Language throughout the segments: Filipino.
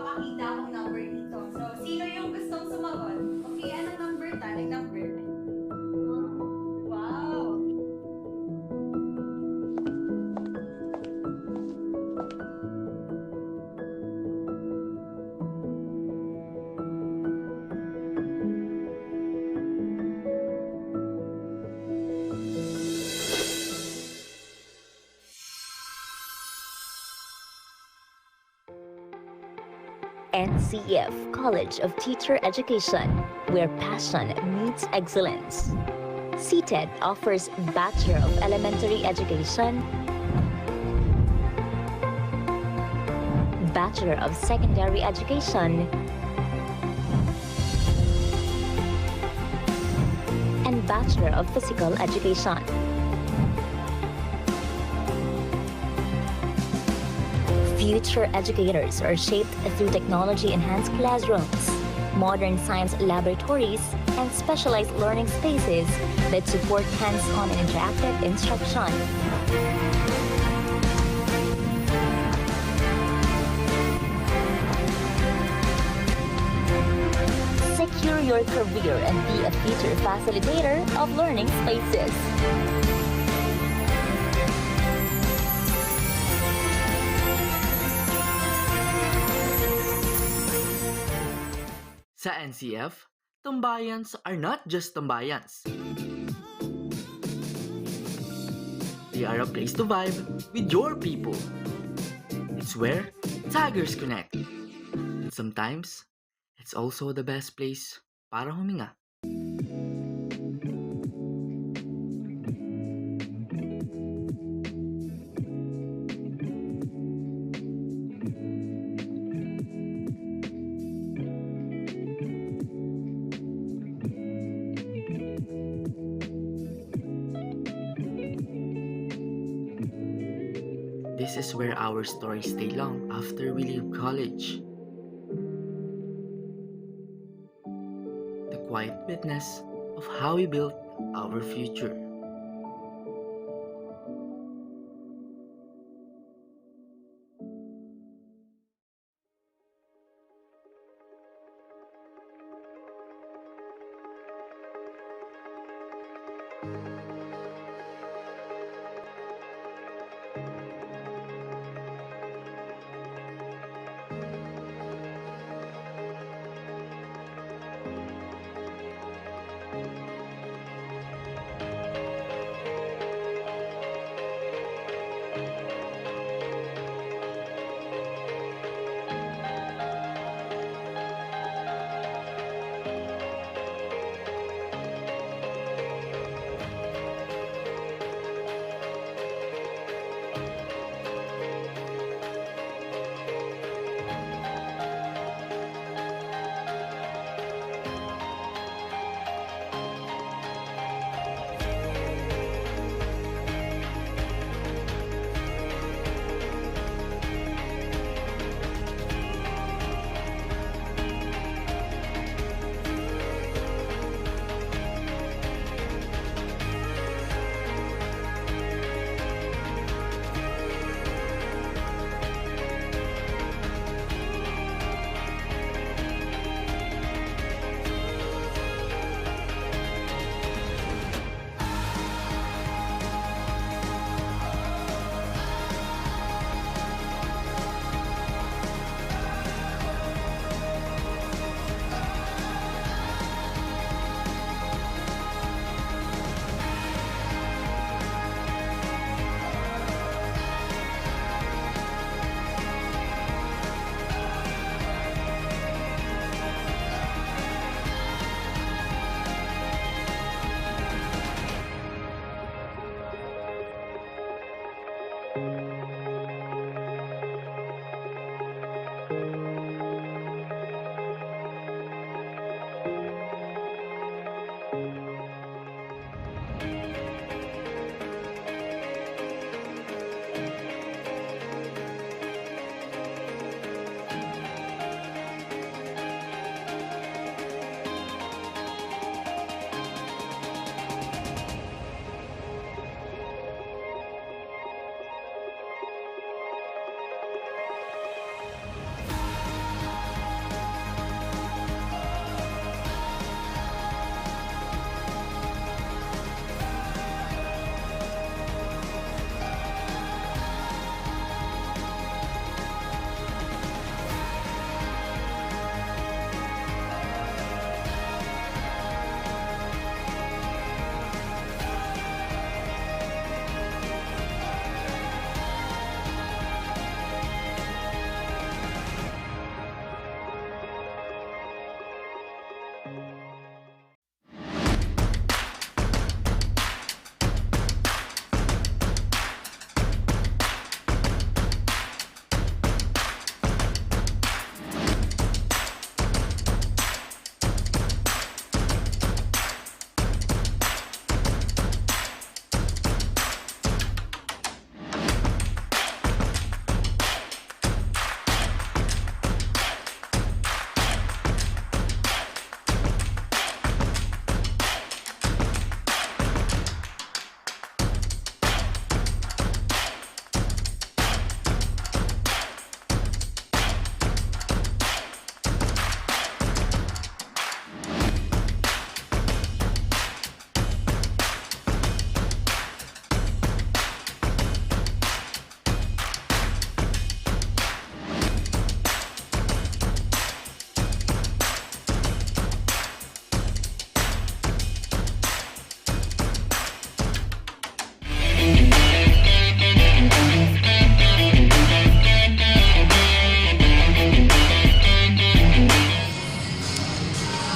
magpapakita akong number dito. So, sino yung gustong sumagot? Okay, anong number ta? Nag-number. Wow! NCF College of Teacher Education, where passion meets excellence. CTED offers Bachelor of Elementary Education, Bachelor of Secondary Education, and Bachelor of Physical Education. Future educators are shaped through technology-enhanced classrooms, modern science laboratories, and specialized learning spaces that support hands-on and interactive instruction. Secure your career and be a future facilitator of learning spaces. Sa NCF, tambayans are not just tambayans. They are a place to vibe with your people. It's where Tigers connect. And sometimes, it's also the best place para huminga. This is where our stories stay long after we leave college. The quiet witness of how we built our future.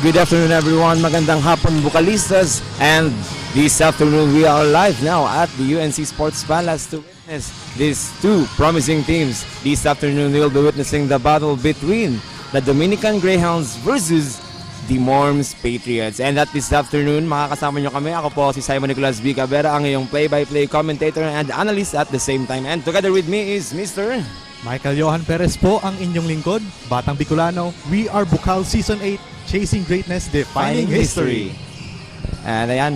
good afternoon everyone. Magandang hapon Vocalistas. And this afternoon we are live now at the UNC Sports Palace to witness these two promising teams. This afternoon we will be witnessing the battle between the Dominican Greyhounds versus the Morms Patriots. And at this afternoon, makakasama nyo kami. Ako po si Simon Nicolas B. Cabera, ang iyong play-by-play commentator and analyst at the same time. And together with me is Mr. Michael Johan Perez po ang inyong lingkod, Batang Bicolano. We are Bucal Season 8, Chasing Greatness, Defining History. And ayan,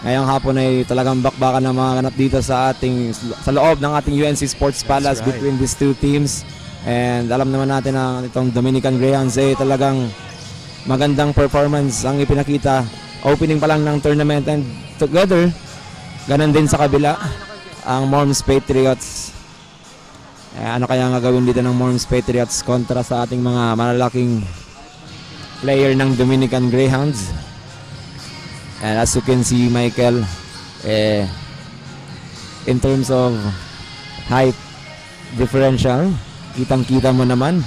ngayong hapon ay talagang bakbakan na mga ganap dito sa loob ng ating UNC Sports Palace. That's right. Between these two teams. And alam naman natin na itong Dominican Greyhounds ay talagang magandang performance ang ipinakita. Opening pa lang ng tournament, and together, ganun din sa kabila, ang Morms Patriots. Ano kaya ang gagawin dito ng Morms Patriots kontra sa ating mga malalaking player ng Dominican Greyhounds? And as you can see, Michael, in terms of height differential, kitang-kita mo naman.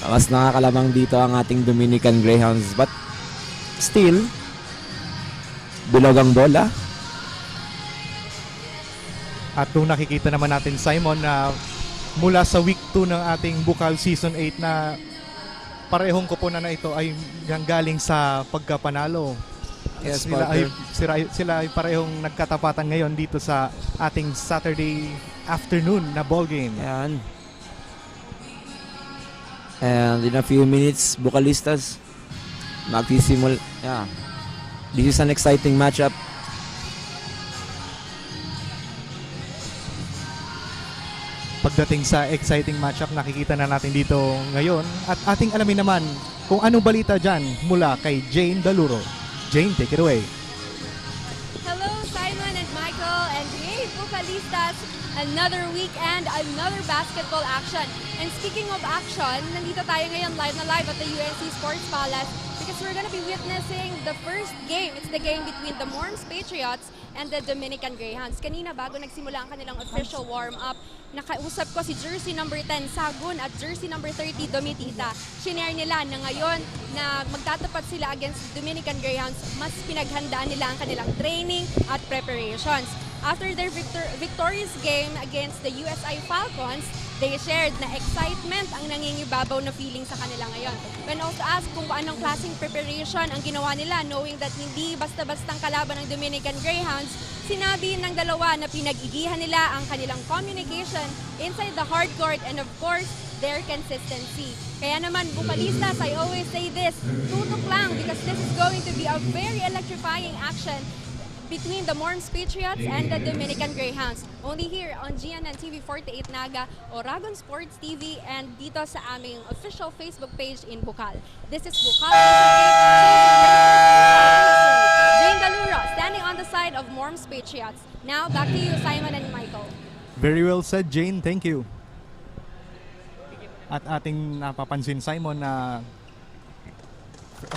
Mas nakakalabang dito ang ating Dominican Greyhounds, but still, bilog ang bola. At kung nakikita naman natin, Simon, na mula sa week 2 ng ating Bucal Season 8 na parehong koponan na ito ay galing sa pagkapanalo. Yes, sila ay parehong nagkatapatan ngayon dito sa ating Saturday afternoon na ball game. Ayan. And in a few minutes, Vocalistas magsisimula. Yeah. This is an exciting matchup. Pagdating sa exciting matchup, nakikita na natin dito ngayon at ating alamin naman kung anong balita dyan mula kay Jane Daluro. Jane, take it away. Hello, Simon and Michael, and hey, Vocalistas! Another weekend, another basketball action. And speaking of action, nandito tayo ngayon live na live at the UNC Sports Palace because we're gonna be witnessing the first game. It's the game between the Morms Patriots and the Dominican Greyhounds. Kanina, bago nagsimula ang kanilang official warm-up, nakausap ko si jersey number 10, Sagun, at jersey number 30, Domitita. Shinare nila na ngayon na magtatapat sila against Dominican Greyhounds, mas pinaghandaan nila ang kanilang training at preparations. After their victorious game against the USI Falcons, they shared na excitement ang nangingibabaw na feeling sa kanila ngayon. When also asked kung anong klaseng preparation ang ginawa nila, knowing that hindi basta-bastang kalaban ng Dominican Greyhounds, sinabi ng dalawa na pinag-igihan nila ang kanilang communication inside the hard court and of course, their consistency. Kaya naman, Vocalistas, I always say this, tutok lang because this is going to be a very electrifying action between the Morms Patriots and the Dominican Greyhounds. Only here on GNN TV 48 Naga, Oragon Sports TV, and dito sa aming official Facebook page in Bucal. This is Bucal Jane Daluro, standing on the side of Morms Patriots. Now, back to you, Simon and Michael. Very well said, Jane. Thank you. At ating napapansin, Simon, na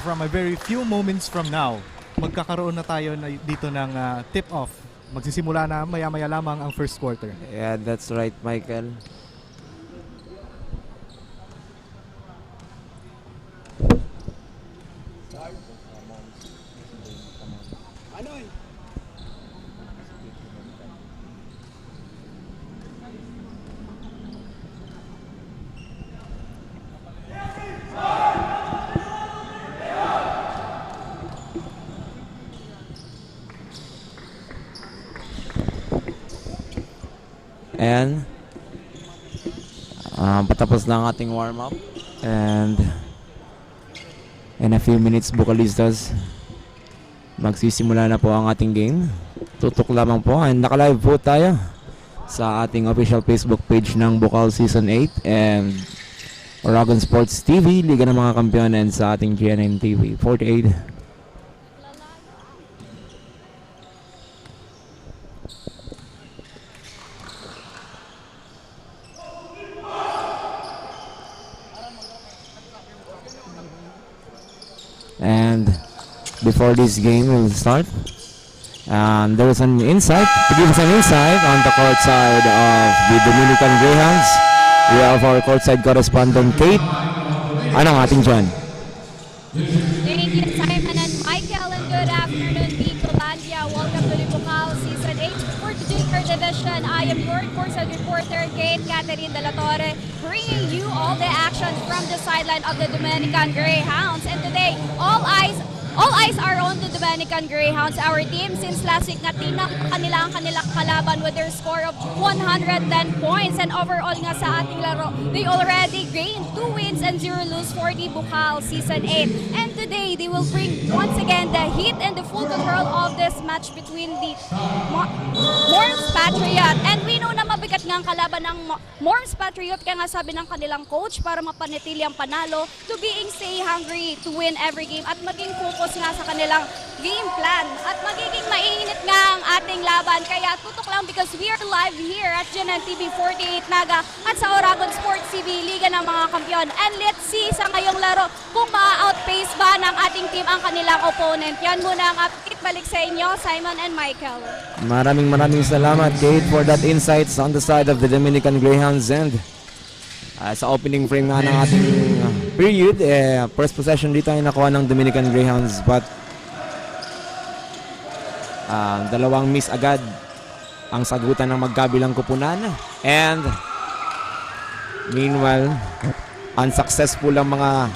from a very few moments from now, magkakaroon na tayo dito ng tip-off. Magsisimula na maya-maya lamang ang first quarter. Yeah, that's right, Michael. And patapos na ang ating warm-up. And in a few minutes, Vocalistas, magsisimula na po ang ating game. Tutok lamang po. And naka-live po tayo sa ating official Facebook page ng Bucal Season 8 and Oragon Sports TV, Liga ng mga Kampiyon, and sa ating GNN TV 48. And before this game will start, there is an insight to give us an insight on the court side of the Dominican Greyhounds. We have our courtside correspondent, Kate. Anong ating dyan? Thank you, Simon and Michael, and good afternoon, Bicolandia. Welcome to the Bukal Season 8 for the Junior Division. I am your courtside reporter, Kate Catherine De La Torre, bringing you all the action from the sideline of the Dominican Greyhounds. And today, all eyes are on the Dominican Greyhounds. Our team since last week nga tinak kanilang kalaban with their score of 110 points, and overall nga sa ating laro, they already gained 2 wins and 0 lose for the Bukal Season 8. And today, they will bring once again the heat and the full control of this match between the Morms Patriot. And we know na mabigat nga ang kalaban ng Morms Patriot, kaya nga sabi ng kanilang coach, para mapanatili ang panalo, to being stay hungry to win every game at maging focus nga sa kanilang game plan at magiging mainit nga ang ating laban. Kaya tutok lang because we are live here at GNN TV 48 Naga at sa Oragon Sports TV, Liga ng mga Kampiyon. And let's see sa ngayong laro kung ma-outpace ba ng ating team ang kanilang opponent. Yan muna ang update. Balik sa inyo, Simon and Michael. Maraming salamat, Kate, for that insights on the side of the Dominican Greyhounds. And sa opening frame nga ng ating period, first possession dito ay nakuha ng Dominican Greyhounds, but dalawang miss agad ang sagutan ng magkabilang kupunan. And meanwhile, unsuccessful ang mga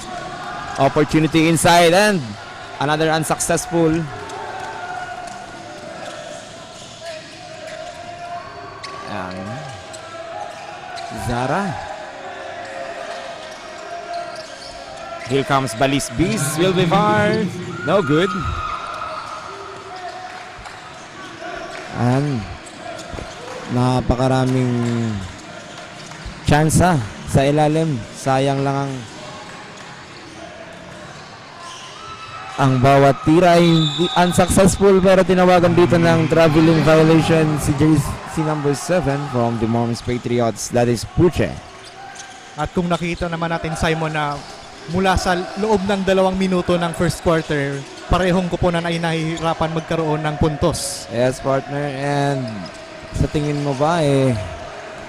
opportunity inside, and another unsuccessful. Zara. Here comes Balis Beast. Will be far. No good. And napakaraming tsansa sa ilalim. Sayang lang ang bawat tira ay unsuccessful, pero tinawagan dito ng traveling violation si number 7 from the Mormons Patriots. That is Puche. At kung nakita naman natin, Simon, na mula sa loob ng 2 minuto ng first quarter, parehong kupunan ay nahihirapan magkaroon ng puntos. Yes, partner. And sa tingin mo ba,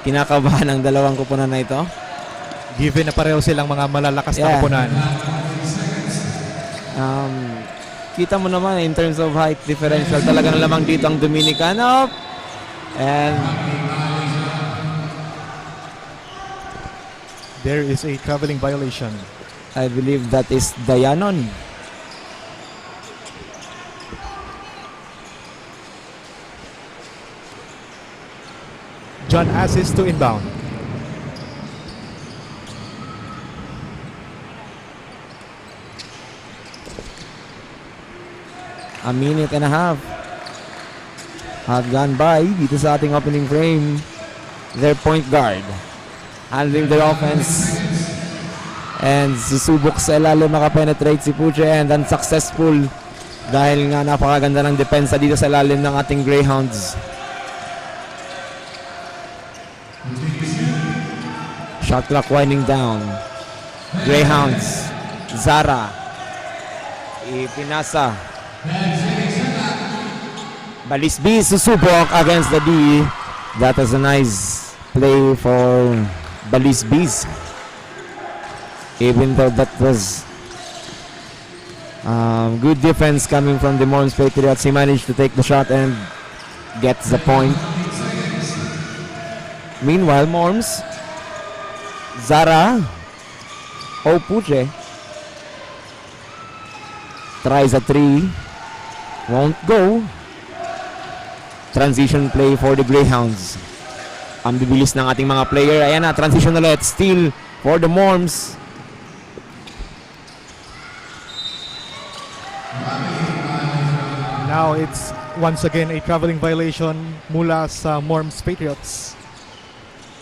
kinakabahan ang dalawang kupunan na ito? Given na pareho silang mga malalakas na kupunan. Kita mo naman in terms of height differential, talagang lamang dito ang Dominican. And there is a traveling violation. I believe that is Dayanon. John Assis to inbound. A minute and a half have gone by dito sa ating opening frame. Their point guard handling their offense, and susubok sa ilalim makapenetrate si Puche, and unsuccessful dahil nga napakaganda ng depensa dito sa ilalim ng ating Greyhounds. Shot clock winding down. Greyhounds, Zara ipinasa. Balisbi susubok against the D. That was a nice play for Balisbis. Even though that was good defense coming from the Mormons Patriots, he managed to take the shot and gets the point. Meanwhile, Morms, Zara, Puche tries a 3, won't go. Transition play for the Greyhounds. Ang bibilis ng ating mga player. Ayan na, transition ulit. Steal for the Morms. Now it's once again a traveling violation mula sa Morms Patriots.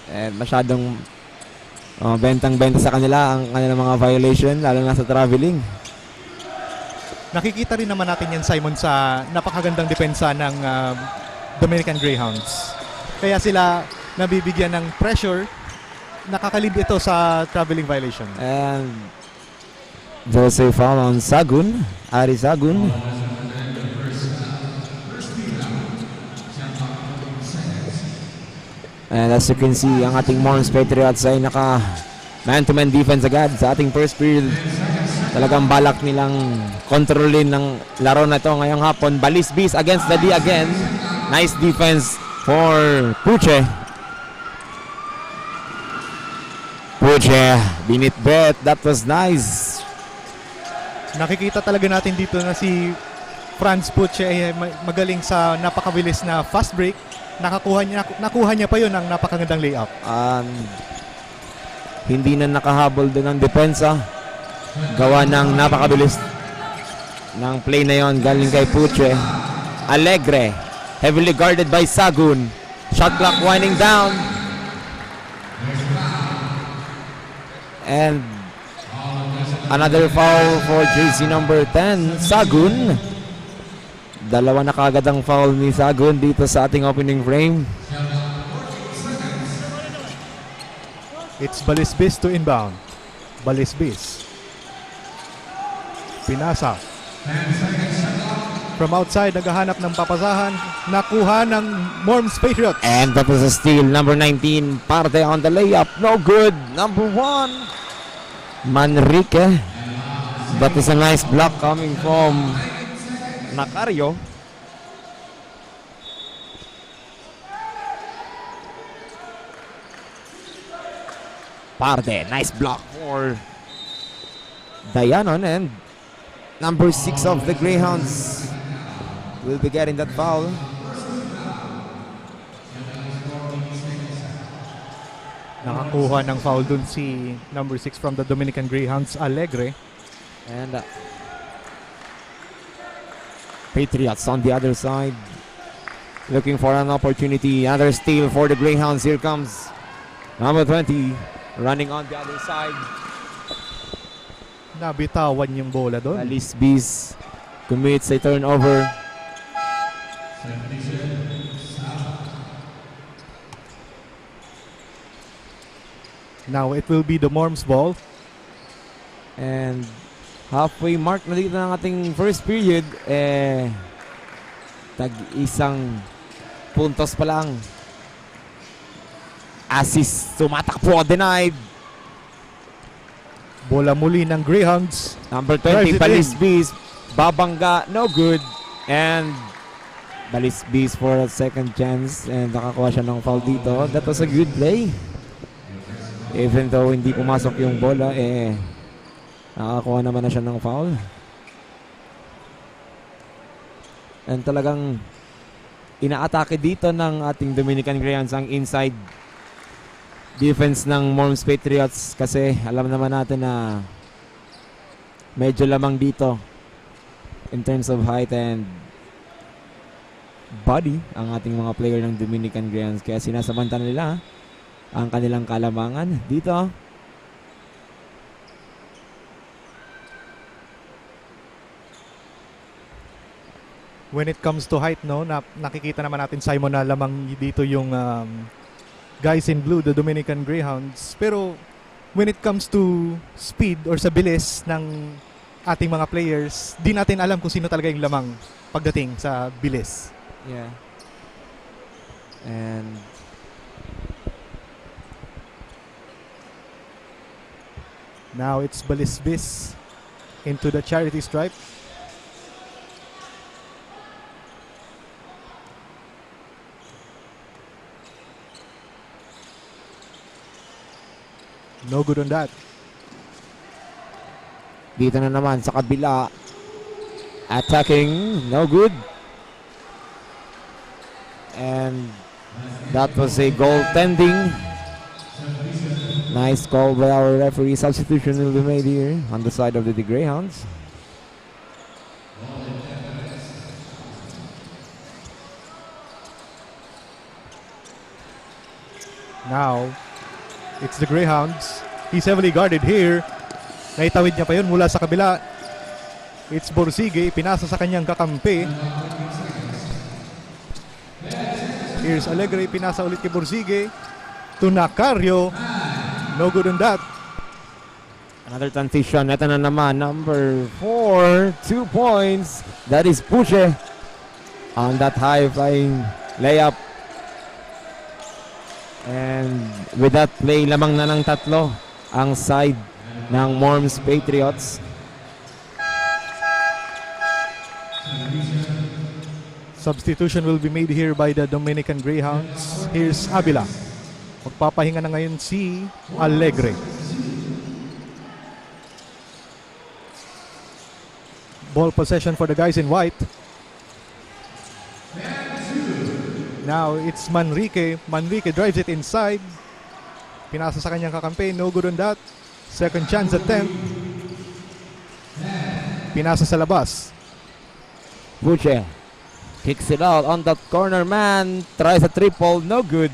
And masyadong bentang-benta sa kanila ang kanilang mga violation, lalo na sa traveling. Nakikita rin naman natin yan, Simon, sa napakagandang depensa ng Dominican Greyhounds. Kaya sila nabibigyan ng pressure, nakakalib ito sa traveling violation. And there's a foul on Sagun, Ari Sagun. And as you can see, ang ating Morms Patriots ay naka man-to-man defense agad sa ating first period. Talagang balak nilang kontrolin ng laro na ito ngayong hapon. Balisbis against the D again. Nice defense for Puche. Puche, binitbet. That was nice. Nakikita talaga natin dito na si Franz Puche ay magaling sa napakabilis na fast break. Nakuha niya pa yun ang napakagandang layup. Hindi na nakahabol doon ang depensa. Gawa ng napakabilis ng play na yon galing kay Puche. Alegre, heavily guarded by Sagun. Shot clock winding down. And another foul for jersey number 10, Sagun. Dalawa na kaagad ang foul ni Sagun dito sa ating opening frame. It's Balisbis to inbound. Balisbis. Pinasa. From outside, naghahanap ng papasahan. Nakuha ng Morms Patriots. And that was a steal. Number 19, Parte on the layup. No good. Number 1, Manrique. That is a nice block coming from Nacario. Parte, nice block for Dayanon, and number 6 of the Greyhounds will be getting that foul. Nakakuha ng foul dun si number 6 from the Dominican Greyhounds, Alegre. And Patriots on the other side, looking for an opportunity. Another steal for the Greyhounds. Here comes number 20, running on the other side. Nabitawan yung bola doon. Balisbis commits a turnover. Now it will be the Morms ball. And halfway mark na dito ng ating first period. Tag-isang puntos pa lang. Assist, tumatakbo, denied. Bola muli ng Greyhounds. Number 20, Balisbis. Babangga, no good. And Balisbis for a second chance. And nakakuha siya ng foul dito. That was a good play. Even though hindi pumasok yung bola, nakakuha naman na siya ng foul. And talagang inaatake dito ng ating Dominican Greyhounds ang inside defense ng Morms Patriots, kasi alam naman natin na medyo lamang dito in terms of height and body ang ating mga player ng Dominican Greyhounds, kaya sinasabantan nila ang kanilang kalamangan dito. When it comes to height, no, nakikita naman natin, Simon, na lamang dito yung guys in blue, the Dominican Greyhounds. Pero when it comes to speed or sa bilis ng ating mga players, di natin alam kung sino talaga yung lamang pagdating sa bilis. Yeah. And now it's Balisbis into the charity stripe. No good on that. dito na naman sa kabila. Attacking, no good. And that was a goaltending. Nice call by our referee. Substitution will be made here on the side of the Greyhounds. Now, it's the Greyhounds. He's heavily guarded here. Naitawid niya pa yun mula sa kabila. It's Borsige. Pinasa sa kanyang kakampi. Here's Alegre. Pinasa ulit kay Borsige. To Nacario. No good on that. Another transition. Ito na naman. Number 4. 2 points. That is Puche. On that high flying layup. And with that play, lamang na ng tatlo ang side ng Morms Patriots. Substitution will be made here by the Dominican Greyhounds. Here's Avila. Magpapahinga na ngayon si Alegre. Ball possession for the guys in white. Now it's Manrique. Manrique drives it inside. Pinasa sa kanyang kakampi. No good on that. Second chance attempt. Pinasa sa labas. Puche kicks it out on that corner man. Tries a triple. No good.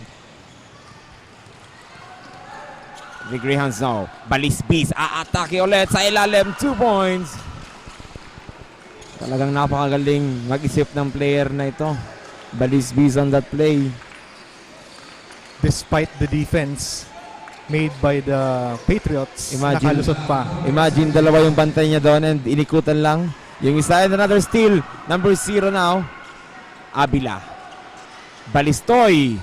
The Greyhounds now. Balisbis. Aatake ulit sa ilalim. 2 points. Talagang napakagaling mag-isip ng player na ito. Balisbis on that play. Despite the defense made by the Patriots, nakalusot pa. Imagine dalawa yung bantay niya doon and inikutan lang. Yung isa and another steal. Number 0 now. Abila. Balistoy.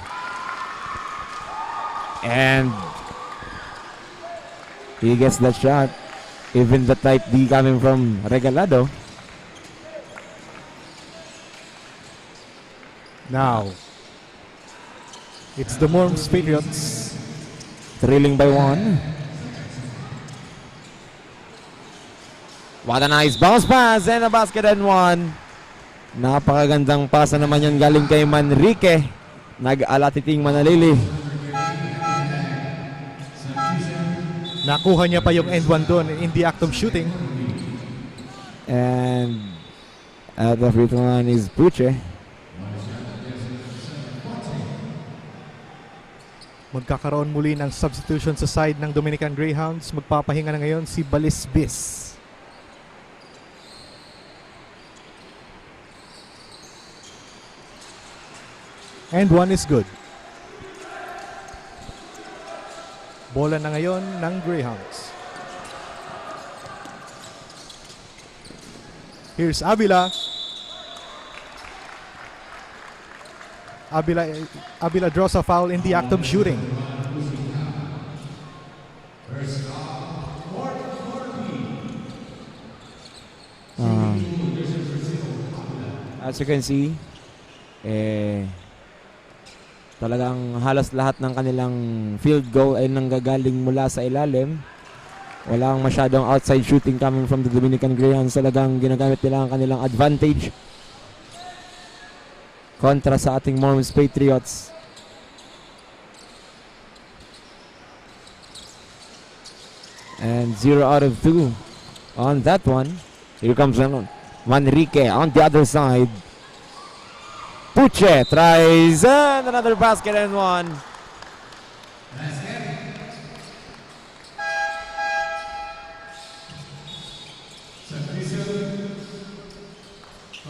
And he gets that shot. Even the type D coming from Regalado. Now, it's the Morms Patriots. Trailing by 1. What a nice bounce pass and a basket and 1. Napakagandang pasa naman yan galing kay Manrique. Nag-alatiting Manalili. Nakuha niya pa yung end one doon in the act of shooting. And at the free throw line is Puche. Magkakaroon muli ng substitution sa side ng Dominican Greyhounds. Magpapahinga na ngayon si Balisbis. And one is good. Bola na ngayon ng Greyhounds. Here's Avila. Avila draws a foul in the act of shooting. As you can see, talagang halos lahat ng kanilang field goal ay nanggagaling mula sa ilalim. Walang masyadong outside shooting coming from the Dominican Greyhounds. Talagang ginagamit nila ang kanilang advantage kontra sa ating Morms Patriots. And 0 out of 2 on that one. Here comes Manrique on the other side. Puche tries and another basket and 1.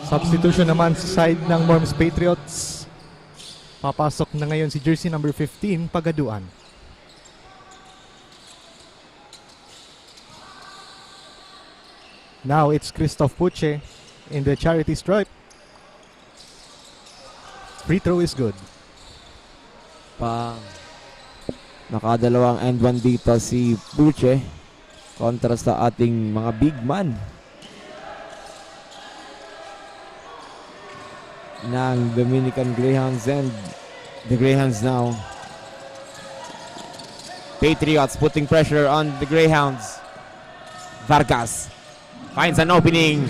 Substitution naman sa side ng Morms Patriots. Papasok na ngayon si jersey number 15, Pagaduan. Now it's Christoph Puche in the charity stripe. Free throw is good. Nakadalawang and 1 dito si Puche kontra sa ating mga big man ng Dominican Greyhounds. And the Greyhounds now. Patriots putting pressure on the Greyhounds. Vargas finds an opening.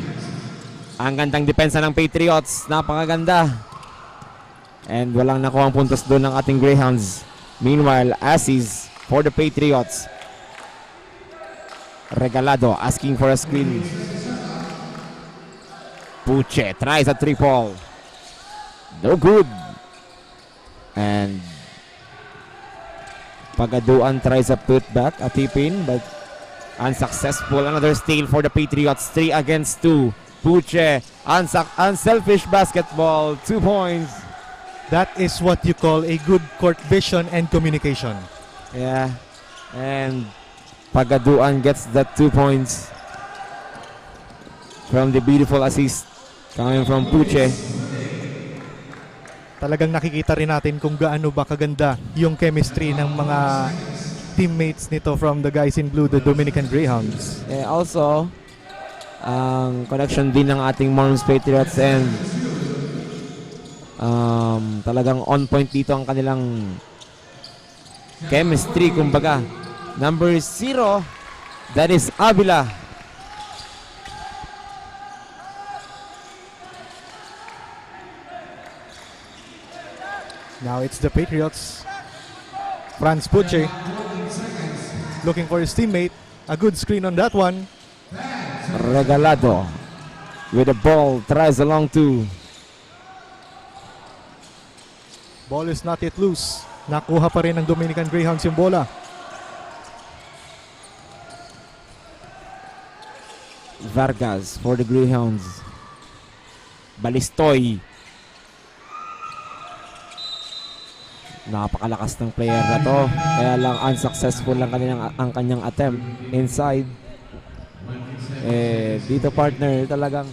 Ang gandang depensa ng Patriots. Napakaganda. And walang nakuha ang puntos doon ng ating Greyhounds. Meanwhile, Assis for the Patriots. Regalado asking for a screen. Puche tries a triple. No good. And Pagaduan tries a putback, a tip-in, but unsuccessful. Another steal for the Patriots. 3 against 2. Puche, unselfish basketball. 2 points. That is what you call a good court vision and communication. Yeah. And Pagaduan gets that 2 points from the beautiful assist coming from Puche. talagang nakikita rin natin kung gaano ba kaganda yung chemistry ng mga teammates nito from the guys in blue, the Dominican Greyhounds. Also, ang connection din ng ating Mormons Patriots and talagang on point dito ang kanilang chemistry, kumbaga. Number 0, that is Avila. Now it's the Patriots. Franz Puche looking for his teammate. A good screen on that one. Regalado with the ball, tries along to. Ball is not yet loose. Nakuha pa rin ng Dominican Greyhounds yung bola. Vargas for the Greyhounds. Balistoy. Napakalakas ng player na to. Kaya lang unsuccessful lang ang kanyang attempt inside. Dito partner, talagang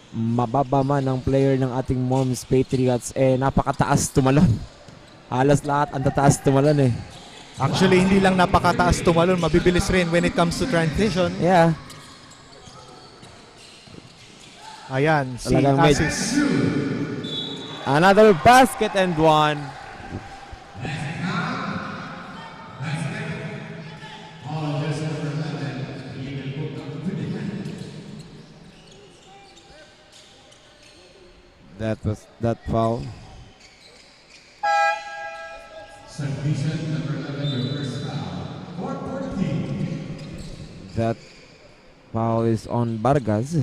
mababa man ang player ng ating Mormons Patriots. Napakataas tumalon. Halos lahat ang tataas tumalon . Actually, hindi lang napakataas tumalon, mabibilis rin when it comes to transition. Yeah. Ayan, si Talagang Asis. Another basket and one. That foul. That foul is on Vargas.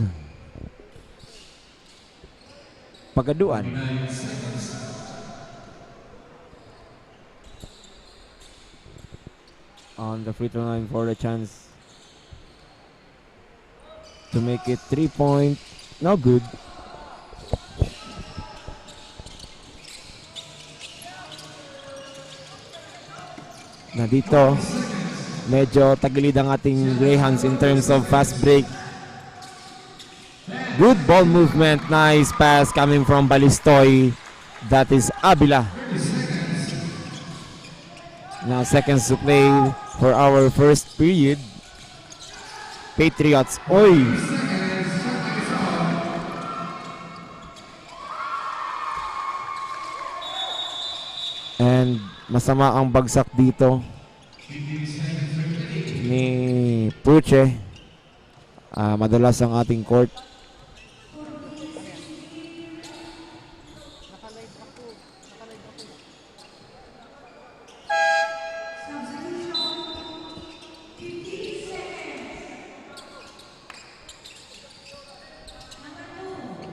Pagaduan. On the free throw line for the chance to make it 3-point. No good. Na dito, medyo tagilid ang ating Greyhounds in terms of fast break. Good ball movement. Nice pass coming from Balistoy. That is Avila. Now seconds to play for our first period. Patriots. Oy! And masama ang bagsak dito ni Puche. Madalas ang ating court.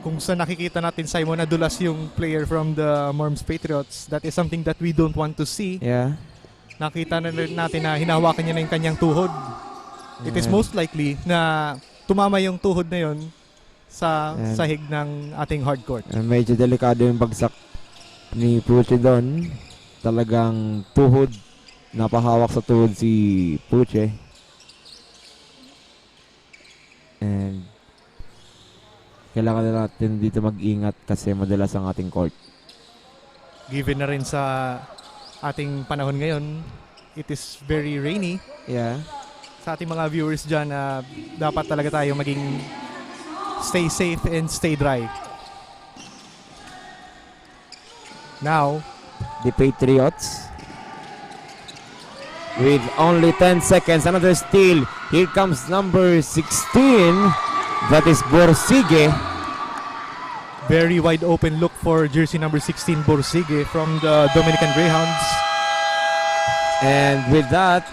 Kung sa nakikita natin, Simon, nadulas yung player from the Mormons Patriots. That is something that we don't want to see. Yeah. Nakita na rin natin na hinahawakan niya na yung kanyang tuhod. It is most likely na tumama yung tuhod na yun sa sahig ng ating hardcourt. Medyo delikado yung bagsak ni Puche doon. Talagang tuhod. Napahawak sa tuhod si Puche. And kailangan na natin dito mag-ingat kasi madalas ang ating court. Given na rin sa ating panahon ngayon, it is very rainy. Yeah. Sa ating mga viewers dyan, dapat talaga tayo maging stay safe and stay dry. Now, The Patriots with only 10 seconds. Another steal. Here comes number 16. That is Borsige. very wide open look for jersey number 16, Borsige from the Dominican Greyhounds. And with that,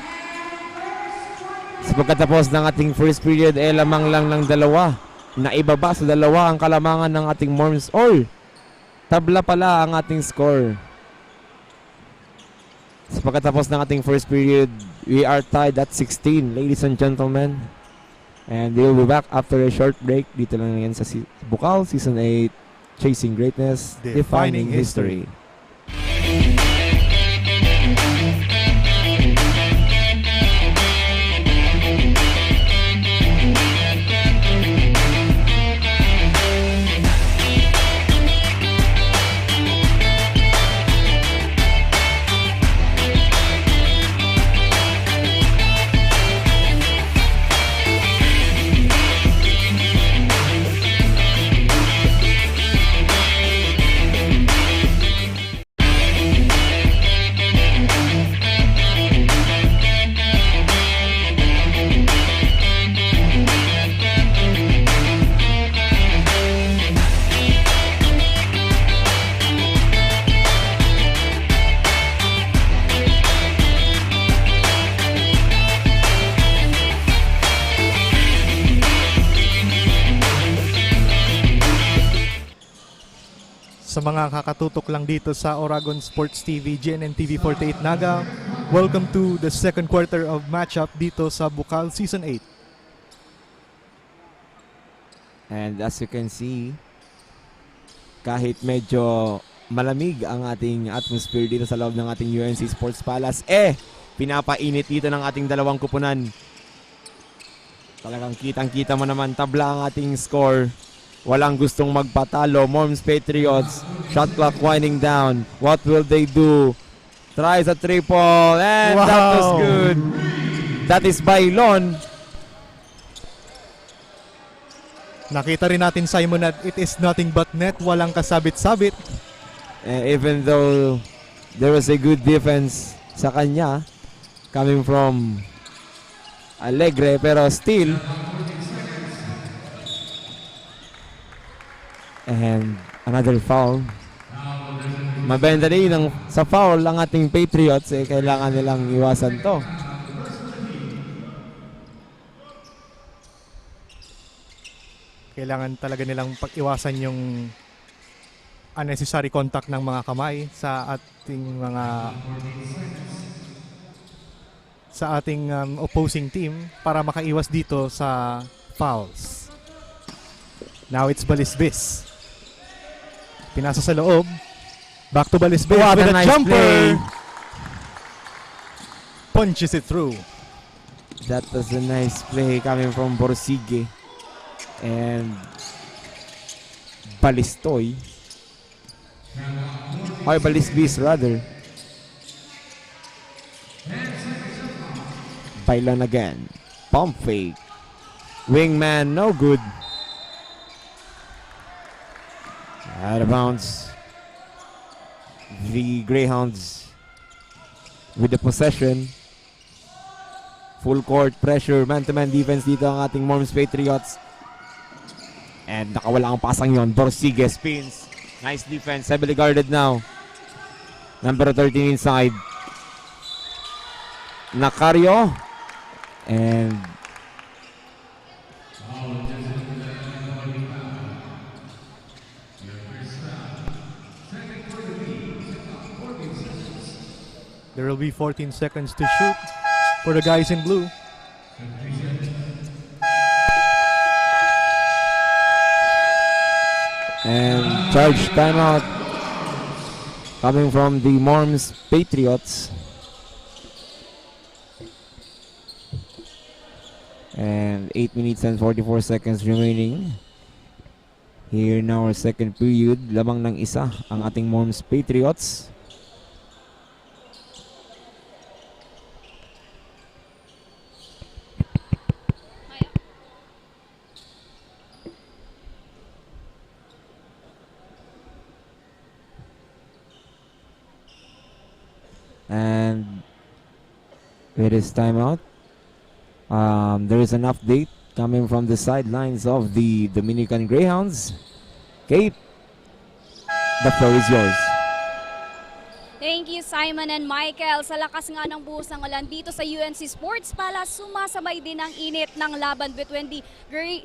sa pagkatapos ng ating first period, lamang lang ng dalawa. Naibaba sa dalawa ang kalamangan ng ating Mormons. Tabla pala ang ating score. Sa pagkatapos ng ating first period, we are tied at 16, ladies and gentlemen. And we'll be back after a short break. Dito lang yan sa Bukal, Season 8, Chasing Greatness, Defining History. Sa mga kakatutok lang dito sa Oragon Sports TV, GNN TV 48 Naga, welcome to the second quarter of matchup dito sa Bukal Season 8. And as you can see, kahit medyo malamig ang ating atmosphere dito sa loob ng ating UNC Sports Palace, pinapainit dito ng ating dalawang kupunan. Talagang kitang-kita mo naman, tabla ang ating score. Walang gustong magpatalo. Morms Patriots, shot clock winding down. What will they do? Tries a triple, and that was good. That is by Lon. Nakita rin natin, Simon, that it is nothing but net. Walang kasabit-sabit. Even though there was a good defense sa kanya coming from Alegre, pero still, and another foul. Mabenda rin sa foul ang ating Patriots, kailangan nilang iwasan to. Kailangan talaga nilang pag-iwasan yung unnecessary contact ng mga kamay sa ating opposing team para makaiwas dito sa fouls. Now it's Balisbis. Pinasa sa loob. Back to Balisbis What with a a nice jumper. play. Punches it through. That was a nice play coming from Borsige and Balistoy. Or Balisbis rather. Bailon again. Pump fake. Wingman, no good. Out of bounds. The Greyhounds with the possession. Full court pressure, man-to-man defense dito ang ating Morms Patriots. And nakawala ang pasang yon. Borsige spins. Nice defense, heavily guarded now. Number 13 inside. Nakario. And there will be 14 seconds to shoot for the guys in blue. And charge timeout coming from the Morms Patriots. And 8 minutes and 44 seconds remaining. Here in our second period, lamang ng isa ang ating Morms Patriots. And it is timeout. There is an update coming from the sidelines of the Dominican Greyhounds. Kate, the floor is yours. Thank you, Simon and Michael. Sa lakas nga ng buhos ng ulan dito sa UNC Sports Palace, sumasabay din ang init ng laban between the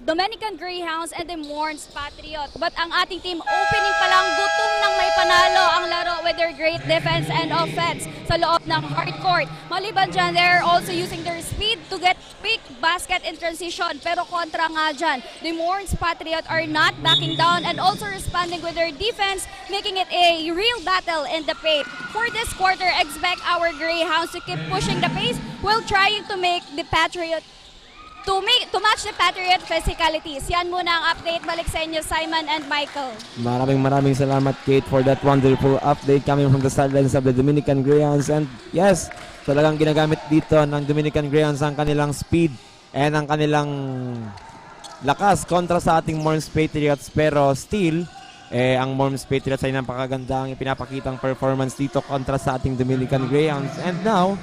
Dominican Greyhounds and the Morns Patriots. But ang ating team, opening pa lang, gutom nang may panalo ang laro with their great defense and offense sa loob ng hardcourt. Maliban dyan, they're also using their speed to get quick basket in transition. Pero kontra nga dyan, the Morns Patriots are not backing down and also responding with their defense, making it a real battle in the paint. For this quarter, expect our Greyhounds to keep pushing the pace while trying to make the Patriot to match the Patriot physicalities. Yan muna ang update. Balik sa inyo, Simon and Michael. Maraming salamat, Kate, for that wonderful update coming from the sidelines of the Dominican Greyhounds. And yes, talagang ginagamit dito ng Dominican Greyhounds ang kanilang speed and ang kanilang lakas kontra sa ating Morms Patriots. Pero still, ang Morms Patriots ay napakaganda ang ipinapakitang performance dito kontra sa ating Dominican Greyhounds. And now,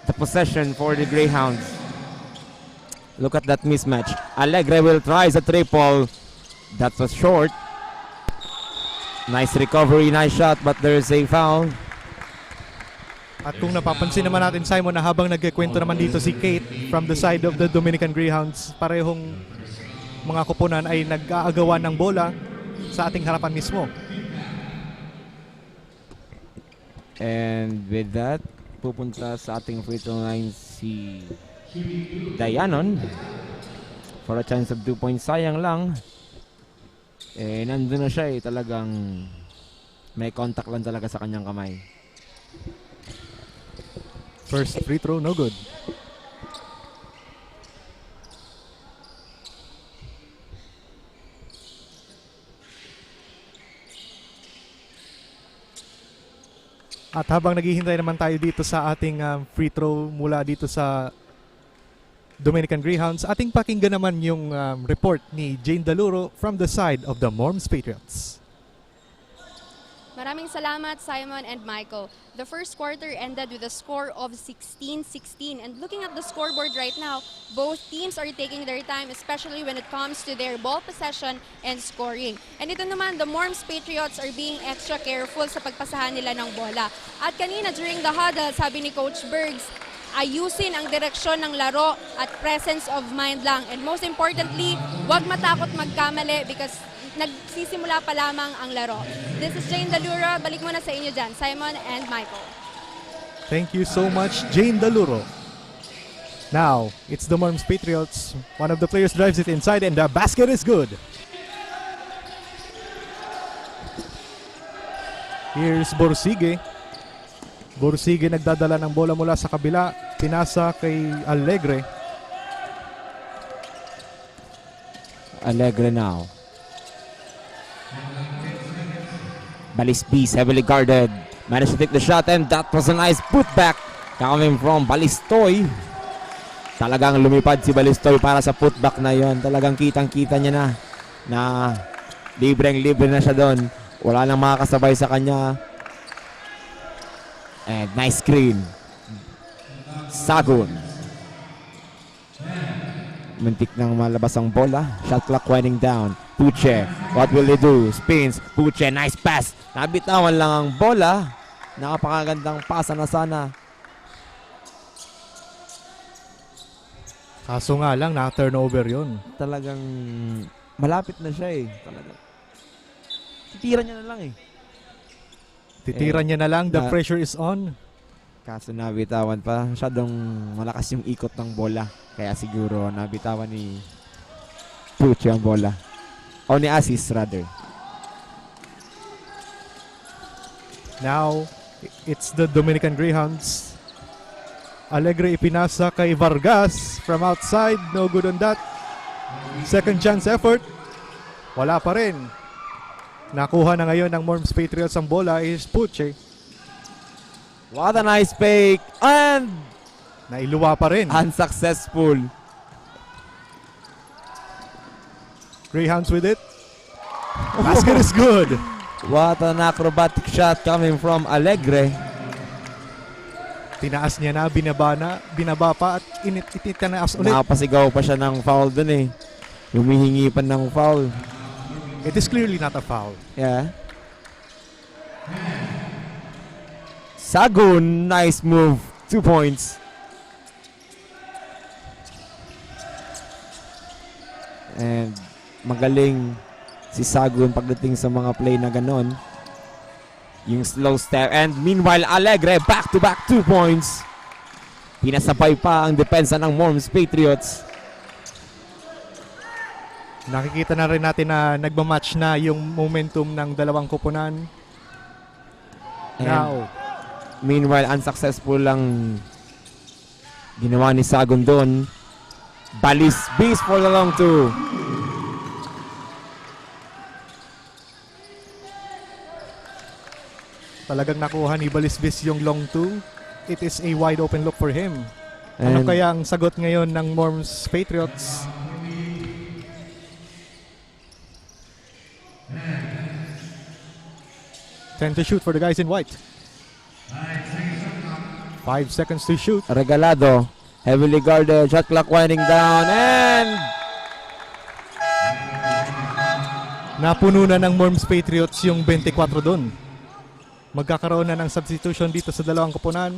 the possession for the Greyhounds. Look at that mismatch. Alegre will try a triple. That was short. Nice recovery, nice shot, but there is a foul. At kung napapansin naman natin, Simon, na habang nagkikwento naman dito si Kate from the side of the Dominican Greyhounds, parehong mga kupunan ay nag-aagawan ng bola. sa ating harapan mismo. And with that, pupunta sa ating free throw line si Dayanon for a chance of 2 points. Sayang lang. Nandun na siya talagang may contact lang talaga sa kanyang kamay. First free throw, no good. At habang naghihintay naman tayo dito sa ating free throw mula dito sa Dominican Greyhounds, ating pakinggan naman yung report ni Jane Daluro from the side of the Morms Patriots. Maraming salamat, Simon and Michael. The first quarter ended with a score of 16-16. And looking at the scoreboard right now, both teams are taking their time, especially when it comes to their ball possession and scoring. And ito naman, the Morms Patriots are being extra careful sa pagpasahan nila ng bola. At kanina during the huddle, sabi ni Coach Bergs, ayusin ang direksyon ng laro at presence of mind lang. And most importantly, huwag matakot magkamali because nagsisimula pa lamang ang laro. This is Jane Daluro. Balik muna sa inyo dyan, Simon and Michael. Thank you so much, Jane Daluro. Now, it's the Morms Patriots. One of the players drives it inside and the basket is good. Here's Borsige. Borsige nagdadala ng bola mula sa kabila. Pinasa kay Alegre. Alegre now. Balisbis heavily guarded. Managed to take the shot and that was a nice putback coming from Balistoy. Talagang lumipad si Balistoy para sa putback na yon. Talagang kitang-kita niya na libreng-libre na siya doon. Wala nang makakasabay sa kanya. And nice screen. Sagun. Muntik nang malabas ang bola. Shot clock winding down. Puche, what will he do? Spins. Puche, nice pass. Nabitawan lang ang bola. Napakagandang pasa na sana. Kaso nga lang, na-turnover yun. Talagang malapit na siya Talagang titira niya na lang Titira niya na lang, the pressure is on. Kaso nabitawan pa. Masyadong malakas yung ikot ng bola. Kaya siguro nabitawan ni Puche ang bola. O ni Asis rather. Now, it's the Dominican Greyhounds. Alegre ipinasa kay Vargas from outside. No good on that. Second chance effort. Wala pa rin. Nakuha na ngayon ng Morms Patriots ang bola is Puche. What a nice fake. And Nailuwa pa rin. unsuccessful. Greyhounds with it. Basket is good. What an acrobatic shot coming from Alegre. Tinaas niya na, binaba pa at ititanaas ulit. Nakapasigaw pa siya ng foul dun Humihingi pa ng foul. It is clearly not a foul. Yeah. Sagun, nice move. 2 points. And magaling si Sagun pagdating sa mga play na ganon. Yung slow step. And meanwhile, Alegre, back-to-back 2 points. Pinasabay pa ang depensa ng Morms Patriots. Nakikita na rin natin na nagmamatch na yung momentum ng dalawang koponan. And Now, meanwhile, unsuccessful lang ginawa ni Sagun doon. Balisbis for the long two. talagang nakuha ni Balisbis yung long two. It is a wide open look for him. Ano And kaya ang sagot ngayon ng Morms Patriots? Time to shoot for the guys in white. 5 seconds to shoot. Regalado, heavily guarded, shot clock winding down, and Napuno na ng Morms Patriots yung 24 doon. Magkakaroon na ng substitution dito sa dalawang koponan.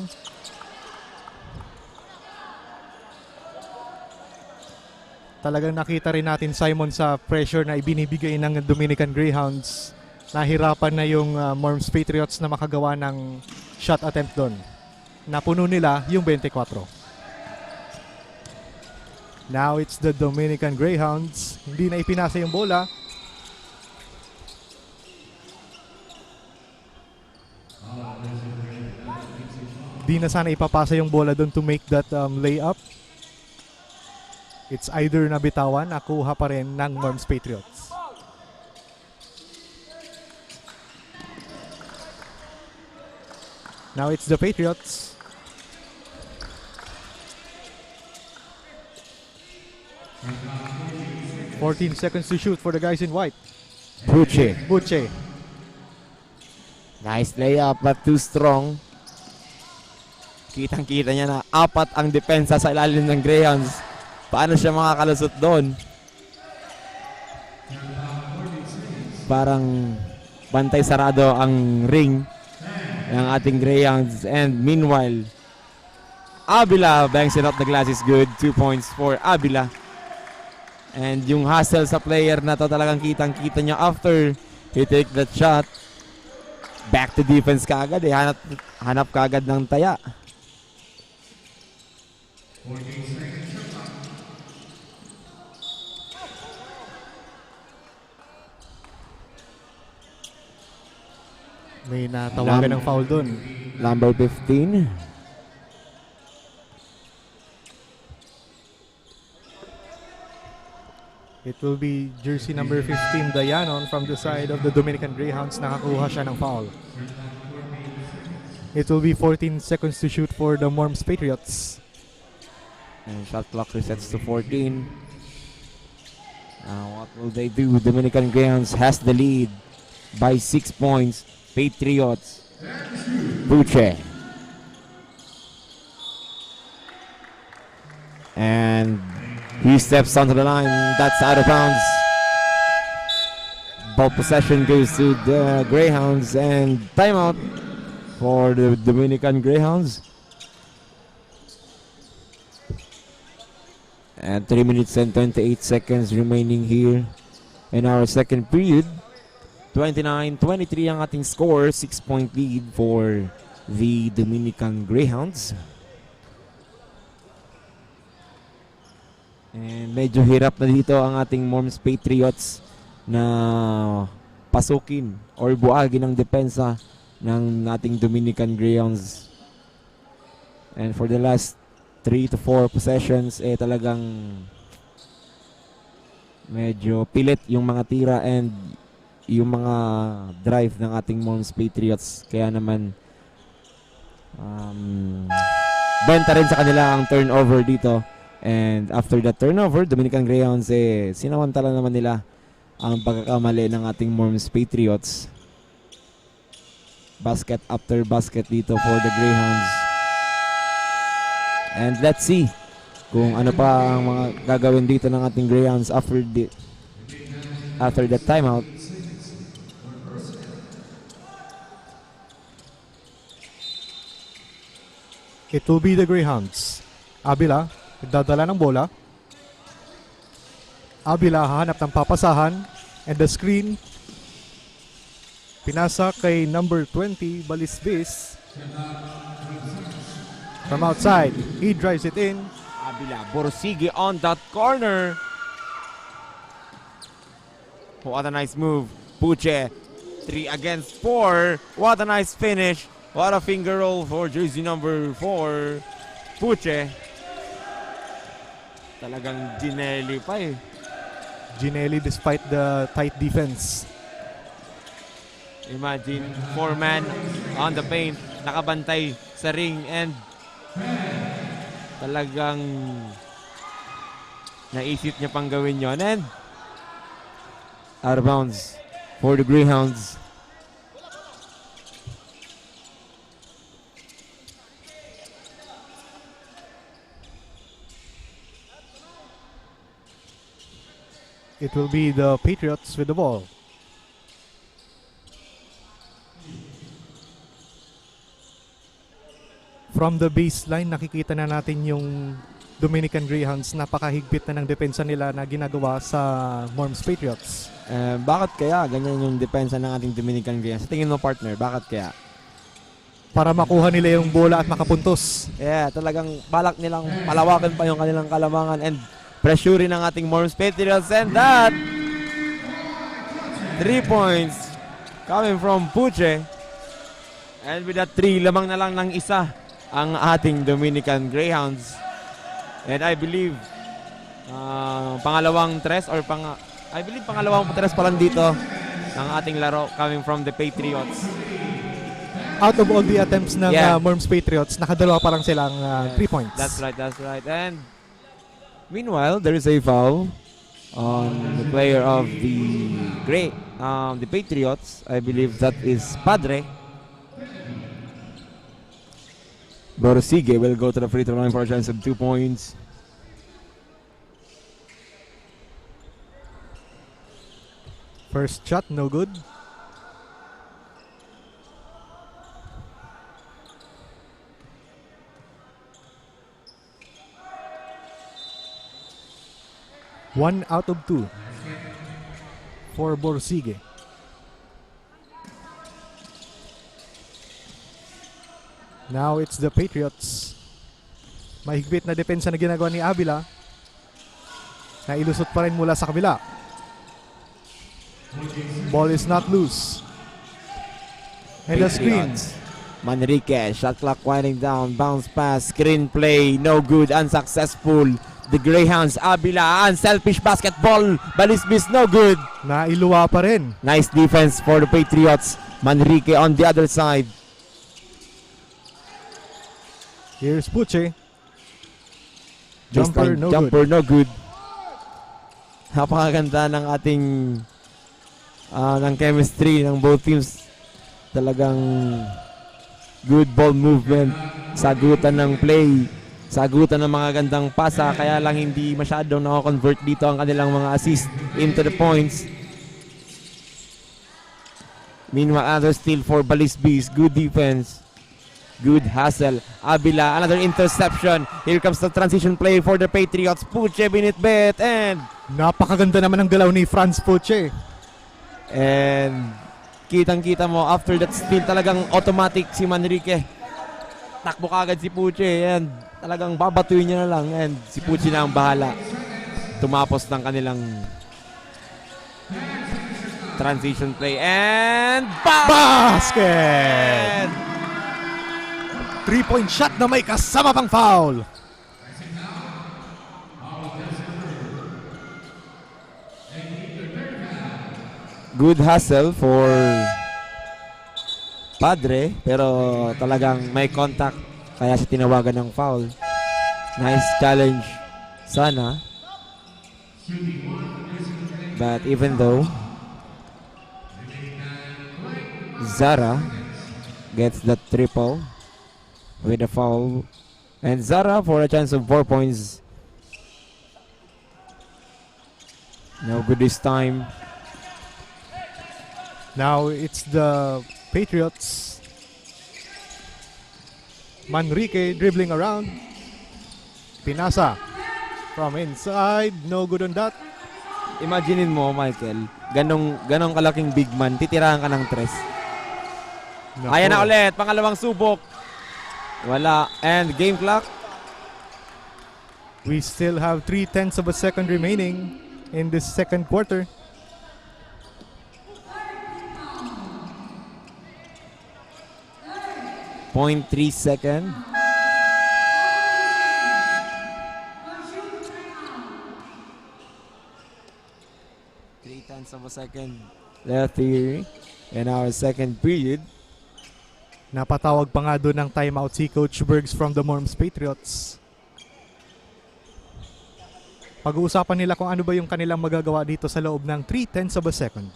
Talagang nakita rin natin, Simon, sa pressure na ibinibigay ng Dominican Greyhounds. Nahirapan na yung Morms Patriots na makagawa ng shot attempt doon. Napuno nila yung 24. Now it's the Dominican Greyhounds. Hindi na ipinasa yung bola. Di na sana ipapasa yung bola doon to make that layup. It's either nabitawan, nakuha pa rin ng Morms Patriots. Now it's the Patriots. "14 seconds to shoot for the guys in white." Puche. Buche. Nice layup but too strong. Kitang-kita niya na apat ang depensa sa ilalim ng Greyhounds. Paano siya makakalusot doon? Parang bantay sarado ang ring ng ating Greyhounds. And meanwhile, Abila bangs it up. The glass is good. 2 points for Abila. And yung hustle sa player na to talagang kitang-kita niya after he take that shot. Back to defense kaagad eh. Hanap kaagad ng taya. May natawagan ng foul doon. Number 15. It will be jersey number 15, Dayanon, from the side of the Dominican Greyhounds. Nakakuha siya ng foul. It will be 14 seconds to shoot for the Morms Patriots. And shot clock resets to 14. Now what will they do? Dominican Greyhounds has the lead by 6 points. Patriots. Buche. And he steps onto the line. That's out of bounds. Ball possession goes to the Greyhounds and timeout for the Dominican Greyhounds. And 3 minutes and 28 seconds remaining here in our second period. 29-23 ang ating score. 6-point lead for the Dominican Greyhounds. And medyo hirap na dito ang ating Morms Patriots na pasukin or buhagin ang depensa ng ating Dominican Greyhounds. And for the last 3 to 4 possessions, talagang medyo pilit yung mga tira and yung mga drive ng ating Morms Patriots. Kaya naman benta rin sa kanila ang turnover dito. And after that turnover, Dominican Greyhounds sinamantala naman nila ang pagkakamali ng ating Morms Patriots. Basket after basket dito for the Greyhounds. And let's see kung ano pa ang mga gagawin dito ng ating Greyhounds after that timeout. It will be the Greyhounds. Abila, nagdadala ng bola. Abila hahanap ng papasahan. And the screen, pinasa kay number 20, Balisbis. From outside, he drives it in. Abila, Borsigi on that corner. What a nice move. Puche, 3 against 4. What a nice finish. What a finger roll for jersey number 4. Puche. Talagang Ginelli pa eh. Ginelli despite the tight defense. Imagine, 4-man on the paint. Nakabantay sa ring and talagang naisip niya pang gawin yon. And out of bounds for the Greyhounds. It will be the Patriots with the ball. From the baseline, nakikita na natin yung Dominican Greyhounds, napakahigpit na ng depensa nila na ginagawa sa Morms Patriots. Bakit kaya ganyan yung depensa ng ating Dominican Greyhounds? Sa tingin mo, partner, bakit kaya? Para makuha nila yung bola at makapuntos. Yeah, talagang balak nilang palawakan pa yung kanilang kalamangan and pressurein ng ating Morms Patriots, and that 3 points coming from Puche. And with that 3, lamang na lang ng isa ang ating Dominican Greyhounds. And I believe pangalawang tres or pangalawang tres pa lang dito ng ating laro coming from the Patriots. Out of all the attempts ng Yeah. Morms Patriots, nakadalawa pa lang silang 3 points. That's right. And meanwhile, there is a foul on the player of the Patriots. I believe that is Padre. Borosige will go to the free throw line for a chance of 2 points. First shot, no good. One out of 2 for Borsige. Now it's the Patriots. Mahigpit na depensa na ginagawa ni Avila. Na ilusot pa rin mula sa kabila. Ball is not loose. And the screen. Manrique, shot clock winding down, bounce pass, screen play, no good, unsuccessful. The Greyhounds, Avila, unselfish basketball, Balisbis, no good. Nailuwa pa rin. Nice defense for the Patriots. Manrique on the other side. Here's Puche. Jumper, no Jumper, good. no good. Napakaganda ng ating ng chemistry ng both teams. Talagang good ball movement, sagutan ng play, sagutan ng mga gandang pasa, kaya lang hindi masyadong nako-convert dito ang kanilang mga assist into the points. Meanwhile, another steal for Balisbis. Good defense. Good hustle. Avila, another interception. Here comes the transition play for the Patriots. Puche binitbit and Napakaganda naman ang galaw ni Franz Puche. And kitang-kita mo after that steal, talagang automatic si Manrique. Takbo kagad si Puche and talagang babatuin niya na lang and si Puche na ang bahala tumapos ng kanilang transition play and Basket! 3-point shot na may kasama pang foul. Good hustle for Padre, pero talagang may contact kaya siya tinawagan ng foul. Nice challenge sana. But even though Zara gets the triple with a foul, and Zara for a chance of 4 points. No good this time. Now it's the Patriots. Manrique dribbling around. Pinasa from inside. No good on that. Imaginein mo, Michael, ganong kalaking big man, titirahan ka ng tres. Nako. Ayan na ulit, pangalawang subok. Wala. And game clock. We still have 3/10 of a second remaining in this second quarter. .3 second. .3 of a second left here in our second period. Napatawag pa nga doon ng timeout si Coach Bergs from the Morms Patriots. Pag-uusapan nila kung ano ba yung kanilang magagawa dito sa loob ng 3/10 of a second.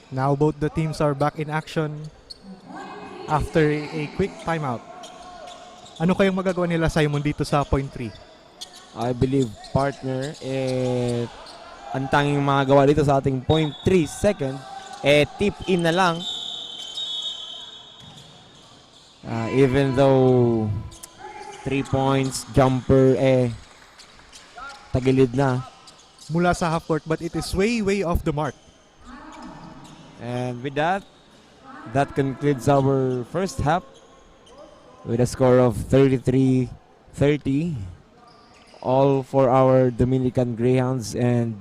Now both the teams are back in action after a quick timeout. Ano kayang magagawa nila, Simon, dito sa point 3? I believe, partner, ang tanging magawa dito sa ating point 3 second, tip in na lang. Even though 3 points, jumper, tagilid na. Mula sa half court, but it is way off the mark. And with that concludes our first half with a score of 33-30, all for our Dominican Greyhounds. And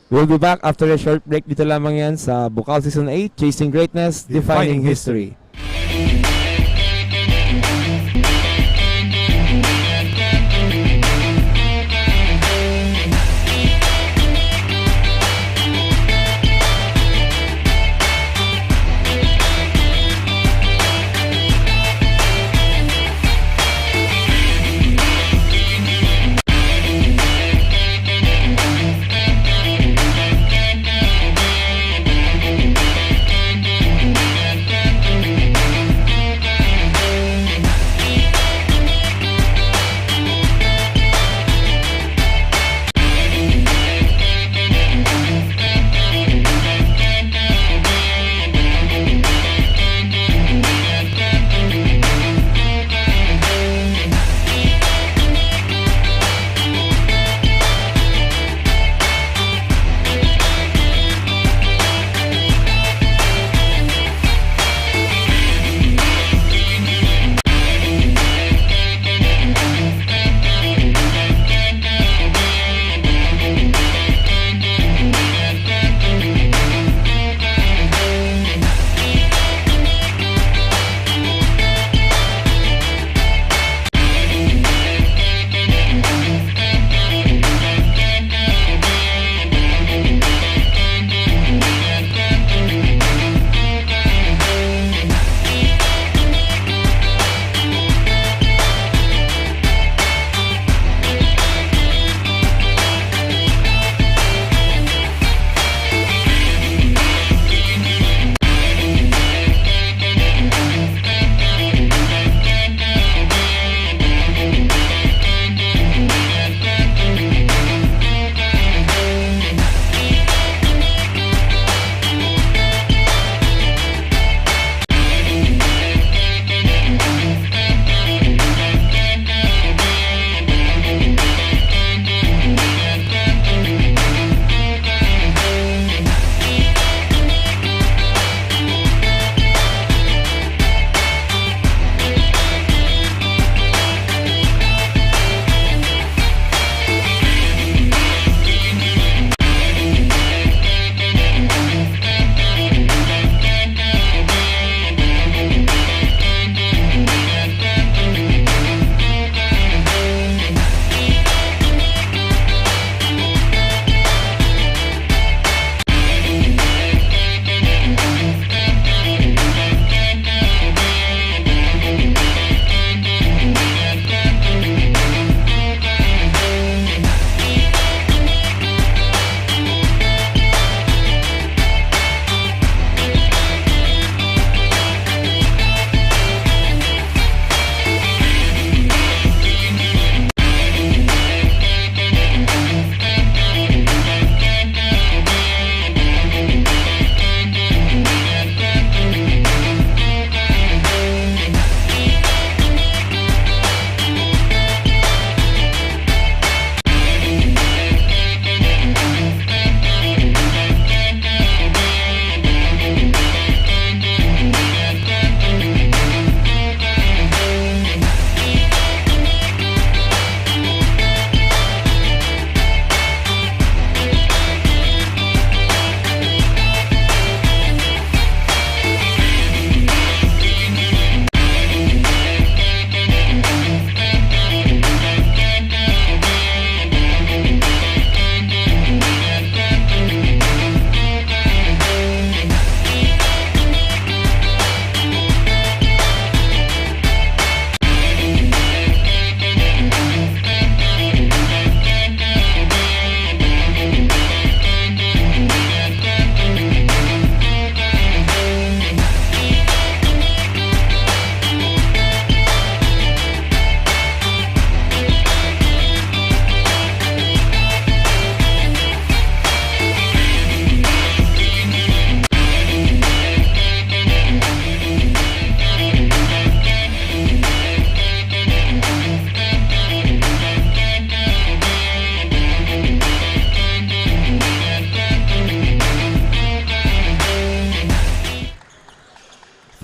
we'll be back after a short break. Dito lamang yan sa Bukal Season 8, Chasing Greatness, Defining History.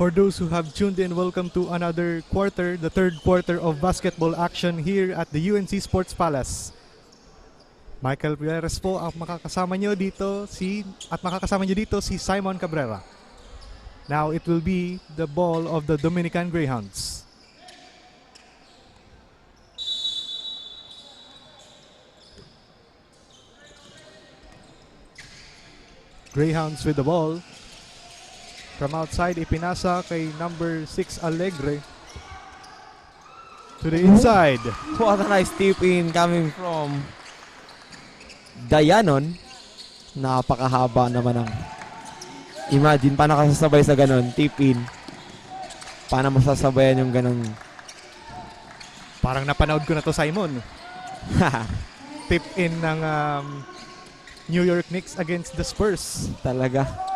For those who have tuned in, welcome to another quarter, the third quarter of basketball action here at the UNC Sports Palace. Michael Perez po ang makakasama nyo dito si Simon Cabrera. Now it will be the ball of the Dominican Greyhounds. Greyhounds with the ball. From outside, ipinasa kay number 6 Alegre. To the inside. What a nice tip in coming from Dayanon. Napakahaba naman ang imagine, paano ka sasabay sa ganon, tip in. Paano masasabayan yung ganon? Parang napanood ko na to, Simon. Tip in ng New York Knicks against the Spurs. Talaga.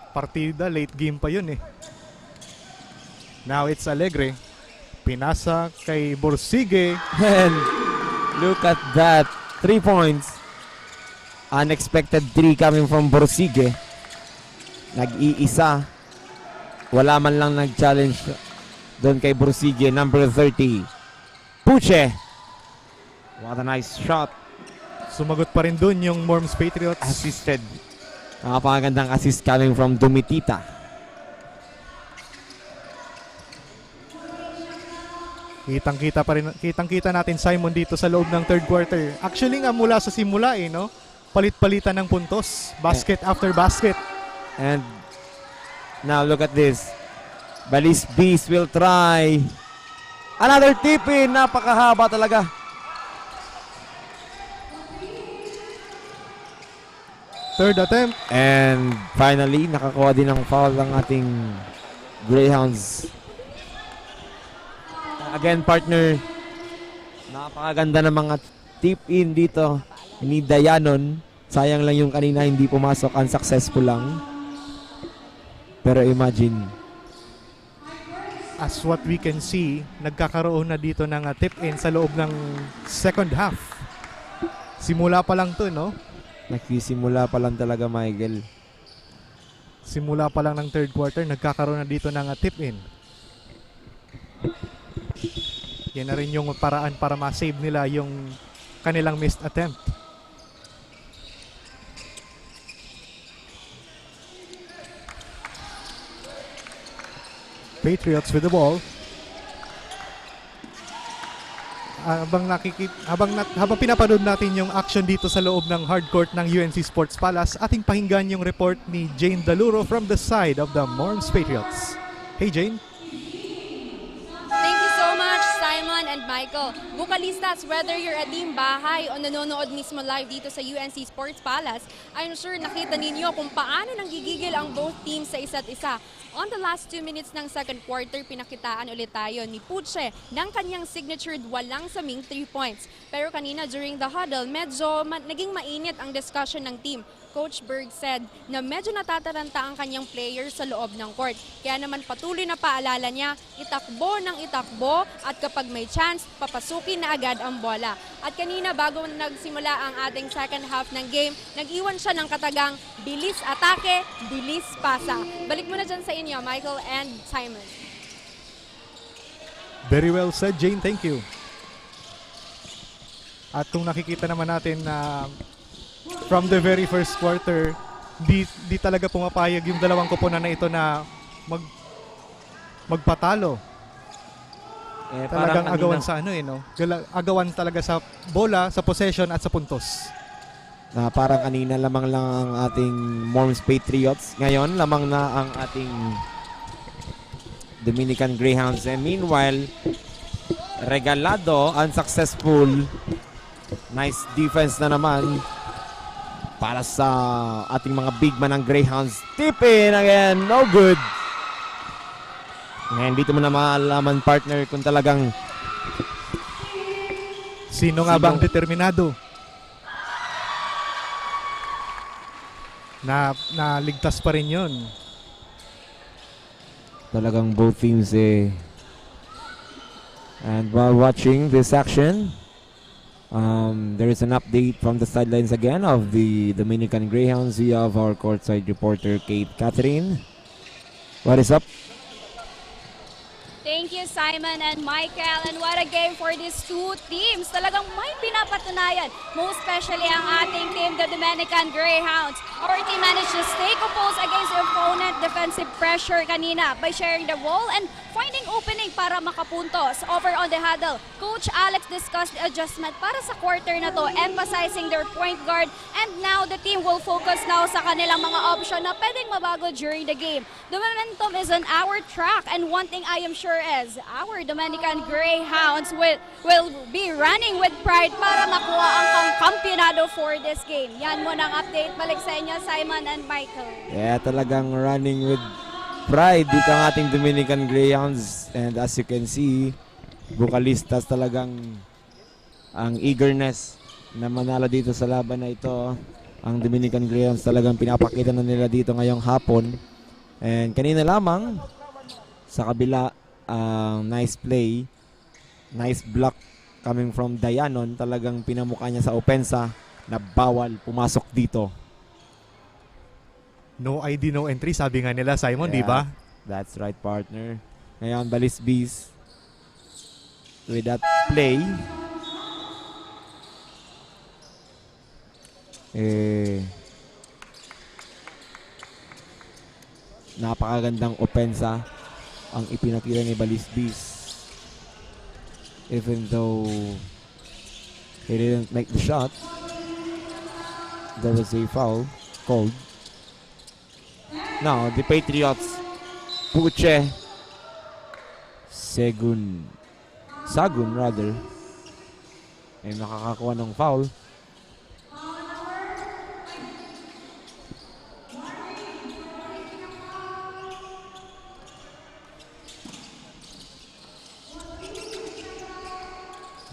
Partida, late game pa yun eh. Now it's Alegre. Pinasa kay Borsige. And look at that. 3 points. Unexpected 3 coming from Borsige. Nag-iisa. Wala man lang nag-challenge doon kay Borsige. Number 30. Puche. What a nice shot. Sumagot pa rin doon yung Morms Patriots. Assisted. Napakagandang assist coming from Dumitita. Kitang-kita natin, Simon, dito sa loob ng third quarter. Actually nga mula sa simula no? Palit-palitan ng puntos. Basket after basket. And now look at this. Balis Beast will try. Another tip in. Napakahaba talaga. Third attempt. And finally, nakakuha din ng foul ang ating Greyhounds. Again, partner, napakaganda ng mga tip in dito ni Dayanon. Sayang lang yung kanina hindi pumasok, unsuccessful lang. Pero imagine. As what we can see, nagkakaroon na dito ng tip in sa loob ng second half. Simula pa lang to, no? Nagsisimula pa lang talaga, Michael. Simula pa lang ng third quarter, nagkakaroon na dito ng tip-in. Yan na rin yung paraan para ma-save nila yung kanilang missed attempt. Patriots with the ball. Habang pinapanood natin yung action dito sa loob ng hardcourt ng UNC Sports Palace, ating pakinggan yung report ni Jane Daluro from the side of the Morms Patriots. Hey Jane. Thank you so much, Simon and Michael. Bukalistas, whether you're at team bahay o nanonood mismo live dito sa UNC Sports Palace, I'm sure nakita ninyo kung paano nanggigigil ang both teams sa isa't isa. On the last 2 minutes ng second quarter, pinakitaan ulit tayo ni Puche ng kanyang signature walang saming 3 points. Pero kanina during the huddle, medyo naging mainit ang discussion ng team. Coach Berg said na medyo natataranta ang kanyang players sa loob ng court. Kaya naman patuloy na paalala niya, itakbo ng itakbo at kapag may chance, papasukin na agad ang bola. At kanina bago nagsimula ang ating second half ng game, nag-iwan siya ng katagang bilis atake, bilis pasa. Balik mo na dyan sa inyo, Michael and Simon. Very well said, Jane. Thank you. At kung nakikita naman natin na from the very first quarter, di talaga pumapayag yung dalawang koponan na ito na magpatalo. Talagang agawan sa no? Agawan talaga sa bola, sa possession at sa puntos. Na parang kanina lamang lang ang ating Morms Patriots. Ngayon, lamang na ang ating Dominican Greyhounds. And meanwhile, Regalado, unsuccessful. Nice defense na naman para sa ating mga big man ng Greyhounds. Tip in again, no good. Ngayon, dito mo na malaman, partner, kung talagang sino nga ba ang determinado na ligtas pa rin yun. Talagang both teams and while watching this action, there is an update from the sidelines again of the Dominican Greyhounds. We have our courtside reporter Kate Catherine. What is up? Thank you, Simon and Michael. And what a game for these two teams. Talagang may pinapatunayan. Most especially ang ating team, the Dominican Greyhounds. Our team managed to stay composed against the opponent defensive pressure kanina by sharing the ball and finding opening para makapuntos. Over on the huddle, Coach Alex discussed the adjustment para sa quarter na to, emphasizing their point guard. And now the team will focus now sa kanilang mga option na pwedeng mabago during the game. The momentum is on our track, and one thing I am sure is our Dominican Greyhounds will be running with pride para makuha ang kampionado for this game. Yan muna ang update. Balik sa inyo, Simon and Michael. Yeah, talagang running with pride dito ang ating Dominican Greyhounds. And as you can see, Vocalistas talagang ang eagerness na manalo dito sa laban na ito. Ang Dominican Greyhounds talagang pinapakita na nila dito ngayong hapon. And kanina lamang sa kabila, nice play, nice block coming from Dayanon. Talagang pinamukha niya sa opensa na bawal pumasok dito. No ID, no entry, sabi nga nila, Simon, di ba? That's right, partner. Ngayon, Balis Bees with that play. Napakagandang opensa ang ipinakita ni Balis Bees. Even though he didn't make the shot, there was a foul called. Now, the Patriots, Puche Sagun rather, ay nakakakuha ng foul.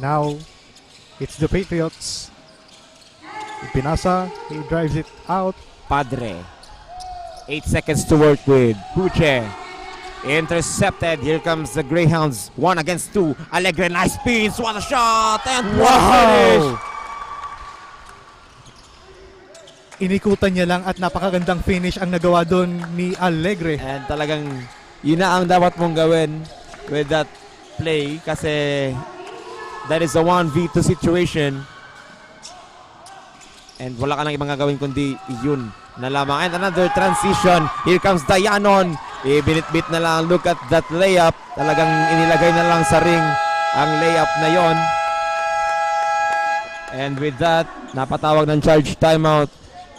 Now, it's the Patriots. Pinasa, he drives it out. Padre. 8 seconds to work with. Puche. Intercepted. Here comes the Greyhounds. 1 against 2. Alegre, nice spins. What a shot. And what a finish. Inikutan niya lang at napakagandang finish ang nagawa doon ni Alegre. And talagang yun na ang dapat mong gawin with that play kasi that is a 1v2 situation. And wala ka nang ibang gagawin kundi yun na lamang. And another transition. Here comes Dayanon. Ibinit-bit na lang. Look at that layup. Talagang inilagay na lang sa ring ang layup na yon. And with that, napatawag ng charge timeout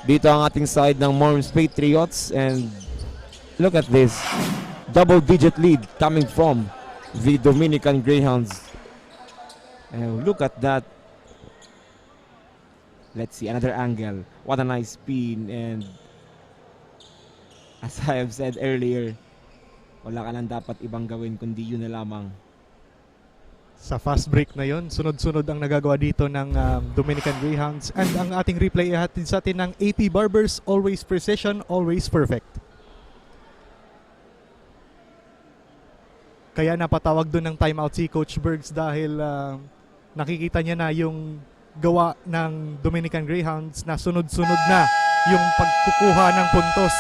dito ang ating side ng Morms Patriots. And look at this. Double-digit lead coming from the Dominican Greyhounds. And look at that. Let's see, another angle. What a nice spin. And as I have said earlier, wala ka nang dapat ibang gawin kundi yun na lamang. Sa fast break na yon, sunod-sunod ang nagagawa dito ng Dominican Greyhounds. And ang ating replay ihatid sa atin ng AP Barbers. Always precision, always perfect. Kaya napatawag doon ng timeout si Coach Bergs dahil nakikita niya na yung gawa ng Dominican Greyhounds na sunod-sunod na yung pagkukuha ng puntos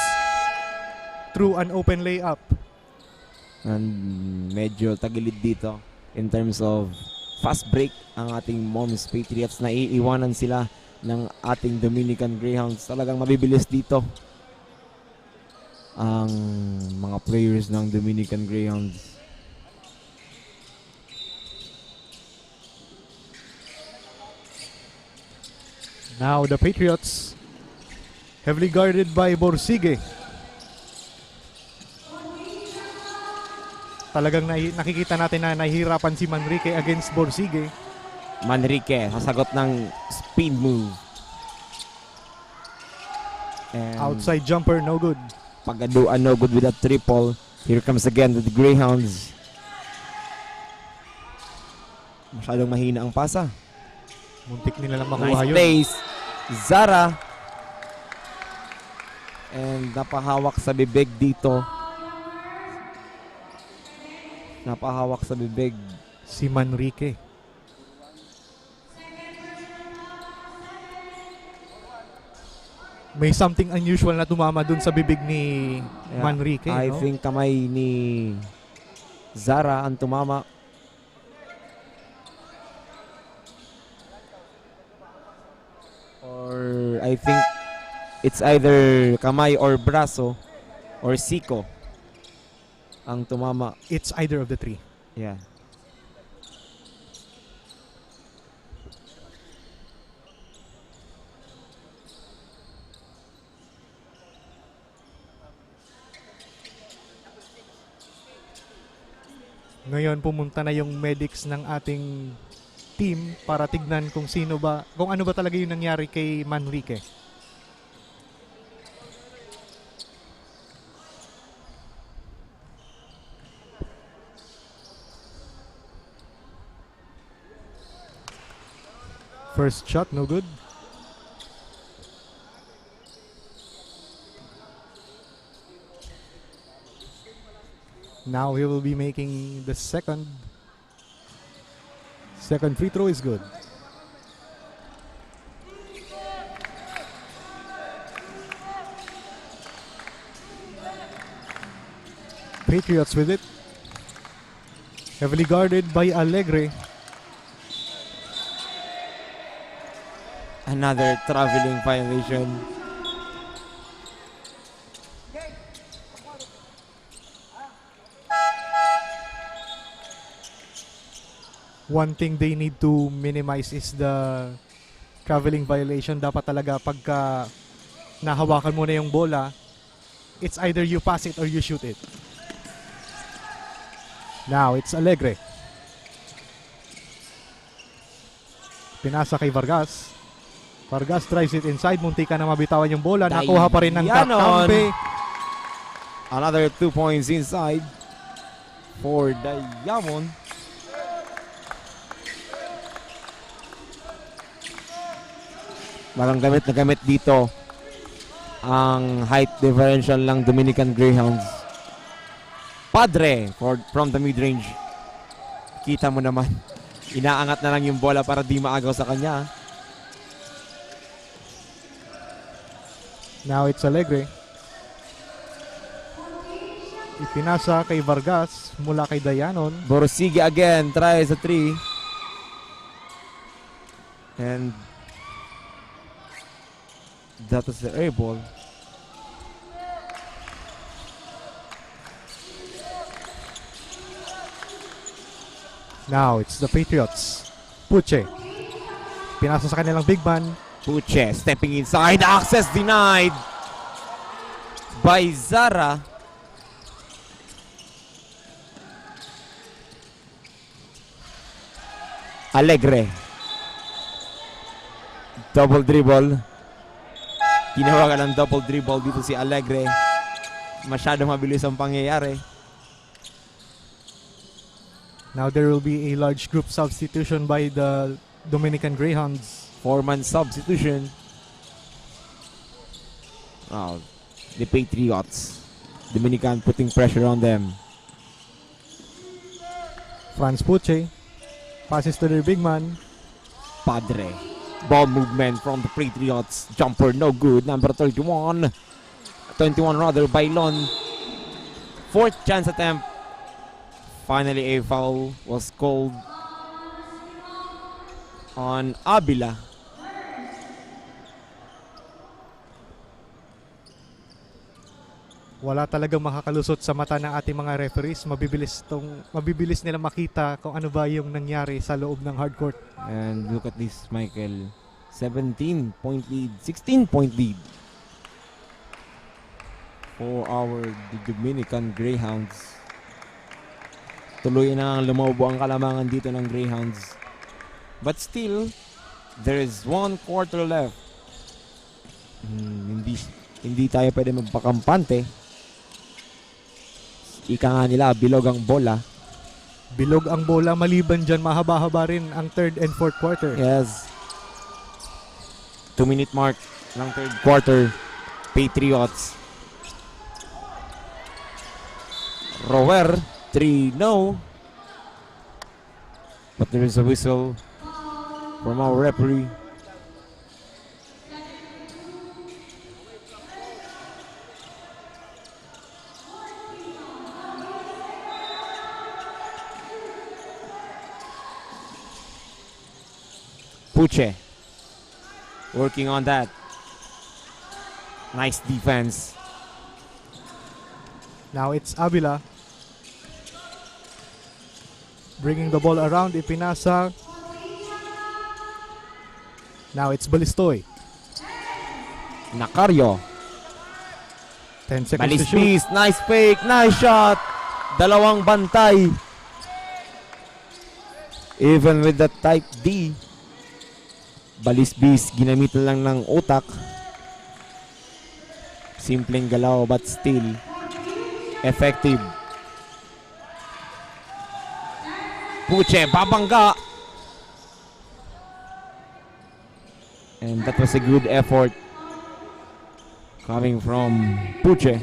through an open layup. And medyo tagilid dito in terms of fast break ang ating Moms Patriots. Na iiwanan sila ng ating Dominican Greyhounds. Talagang mabibilis dito ang mga players ng Dominican Greyhounds. Now the Patriots, heavily guarded by Borsige. Talagang nakikita natin na nahihirapan si Manrique against Borsige. Manrique, sasagot ng spin move. And Outside jumper, no good. Pagaduan, no good with a triple. Here comes again the Greyhounds. Masyadong mahina ang pasa. Muntik nila lang makuha Nice yun. place. Zara. And napahawak sa bibig dito. Napahawak sa bibig. Si Manrique. May something unusual na tumama dun sa bibig ni Yeah, Manrique. I no? think kamay ni Zara ang tumama. Or I think it's either kamay or braso or siko ang tumama. It's either of the three. Yeah. Ngayon pumunta na yung medics ng ating team para tignan kung ano ba talaga yung nangyari kay Manrique. First shot, no good. Now he will be making the second. Second free throw is good. Patriots with it. Heavily guarded by Alegre. Another traveling violation. One thing they need to minimize is the traveling violation. Dapat talaga pagka nahawakan mo na yung bola, it's either you pass it or you shoot it. Now, it's Alegre. Pinasa kay Vargas. Vargas tries it inside. Munti ka na mabitawan yung bola. Nakuha pa rin ng Dayanon. Kakambe. Another 2 points inside for Diamond. Parang gamit na gamit dito ang height differential ng Dominican Greyhounds. Padre from the mid-range. Kita mo naman, inaangat na lang yung bola para di maagaw sa kanya. Now it's Alegre. Ipinasa kay Vargas mula kay Dayanon. Borosigi again tries a 3. And that was the air ball. Now it's the Patriots. Puche. Pinasa sa kanilang big man. Puche stepping inside. Access denied by Zara. Alegre. Double dribble. Tinawagan ng double dribble dito si Alegre. Masyadong mabilis ang pangyayari. Now there will be a large group substitution by the Dominican Greyhounds. 4-man substitution. Oh, the Patriots. Dominican putting pressure on them. Franz Puche passes to their big man. Padre. Ball movement from the Patriots. Jumper no good. Number 21. 21 rather by Lon. Fourth chance attempt. Finally a foul was called on Abila. Wala talagang makakalusot sa mata ng ating mga referees. Mabibilis nila makita kung ano ba yung nangyari sa loob ng hardcourt. And look at this, Michael. 17-point lead. 16-point lead for our Dominican Greyhounds. Tuloy na lumobo ang kalamangan dito ng Greyhounds. But still, there is 1 quarter left. Hindi tayo pwede magpakampante. Ika nga nila, bilog ang bola. Bilog ang bola, maliban dyan, mahaba-haba rin ang third and fourth quarter. Yes. 2-minute mark ng third quarter. Patriots. Rower, 3 no. But there is a whistle from our referee. Puche working on that. Nice defense. Now it's Avila. Bringing the ball around, ipinasa. Now it's Balistoy. Nacario. 10 seconds to shoot. Balisbis, nice fake, nice shot. Dalawang bantay. Even with the type D, Balisbis ginamitan lang ng utak. Simpleng galaw but still effective. Puche, babangga. And that was a good effort coming from Puche.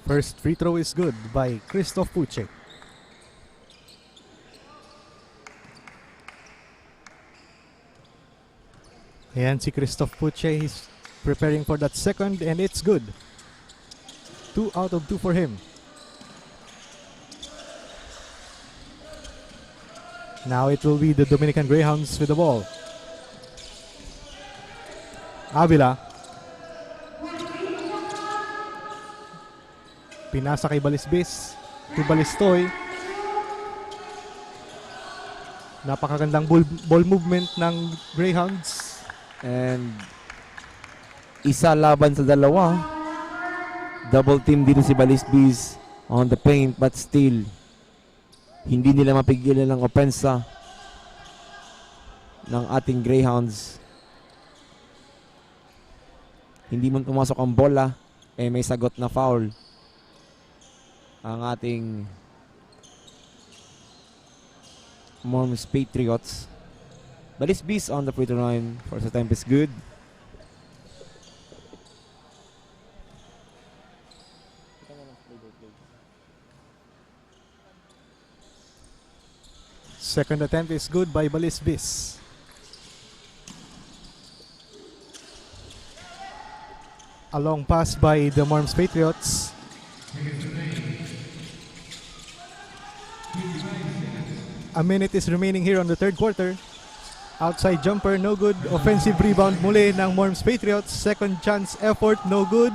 First free throw is good by Christoph Puche. Ayan si Christoph Puche, he's preparing for that second and it's good. 2 out of 2 for him. Now it will be the Dominican Greyhounds with the ball. Avila. Pinasa kay Balisbis to Balistoy. Napakagandang ball movement ng Greyhounds. And isa laban sa dalawa. Double team dito si Balisbis on the paint but still hindi nila mapigilan ang opensa ng ating Greyhounds. Hindi man pumasok ang bola, may sagot na foul ang ating Morms Patriots. Balisbis on the free throw line. First attempt is good. Second attempt is good by Balisbis. A long pass by the Morms Patriots. A minute is remaining here on the third quarter. Outside jumper, no good. Offensive rebound muli ng Morms Patriots. Second chance effort, no good.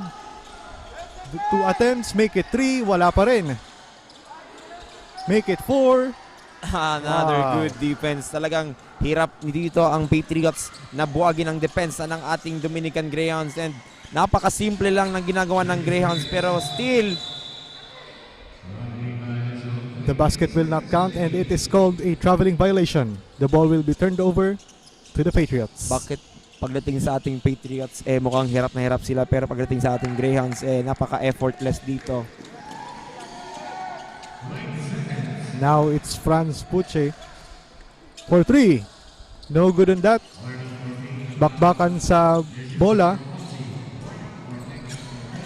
2 attempts, make it 3, wala pa rin. Make it 4. Another Wow. good defense. Talagang hirap dito ang Patriots na buwagin ang depensa ng ating Dominican Greyhounds and napakasimple lang ng ginagawa ng Greyhounds pero still The basket will not count and it is called a traveling violation. The ball will be turned over to the Patriots. bakit pagdating sa ating Patriots mukhang hirap na hirap sila pero pagdating sa ating Greyhounds napaka-effortless dito. Now it's Franz Puche for 3. No good on that. Bakbakan sa bola.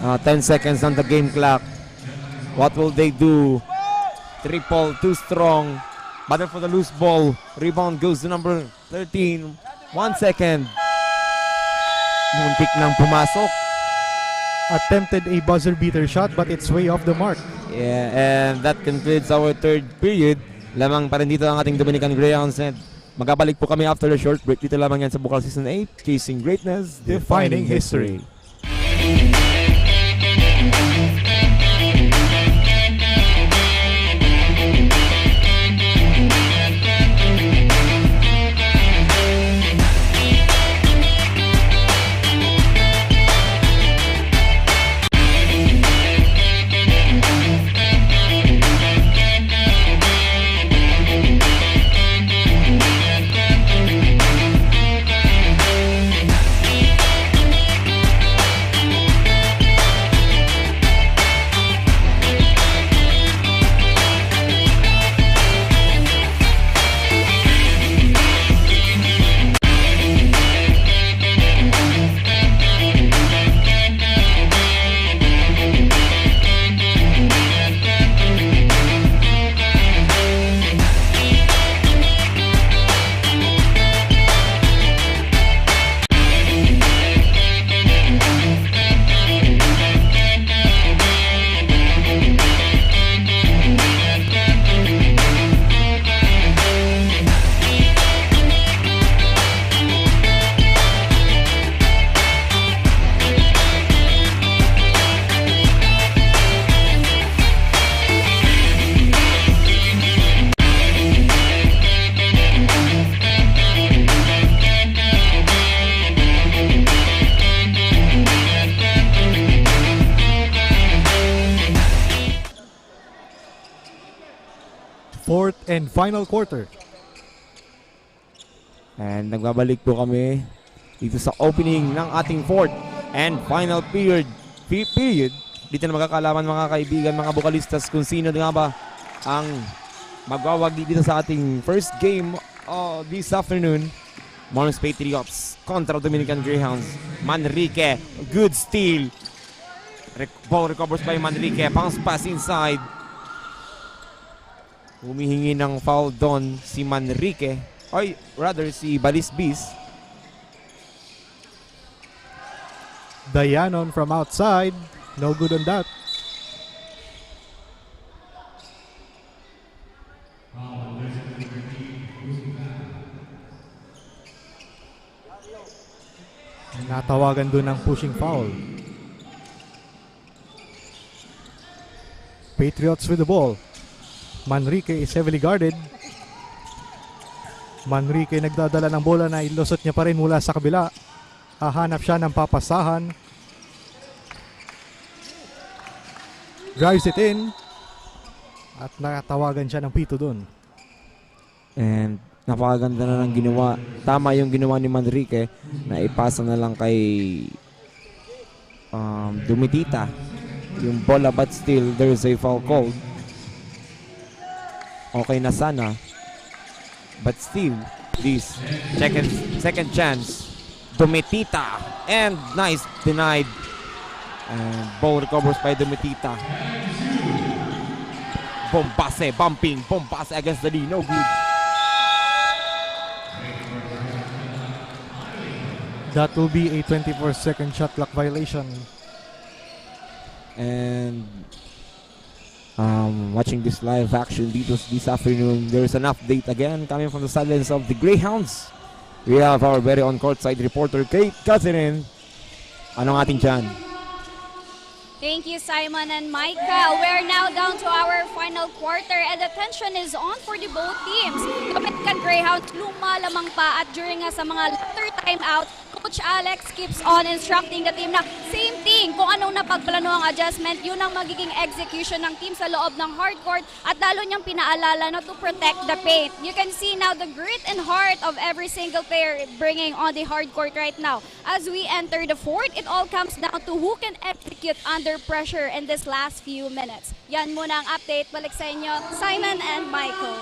10 seconds on the game clock. What will they do? Triple, too strong. Battle for the loose ball. Rebound goes to number 13. 1 second. Muntik nang pumasok. Attempted a buzzer beater shot but it's way off the mark. Yeah, and that concludes our third period. Lamang pa rin dito ang ating Dominican Greyhounds and magabalik po kami after the short break. Dito lamang yan sa Bukal Season 8. Chasing Greatness, Defining History. and final quarter. And nagbabalik po kami dito sa opening ng ating fourth and final period. Dito na magkakalaman mga kaibigan, mga Vocalistas, kung sino nga ba ang magwawagi dito sa ating first game this afternoon. Mons Patriots kontra Dominican Greyhounds. Manrique, good steal. Ball recovers by Manrique. Bounce pass inside. Humihingi ng foul doon si Manrique. Or rather si Balisbis. Dayanon from outside. No good on that. Natawagan doon ng pushing foul. Patriots with the ball. Manrique is heavily guarded. Manrique nagdadala ng bola na ilusot niya pa rin mula sa kabila. Hahanap siya ng papasahan. Drives it in. At natawagan siya ng pito doon. And napakaganda na ng ginawa. Tama yung ginawa ni Manrique na ipasa na lang kay Dumitita yung bola, but still there's a foul called. Okay na sana, but still this second chance. Dumitita, and nice denied, and ball recovers by Dumitita. Bombase against the knee, no good. That will be a 24-second shot clock violation. And watching this live action dito this afternoon, there's an update again coming from the sidelines of the Greyhounds. We have our very on courtside reporter Kate Catherine. Anong ating dyan? Thank you, Simon and Micah. We're now down to our final quarter and the tension is on for the both teams. Dominican Greyhounds lumalamang pa at during sa mga latter timeout, Coach Alex keeps on instructing the team na same thing, kung anong napagplano ang adjustment, yun ang magiging execution ng team sa loob ng hardcourt at lalo niyang pinaalala na to protect the paint. You can see now the grit and heart of every single player bringing on the hardcourt right now. As we enter the fourth, it all comes down to who can execute under pressure in this last few minutes. Yan muna ang update. Balik sa inyo, Simon and Michael.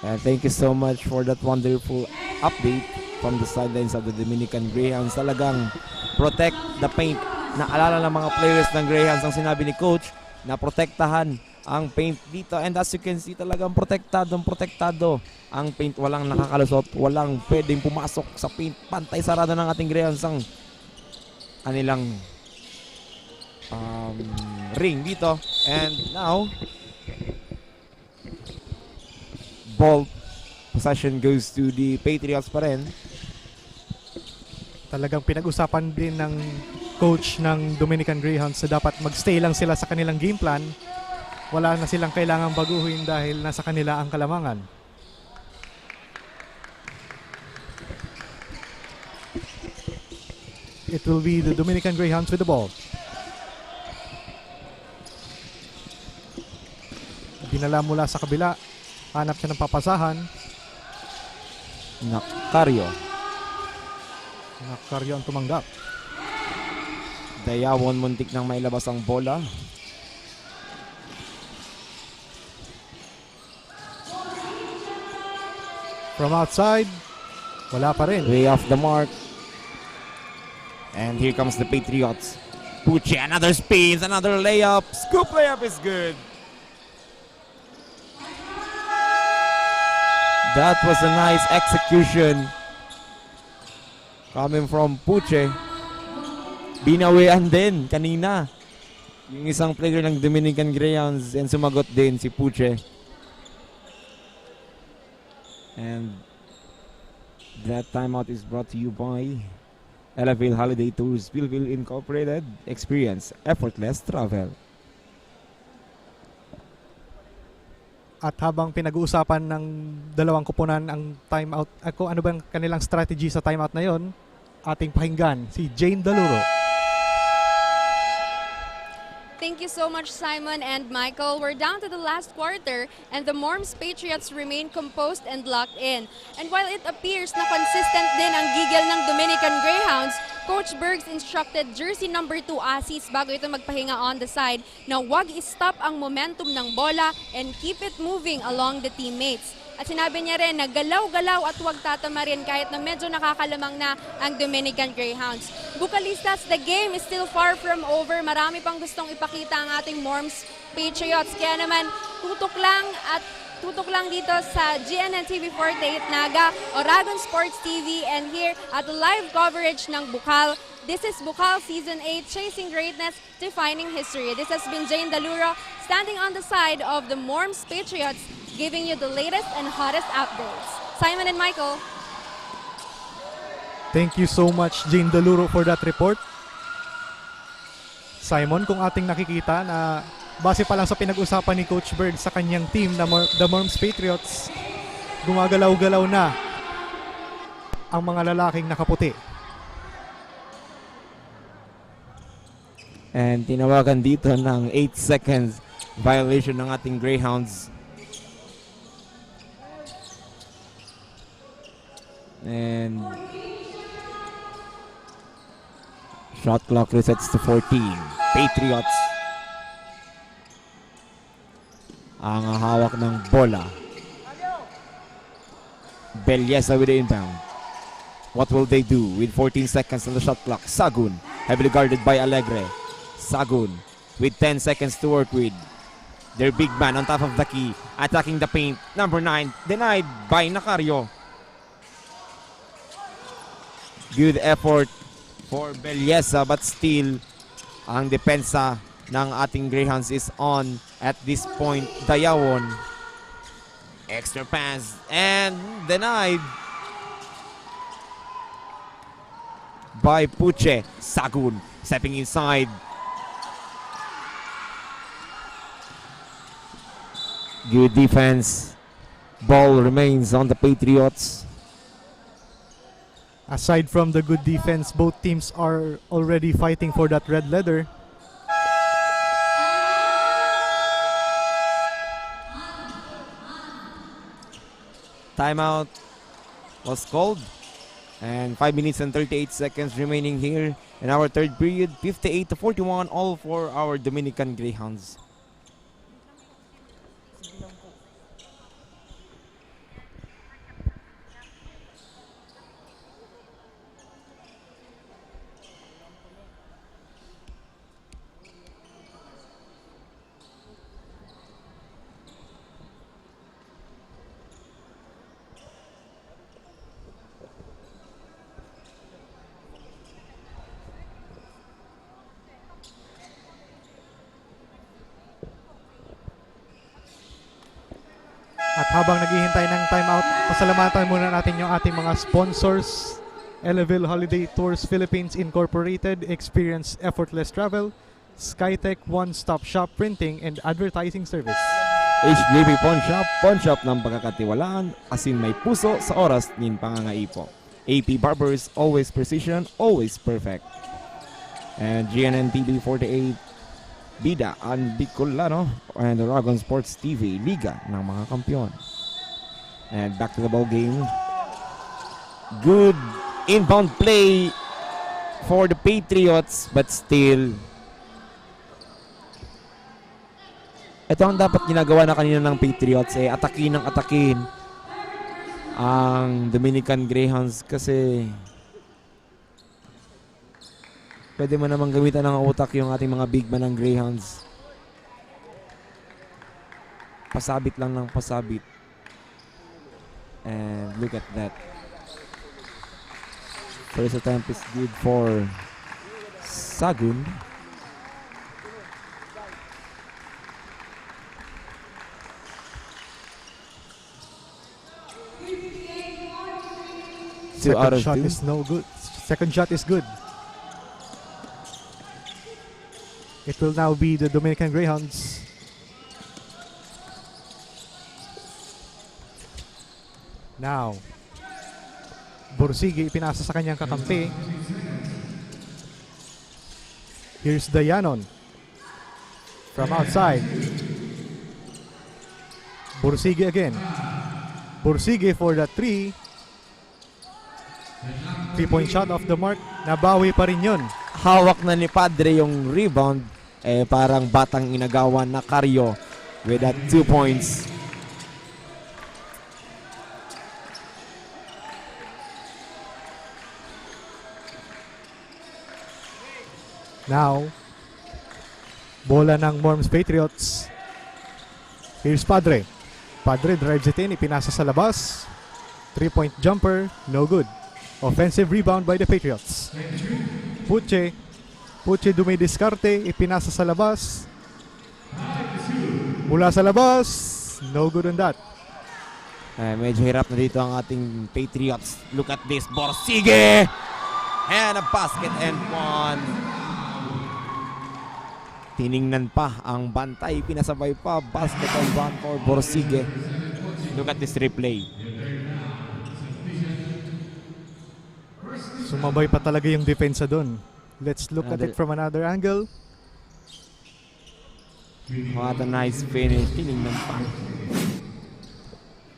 And thank you so much for that wonderful update from the sidelines of the Dominican Greyhounds. Talagang protect the paint. Naalala ng mga players ng Greyhounds ang sinabi ni Coach na protektahan ang paint dito. And as you can see, talagang protektado ang paint. Walang nakakalusot, walang pwedeng pumasok sa paint. Pantay sarado ng ating Greyhounds ang kanilang ring dito. And now, ball possession goes to the Patriots pa rin. Talagang pinag-usapan din ng coach ng Dominican Greyhounds na dapat magstay lang sila sa kanilang game plan. Wala na silang kailangang baguhin dahil nasa kanila ang kalamangan. It will be the Dominican Greyhounds with the ball. Dinala mula sa kabila. Hanap siya ng papasahan. Nakaryo ang tumanggap. Dayawon muntik nang mailabas ang bola. From outside, wala pa rin. Way off the mark. And here comes the Patriots. Puche, another spins, another layup. Scoop layup is good. That was a nice execution coming from Puche. Binawian din kanina yung isang player ng Dominican Greyhounds and sumagot din si Puche. And that timeout is brought to you by Elevate Holiday Tours Philippines Incorporated. Experience effortless travel. At habang pinag-uusapan ng dalawang kupunan ang timeout, kung ano ba ang kanilang strategy sa timeout na yon, ating pakinggan si Jane Daluro. Thank you you so much, Simon and Michael. We're down to the last quarter and the Morms Patriots remain composed and locked in. And while it appears na consistent din ang gigil ng Dominican Greyhounds, Coach Bergs instructed jersey number 2 Asis bago ito magpahinga on the side na wag i-stop ang momentum ng bola and keep it moving along the teammates. At sinabi niya rin na galaw-galaw at huwag tatama rin kahit na medyo nakakalamang na ang Dominican Greyhounds. Bukalistas, the game is still far from over. Marami pang gustong ipakita ang ating Morms Patriots. Kaya naman, tutok lang dito sa GNN TV 48 Naga, Oragon Sports TV, and here at the live coverage ng Bukal. This is Bukal Season 8, Chasing Greatness, Defining History. This has been Jane Daluro, standing on the side of the Morms Patriots, giving you the latest and hottest updates. Simon and Michael. Thank you so much, Jane Daluro, for that report. Simon, kung ating nakikita na base pa lang sa pinag-usapan ni Coach Bird sa kanyang team na the Morms Patriots, gumagalaw-galaw na ang mga lalaking nakaputi. And tinawagan dito ng 8 seconds violation ng ating Greyhounds. And shot clock resets to 14. Patriots ang hawak ng bola. Belleza with the inbound. What will they do with 14 seconds on the shot clock? Sagun, heavily guarded by Alegre. Sagun with 10 seconds to work with. Their big man on top of the key, attacking the paint. Number 9, denied by Nacario. Good effort for Belleza, but still ang depensa ng ating Greyhounds is on at this point. Dayawon, extra pass and denied by Puche. Sagun stepping inside. Good defense. Ball remains on the Patriots. Aside from the good defense, both teams are already fighting for that red leather. Timeout was called. And 5 minutes and 38 seconds remaining here in our third period. 58-41 all for our Dominican Greyhounds. At habang naghihintay ng timeout, pasalamatan muna natin yung ating mga sponsors. Eleville Holiday Tours Philippines Incorporated, Experience Effortless Travel, Skytech One-Stop Shop Printing and Advertising Service. HJB Pawn Shop ng pagkakatiwalaan, asin may puso sa oras nin pangangaipo. AP Barbers, always precision, always perfect. And GNN TV 48, Bida ang Bicolano, and Oragon Sports TV, Liga ng mga kampiyon. And back to the ball game. Good inbound play for the Patriots, but still ito ang dapat ginagawa na kanina ng Patriots, atakin ang Dominican Greyhounds kasi pwede mo namang gamitan ng utak yung ating mga big man ng Greyhounds. Pasabit lang ng pasabit. And look at that. First attempt is good for Sagun. Second shot is no good. Second shot is good. It will now be the Dominican Greyhounds. Now, Borsigi ipinasa sa kanyang kakampi. Here's Dayanon. from outside. Borsige again. Borsige for the 3. 3-point shot off the mark. Nabawi pa rin yun. Hawak na ni Padre yung rebound. Parang batang inagawan na Carrio with that 2 points. Now, bola ng Morms Patriots. Here's Padre. Padre drives it in, ipinasa sa labas. 3-point jumper, no good. Offensive rebound by the Patriots. Puche. Puche dumidiskarte, ipinasa sa labas. Mula sa labas, no good on that. Medyo hirap na dito ang ating Patriots. Look at this, Borsige! And a basket and one. Tiningnan pa ang bantay, pinasabay pa, basket and one for Borsige. Look at this replay. Sumabay pa talaga yung depensa doon. Let's look at it from another angle. What a nice finish, tiningnan pa.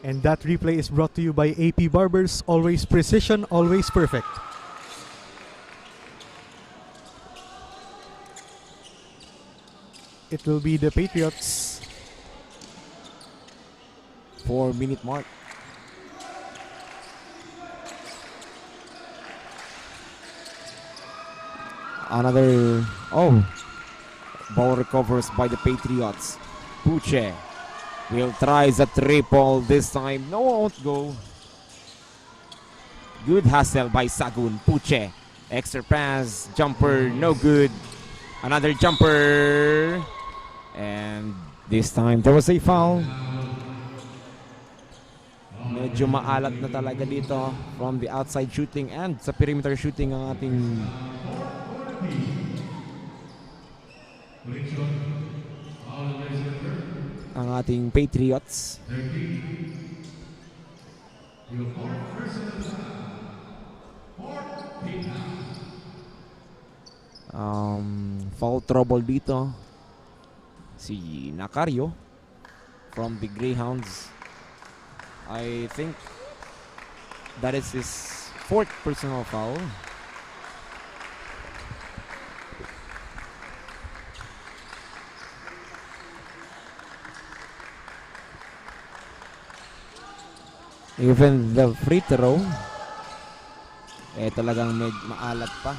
And that replay is brought to you by AP Barbers. Always precision, always perfect. It will be the Patriots. 4-minute mark. Another, ball recovers by the Patriots. Puche will try the triple this time. No, won't go. Good hustle by Sagun. Puche. Extra pass. Jumper. No good. Another jumper. And this time there was a foul. Medyo maalat na talaga dito from the outside shooting and sa perimeter shooting ang ating Patriots. Foul trouble dito si Nacario from the Greyhounds. I think that is his 4th personal foul. Even the free throw talagang maalat pa.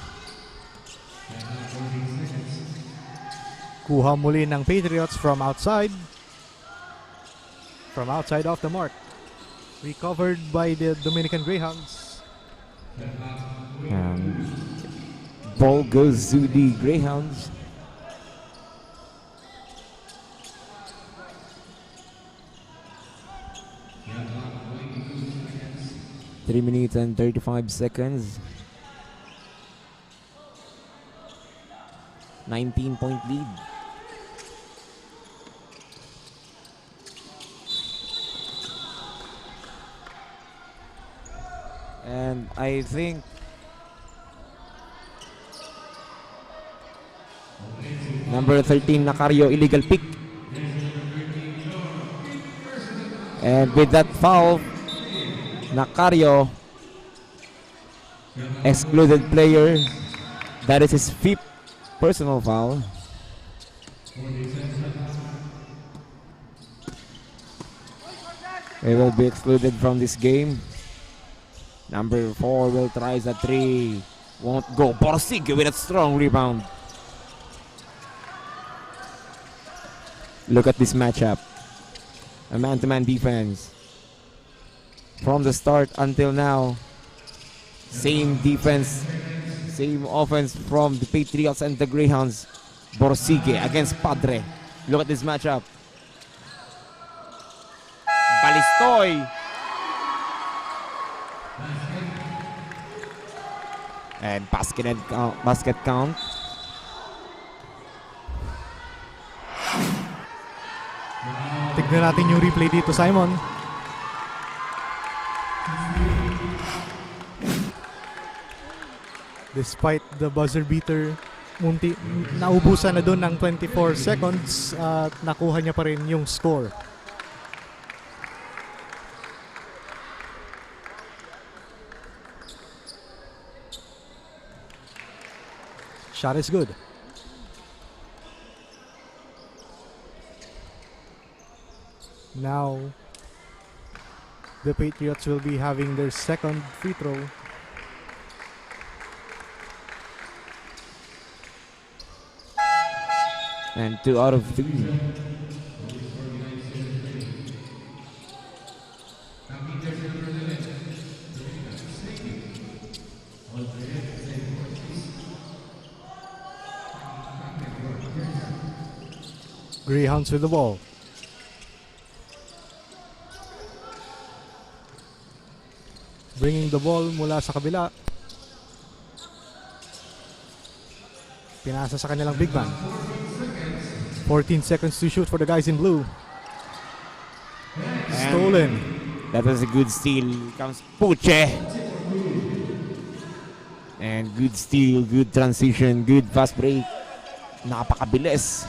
Kuha muli ng Patriots from outside. From outside off the mark. Recovered by the Dominican Greyhounds. Ball goes to the Greyhounds. Three minutes and 35 seconds. 19-point lead. And I think number 13 Nacario, illegal pick. And with that foul, Nacario excluded player. That is his 5th personal foul. He will be excluded from this game. Number 4 will try the 3. Won't go. Borsige with a strong rebound. Look at this matchup. A man-to-man defense. From the start until now, same defense, same offense from the Patriots and the Greyhounds. Borsige against Padre. Look at this matchup. Balistoy. And basket count. Tignan natin yung replay dito, Simon. Despite the buzzer beater, naubusan na doon ng 24 seconds at nakuha niya pa rin yung score. Shot is good. Now, the Patriots will be having their second free throw. And 2 out of 3. Greyhounds with the ball. Bringing the ball mula sa kabila. Pinasa sa kanilang big man. 14 seconds to shoot for the guys in blue. Stolen. That was a good steal. Comes Puche. And good steal, good transition, good fast break. Napakabilis.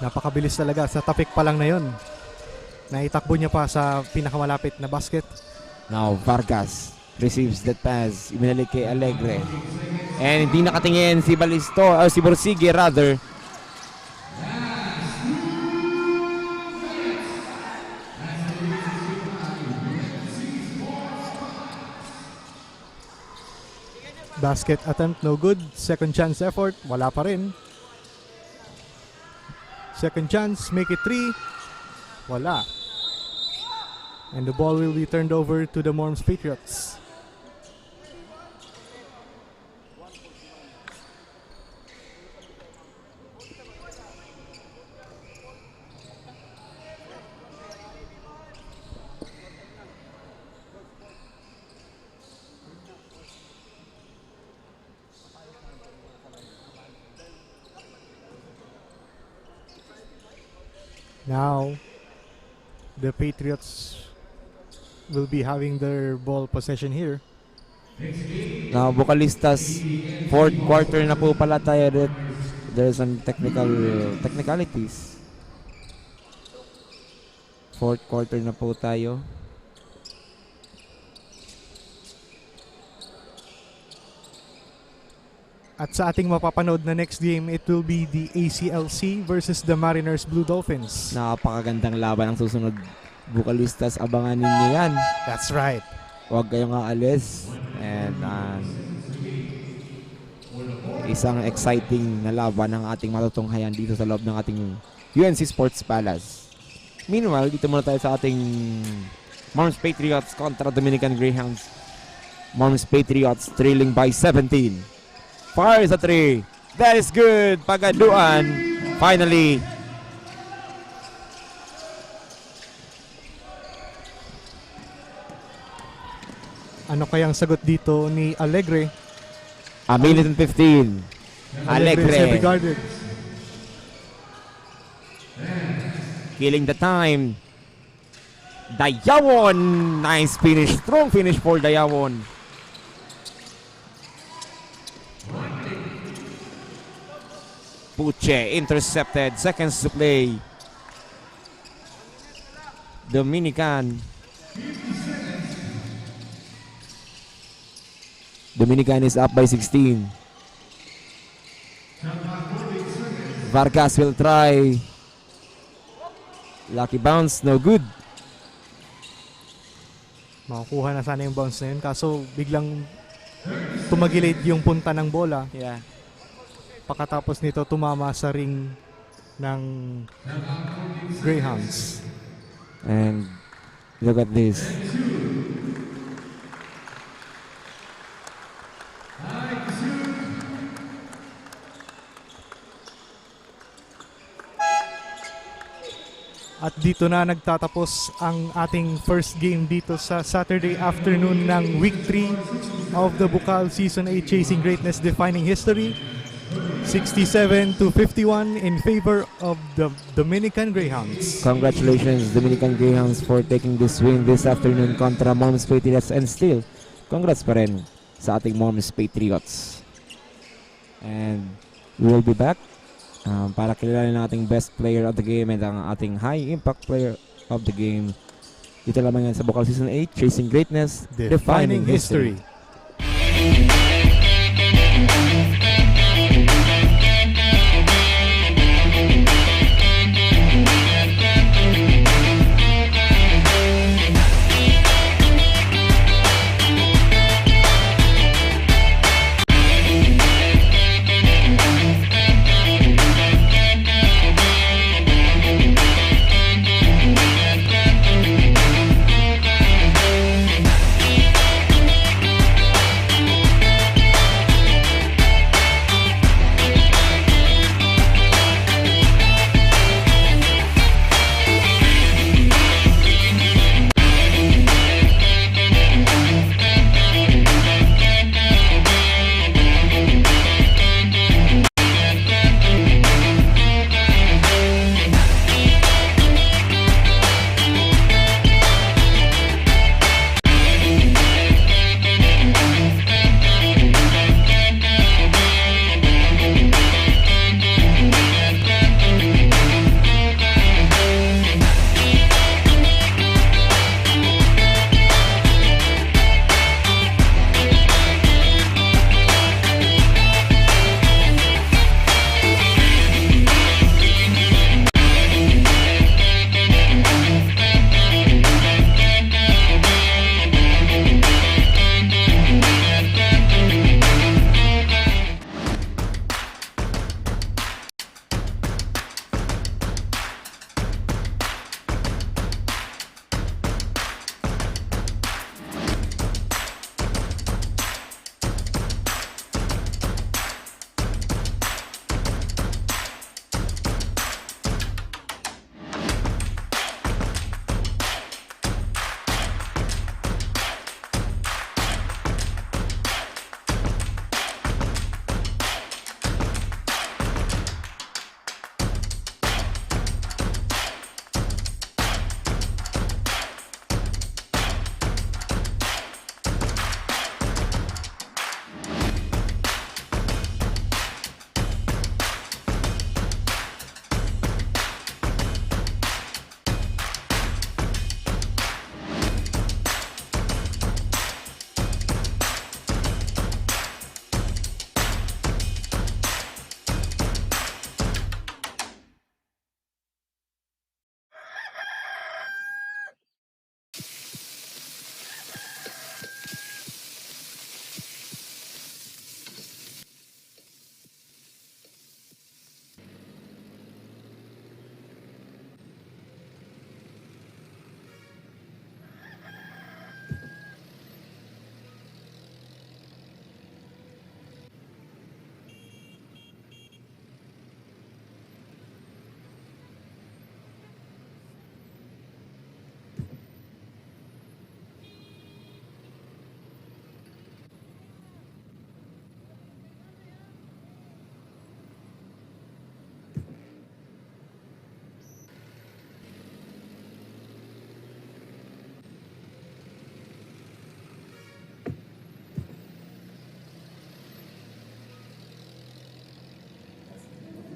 Napakabilis talaga. Sa tapik pa lang na yun. Naitakbo niya pa sa pinakamalapit na basket. Now Vargas receives that pass. Ibinalik kay Alegre. And hindi nakatingin si Balisto, or si Borsigue rather. Basket attempt, no good. Second chance effort, wala pa rin. Second chance, make it 3. Wala. And the ball will be turned over to the Morms Patriots. Now, the Patriots will be having their ball possession here. Now, Vocalistas, fourth quarter na po pala tayo. There's some technicalities. Fourth quarter na po tayo. At sa ating mapapanood na next game, it will be the ACLC versus the Mariners Blue Dolphins. Napakagandang laban ang susunod. Vocalistas, abangan ninyo yan. That's right. Huwag kayong aalis. And isang exciting na laban ang ating matutunghayan dito sa loob ng ating UNC Sports Palace. Meanwhile, dito muna tayo sa ating Morms Patriots kontra Dominican Greyhounds. Morms Patriots trailing by 17. Fires a 3. That is good. Pagaduan. Finally. Ano kayang sagot dito ni Alegre? A minute and 15. Alegre is heavy guarded. Killing the time. Dayawon. Nice finish. Strong finish for Dayawon. Puche intercepted. Seconds to play. Dominican is up by 16. Vargas will try. Lucky bounce, no good. Makukuha na sana yung bounce na yun. Kaso biglang tumagilid yung punta ng bola. Yeah. Pagkatapos nito tumama sa ring ng Greyhounds. And look at this. At dito na nagtatapos ang ating first game dito sa Saturday afternoon ng Week 3 of the Bukal Season 8 Chasing Greatness Defining History. 67-51 in favor of the Dominican Greyhounds. Congratulations Dominican Greyhounds for taking this win this afternoon kontra Morms Patriots, and still, congrats pa rin sa ating Moms Patriots. And we will be back para kilalanin ang ating best player of the game and ang ating high impact player of the game. Dito lamang yan sa Bukal Season 8, Chasing Greatness, Defining History.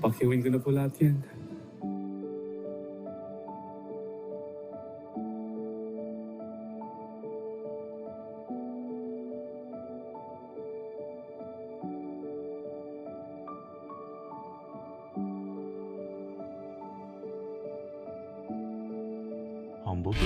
Pakiwin ko na po lahat yan. Humble.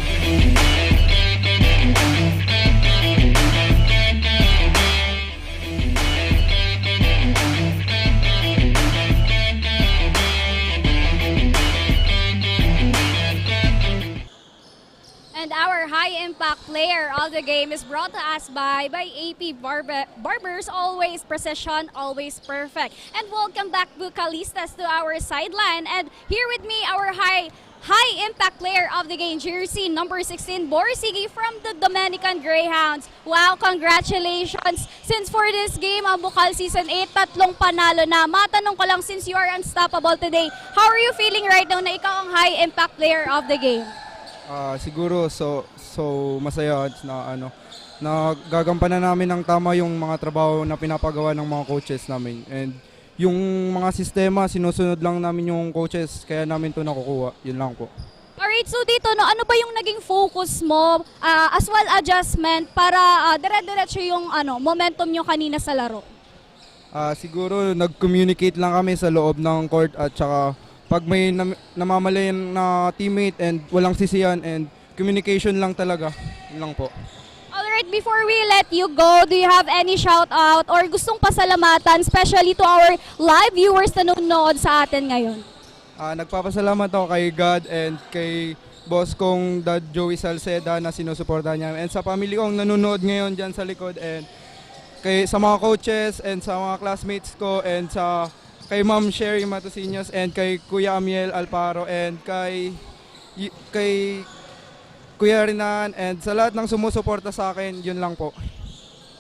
And our high-impact player of the game is brought to us by AP Barbers. Always precision, always perfect. And welcome back, Bucalistas, to our sideline. And here with me, our high-impact player of the game, jersey number 16, Borsigi from the Dominican Greyhounds. Wow, congratulations! Since for this game, ang Bukal Season 8, tatlong panalo na. Matanong ko lang, since you are unstoppable today, how are you feeling right now na ikaw ang high-impact player of the game? Siguro masaya na nagagampanan namin ng tama yung mga trabaho na pinapagawa ng mga coaches namin. And yung mga sistema, sinusunod lang namin yung coaches, kaya namin ito nakukuha. Yun lang po. Alright, so dito, no, ano ba yung naging focus mo as well adjustment para dire-diretso yung momentum nyo kanina sa laro? Siguro nag-communicate lang kami sa loob ng court at saka pag may namamalayan na teammate and walang sisiyan and communication lang talaga. Yun lang po. Alright, before we let you go, do you have any shout out or gustong pasalamatan, especially to our live viewers na nanonood sa atin ngayon? Nagpapasalamat ako kay God and kay boss kong Dad Joey Salceda na sinusuportahan niya. And sa family kong nanonood ngayon dyan sa likod and sa mga coaches and sa mga classmates ko and kay Ma'am Sherry Matosinos and kay Kuya Amiel Alparo and kay Kuya Rinan and sa lahat ng sumusuporta sa akin, yun lang po.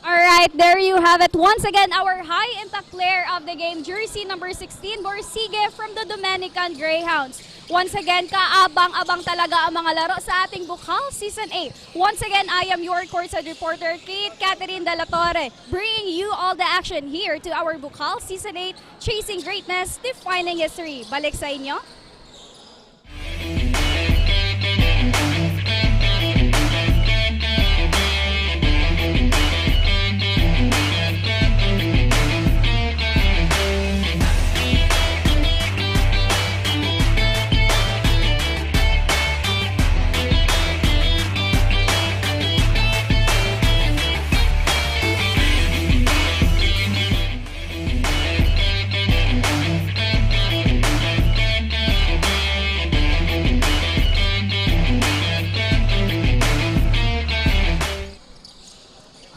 Alright, there you have it. Once again, our high-impact player of the game, jersey number 16, Borsige from the Dominican Greyhounds. Once again, kaabang-abang talaga ang mga laro sa ating Bukal Season 8. Once again, I am your courtside reporter, Kate Catherine De La Torre, bringing you all the action here to our Bukal Season 8, Chasing Greatness, Defining History. Balik sa inyo.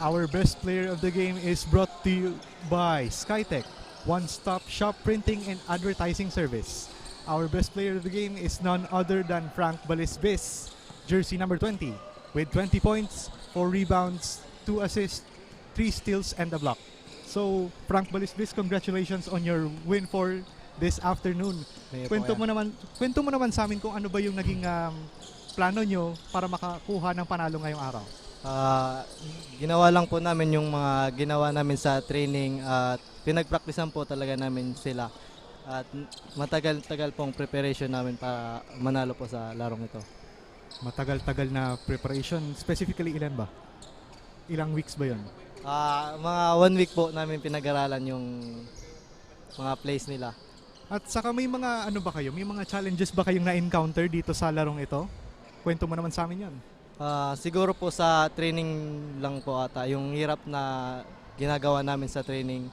Our best player of the game is brought to you by Skytech, one-stop shop printing and advertising service. Our best player of the game is none other than Frank Balisbis, jersey number 20, with 20 points, 4 rebounds, 2 assists, 3 steals, and a block. So, Frank Balisbis, congratulations on your win for this afternoon. Kwento mo naman sa amin kung ano ba yung naging plano nyo para makakuha ng panalo ngayong araw. Ginawa lang po namin yung mga ginawa namin sa training at pinagpraktisan po talaga namin sila at matagal-tagal pong preparation namin para manalo po sa larong ito. Matagal-tagal na preparation, specifically ilan ba? Ilang weeks ba yun? Mga 1 week po namin pinag-aralan yung mga plays nila. At saka may mga ano ba kayo? May mga challenges ba kayong na-encounter dito sa larong ito? Kwento mo naman sa amin yan. Siguro po sa training lang po ata. Yung hirap na ginagawa namin sa training,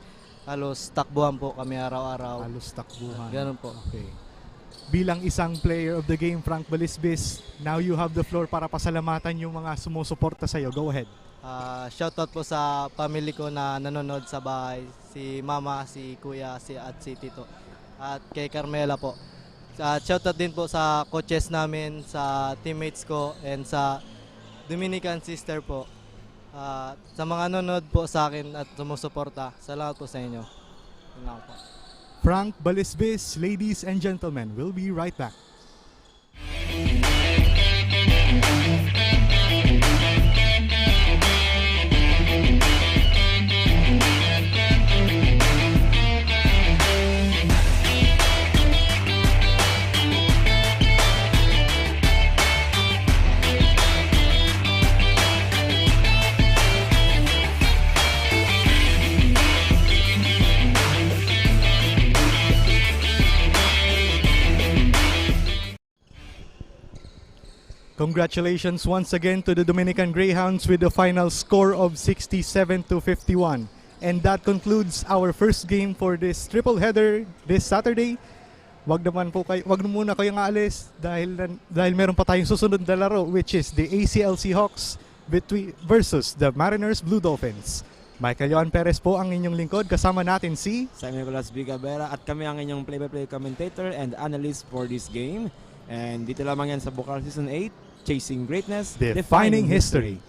halos takbuhan po kami araw-araw. Halos takbuhan. Ganun po. Okay. Bilang isang player of the game, Frank Balisbis, now you have the floor para pasalamatan yung mga sumusuporta sa'yo. Go ahead. Shoutout po sa family ko na nanonood sa bahay. Si Mama, si Kuya, at si Tito. At kay Carmela po. Shoutout din po sa coaches namin, sa teammates ko, and sa Dominican sister po. Sa mga nanonood po sa akin at sumusuporta, salamat po sa inyo. Salamat po. Frank Balisbis, ladies and gentlemen, we'll be right back. Congratulations once again to the Dominican Greyhounds with the final score of 67-51. And that concludes our first game for this triple header this Saturday. Wag muna kayong aalis dahil meron pa tayong susunod na laro, which is the ACLC Hawks versus the Mariners Blue Dolphins. Michael Johan Perez po ang inyong lingkod, kasama natin si Simon Nicolas Bigabera at kami ang inyong play-by-play commentator and analyst for this game. And dito lamang yan sa Bukal Season 8, Chasing Greatness, Defining History.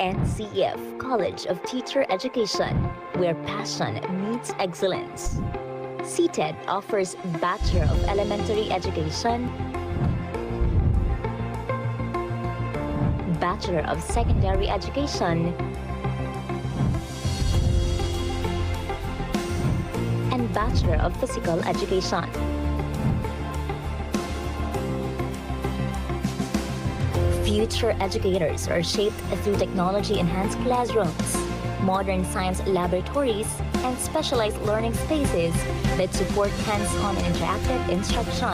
NCF College of Teacher Education, where passion meets excellence. CTED offers Bachelor of Elementary Education, Bachelor of Secondary Education, and Bachelor of Physical Education. Future educators are shaped through technology-enhanced classrooms, modern science laboratories, and specialized learning spaces that support hands-on and interactive instruction.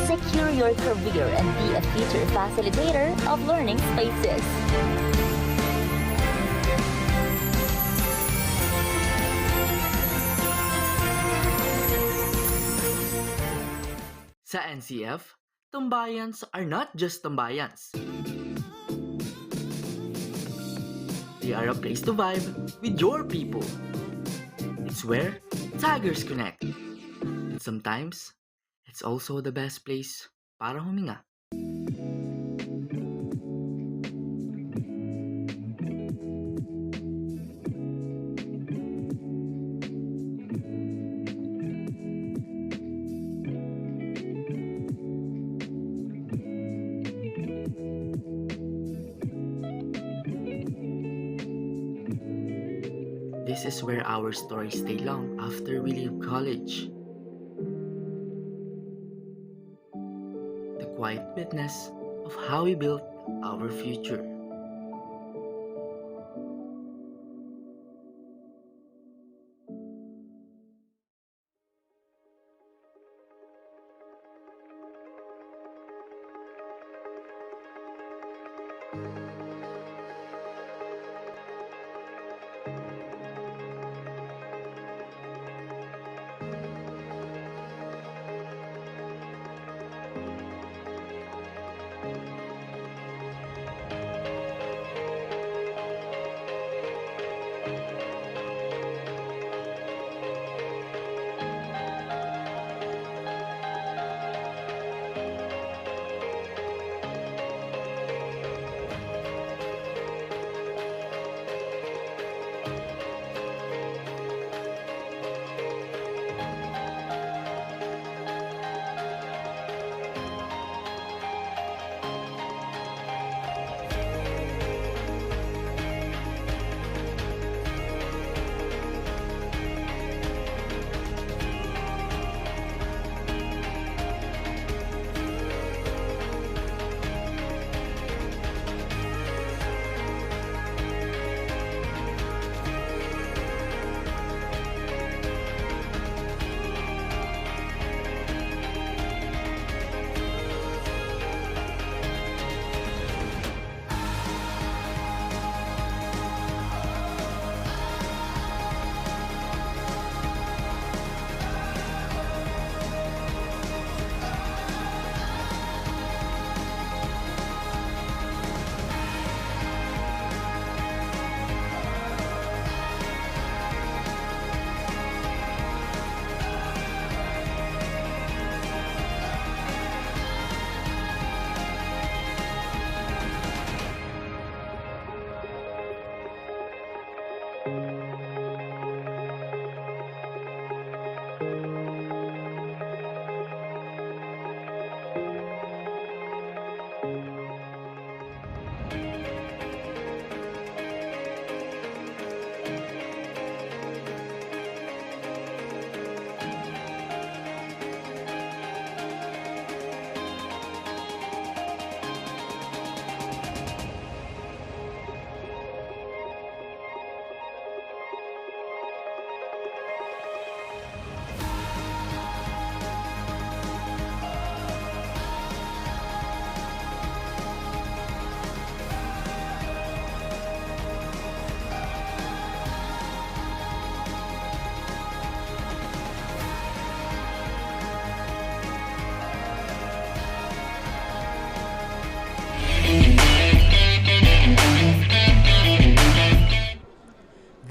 Secure your career and be a future facilitator of learning spaces. Sa NCF, tambayans are not just tambayans. They are a place to vibe with your people. It's where Tigers connect. And sometimes, it's also the best place para huminga. This is where our stories stay long after we leave college. The quiet witness of how we built our future.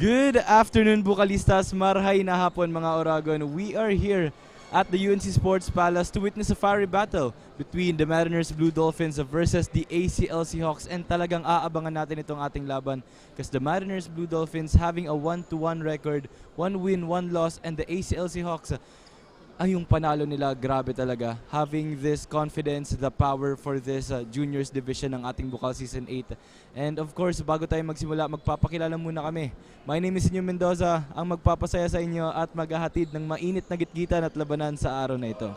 Good afternoon, Bukalistas. Marhay na hapon, mga Oragon. We are here at the UNC Sports Palace to witness a fiery battle between the Mariners Blue Dolphins versus the ACL Seahawks, and talagang aabangan natin itong ating laban because the Mariners Blue Dolphins having a 1-1 record, 1 win, 1 loss, and the ACL Seahawks ay yung panalo nila, grabe talaga. Having this confidence, the power for this juniors division ng ating Bukal Season 8. And of course, bago tayo magsimula, magpapakilala muna kami. My name is Inyo Mendoza, ang magpapasaya sa inyo at maghahatid ng mainit na gitgitan at labanan sa araw na ito.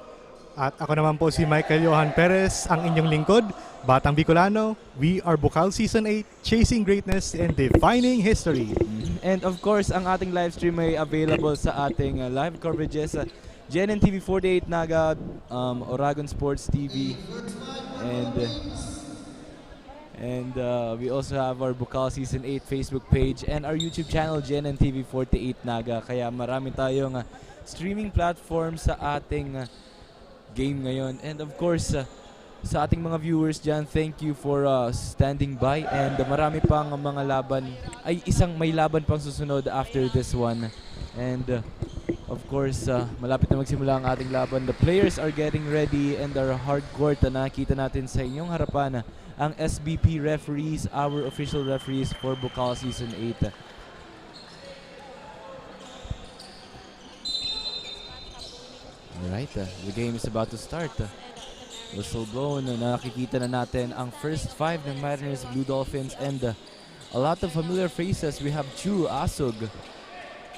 At ako naman po si Michael Johan Perez, ang inyong lingkod, Batang Bicolano. We are Bukal Season 8, chasing greatness and defining history. And of course, ang ating live stream ay available sa ating live coverages sa GNN TV 48 Naga, Oragon Sports TV, and we also have our Bukal Season 8 Facebook page and our YouTube channel GNN TV 48 Naga. Kaya marami tayong streaming platform sa ating game ngayon. And of course, sa ating mga viewers dyan, thank you for standing by, and marami pang mga laban, ay may laban pang susunod after this one. And of course, malapit na magsimula ang ating laban. The players are getting ready and our hardcourt na nakita natin sa inyong harapan ang SBP referees, our official referees for Bukal Season 8. Alright, the game is about to start. Whistle blown, nakikita na natin ang first 5 ng Mariners Blue Dolphins, and a lot of familiar faces. We have Chu Asog,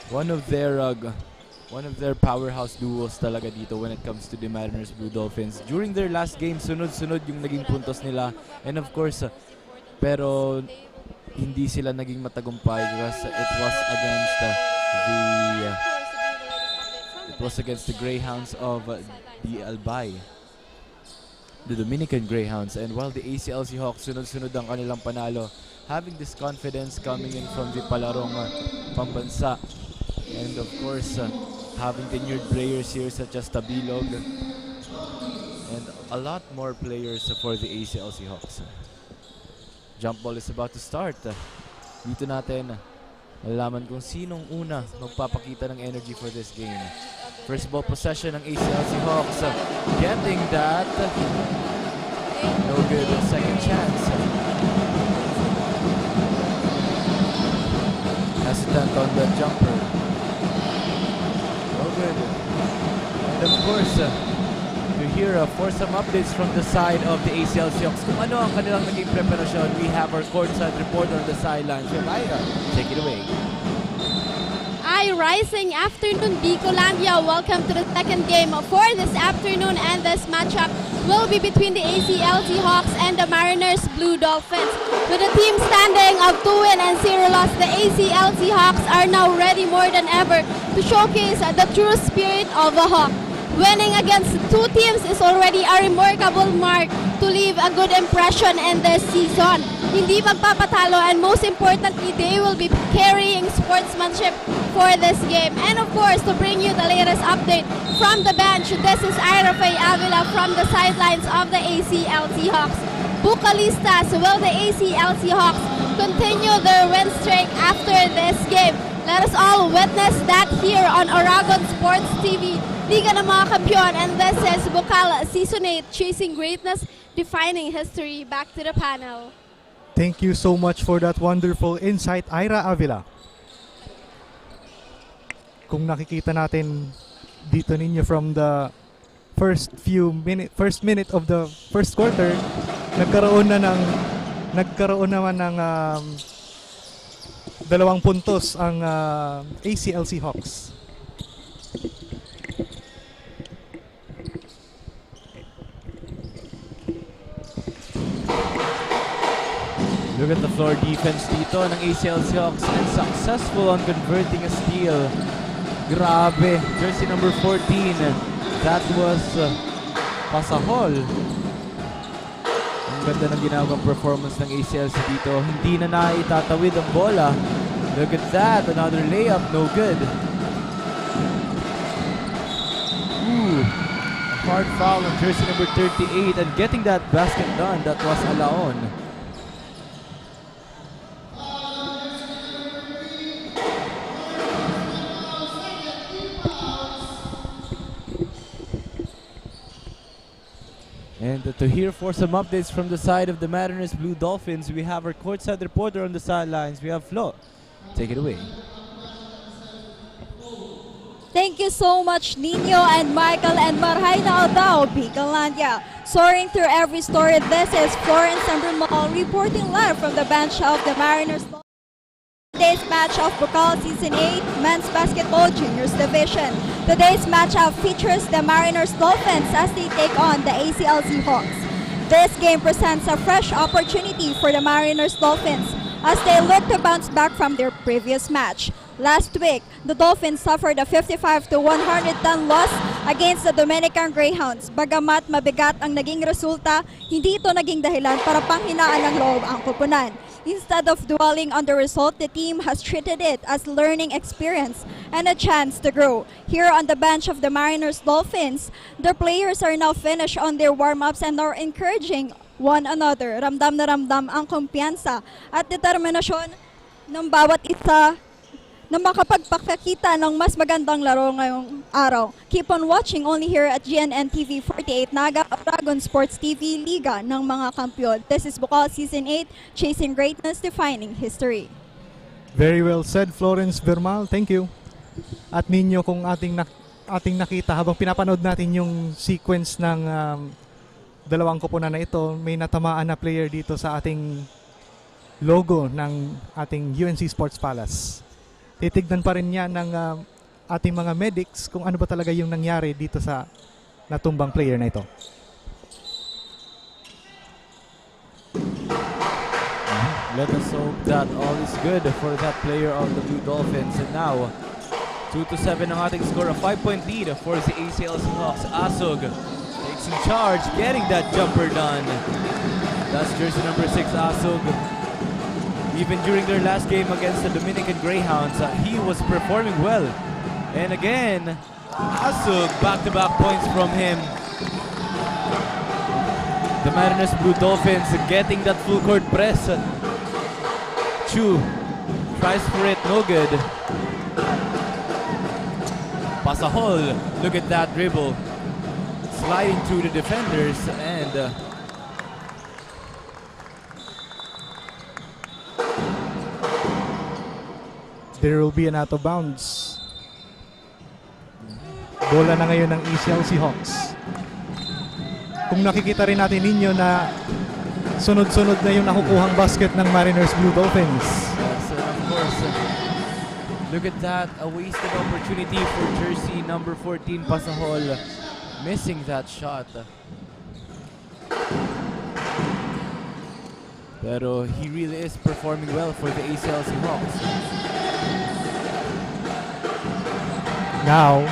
one of their powerhouse duos talaga dito when it comes to the Mariners Blue Dolphins. During their last game, sunod-sunod yung naging puntos nila, and of course, pero hindi sila naging matagumpay because it was against the Greyhounds of the Albay, the Dominican Greyhounds. And while the ACL Seahawks, sunod-sunod ang kanilang panalo, having this confidence coming in from the palarong pambansa. And of course, having tenured players here such as Tabilog and a lot more players for the ACL Seahawks. Jump ball is about to start. Dito natin malalaman kung sinong una magpapakita ng energy for this game. First ball possession ng ACL Seahawks, getting that. No good. Second chance. Hesitant on the jumper. Good. And of course, to hear for some updates from the side of the ACL Seahawks kung ano ang kanilang naging preparasyon, we have our courtside reporter on the sidelines. Ira, take it away. Rising afternoon, Bicolandia. Welcome to the second game for this afternoon, and this matchup will be between the ACL Seahawks and the Mariners Blue Dolphins. With the team standing of 2-0 and 0 loss, the ACL Seahawks are now ready more than ever to showcase the true spirit of a Hawk. Winning against two teams is already a remarkable mark to leave a good impression in this season. Hindi magpapatalo, and most importantly, they will be carrying sportsmanship for this game. And of course, to bring you the latest update from the bench, this is Ira Faye Avila from the sidelines of the ACL Seahawks. Bucalistas, will the ACL Seahawks continue their win streak after this game? Let us all witness that here on Oragon Sports TV, Liga ng mga Kampiyon, and this is Bukal Season 8, chasing greatness, defining history. Back to the panel. Thank you so much for that wonderful insight, Ira Avila. Kung nakikita natin dito ninyo from the first minute of the first quarter, nagkaroon naman ng 2 puntos ang ACL Seahawks. Look at the floor defense dito ng ACL Seahawks, and successful on converting a steal. Grabe, jersey number 14. That was Pasahol. Ang ganda ng ginawang performance ng ACL dito. Hindi na naitatawid ang bola. Look at that, another layup, no good. Ooh, a hard foul on jersey number 38, and getting that basket done, that was Alaon. And to hear for some updates from the side of the Mariners Blue Dolphins, we have our courtside reporter on the sidelines. We have Flo. Take it away. Thank you so much, Nino and Michael, and Marhay na Aldao, Bigalandia. Soaring through every story, this is Florence Ambermal reporting live from the bench of the Mariners. Today's match of Bukal Season 8 Men's Basketball Juniors Division. Today's matchup features the Mariners Dolphins as they take on the ACLC Hawks. This game presents a fresh opportunity for the Mariners Dolphins as they look to bounce back from their previous match. Last week, the Dolphins suffered a 55-110 loss against the Dominican Greyhounds. Bagamat mabigat ang naging resulta, hindi ito naging dahilan para panghinaan ng loob ang koponan. Instead of dwelling on the result, the team has treated it as learning experience and a chance to grow. Here on the bench of the Mariners Dolphins, the players are now finished on their warm-ups and are encouraging one another. Ramdam na ramdam ang kumpiyansa at determinasyon ng bawat isa na makapagpakita ng mas magandang laro ngayong araw. Keep on watching only here at GNN TV 48 Naga, Dragon Sports TV Liga ng mga kampiyon. This is Bukal Season 8, Chasing Greatness, Defining History. Very well said, Florence Vermal. Thank you. At ninyo kung ating nakita habang pinapanood natin yung sequence ng dalawang koponan na ito, may natamaan na player dito sa ating logo ng ating UNC Sports Palace. Titignan pa rin niya ng ating mga medics kung ano ba talaga yung nangyari dito sa natumbang player na ito. Let us hope that all is good for that player of the Blue Dolphins. And now, 2-7 ang ating score. A 5-point lead for the ACLC Hawks. Asog takes in charge, getting that jumper done. That's jersey number 6, Asog. Even during their last game against the Dominican Greyhounds, he was performing well. And again, Asug, back-to-back points from him. The Mariners Blue Dolphins getting that full court press. Chu tries for it, no good. Pasahol, look at that dribble. Sliding through the defenders and there will be an out of bounds. Bola na ngayon ng ACLC Hawks. Kung nakikita rin natin ninyo na sunod-sunod na yung nakukuhang basket ng Mariners Blue Dolphins. Yes, and of course, look at that, a wasted opportunity for jersey number 14, Pasahol, missing that shot. Pero he really is performing well for the ACLC Hawks. Now,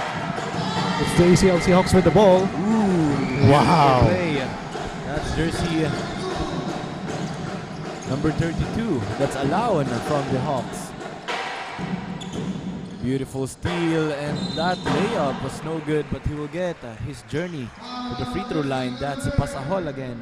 it's the ACLC Hawks with the ball. Ooh, wow. Play. That's jersey number 32. That's Alawan from the Hawks. Beautiful steal, and that layup was no good, but he will get his journey to the free throw line. That's Pasahol again.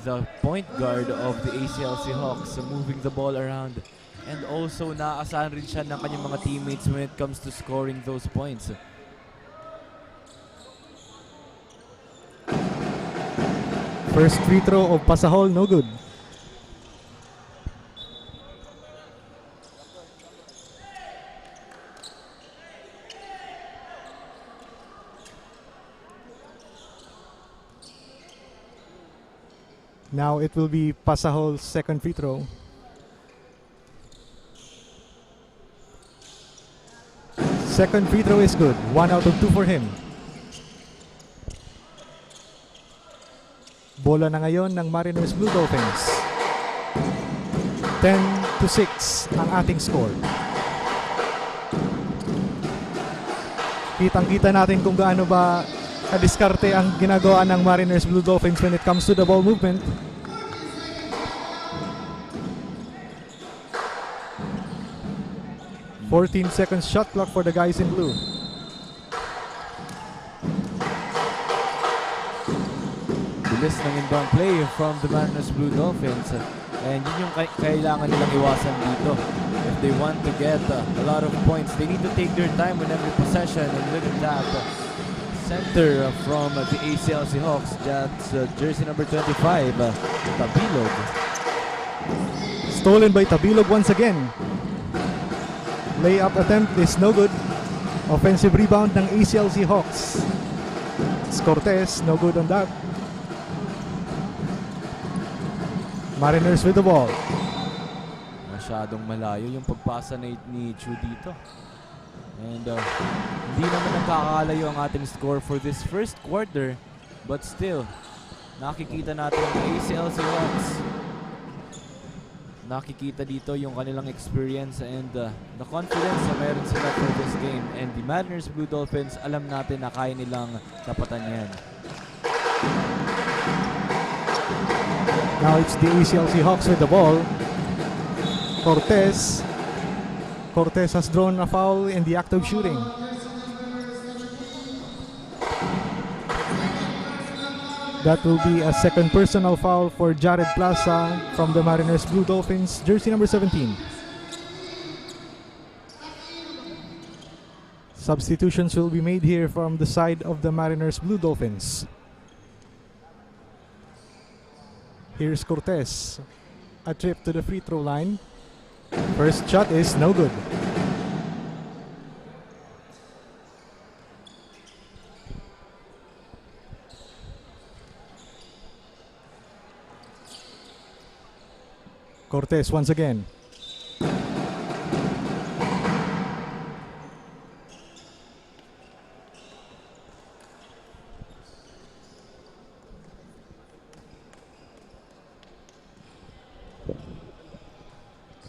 The point guard of the ACLC Hawks moving the ball around. And also, naaasahan rin siya ng kanyang mga teammates when it comes to scoring those points. First free throw of Pasahol, no good. Now it will be Pasahol's second free throw. Second free throw is good. 1 out of 2 for him. Bola na ngayon ng Mariners Blue Dolphins. 10-6 ang ating score. Kitang-kita natin kung gaano ba kadiskarte ang ginagawa ng Mariners Blue Dolphins when it comes to the ball movement. .14 seconds shot clock for the guys in blue. Bilis ng inbound play from the Mariners Blue Dolphins. And yun yung kailangan nilang iwasan dito. If they want to get a lot of points, they need to take their time on every possession. And look at that. center from the ACLC Hawks. That's jersey number 25, Tabilog. Stolen by Tabilog once again. Layup attempt is no good. Offensive rebound ng ACLC Hawks. It's Cortez, no good on that. Mariners with the ball. Masyadong malayo yung pagpasa ni Chu dito. And hindi naman nakakalayo ang ating score for this first quarter. But still, nakikita natin ang ACLC Hawks. Nakikita dito yung kanilang experience and the confidence na meron sila for this game. And the Mariners Blue Dolphins, alam natin na kaya nilang tapatan yan. Now it's the ACLC Hawks with the ball. Cortez has drawn a foul in the act of shooting. That will be a second personal foul for Jared Plaza from the Mariners Blue Dolphins, jersey number 17. Substitutions will be made here from the side of the Mariners Blue Dolphins. Here's Cortez. A trip to the free throw line. First shot is no good. Cortez once again.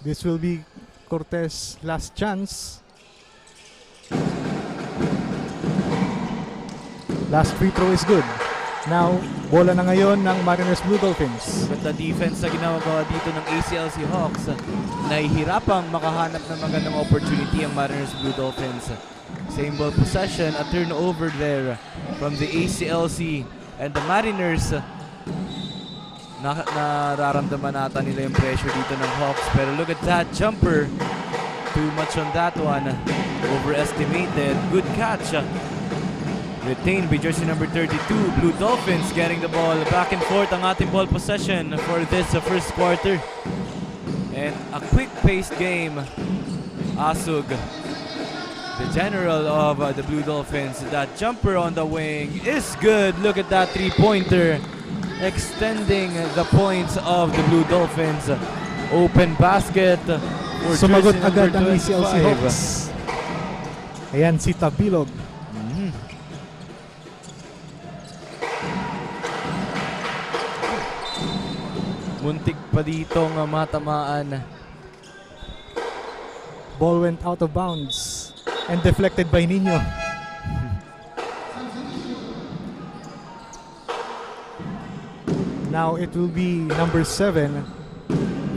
This will be Cortez' last chance. Last free throw is good. Now, bola na ngayon ng Mariners Blue Dolphins. Ganda defense na ginagawa dito ng ACLC Hawks. Nahihirapang makahanap ng magandang opportunity ang Mariners Blue Dolphins. Same ball possession, a turnover there from the ACLC. And the Mariners, nararamdaman nata nila yung pressure dito ng Hawks. Pero look at that jumper. Too much on that one. Overestimated. Good catch. Retained by jersey number 32, Blue Dolphins getting the ball back and forth ang ating ball possession for this first quarter. And a quick-paced game. Asug, the general of the Blue Dolphins. That jumper on the wing is good. Look at that three-pointer. Extending the points of the Blue Dolphins. Open basket for sumagot jersey agad number ang ACLC 25. Hawks. Ayan si Tabilog. Muntik pa ditong matamaan. Ball went out of bounds and deflected by Nino. Now it will be number 7,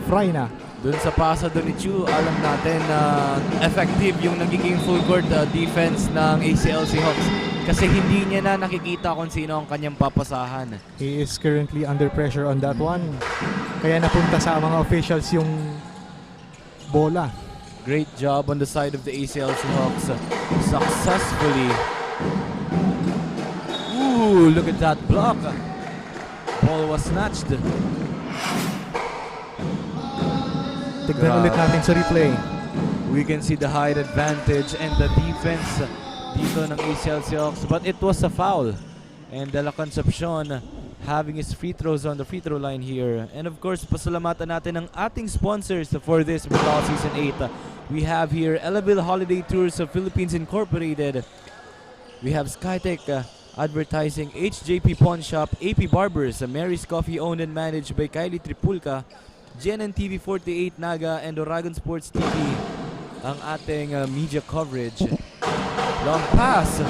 Fraina. Dun sa pasa doon ni Chu, alam natin na effective yung nagiging full court defense ng ACLC Hawks. Kasi hindi niya na nakikita kung sino ang kanyang papasahan. He is currently under pressure on that one. Kaya napunta sa mga officials yung bola. Great job on the side of the ACLC Hawks. Successfully. Ooh, look at that block. Ball was snatched. Tignan ulit natin sa replay. We can see the height advantage and the defense dito ng ACLC Hawks, but it was a foul. And De La Concepcion having his free throws on the free throw line here. And of course, pasalamatan natin ang ating sponsors for this Basketball Season 8. We have here Elaville Holiday Tours of Philippines Incorporated. We have Skytech Advertising, HJP Pawn Shop, AP Barbers, Mary's Coffee owned and managed by Kylie Tripulca, GNN TV 48 Naga, and Oragon Sports TV ang ating media coverage. Long pass.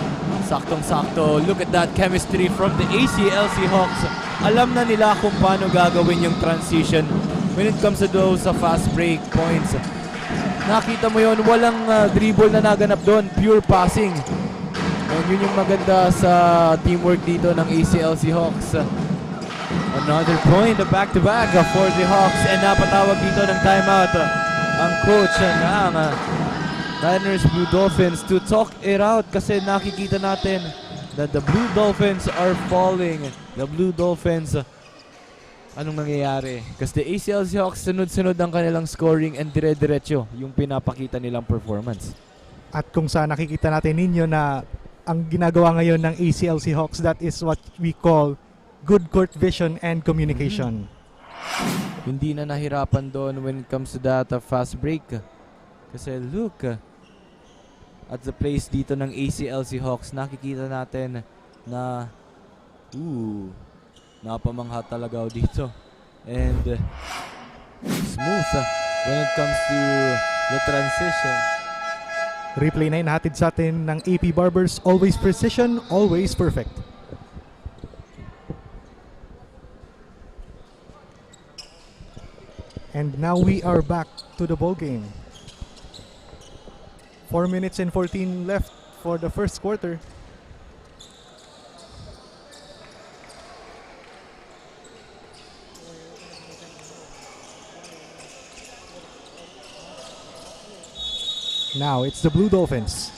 Saktong-sakto. Look at that chemistry from the ACLC Hawks. Alam na nila kung paano gagawin yung transition when it comes to those fast break points. Nakita mo yon, walang dribble na naganap doon. Pure passing. And yun yung maganda sa teamwork dito ng ACLC Hawks. Another point, a back-to-back for the Hawks. And napatawag dito ng timeout ang coach ng Mariners Blue Dolphins to talk it out kasi nakikita natin that the Blue Dolphins are falling. The Blue Dolphins, anong nangyayari? Because the ACL Seahawks, sunod-sunod ang kanilang scoring and dire-diretso yung pinapakita nilang performance. At kung saan nakikita natin ninyo na ang ginagawa ngayon ng ACL Seahawks, that is what we call good court vision and communication. Hindi na nahirapan doon when it comes to that fast break. Kasi look, at the plays dito ng ACL Seahawks, nakikita natin na napamangha talaga dito. And smooth when it comes to the transition. Replay na inahatid sa atin ng AP Barbers. Always precision, always perfect. And now we are back to the ball game. 4 minutes and 14 left for the first quarter. Now it's the Blue Dolphins.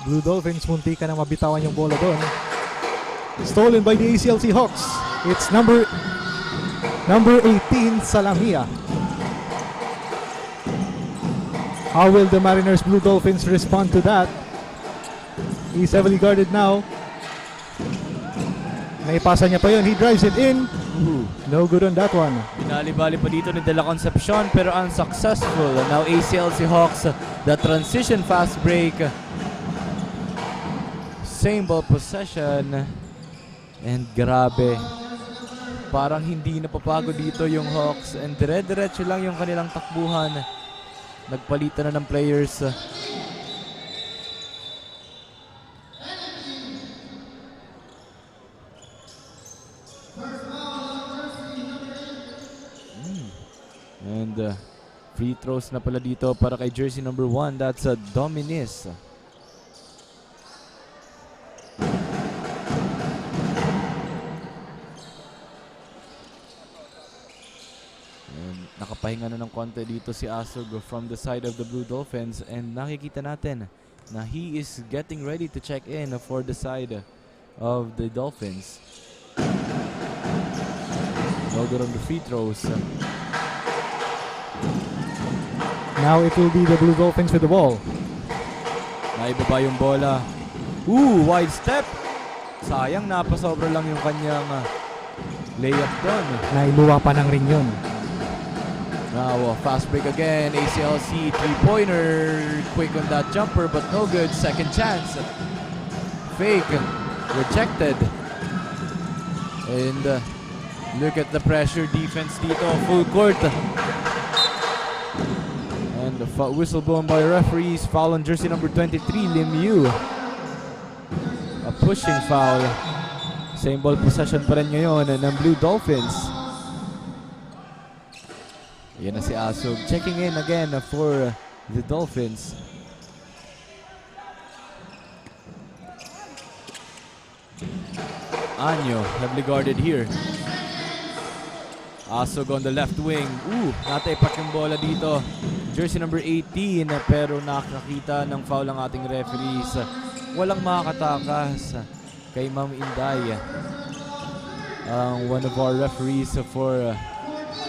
Blue Dolphins, munti ka na mabitawan yung bola doon. Stolen by the ACL Seahawks. It's number 18, Salamia. How will the Mariners Blue Dolphins respond to that? He's heavily guarded now. Naipasa niya pa yun. He drives it in. No good on that one. Binali-bali pa dito ni De La Concepcion pero unsuccessful. Now ACL Seahawks, the transition fast break. Same ball possession. And grabe. Parang hindi napapagod dito yung Hawks. And dire-diretso lang yung kanilang takbuhan. Nagpalitan na ng players. And free throws na pala dito para kay jersey number 1. That's Dominis. And nakapahinga na ng konti dito si Asog from the side of the Blue Dolphins. And nakikita natin na he is getting ready to check in for the side of the Dolphins. No good on the free throws. Now it will be the Blue Dolphins with the ball. Naibaba yung bola. Wide step. Sayang, napasobra lang yung kanyang layup doon. Nailuwa pa ng ring yun. Now, fast break again. ACLC three-pointer. Quick on that jumper, but no good. Second chance. Fake. Rejected. And look at the pressure defense dito. Full court. And the whistle blown by referees. Foul on jersey number 23, Lim Yu. A pushing foul. Same ball possession pa rin ngayon ng Blue Dolphins. Yan na si Asog. Checking in again for the Dolphins. Anyo, heavily guarded here. Asog on the left wing. Nataipak yung bola dito. Jersey number 18 pero nakakita ng foul ang ating referees. Walang makakatakas kay Ma'am Inday. One of our referees for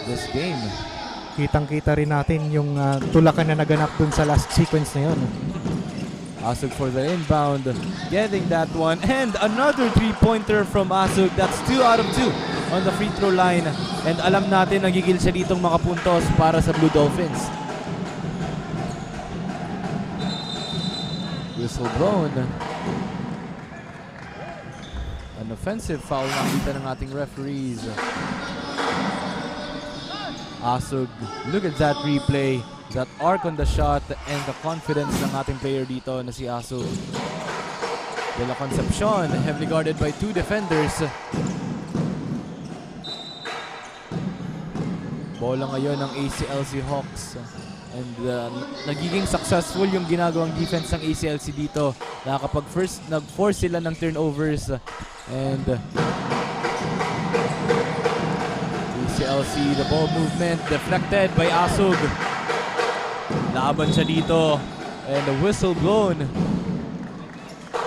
this game. Kitang-kita rin natin yung tulakan na naganap dun sa last sequence na yun. Asog for the inbound. Getting that one. And another three-pointer from Asog. That's 2 out of 2 on the free throw line. And alam natin nagigil siya ditong makapuntos para sa Blue Dolphins. Whistle blown. An offensive foul nakita ng ating referees. Asog, look at that replay. That arc on the shot and the confidence ng ating player dito na si Asog. De La Concepcion, heavily guarded by 2 defenders. Bola ngayon ng ACLC Hawks. And nagiging successful yung ginagawang defense ng ACLC dito. Na kapag nag-force sila ng turnovers. And ACLC, the ball movement deflected by Asog. Laban siya dito. And the whistle blown.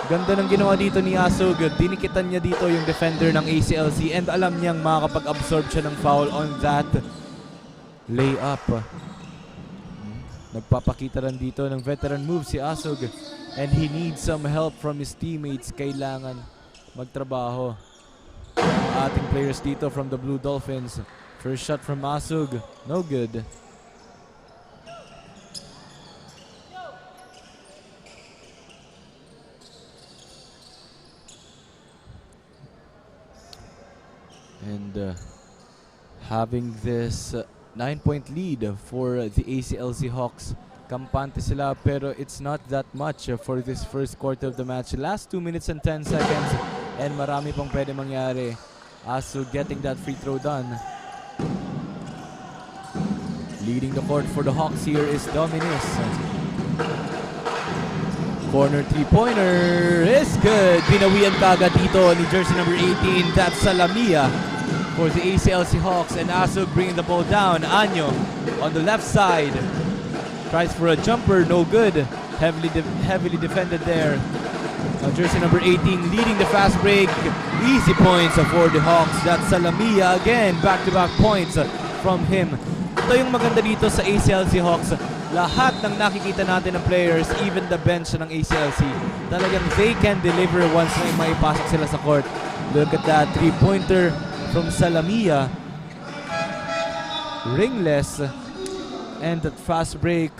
Ganda ng ginawa dito ni Asug. Dinikitan niya dito yung defender ng ACLC and alam niyang makakapag-absorb siya ng foul on that layup. Nagpapakita rin dito ng veteran move si Asug and he needs some help from his teammates. Kailangan magtrabaho ating players dito from the Blue Dolphins. First shot from Asug, no good. And having this 9-point lead for the ACLC Hawks. Kampante sila pero it's not that much for this first quarter of the match. Last 2 minutes and 10 seconds and marami pang pwede mangyari. Asug getting that free throw done. Leading the court for the Hawks here is Dominis. Corner three-pointer is good. Binawian kagad dito ni jersey number 18. That's Salamia for the ACLC Hawks. And Asug bringing the ball down. Anyo on the left side. Tries for a jumper, no good. Heavily defended there. Jersey number 18 leading the fast break. Easy points for the Hawks. That's Salamia again. Back-to-back points from him. Ito yung maganda dito sa ACLC Hawks. Lahat ng nakikita natin ng players, even the bench ng ACLC, talagang they can deliver once na maipasok sila sa court. Look at that three-pointer from Salamia. Ringless. And that fast break.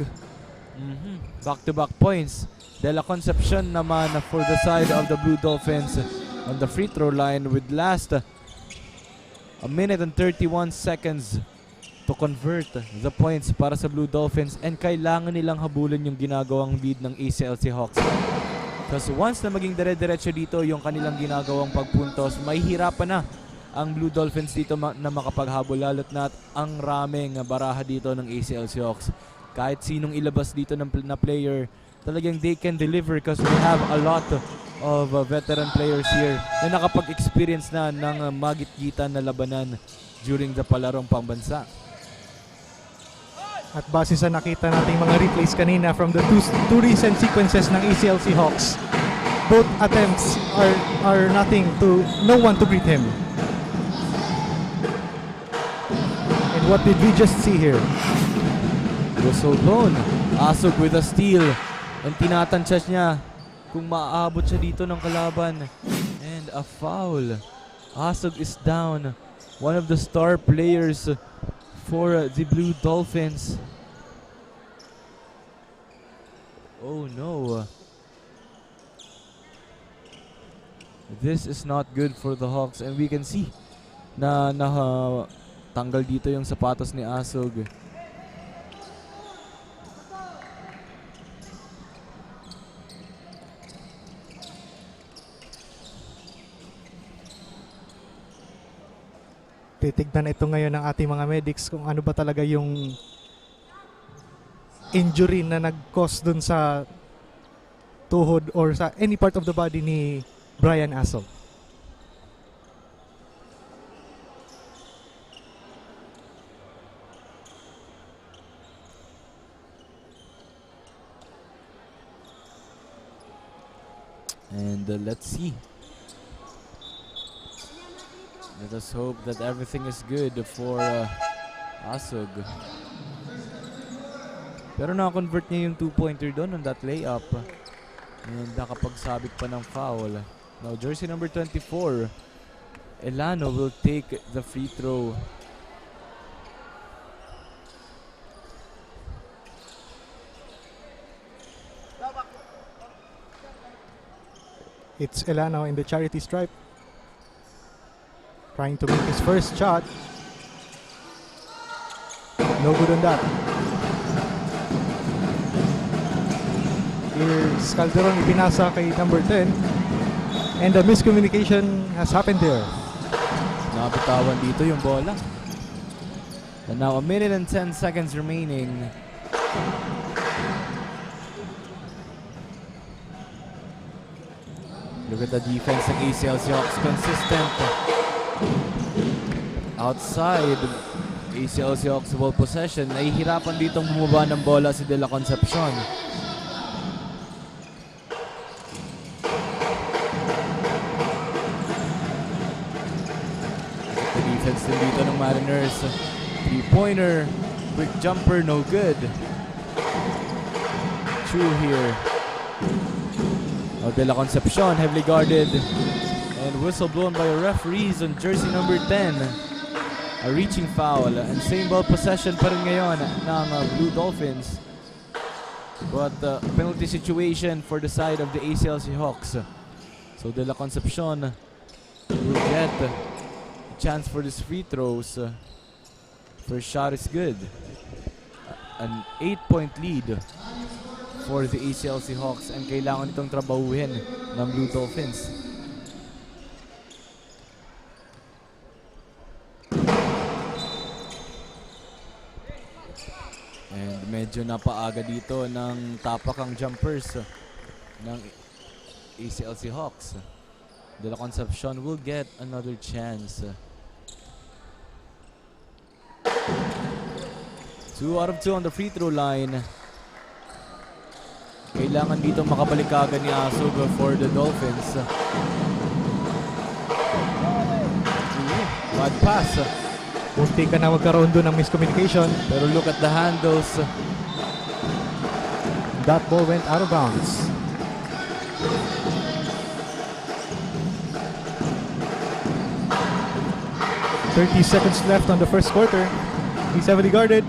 Back-to-back points. De La Concepcion naman for the side of the Blue Dolphins on the free throw line with last a minute and 31 seconds to convert the points para sa Blue Dolphins, and kailangan nilang habulin yung ginagawang lead ng ACLC Hawks. Kasi once na maging dire-diretso dito yung kanilang ginagawang pagpuntos, may hirapan na ang Blue Dolphins dito na makapaghabol, lalo't na ang raming baraha dito ng ACLC Hawks. Kahit sinong ilabas dito na player, talagang they can deliver because we have a lot of veteran players here na nakapag-experience na ng magit-gitan na labanan during the palarong pambansa. At base sa nakita nating mga replays kanina from the two recent sequences ng ACLC Hawks, both attempts are nothing to no one to beat him. And what did we just see here? Whistle blown. Asug with a steal. And tinatansya niya kung maaabot siya dito ng kalaban. And a foul. Asug is down. One of the star players for the Blue Dolphins. Oh no. This is not good for the Hawks, and we can see na tanggal dito yung sapatos ni Asug. Titignan ito ngayon ng ating mga medics kung ano ba talaga yung injury na nag-cause dun sa tuhod or sa any part of the body ni Brian Asog. And let's see. Let us hope that everything is good for Asug. Pero na-convert niya yung 2-pointer doon on that layup. And nakapagsabit pa ng foul. Now jersey number 24, Elano will take the free throw. It's Elano in the charity stripe, trying to make his first shot. No good on that. Here's Calderon, ipinasa kay number 10. And a miscommunication has happened there. Nabitawan dito yung bola. And now a minute and 10 seconds remaining. Look at the defense ng ACLC Hawks. Consistent. Outside ACLC Hawks ball possession. Nahihirapan ditong bumaba ng bola si De La Concepcion. Patience din dito ng Mariners. 3-pointer. Quick jumper, no good. Chu here. De La Concepcion, heavily guarded. And whistle blown by referees on jersey number 10. A reaching foul. And same ball possession pa rin ngayon ng Blue Dolphins. But penalty situation for the side of the ACLC Hawks. So De La Concepcion will get a chance for these free throws. First shot is good. An 8-point lead for the ACLC Hawks, and kailangan itong trabahuhin ng Blue Dolphins. And medyo napaaga dito ng tapakang jumpers ng ACLC Hawks. De La Concepcion will get another chance. 2 out of 2 on the free throw line. Kailangan dito makabalik agad ni Asog for the Dolphins. Bad pass. Punti ka na magkaroon doon ng miscommunication. Pero look at the handles. That ball went out of bounds. .30 seconds left on the first quarter. He's heavily guarded.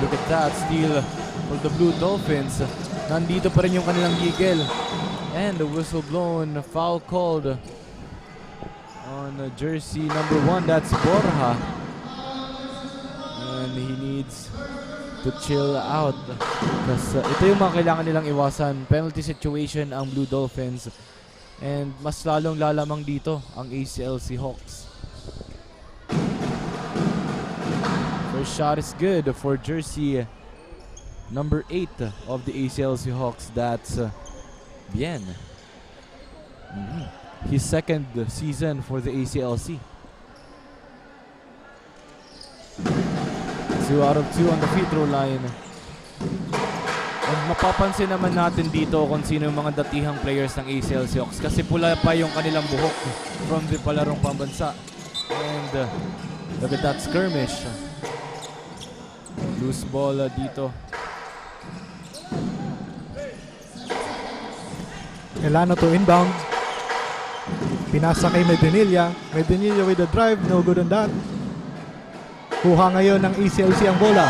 Look at that steal for the Blue Dolphins. Nandito pa rin yung kanilang gigil. And the whistle blown, foul called on jersey number 1. That's Borja. And he needs to chill out. Because ito yung mga kailangan nilang iwasan. Penalty situation ang Blue Dolphins. And mas lalong lalamang dito ang ACLC Hawks. First shot is good for jersey number 8 of the ACLC Hawks. That's Bien. His second season for the ACLC. 2 out of 2 on the free throw line. And mapapansin naman natin dito kung sino yung mga datihang players ng ACLC Hawks kasi pula pa yung kanilang buhok from the palarong pambansa. And look at that skirmish. Loose ball dito. Elano to inbound. Pinasa kay Medinilla. Medinilla with the drive. No good on that. Kuha ngayon ng ACLC ang bola.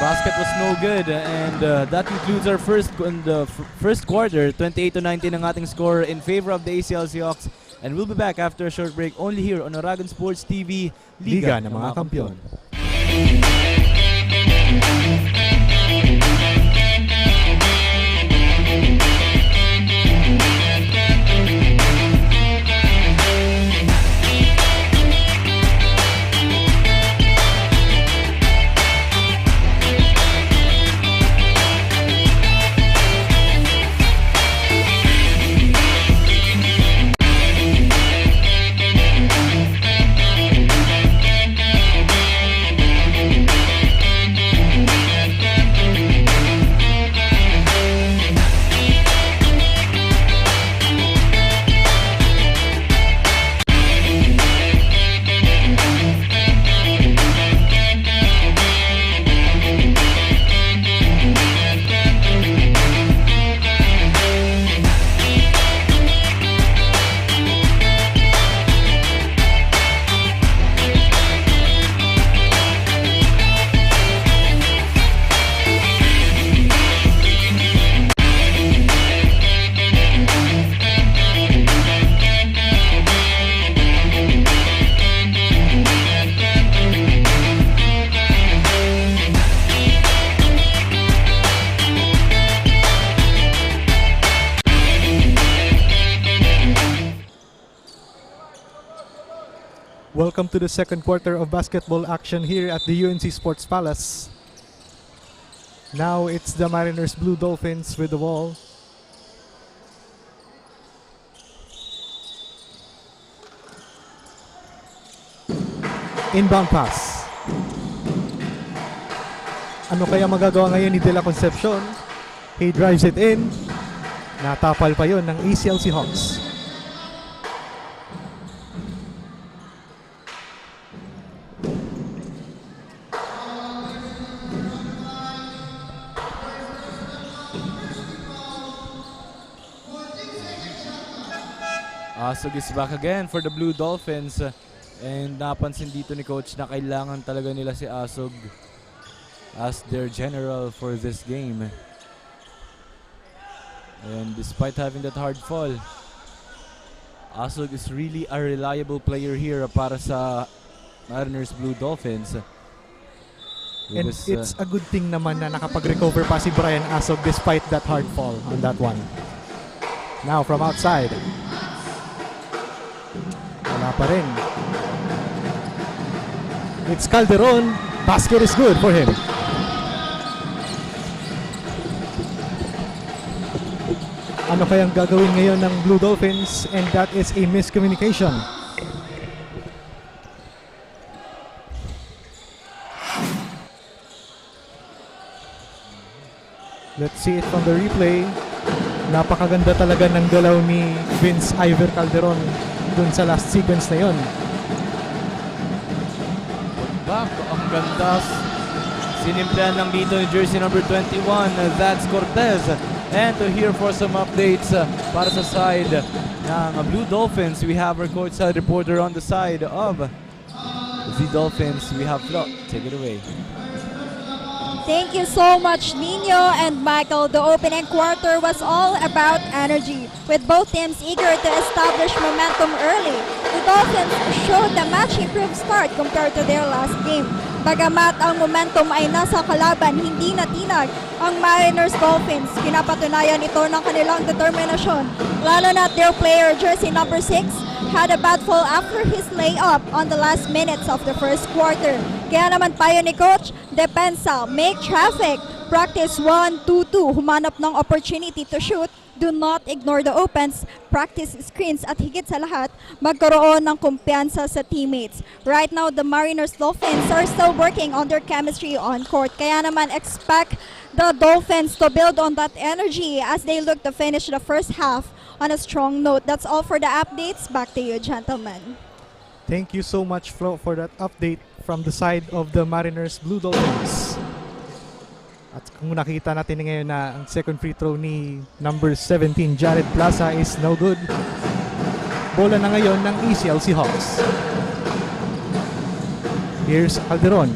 Basket was no good, and that concludes our first quarter. 28-19 ang ating score in favor of the ACLC Hawks. And we'll be back after a short break only here on Oragon Sports TV, Liga ng mga Kampiyon. Welcome to the second quarter of basketball action here at the UNC Sports Palace. Now it's the Mariners Blue Dolphins with the ball. Inbound pass. Ano kaya magagawa ngayon ni De La Concepcion? He drives it in. Natapal pa yon ng ACLC Hawks. Asog is back again for the Blue Dolphins. And napansin dito ni Coach na kailangan talaga nila si Asog as their general for this game. And despite having that hard fall, Asog is really a reliable player here para sa Mariners Blue Dolphins. And it's a good thing naman na nakapag-recover pa si Brian Asog despite that hard fall on that one. Now from outside. Wala pa rin. It's Calderon. Basket is good for him. Ano kayang gagawin ngayon ng Blue Dolphins? And that is a miscommunication. Let's see it from the replay. Napakaganda talaga ng galaw ni Vince Iver Calderon dun sa last sequence na yon. Back, ang ganda. Sinimplihan lang dito ni jersey number 21, that's Cortez. And to hear for some updates para sa side ng Blue Dolphins, we have our courtside reporter on the side of the Dolphins. We have Flo. Take it away. Thank you so much, Nino and Michael. The opening quarter was all about energy, with both teams eager to establish momentum early. The Dolphins showed a much improved start compared to their last game. Bagamat ang momentum ay nasa kalaban, hindi natinag ang Mariners Dolphins. Pinapatunayan ito ng kanilang determinasyon, lalo na their player jersey number 6 had a bad fall after his layup on the last minutes of the first quarter. Kaya naman payo ni Coach, depensa, make traffic, practice 1-2-2, humanap ng opportunity to shoot, do not ignore the opens, practice screens, at higit sa lahat, magkaroon ng kumpiyansa sa teammates. Right now, the Mariners Dolphins are still working on their chemistry on court. Kaya naman expect the Dolphins to build on that energy as they look to finish the first half on a strong note. That's all for the updates. Back to you, gentlemen. Thank you so much, Flo, for that update from the side of the Mariners Blue Dolphins. At kung nakita natin ngayon na ang second free throw ni number 17, Jared Plaza, is no good. Bola na ngayon ng ACLC Hawks. Here's Calderon.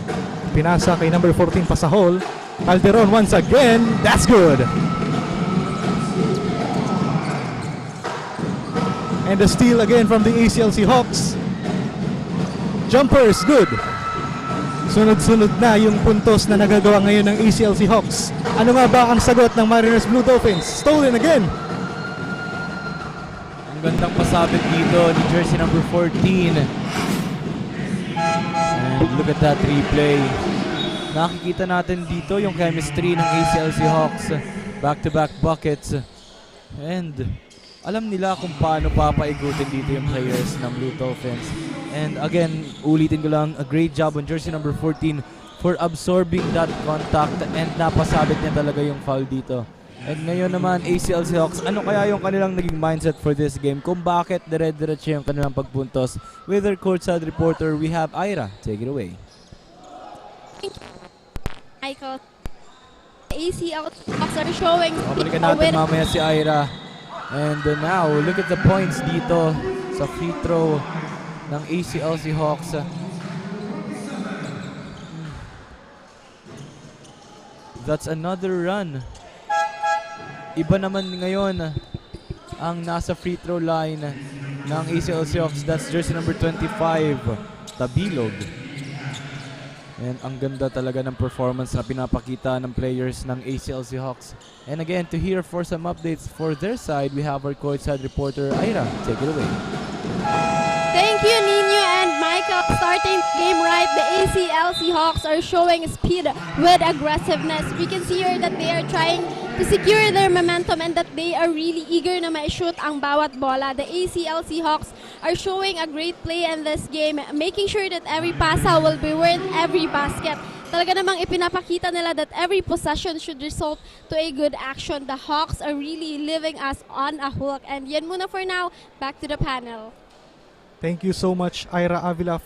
Pinasa kay number 14 Pasahol. Calderon once again. That's good. And the steal again from the ACLC Hawks. Jumper is good. Sunod-sunod na yung puntos na nagagawa ngayon ng ACLC Hawks. Ano nga ba ang sagot ng Mariners Blue Dolphins? Stolen again. Ang gandang pasabit dito ni jersey number 14. And look at that replay. Nakikita natin dito yung chemistry ng ACLC Hawks. Back-to-back buckets. And alam nila kung paano papaigutin dito yung players ng Blue Dolphins. And again, ulitin ko lang, a great job on jersey number 14 for absorbing that contact and napasabit niya talaga yung foul dito. And ngayon naman, ACLC Hawks, ano kaya yung kanilang naging mindset for this game? Kung bakit dire-diretso yung kanilang pagpuntos? With our courtside reporter, we have Ira. Take it away. Michael, ACLC Hawks are showing Balikan natin mamaya si Ira. And now, look at the points dito sa free throw ng ACLC Hawks. That's another run. Iba naman ngayon ang nasa free throw line ng ACLC Hawks. That's jersey number 25, Tabilog. And ang ganda talaga ng performance na pinapakita ng players ng ACLC Hawks. And again, to hear for some updates for their side, we have our courtside reporter, Ira. Take it away. Thank you, Nino and Michael. Starting the game right, the ACLC Hawks are showing speed with aggressiveness. We can see here that they are trying to secure their momentum and that they are really eager na ma-shoot ang bawat bola. The ACLC Hawks are showing a great play in this game, making sure that every pasa will be worth every basket. Talaga namang ipinapakita nila that every possession should result to a good action. The Hawks are really leaving us on a hook. And yan muna for now. Back to the panel. Thank you so much, Ira Avila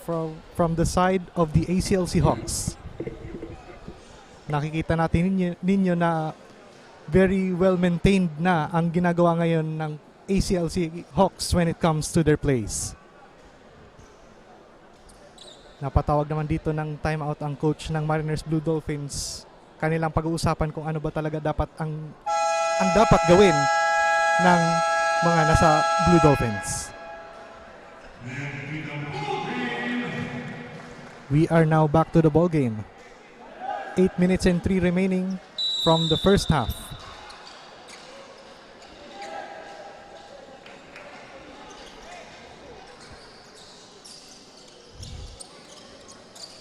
from the side of the ACLC Hawks. Nakikita natin ninyo na very well maintained na ang ginagawa ngayon ng ACLC Hawks when it comes to their plays. Napatawag naman dito ng timeout ang coach ng Mariners Blue Dolphins. Kanilang pag-uusapan kung ano ba talaga dapat ang dapat gawin ng mga nasa Blue Dolphins. We are now back to the ball game. 8 minutes and 3 remaining from the first half.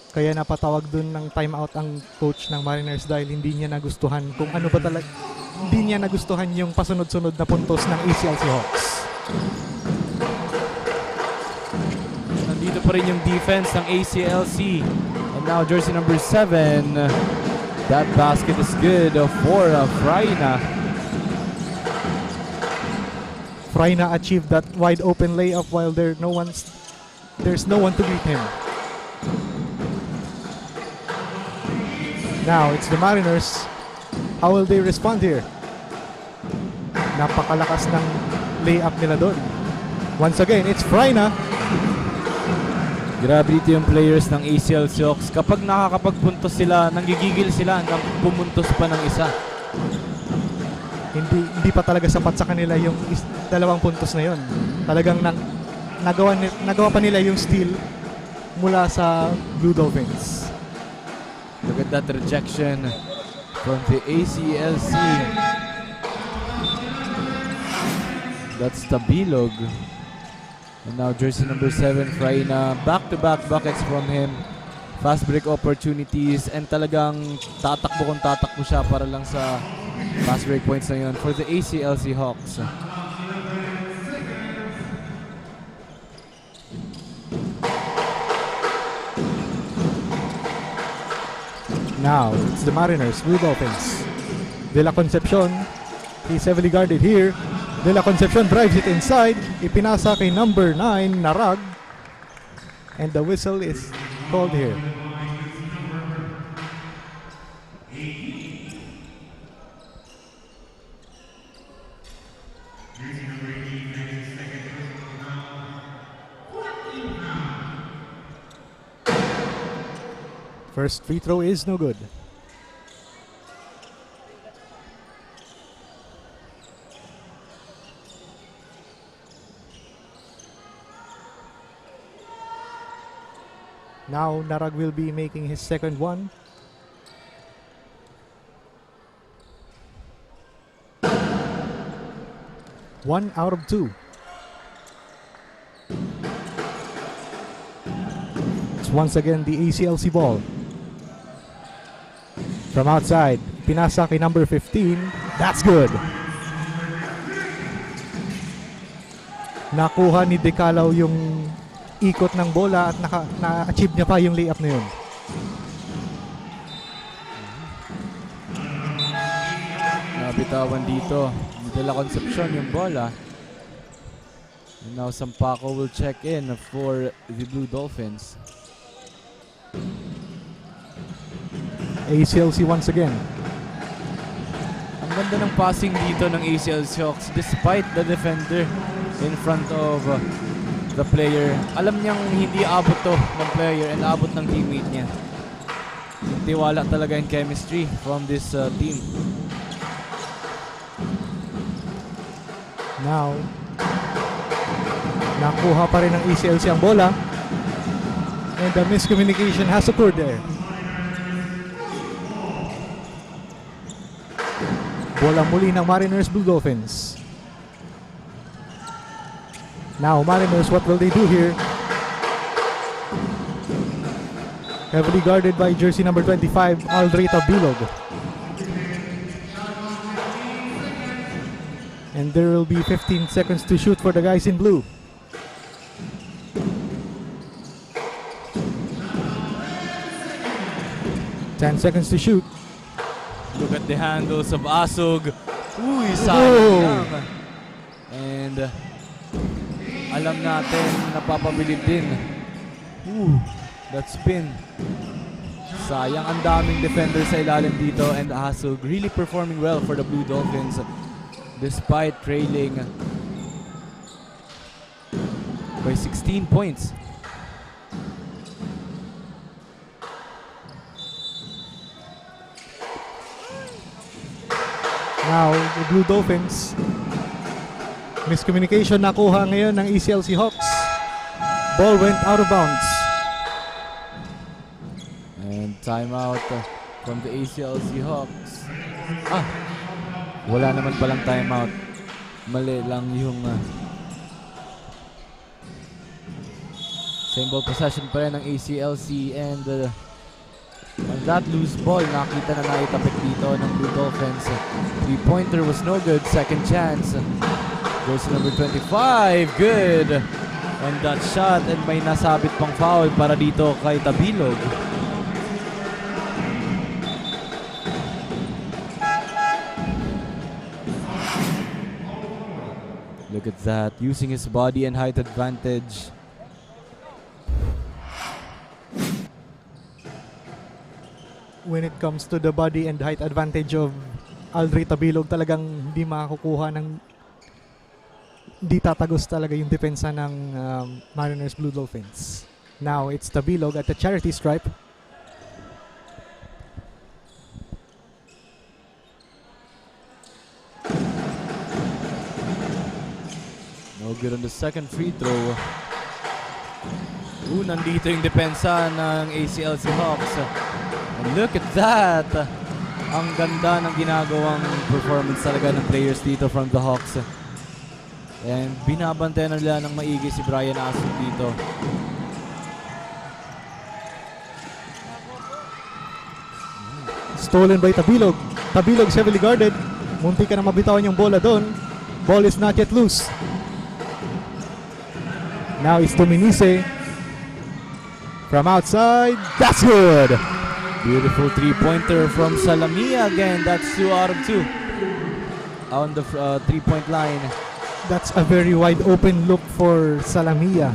Kaya napatawag dun ng timeout ang coach ng Mariners dahil hindi niya nagustuhan kung ano ba talaga, hindi niya nagustuhan yung pasunod-sunod na puntos ng ACLC Hawks. Nandito pa rin yung defense ng ACLC. And now jersey number 7. That basket is good for Fraina. Fraina achieved that wide open layup while there's no one to beat him. Now it's the Mariners. How will they respond here? Napakalakas ng layup nila doon. Once again, it's Fraina. Grabe dito yung players ng ACLC Hawks. Kapag nakakapagpuntos sila, nanggigigil sila na pumuntos pa ng isa. Hindi pa talaga sapat sa kanila yung 2 puntos na yon. Talagang nagawa pa nila yung steal mula sa Blue Dolphins. Look at that rejection from the ACLC. That's Tabilog. And now jersey number 7, Fraina. Back-to-back buckets from him. Fast break opportunities. And talagang tatakbo kung tatakbo siya para lang sa fast break points na yun for the ACLC Hawks. Now, it's the Mariners, Blue Dolphins. De La Concepcion, he's heavily guarded here. De La Concepcion drives it inside. Ipinasa kay number 9, Narag. And the whistle is called here. First free throw is no good. Now Narag will be making his second one. One out of 2. It's once again the ACLC ball. From outside, pinasa kay number 15. That's good. Nakuha ni Decalaw yung ikot ng bola at na-achieve niya pa yung layup na yun. Nabitawan dito ni De La Concepcion yung bola. And now Sampaco will check in for the Blue Dolphins. ACLC once again. Ang ganda ng passing dito ng ACLC Hawks despite the defender in front of the player. Alam niyang hindi abot to ng player and abot ng teammate niya. Tiwala talaga yung chemistry from this team. Now, nakuha pa rin ng ACLC ang bola. And the miscommunication has occurred there. Bola muli ng Mariners Blue Dolphins. Now Mariners, what will they do here? Heavily guarded by jersey number 25, Aldrita Bilog. And there will be 15 seconds to shoot for the guys in blue. Ten seconds to shoot. Look at the handles of Asug. Uy, sayang. And alam natin, napapabilib din. That spin. Sayang, ang daming defenders sa ilalim dito, and Asug really performing well for the Blue Dolphins despite trailing by 16 points. Now, the Blue Dolphins. Miscommunication nakuha ngayon ng ECLC Hawks. Ball went out of bounds. And timeout from the ACLC Hawks. Wala naman palang timeout. Mali lang yung same ball possession pa rin ng ACLC, and on that loose ball, nakita na naitapik dito ng Blue Dolphins. Three-pointer was no good. Second chance. Goes to number 25. Good on that shot, and may nasabit pang foul para dito kay Tabilog. Look at that, using his body and height advantage. When it comes to the body and height advantage of Aldrey Tabilog, talagang hindi makakukuha ng, hindi tatagos talaga yung depensa ng Mariners Blue Dolphins. Now it's Tabilog at the charity stripe. No good on the second free throw. Nandito yung depensa ng ACLC Hawks. And look at that! Ang ganda ng ginagawang performance talaga ng players dito from the Hawks. And binabantayan nila ng maigi si Brian Asug dito. Stolen by Tabilog. Tabilog heavily guarded. Munti ka na mabitawan yung bola doon. Ball is not yet loose. Now it's Dominice. From outside, that's good! Beautiful three-pointer from Salamia again. That's 2 out of 2 on the three-point line. That's a very wide open look for Salamia.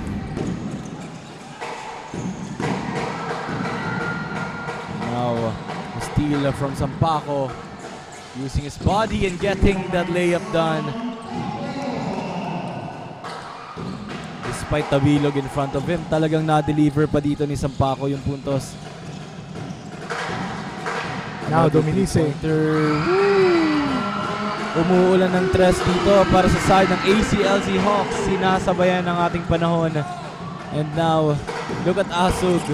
Now, a steal from Sampaco, using his body and getting that layup done. Despite Tabilog in front of him, talagang na-deliver pa dito ni Sampaco yung puntos. Now Dominice. Umuulan ng tres dito para sa side ng ACLC Hawks. Sinasabayan ng ating panahon. And now, look at Asug.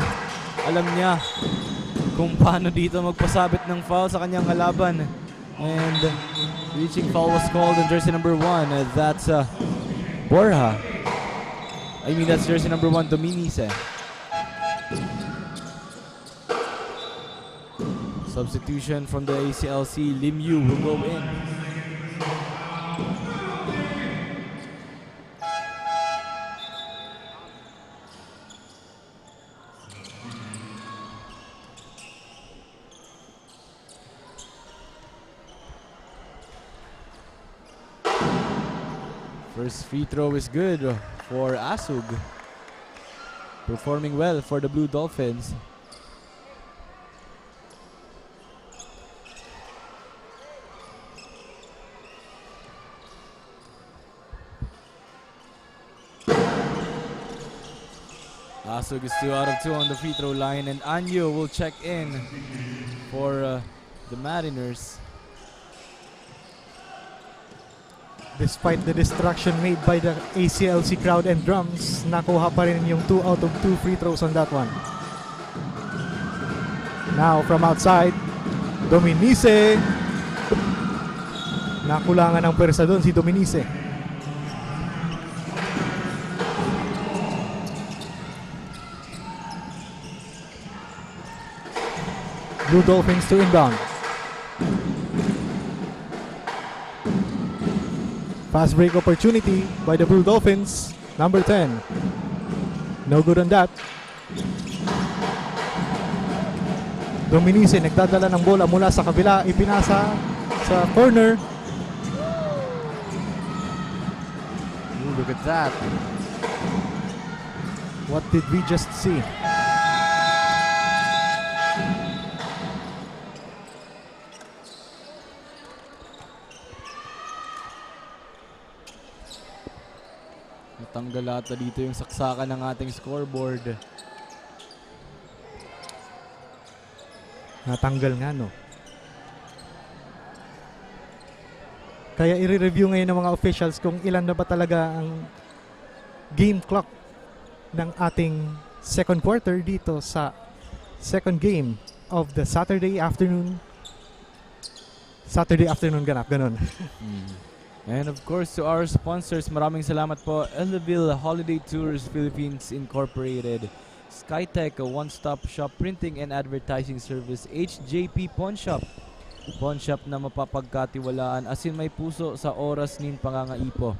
Alam niya kung paano dito magpasabit ng foul sa kanyang kalaban. And reaching foul was called on jersey number 1. That's Borja. I mean, that's jersey number 1, Dominice. Substitution from the ACLC, Lim Yu will go in. First free throw is good for Asug. Performing well for the Blue Dolphins. Asug is 2 out of 2 on the free throw line, and Anyo will check in for the Mariners. Despite the distraction made by the ACLC crowd and drums, nakuha pa rin yung 2 out of 2 free throws on that one. Now from outside, Dominice. Nakulangan ng pwersa doon si Dominice. Blue Dolphins to inbound. Fast break opportunity by the Blue Dolphins. Number 10. No good on that. Dominici nagdadala ng bola mula sa kabila, ipinasa sa corner. Ooh, look at that. What did we just see? Natanggal ata dito yung saksakan ng ating scoreboard. Natanggal nga, no? Kaya i-review ngayon ng mga officials kung ilan na ba talaga ang game clock ng ating second quarter dito sa second game of the Saturday afternoon ganap, ganun. And of course, to our sponsors, maraming salamat po. Eleville Holiday Tours Philippines Incorporated, Skytech, a one-stop shop printing and advertising service, HJP Pawn Shop. Pawn shop na mapapagkatiwalaan, asin may puso sa oras nin pangangaipo.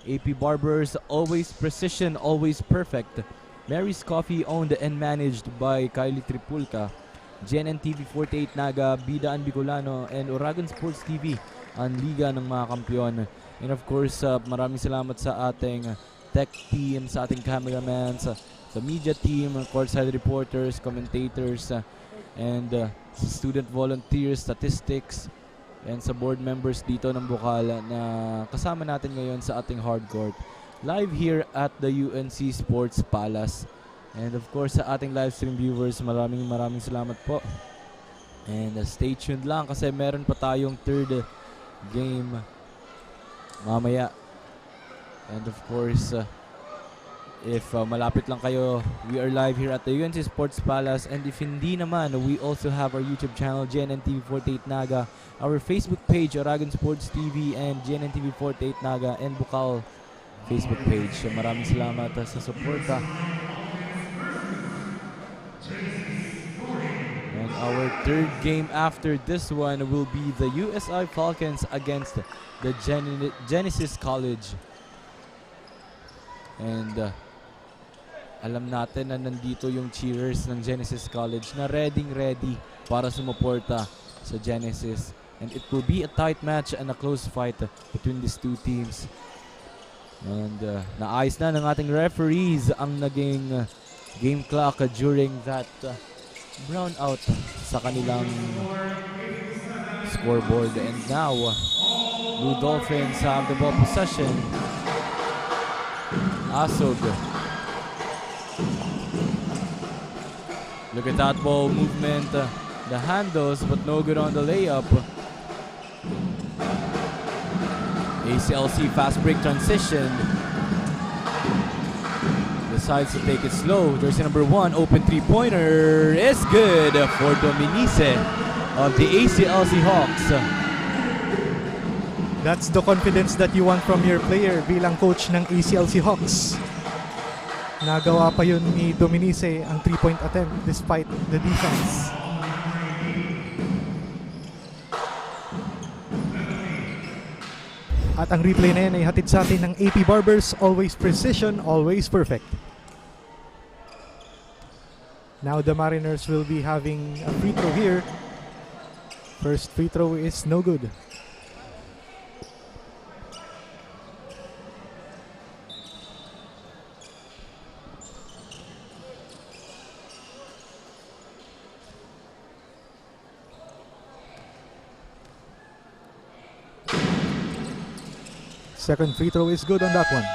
AP Barbers, always precision, always perfect. Mary's Coffee, owned and managed by Kylie Tripulca. GNN TV 48 Naga, Bidaan Bicolano, and Oragon Sports TV, ang liga ng mga kampiyon. And of course, maraming salamat sa ating tech team, sa ating cameraman, sa media team, courtside reporters, commentators, and student volunteers, statistics, and sa board members dito ng Bukal na kasama natin ngayon sa ating hardcourt. Live here at the UNC Sports Palace. And of course, sa ating live stream viewers, maraming salamat po. And stay tuned lang kasi meron pa tayong third game mamaya. And of course, if malapit lang kayo, we are live here at the UNC Sports Palace. And if hindi naman, we also have our YouTube channel, GNN TV 48 Naga, our Facebook page, Oragon Sports TV, and GNN TV 48 Naga, and Bukal Facebook page. Maraming salamat sa suporta. And our third game after this one will be the USI Falcons against the Genesis College. And alam natin na nandito yung cheerers ng Genesis College na ready para sumuporta sa Genesis. And it will be a tight match and a close fight between these two teams. And naayos na ng ating referees ang naging game clock during that brownout sa kanilang scoreboard. And now, Blue Dolphins have the ball possession. Asog. Look at that ball movement. The handles, but no good on the layup. ACLC fast break transition. Decides to take it slow. Jersey number 1, open three-pointer is good for Dominice of the ACLC Hawks. That's the confidence that you want from your player bilang coach ng ACLC Hawks. Nagawa pa yun ni Dominice ang 3-point attempt despite the defense. At ang replay na yan ay hatid sa atin ng AP Barbers. Always precision, always perfect. Now the Mariners will be having a free throw here. First free throw is no good. Second free throw is good on that one.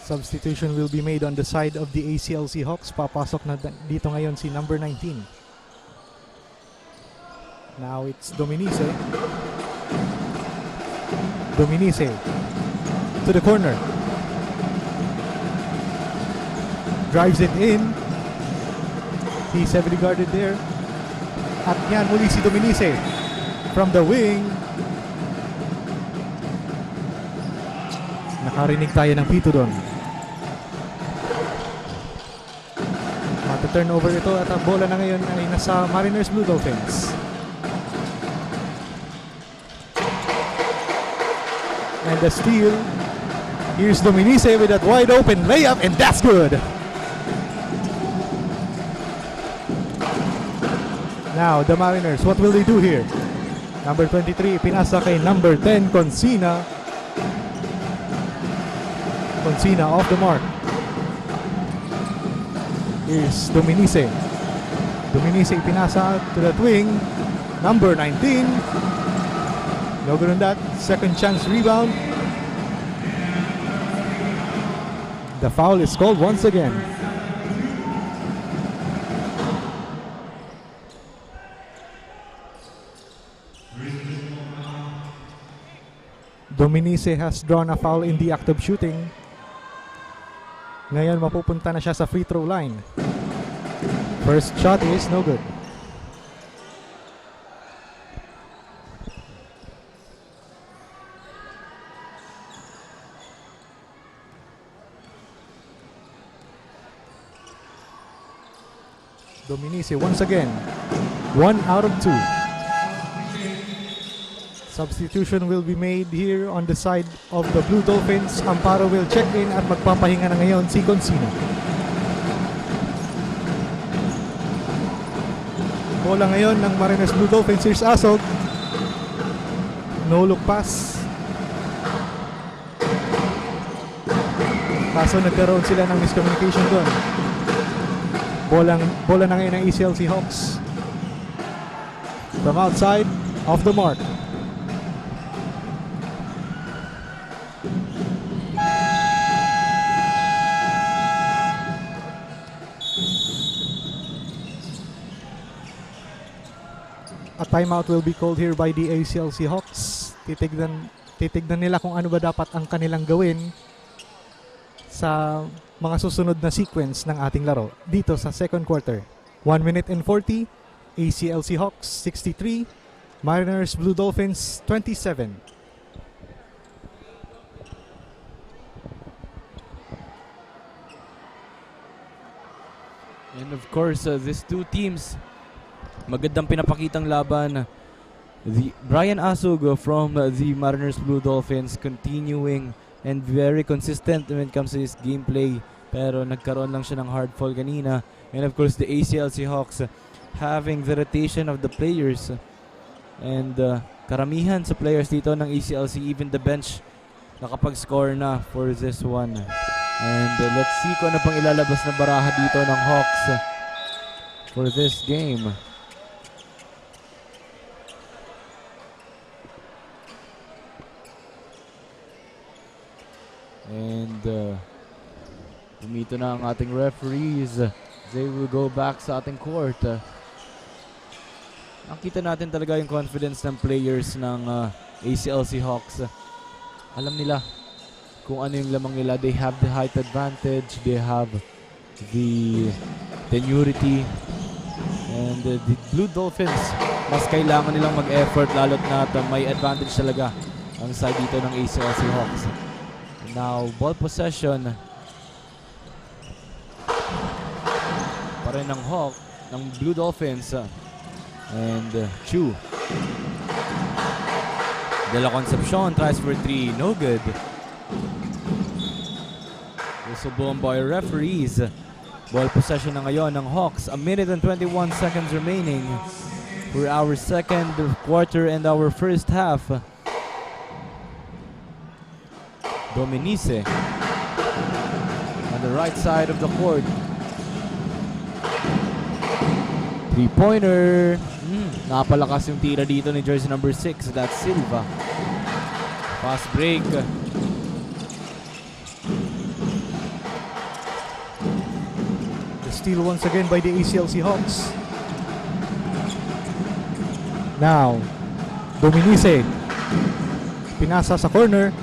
Substitution will be made on the side of the ACLC Hawks. Papasok na dito ngayon si number 19. Now it's Dominice. Dominice to the corner. Drives it in. He's heavily guarded there. At yan muli si Dominice from the wing. Nakarinig tayo ng pito doon. Mata-turnover ito at ang bola na ngayon ay nasa Mariners Blue Dolphins. And the steal. Here's Dominice with that wide open layup, and that's good. Now, the Mariners, what will they do here? Number 23, pinasa kay number 10, Consina. Consina off the mark. Here's Dominice. Dominice pinasa to that wing. Number 19. No good on that. Second chance rebound. The foul is called once again. Dominice has drawn a foul in the act of shooting. Ngayon mapupunta na siya sa free throw line. First shot is no good. Dominice once again. 1 out of 2. Substitution will be made here on the side of the Blue Dolphins. Amparo will check in at magpapahinga na ngayon si Consino. Bola ngayon ng Mariners Blue Dolphins. Here's Asog. No look pass. Kaso nagkaroon sila ng miscommunication doon. Bola na ngayon ng ECLC Hawks. From outside, off the mark. A timeout will be called here by the ACLC Hawks. Titignan nila kung ano ba dapat ang kanilang gawin sa mga susunod na sequence ng ating laro dito sa second quarter. 1 minute and 40. ACLC Hawks 63. Mariners Blue Dolphins 27. And of course, these two teams, magandang pinapakitang laban. Brian Asug from the Mariners Blue Dolphins continuing and very consistent when it comes to his gameplay. Pero nagkaroon lang siya ng hard fall kanina. And of course, the ACLC Hawks having the rotation of the players. And karamihan sa players dito ng ACLC, even the bench, nakapag-score na for this one. And let's see kung ano pang ilalabas na baraha dito ng Hawks for this game. And pumito na ang ating referees. They will go back sa ating court. Nakita natin talaga yung confidence ng players ng ACLC Hawks. Alam nila kung ano yung lamang nila. They have the height advantage. They have the tenuity. And the Blue Dolphins, mas kailangan nilang mag-effort lalo't na may advantage talaga ang side dito ng ACLC Hawks. Now, ball possession pa rin ng Blue Dolphins. And Chu De La Concepcion tries for 3, no good. Also blown by referees. Ball possession na ngayon ng Hawks. 1 minute and 21 seconds remaining for our second quarter and our first half. Dominice on the right side of the court. Three-pointer. Napalakas yung tira dito ni jersey number 6. That's Silva. Fast break. The steal once again by the ACLC Hawks. Now, Dominice. Pinasa sa corner.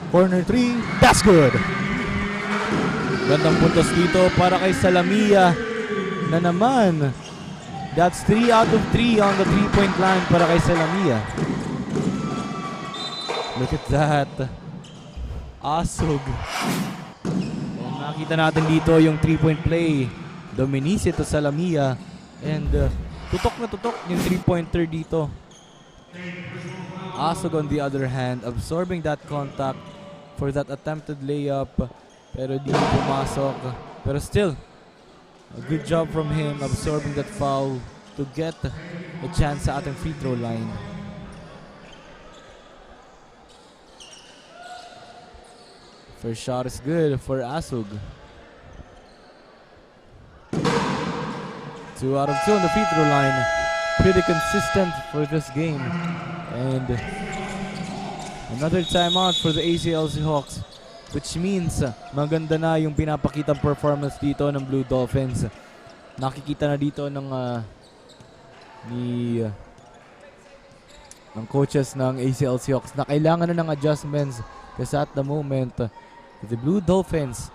Corner 3. That's good. Gandang puntos dito para kay Salamia na naman. That's 3 out of 3 on the 3-point line para kay Salamia. Look at that. Asog. And nakita natin dito yung 3-point play. Dominice to Salamia. And tutok na tutok yung 3-pointer dito. Asog on the other hand, absorbing that contact for that attempted layup. Pero di pumasok. Pero still, a good job from him absorbing that foul to get a chance sa ating free throw line. First shot is good for Asug. 2 out of 2 on the free throw line. Pretty consistent for this game. And another timeout for the ACLC Hawks, which means maganda na yung pinapakitang performance dito ng Blue Dolphins. Nakikita na dito ng ng coaches ng ACLC Hawks na kailangan na ng adjustments kasi at the moment the Blue Dolphins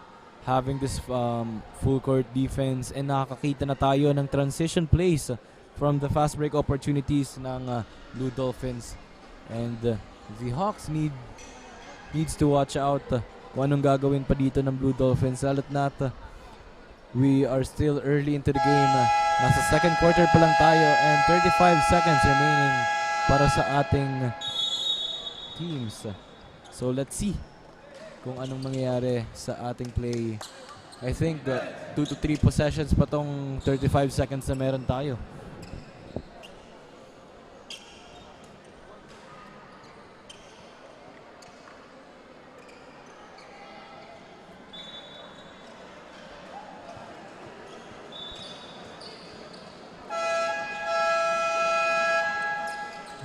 having this full court defense, and nakakita na tayo ng transition plays from the fast break opportunities ng Blue Dolphins. And the Hawks needs to watch out kung anong gagawin pa dito ng Blue Dolphins, lalo't na we are still early into the game. Nasa second quarter pa lang tayo and 35 seconds remaining para sa ating teams. So let's see kung anong mangyayari sa ating play. I think 2 to 3 possessions pa tong 35 seconds na meron tayo.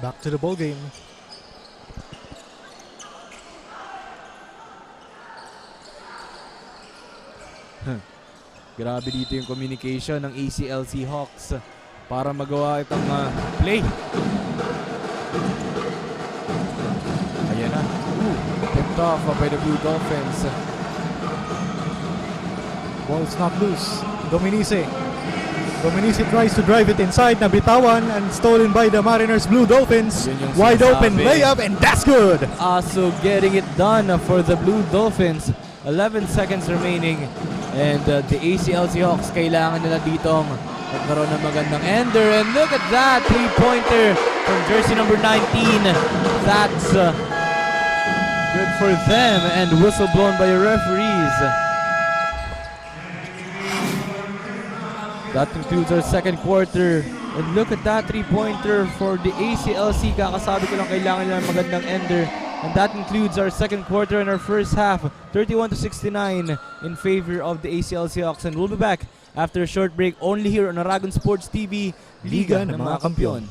Back to the ball game. Grabe dito yung communication ng ACLC Hawks para magawa itong play. Ayan na. Tipped off by the Blue Dolphins. Ball's not loose. Dominici tries to drive it inside. Nabitawan and stolen by the Mariners Blue Dolphins. Wide open layup and that's good. Also getting it done for the Blue Dolphins. 11 seconds remaining. And the ACLC Hawks kailangan nila ditong magkaroon ng magandang ender. And look at that, 3-pointer from jersey number 19. That's good for them and whistle blown by referees. That concludes our second quarter. And look at that 3-pointer for the ACLC. Kakasabi ko lang kailangan nila ng magandang ender. And that concludes our second quarter and our first half, 31-69 in favor of the ACLC Hawks. And we'll be back after a short break only here on Aragon Sports TV, Liga ng mga Kampiyon.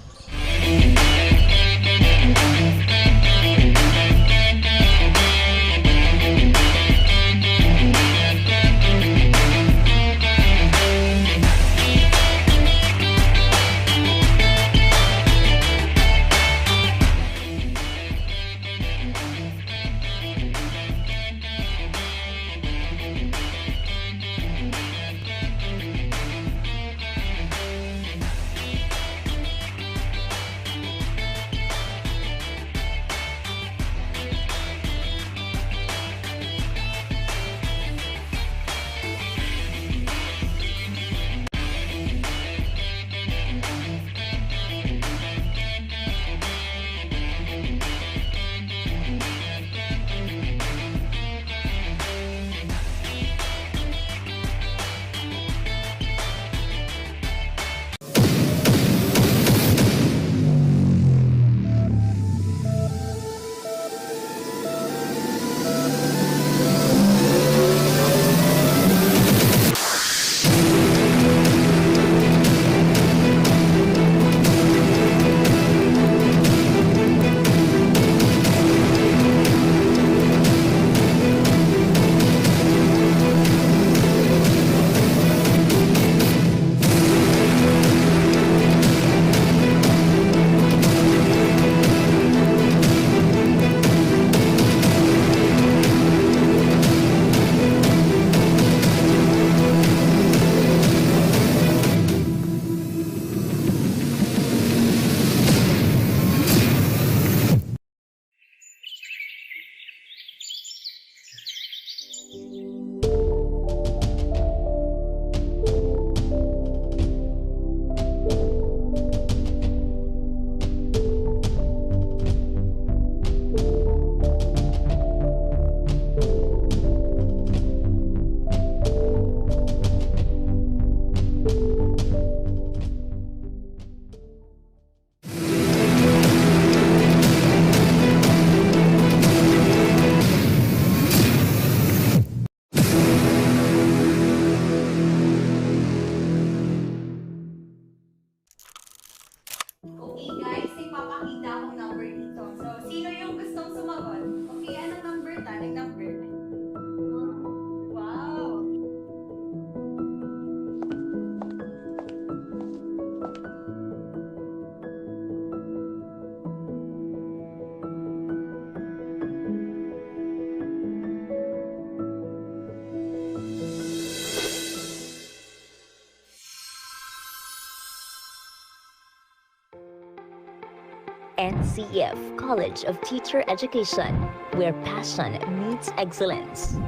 NCF College of Teacher Education, where passion meets excellence.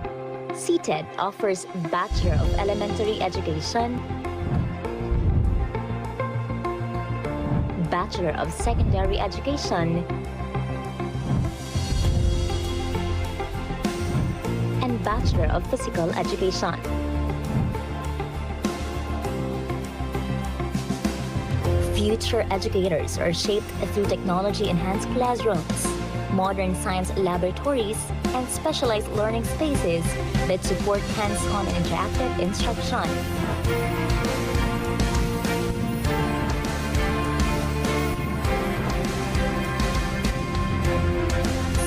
CTED offers Bachelor of Elementary Education, Bachelor of Secondary Education, and Bachelor of Physical Education. Future educators are shaped through technology-enhanced classrooms, modern science laboratories, and specialized learning spaces that support hands-on and interactive instruction.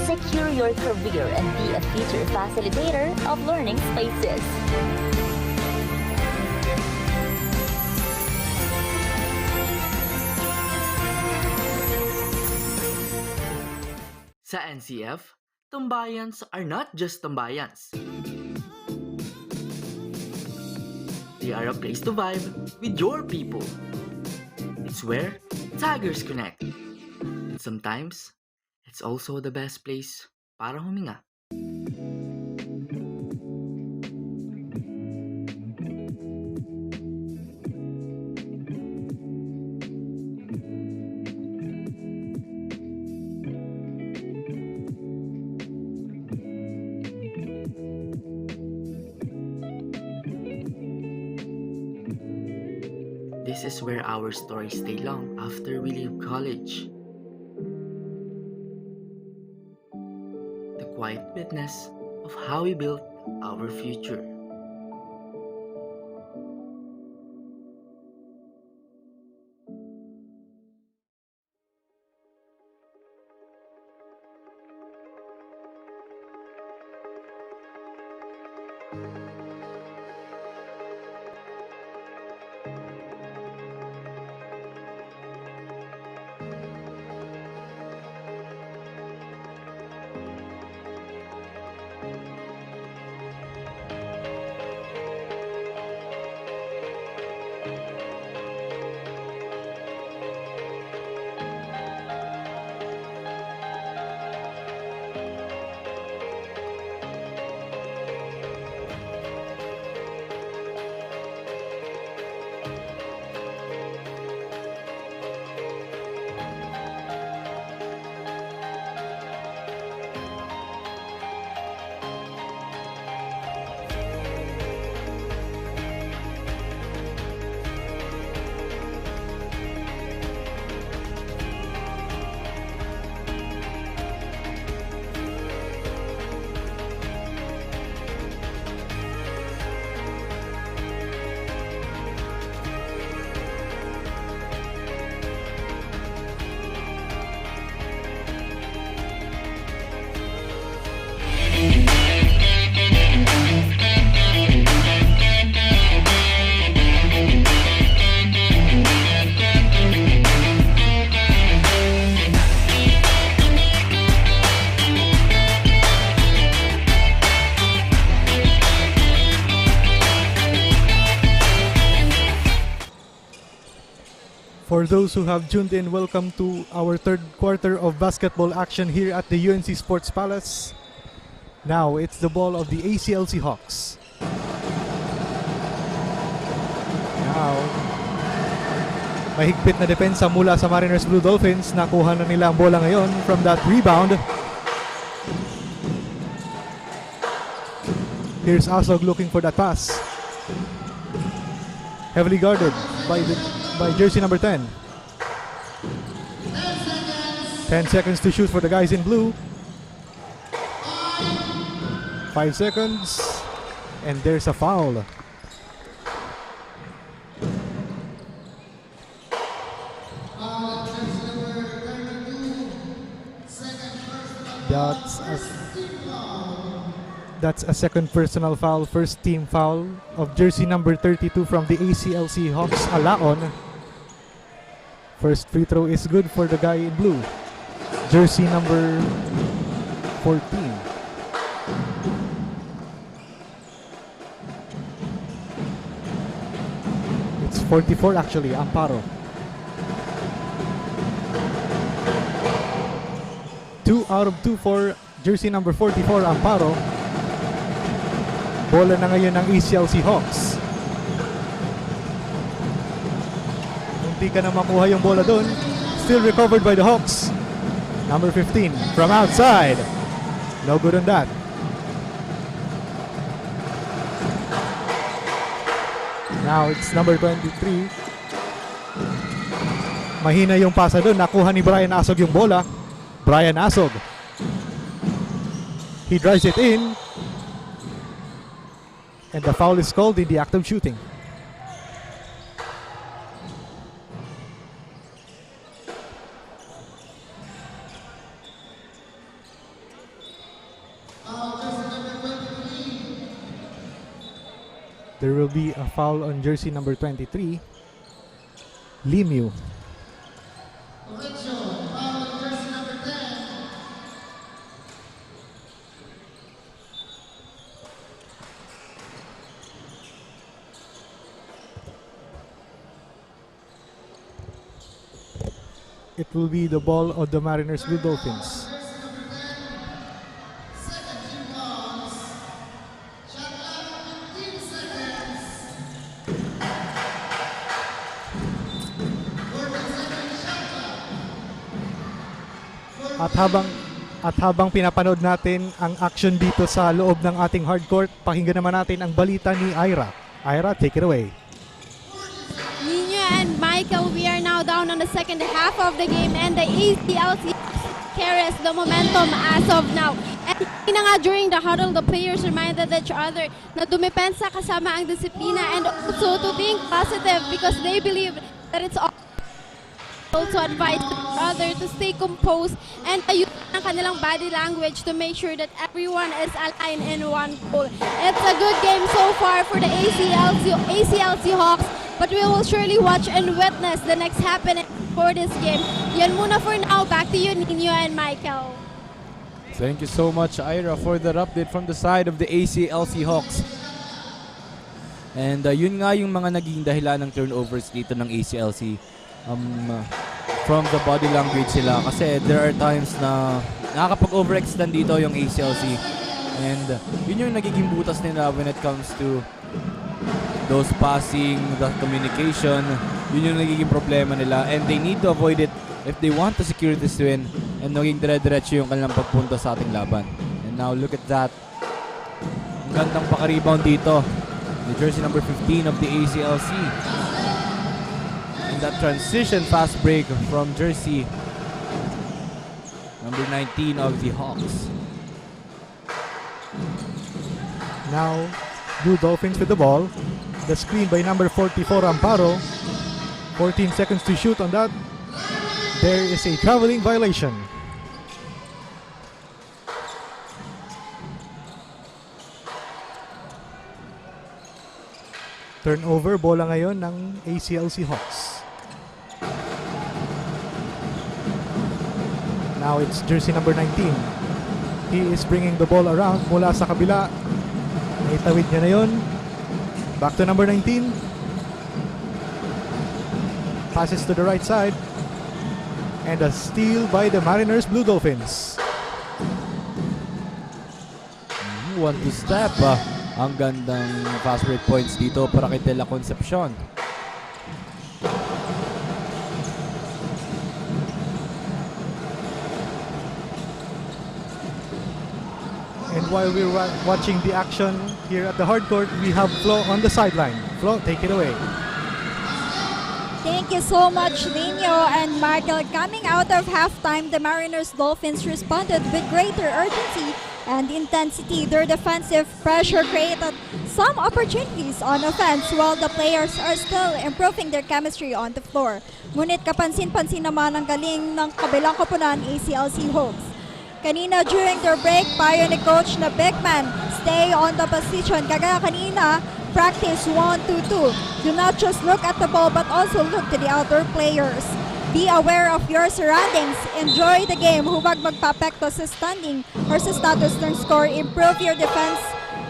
Secure your career and be a future facilitator of learning spaces. Sa NCF, tambayans are not just tambayans. They are a place to vibe with your people. It's where Tigers connect. And sometimes, it's also the best place para huminga. This is where our stories stay long after we leave college. The quiet witness of how we built our future. For those who have tuned in, welcome to our third quarter of basketball action here at the UNC Sports Palace. Now, it's the ball of the ACLC Hawks. Now, mahigpit na depensa mula sa Mariners Blue Dolphins. Nakuha na nila ang bola ngayon from that rebound. Here's Asog looking for that pass. Heavily guarded by jersey number 10. 10 seconds to shoot for the guys in blue. 5 seconds. And there's a foul. That's a second personal foul, first team foul of jersey number 32 from the ACLC Hawks, Alaon. First free throw is good for the guy in blue, jersey number 14. It's 44 actually, Amparo. 2 out of 2 for jersey number 44, Amparo. Bola na ngayon ng ACLC Hawks. Hindi ka na makuha yung bola doon. Still recovered by the Hawks. Number 15 from outside. No good on that. Now it's number 23. Mahina yung pasa doon. Nakuha ni Brian Asog yung bola. Brian Asog. He drives it in. And the foul is called in the act of shooting. There will be a foul on jersey number 23, Lemieux. It will be the ball of the Mariners Blue Dolphins. At habang pinapanood natin ang action dito sa loob ng ating hardcourt, pakinggan naman natin ang balita ni Ira. Ira, take it away. Nino and Michael, we are now down on the second half of the game and the ACLC carries the momentum as of now. And nga during the huddle, the players reminded each other na dumepensa kasama ang disiplina and also to think positive because they believe that it's also advise each other to stay composed and use ang kanilang body language to make sure that everyone is aligned in one goal. It's a good game so far for the ACLC Hawks, but we will surely watch and witness the next happening for this game. Yan muna for now. Back to you, Nino and Michael. Thank you so much, Ira, for that update from the side of the ACLC Hawks. And yun nga yung mga naging dahilan ng turnovers dito ng ACLC. From the body language sila kasi there are times na nakakapag-overextend dito yung ACLC and yun yung nagiging butas nila when it comes to those passing, the communication, yun yung nagiging problema nila and they need to avoid it if they want to secure this win and naging dire-diretso yung kanilang pagpunta sa ating laban. And now look at that, ang gandang paka-rebound dito, the jersey number 15 of the ACLC. That transition fast break from jersey number 19 of the Hawks. Now, Blue Dolphins with the ball. The screen by number 44, Amparo. 14 seconds to shoot on that. There is a traveling violation. Turnover, bola ngayon ng ACLC Hawks. Now it's jersey number 19. He is bringing the ball around mula sa kabila. Naitawid niya na yun. Back to number 19. Passes to the right side. And a steal by the Mariners Blue Dolphins. One to step. Ang gandang fast break points dito para kay Tela Concepcion. And while we're watching the action here at the hardcourt, we have Flo on the sideline. Flo, take it away. Thank you so much, Nino and Michael. Coming out of halftime, the Mariners Dolphins responded with greater urgency and intensity. Their defensive pressure created some opportunities on offense while the players are still improving their chemistry on the floor. Ngunit kapansin-pansin naman ang galing ng kabilang koponan ACLC Hawks. Kanina during their break, payo ni coach na big man, stay on the position. Kagaya kanina, practice 1-2-2. Do not just look at the ball but also look to the other players. Be aware of your surroundings. Enjoy the game. Huwag magpapekto sa standing or sa status ng score. Improve your defense.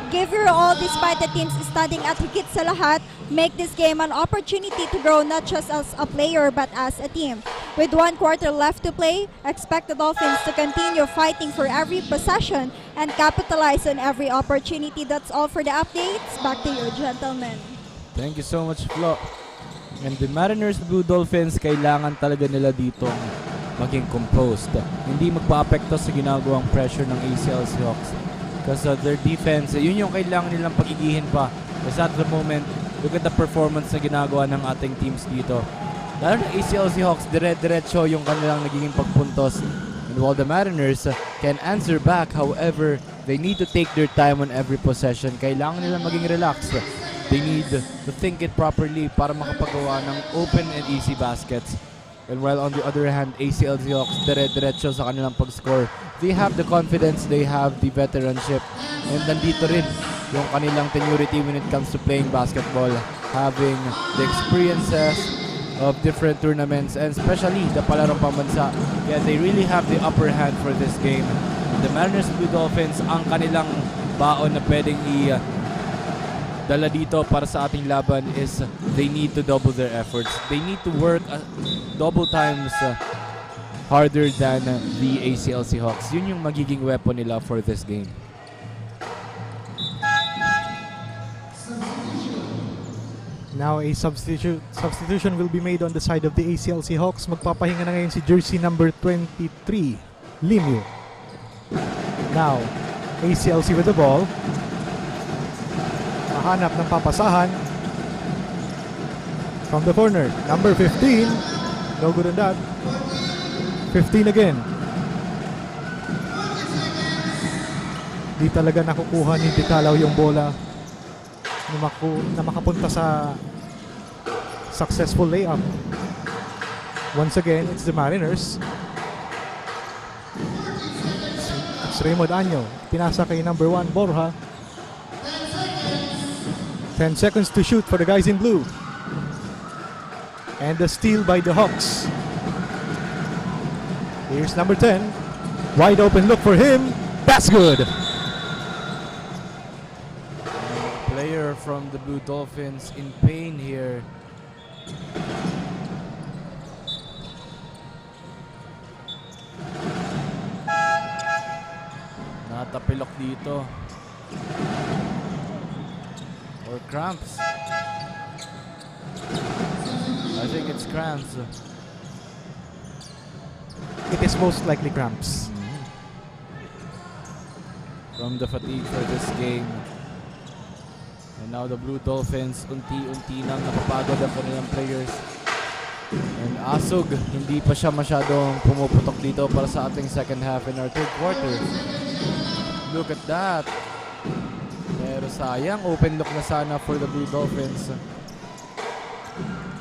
Give your all despite the teams standing at higit sa lahat. Make this game an opportunity to grow not just as a player but as a team. With 1 quarter left to play, expect the Dolphins to continue fighting for every possession and capitalize on every opportunity. That's all for the updates. Back to you, gentlemen. Thank you so much, Flo. And the Mariners Blue Dolphins, kailangan talaga nila ditong maging composed. Hindi magpa-apekto sa ginagawang pressure ng ACL Seahawks. Because their defense, yun yung kailangan nilang pagigihin pa. Because at the moment, look at the performance na ginagawa ng ating teams dito. Lalo ng ACL Seahawks, dire-diretso yung kanilang nagiging pagpuntos. And while the Mariners can answer back, however, they need to take their time on every possession. Kailangan nilang maging relaxed. They need to think it properly para makapagawa ng open and easy baskets. And while on the other hand, ACL Seahawks, dire-diretso sa kanilang pag-score. They have the confidence, they have the veteranship. And nandito rin yung kanilang tenuity when it comes to playing basketball. Having the experiences of different tournaments and especially the palarong pambansa. Kaya they really have the upper hand for this game. The Mariners Blue Dolphins, ang kanilang baon na pwedeng dala dito para sa ating laban is they need to double their efforts. They need to work double times harder than the ACL Seahawks. Yun yung magiging weapon nila for this game. Now a substitution will be made on the side of the ACL Seahawks. Magpapahinga na ngayon si jersey number 23, Lemieux. Now, ACLC with the ball. Mahanap ng papasahan. From the corner, number 15. No good on that. 15 again. Di talaga nakukuha ni Dicalaw yung bola na makapunta sa successful layup. Once again, it's the Mariners. It's Raymond Año. Pinasa kay number 1, Borja. 10 seconds to shoot for the guys in blue. And the steal by the Hawks. Here's number 10. Wide open look for him. That's good. Player from the Blue Dolphins in pain here. Natapilok dito. Or cramps. I think it's cramps. It is most likely cramps. From the fatigue for this game. And now the Blue Dolphins, unti-unti nang napapagod ang kanilang players. And Asog, hindi pa siya masyadong pumuputok dito para sa ating second half in our third quarter. Look at that. Pero sayang, open look na sana for the Blue Dolphins.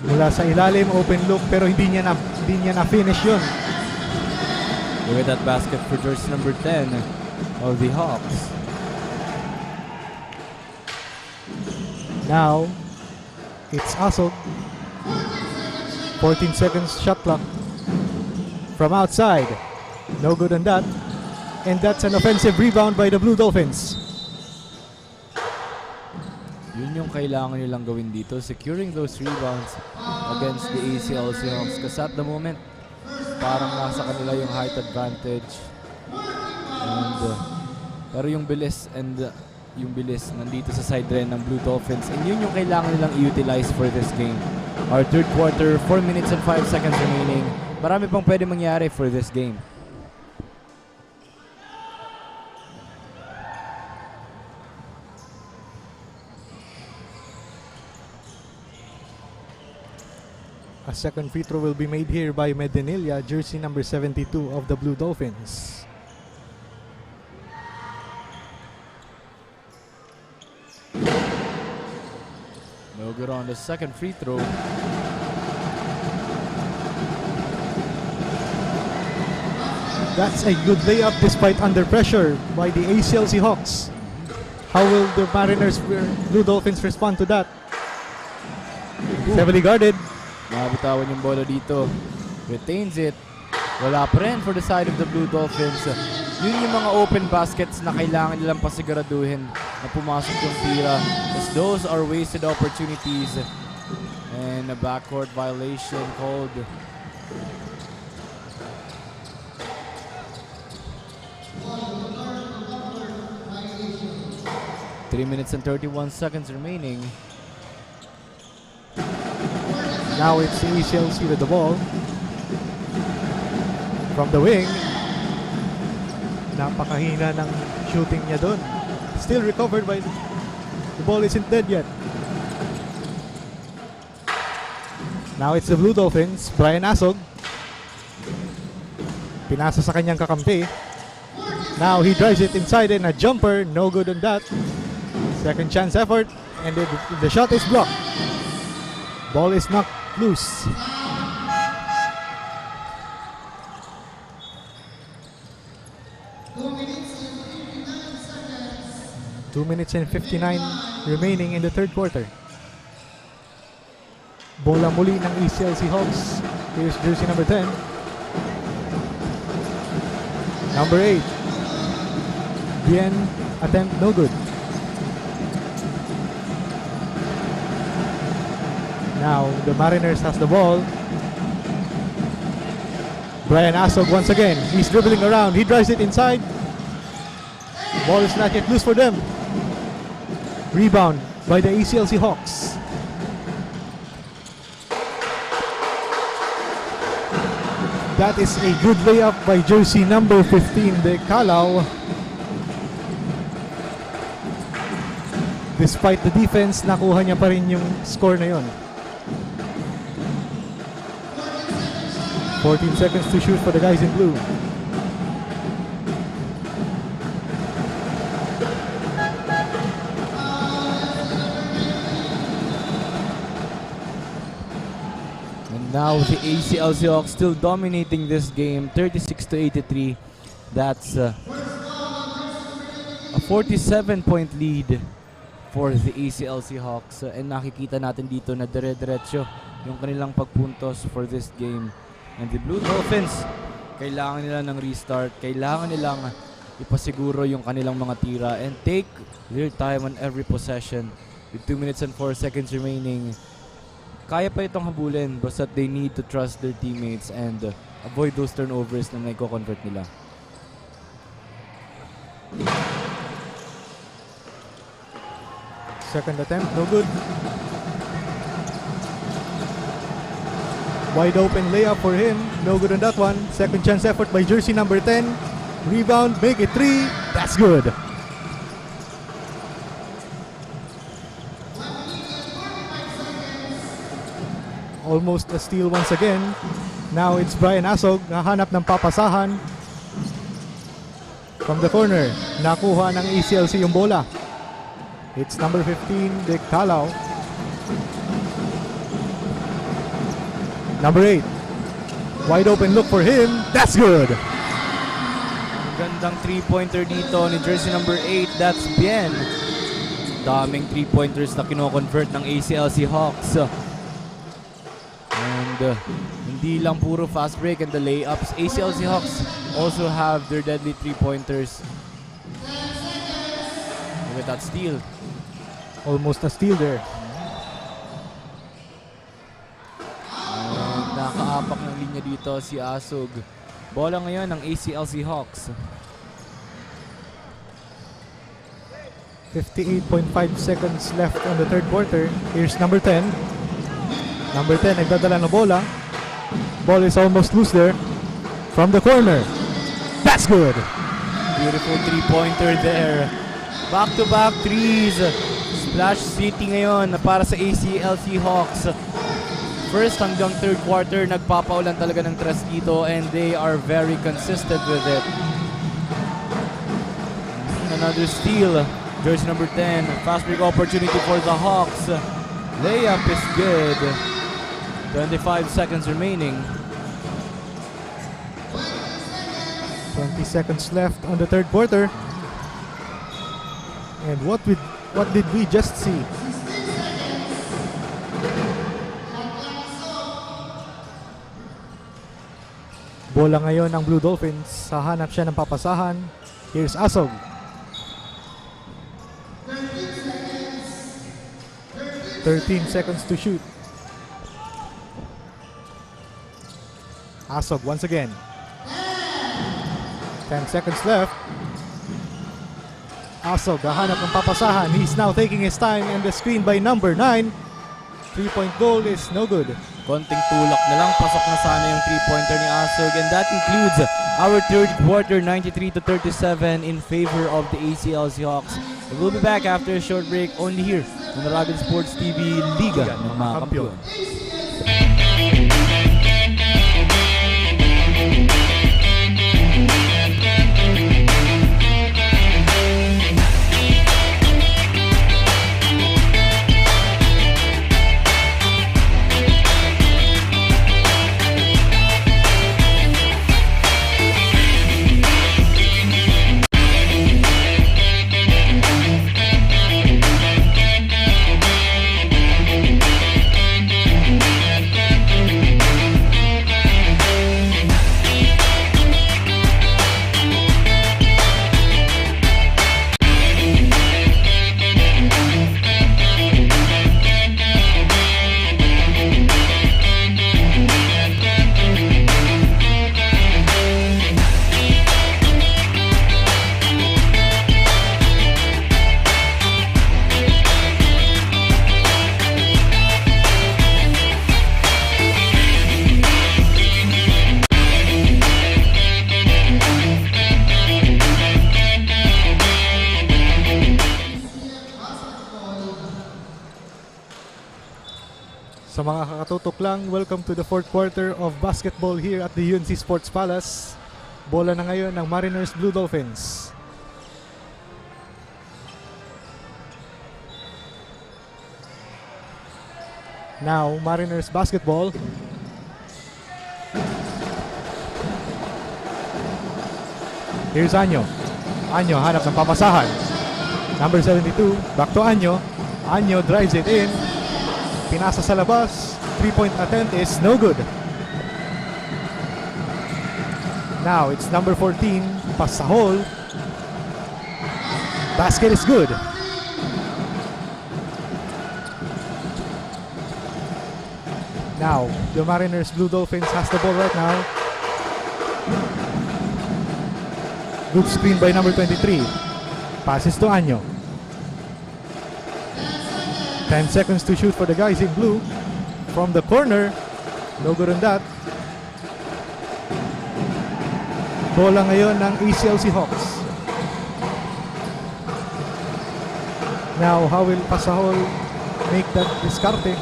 Mula sa ilalim, open look, pero hindi niya na finish yun. Look at that basket for jersey number 10 of the Hawks. Now, it's Asog. 14 seconds shot clock. From outside. No good on that. And that's an offensive rebound by the Blue Dolphins. Yun yung kailangan nilang gawin dito. Securing those rebounds against the ACL Seahawks. Kasi at the moment, parang nasa kanila yung height advantage. And, pero yung bilis nandito sa side rin ng Blue Dolphins. And yun yung kailangan nilang i-utilize for this game. Our third quarter, 4 minutes and 5 seconds remaining. Marami pang pwede mangyari for this game. A second free throw will be made here by Medinilla, jersey number 72 of the Blue Dolphins. No good on the second free throw. That's a good layup despite under pressure by the ACL Seahawks. How will the Mariners Blue Dolphins respond to that? Heavily guarded. Nabitawan yung bola dito. Retains it. Wala pa rin for the side of the Blue Dolphins. Yun yung mga open baskets na kailangan nilang pasiguraduhin na pumasok yung tira. Because those are wasted opportunities. And a backcourt violation called 3 minutes and 31 seconds remaining. Now it's the ACLC with the ball. From the wing. Napakahina ng shooting niya doon. Still recovered by the ball isn't dead yet. Now it's the Blue Dolphins. Brian Asog. Pinasa sa kanyang kakampi. Now he drives it inside and a jumper. No good on that. Second chance effort. And the shot is blocked. Ball is knocked loose. Two minutes and 59 remaining in the third quarter. Bola muli ng ACLC Hawks. Here's jersey number 10. Number 8. Bien attempt no good. Now the Mariners has the ball. Brian Asog once again. He's dribbling around. He drives it inside. Ball is not yet loose for them. Rebound by the ACLC Hawks. That is a good layup by jersey number 15, De Calao. Despite the defense, nakuha niya pa rin yung score na yon. 14 seconds to shoot for the guys in blue. Now the ACLC Hawks still dominating this game, 36-83. That's a 47-point lead for the ACLC Hawks. And nakikita natin dito na dire-diretso yung kanilang pagpuntos for this game. And the Blue Dolphins, kailangan nila ng restart. Kailangan nilang ipasiguro yung kanilang mga tira and take their time on every possession. With 2 minutes and 4 seconds remaining, kaya pa itong habulin, basta they need to trust their teammates and avoid those turnovers na naiko-convert nila. Second attempt, no good. Wide open layup for him, no good on that one. Second chance effort by jersey number 10. Rebound, make it 3, that's good. Almost a steal once again. Now it's Brian Asog, nahanap ng papasahan. From the corner, nakuha ng ACLC yung bola. It's number 15, De Calao. Number 8. Wide open look for him. That's good. Gandang 3-pointer dito ni jersey number 8. That's Bien. Daming 3-pointers na kino-convert ng ACLC Hawks. And hindi lang puro fast break and the layups. ACLC Hawks also have their deadly 3-pointers. Look at that steal. Almost a steal there. And nakaapak ng linya dito si Asog. Bola ngayon ng ACLC Hawks. 58.5 seconds left on the third quarter. Here's number 10. Number 10 nagdadala ng bola. Ball is almost loose there. From the corner. That's good. Beautiful 3-pointer there. Back-to-back threes. Splash City ngayon para sa ACLC Hawks. First hanggang third quarter, nagpapaulan talaga ng tres dito and they are very consistent with it. Another steal. Jersey number 10. Fast break opportunity for the Hawks. Layup is good. 25 seconds remaining. 20 seconds left on the third quarter. And what did we just see? Bola ngayon ng Blue Dolphins. Hahanap siya ng papasahan. Here's Asog. 13 seconds to shoot. Asog once again. 10 seconds left. Asog, hahanap ng papasahan. He's now taking his time and the screen by number 9. 3-point goal is no good. Konting tulak na lang, pasok na sana yung 3-pointer ni Asog, and that includes our third quarter, 93-37 in favor of the ACL Seahawks. We'll be back after a short break only here on the Rabbit Sports TV Liga ng mga Kampiyon. Sa mga kakatutok lang, welcome to the fourth quarter of basketball here at the UNC Sports Palace. Bola na ngayon ng Mariners Blue Dolphins. Now, Mariners basketball. Here's Anyo. Anyo hanap ng papasahan. Number 72, back to Anyo. Anyo drives it in. Pinasa sa labas. 3-point attempt is no good. Now it's number 14. Pass sa hole. Basket is good. Now the Mariners Blue Dolphins has the ball right now. Good screen by number 23. Passes to Anyo. 10 seconds to shoot for the guys in blue. From the corner. No good on that. Bola ngayon ng ACL Seahawks. Now, how will Pasahol make that diskarte?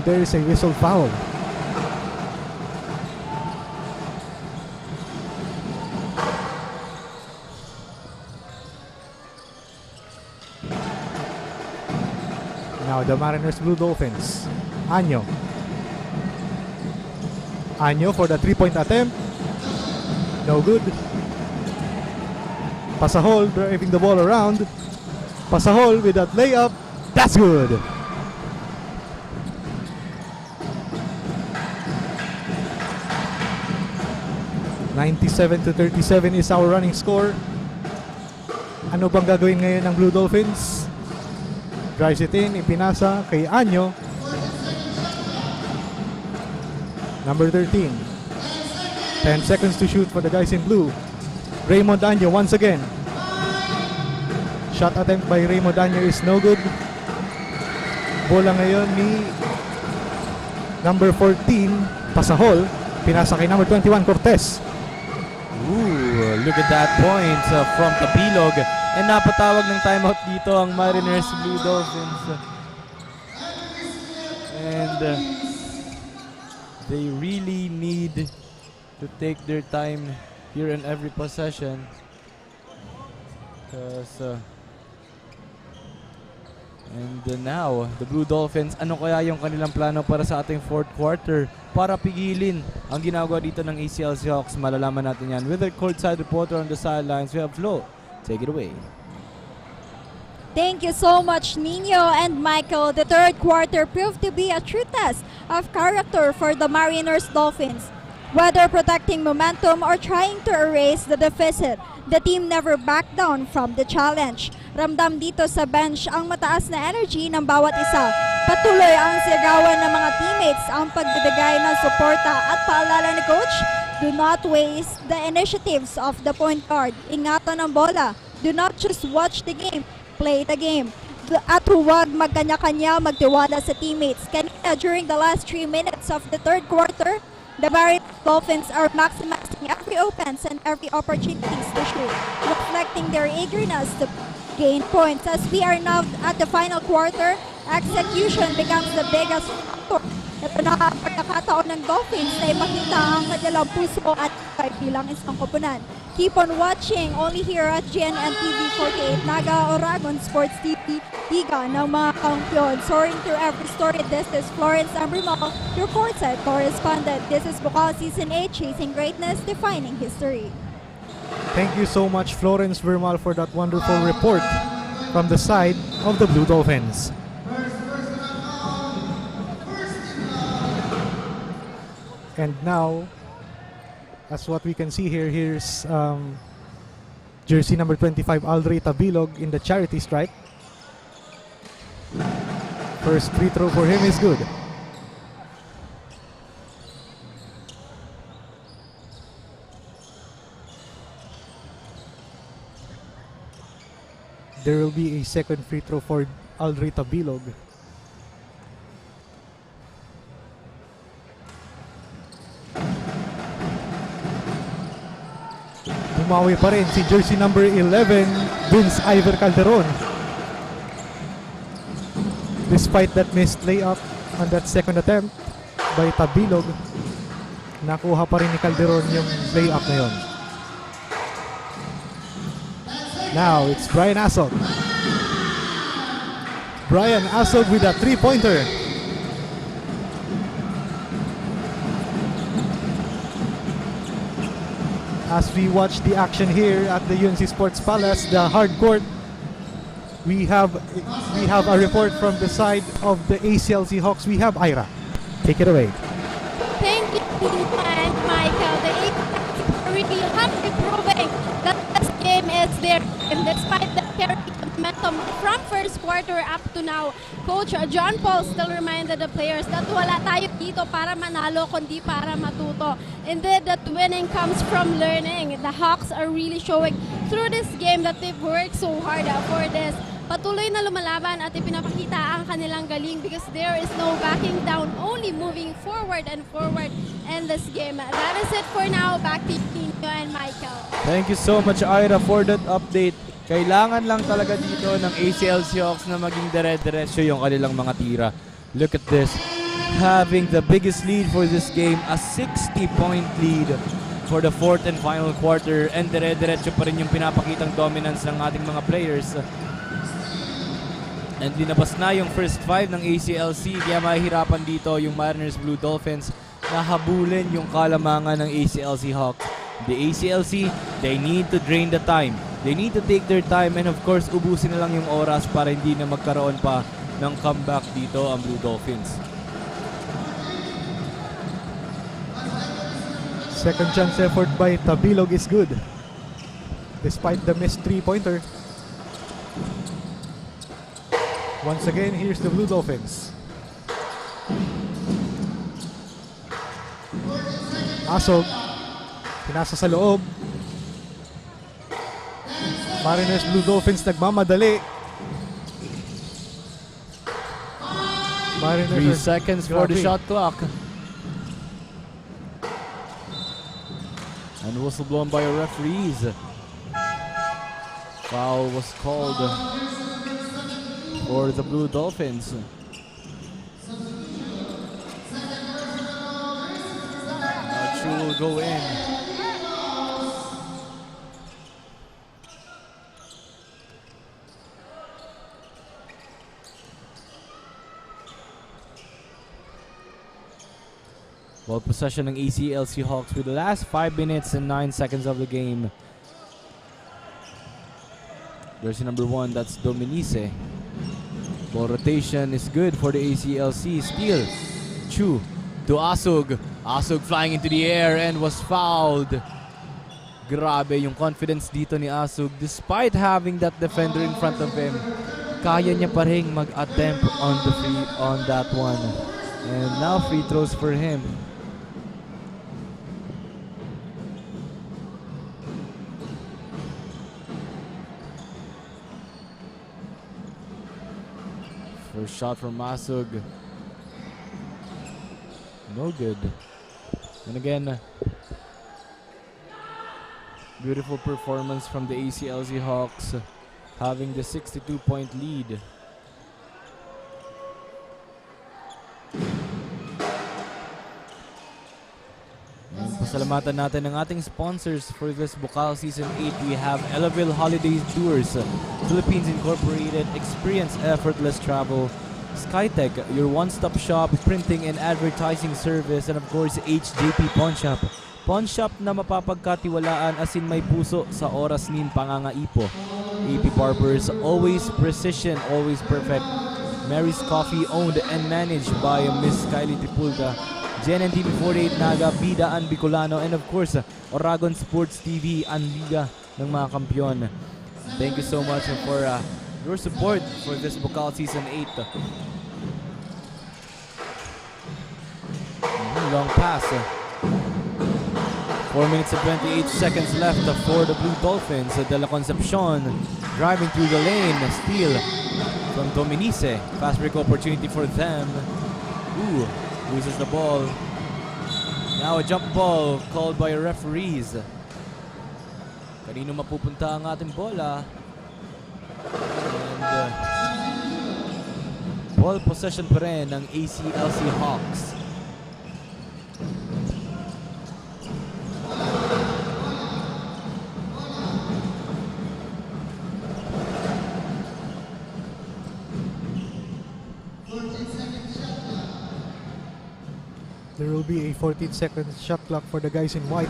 There is a whistle foul. Now the Mariners Blue Dolphins. Anyo. Anyo for the 3-point attempt. No good. Pasahol driving the ball around. Pasahol with that layup. That's good. (97-37) is our running score. Ano bang gagawin ngayon ng Blue Dolphins? Drives it in, ipinasa kay Anyo. Number 13. 10 seconds to shoot for the guys in blue. Raymond Anyo once again. Shot attempt by Raymond Anyo is no good. Bola ngayon ni number 14, Pasahol. Pinasa kay number 21, Cortez. Ooh, look at that point from Tapilog. And napatawag ng timeout dito ang Mariners Blue Dolphins. And they really need to take their time here in every possession. Because now, the Blue Dolphins, ano kaya yung kanilang plano para sa ating fourth quarter? Para pigilin ang ginagawa dito ng ACL Seahawks. Malalaman natin yan with our courtside reporter on the sidelines. We have Flo. Take it away. Thank you so much, Nino and Michael. The third quarter proved to be a true test of character for the Mariners Dolphins. Whether protecting momentum or trying to erase the deficit, the team never backed down from the challenge. Ramdam dito sa bench ang mataas na energy ng bawat isa. Patuloy ang sigawan ng mga teammates ang pagbibigay ng suporta at paalala ni Coach, Do not waste the initiatives of the point guard. Ingatan ang bola. Do not just watch the game. Play the game. At huwag magkanya-kanya magtiwala sa teammates. Kanina, during the last 3 minutes of the third quarter, the Mariners Dolphins are maximizing every offense and every opportunities to shoot, reflecting their eagerness to gain points. As we are now at the final quarter, execution becomes the biggest factor. Ito na ang pagkakataon ng Dolphins na ipakita ang kanilang puso at bilang isang koponan. Keep on watching only here at GNN TV 48 Naga Oragon Sports TV, Liga ng mga kampiyon. Soaring through every story, this is Florence Ambrimal, your courtside correspondent. This is Bukal Season 8, Chasing Greatness, Defining History. Thank you so much, Florence Vermal, for that wonderful report from the side of the Blue Dolphins. And now, as what we can see here, here's jersey number 25, Aldrey Tabilog in the charity stripe. First free throw for him is good. There will be a second free throw for Aldrey Tabilog. Bumawi pa rin si jersey number 11, Vince Iver Calderon. Despite that missed layup on that second attempt by Tabilog, nakuha pa rin ni Calderon yung layup na yun. Now it's Brian Asog. Brian Asog with a three-pointer. As we watch the action here at the UNC Sports Palace, the hard court, we have a report from the side of the ACLC Hawks. We have Ira. Take it away. Thank you, Tito and Michael. The ACLC really have been proving that this game is there. And despite the carry momentum from first quarter up to now, Coach John Paul still reminded the players that wala tayo dito para manalo, kundi para matuto. Indeed, that winning comes from learning. The Hawks are really showing through this game that they've worked so hard for this. Patuloy na lumalaban at ipinapakita ang kanilang galing because there is no backing down, only moving forward and forward in this game. That is it for now. Back to Tino and Michael. Thank you so much, Ira, for that update. Kailangan lang talaga dito ng ACLC Hawks na maging dire-diretso yung kanilang mga tira. Look at this. Having the biggest lead for this game, a 60-point lead for the fourth and final quarter, and dire-diretso pa rin yung pinapakitang dominance ng ating mga players. And linabas na yung first 5 ng ACLC, kaya mahihirapan dito yung Mariners Blue Dolphins na habulin yung kalamangan ng ACLC Hawks. The ACLC, they need to drain the time. They need to take their time and of course, ubusin na lang yung oras para hindi na magkaroon pa ng comeback dito ang Blue Dolphins. Second chance effort by Tabilog is good. Despite the missed three-pointer. Once again, here's the Blue Dolphins. Asog. Pinasa sa loob. Mariners Blue Dolphins nagmamadali. Mariners 3 seconds for the shot clock. And whistle blown by our referees. Foul was called for the Blue Dolphins. Chu will go in. Ball possession ng ACLC Hawks with the last 5 minutes and 9 seconds of the game. Jersey number 1, that's Dominice. Ball rotation is good for the ACLC. Steal. Chu to Asog. Asog flying into the air and was fouled. Grabe yung confidence dito ni Asog. Despite having that defender in front of him, kaya niya pa rin mag-attempt on that one. And now free throws for him. First shot from Masug. No good. And again, beautiful performance from the ACLC Hawks, having the 62-point lead. And pasalamatan natin ang ating sponsors for this Bukal Season 8. We have Elaville Holidays Tours, Philippines Incorporated, Experience Effortless Travel, Skytech, your one-stop shop, printing and advertising service, and of course, HJP Pawn Shop. Pawn Shop na mapapagkatiwalaan asin may puso sa oras nin pangangaipo. AP Barbers, always precision, always perfect. Mary's Coffee, owned and managed by Miss Kylie Tripulga. Jen TV 48 Naga, Bida ang Bicolano, and of course, Oragon Sports TV, ang liga ng mga kampyon. Thank you so much for your support for this Bukal Season 8. Long pass. 4 minutes and 28 seconds left for the Blue Dolphins. De La Concepcion driving through the lane. Steal from Dominice. Fast break opportunity for them. Ooh, loses the ball. Now a jump ball called by referees. Kanino mapupunta ang ating bola? And ball possession pa rin ng ACLC Hawks. There will be a 14-second shot clock for the guys in white.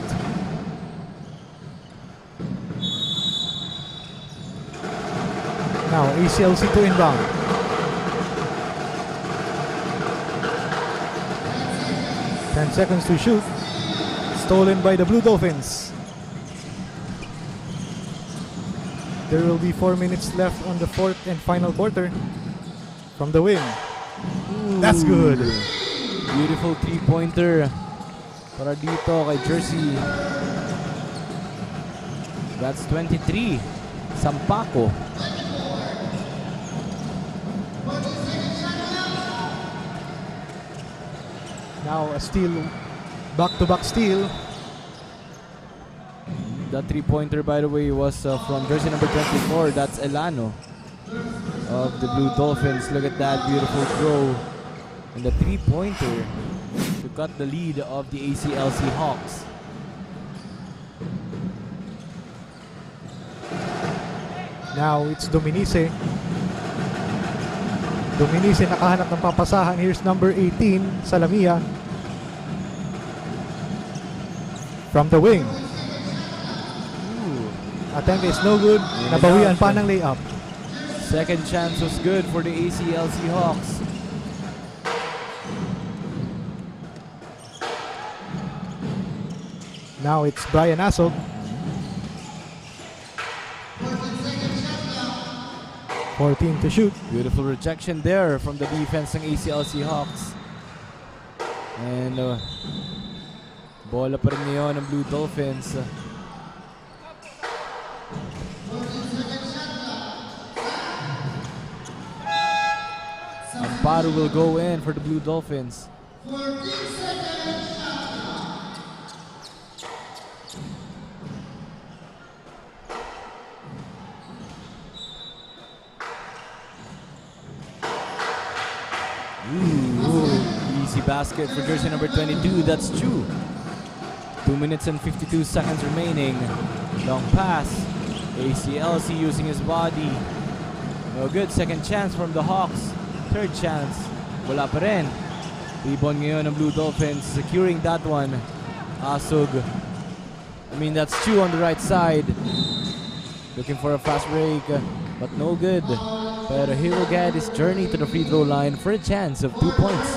Now, ACLC to inbound. Ten seconds to shoot. Stolen by the Blue Dolphins. There will be 4 minutes left on the fourth and final quarter. From the wing. That's good. Beautiful three-pointer para dito kay Jersey. That's 23. Sampaco. Now a steal, back-to-back steal. That three-pointer, by the way, was from jersey number 24. That's Elano of the Blue Dolphins. Look at that beautiful throw. And the three-pointer to cut the lead of the ACLC Hawks. Now it's Dominice. Dominice nakahanap ng papasahan. Here's number 18, Salamia. From the wing. Attempt is no good. Nabawian pa ng layup. Second chance was good for the ACLC Hawks. Now it's Brian Asog. 14 to shoot. Beautiful rejection there from the defense ng ACLC Hawks. And bola pa rin ngayon ng Blue Dolphins. Amparo will go in for the Blue Dolphins. Easy basket for jersey number 22. That's true. 2 minutes and 52 seconds remaining. Long pass. ACLC using his body. No good. Second chance from the Hawks. Third chance. Wala pa rin. Rebound ngayon ng Blue Dolphins. Securing that one. Asog. I mean, that's two on the right side. Looking for a fast break. But no good. Pero he will get his journey to the free throw line for a chance of 2 points.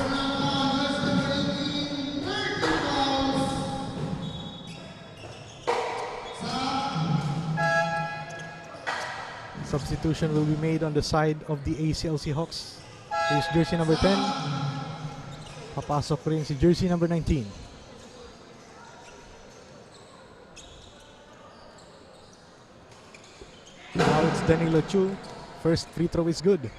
Substitution will be made on the side of the ACLC Hawks. Here's jersey number 10. Papasok rin si jersey number 19. Now it's Danilo Chu. First free throw is good.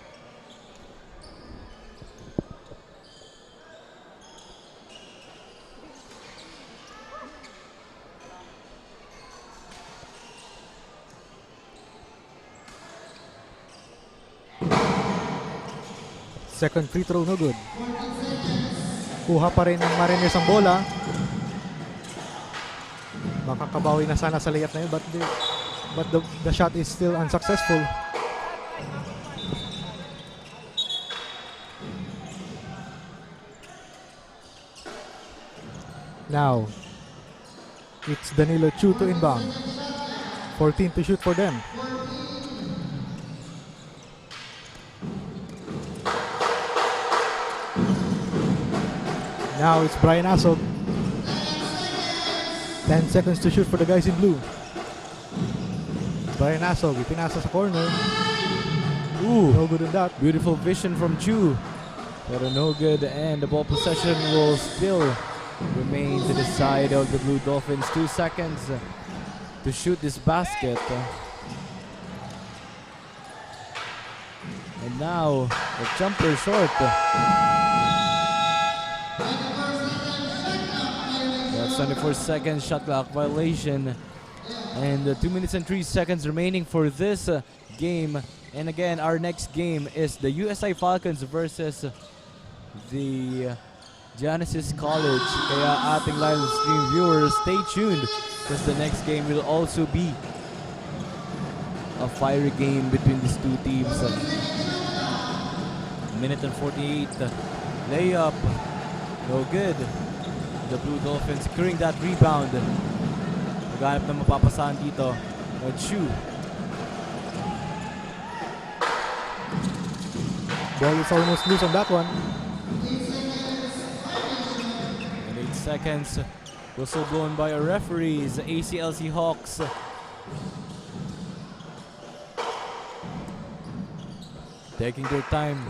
Second free throw, no good. Kuha pa rin ng Mariners ang bola. Makakabawi na sana sa layup na yun, but the shot is still unsuccessful. Now, it's Danilo Chu to inbound. 14 to shoot for them. Now it's Brian Asog. 10 seconds to shoot for the guys in blue. Brian Asog, ipinasa sa corner. Ooh, no good on that. Beautiful vision from Chu. But no good, and the ball possession will still remain to the side of the Blue Dolphins. 2 seconds to shoot this basket. And now, the jumper short. That's 24 seconds shot clock violation. And 2 minutes and 3 seconds remaining for this game. And again, our next game is the USI Falcons versus the Genesis College. Kaya ating live stream viewers, stay tuned because the next game will also be a fiery game between these two teams. Minute and 48. Layup. No good. The Blue Dolphins securing that rebound. Naghanap na mapapasahan dito. Chu. Ball is almost loose on that one. 8 seconds. Whistle blown by our referees. ACLC Hawks. Taking their time.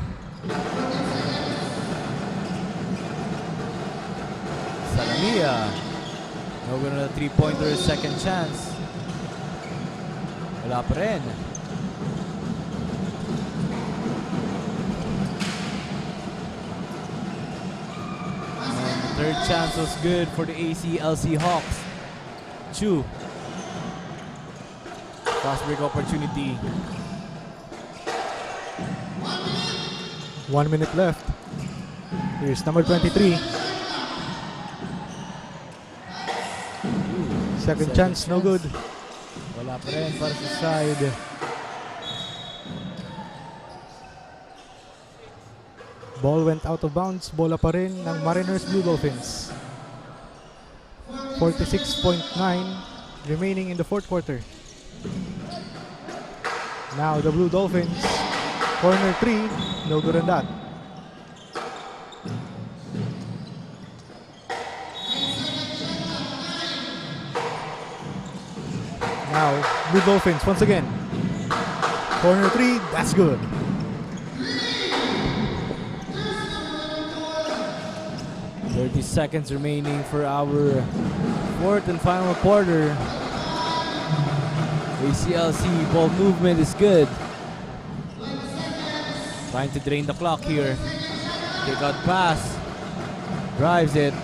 Salamia. No good on a 3-pointer, second chance. Wala pa rin. And the third chance was good for the ACLC Hawks. Chu. Fast break opportunity. 1 minute left. Here's number 23. Second chance, no good. Wala pa rin para sa side. Ball went out of bounds. Bola pa rin ng Mariners Blue Dolphins. 46.9 remaining in the fourth quarter. Now the Blue Dolphins. Corner 3. No good on that. Now, Blue Dolphins once again. Corner 3, that's good. .30 seconds remaining for our fourth and final quarter. ACLC ball movement is good. Trying to drain the clock here. Kick out pass. Drives it.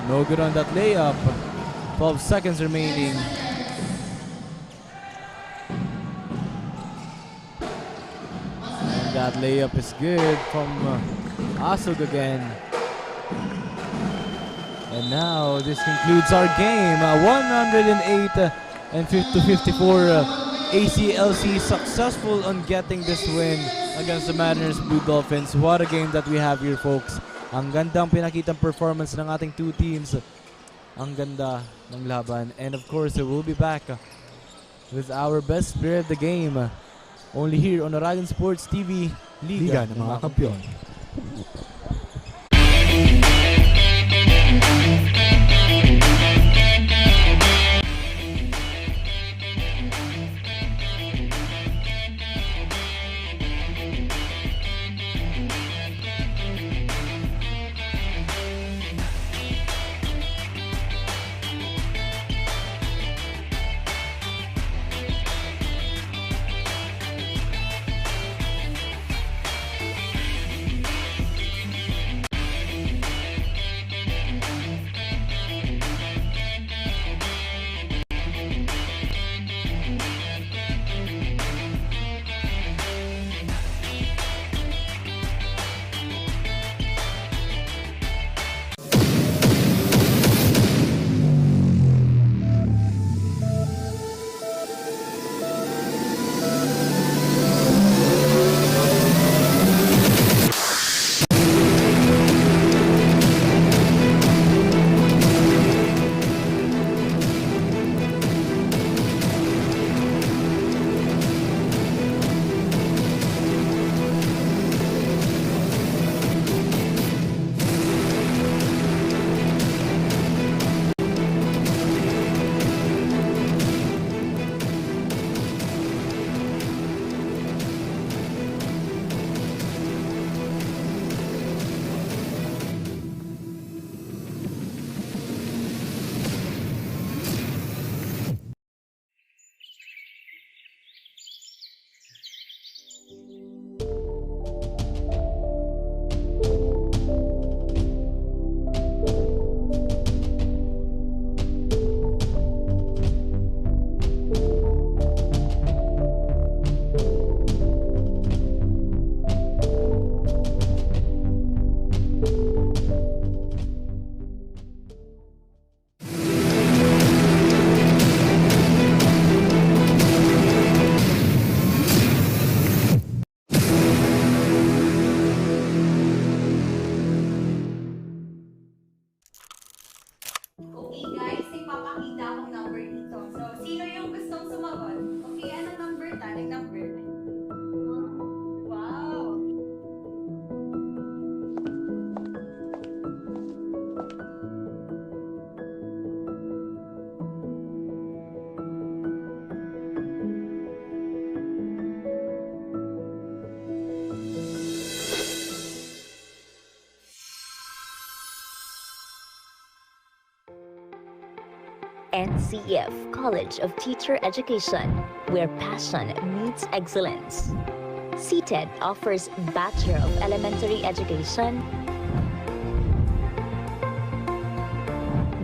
No good on that layup. 12 seconds remaining. That layup is good from Asog again. And now this concludes our game. 108 and 54. ACLC successful on getting this win against the Mariners Blue Dolphins. What a game that we have here, folks. Ang gandang pinakitang performance ng ating two teams. Ang ganda ng laban. And of course, we'll be back with our best player of the game. Only here on Aragon Sports TV, Liga ng mga Kampiyon. NCF College of Teacher Education, where passion meets excellence. CTED offers Bachelor of Elementary Education,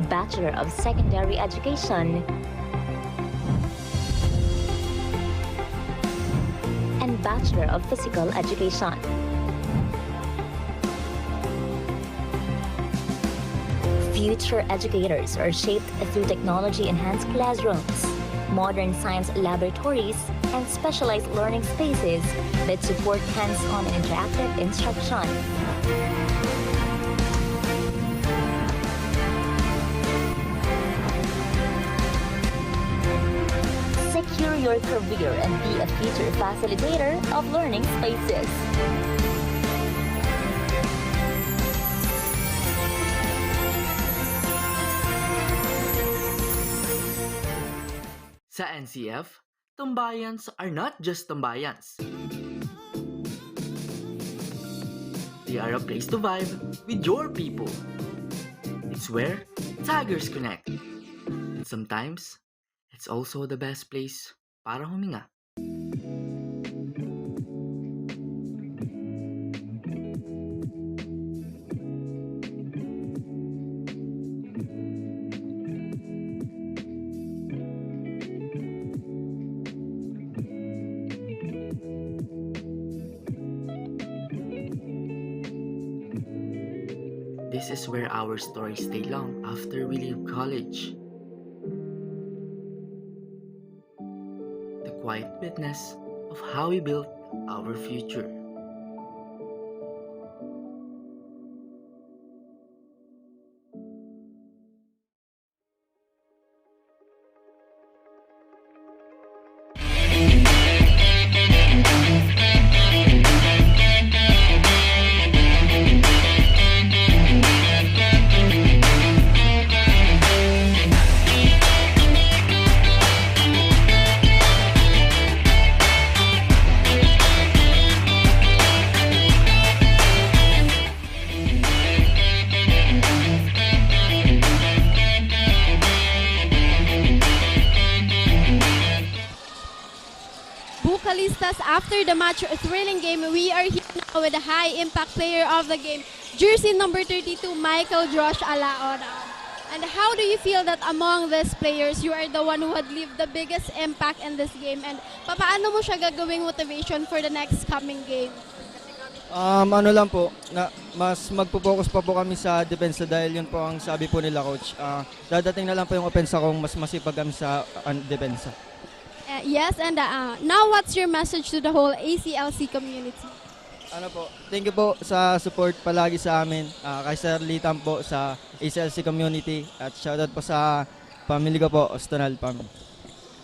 Bachelor of Secondary Education, and Bachelor of Physical Education. Future educators are shaped through technology-enhanced classrooms, modern science laboratories, and specialized learning spaces that support hands-on and interactive instruction. Secure your career and be a future facilitator of learning spaces. Sa NCF, tambayans are not just tambayans. They are a place to vibe with your people. It's where Tigers connect. And sometimes, it's also the best place para huminga. This is where our stories stay long after we leave college. The quiet witness of how we built our future. Bucalistas, after the match thrilling game, we are here now with the high impact player of the game, jersey number 32, Michael Josh Alaon. And how do you feel that among these players, you are the one who had left the biggest impact in this game? And paano mo siya gagawing motivation for the next coming game? Ano lang po, mas magpo-focus pa po kami sa depensa dahil yun po ang sabi po nila coach. Dadating na lang po yung opensa kung mas masipag kami sa depensa. Yes, and now what's your message to the whole ACLC community? Ano po, thank you po sa support palagi sa amin. Kay Sir Litam po sa ACLC community at shoutout po sa family ko po, Ostonal family.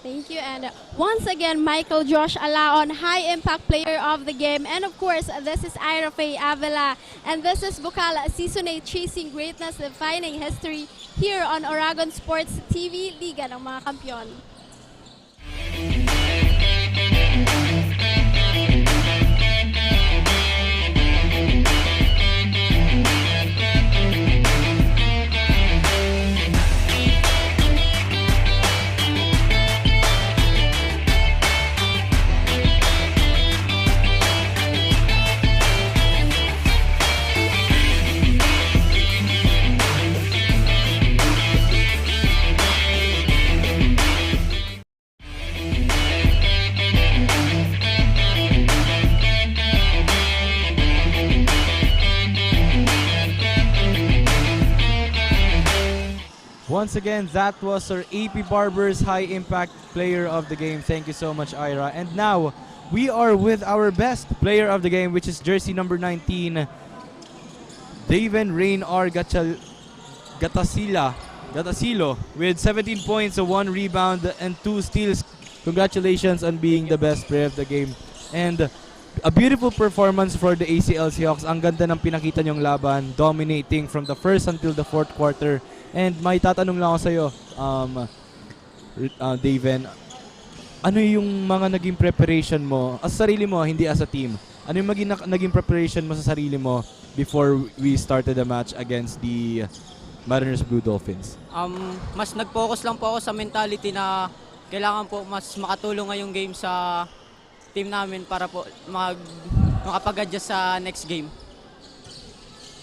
Thank you, and once again, Michael Josh Alaon, high impact player of the game. And of course, this is Ira Faye Avila, and this is Bukala Season 8 Chasing Greatness, Defining History here on Oragon Sports TV, Liga ng mga Kampiyon. Once again, that was our AP Barbers High Impact Player of the Game. Thank you so much, Ira. And now, we are with our best player of the game, which is jersey number 19, Daven Rain R. Gatasilo, with 17 points, 1 rebound, and 2 steals. Congratulations on being the best player of the game. And a beautiful performance for the ACL Seahawks. Ang ganda ng pinakita niyong laban, dominating from the first until the fourth quarter. And may tatanong lang ako sa'yo, Daven, ano yung mga naging preparation mo, as sarili mo, hindi as a team, ano yung naging preparation mo sa sarili mo before we started the match against the Mariners Blue Dolphins? Mas nag-focus lang po ako sa mentality na kailangan po mas makatulong ngayong game sa team namin para po makapag-adjust sa next game.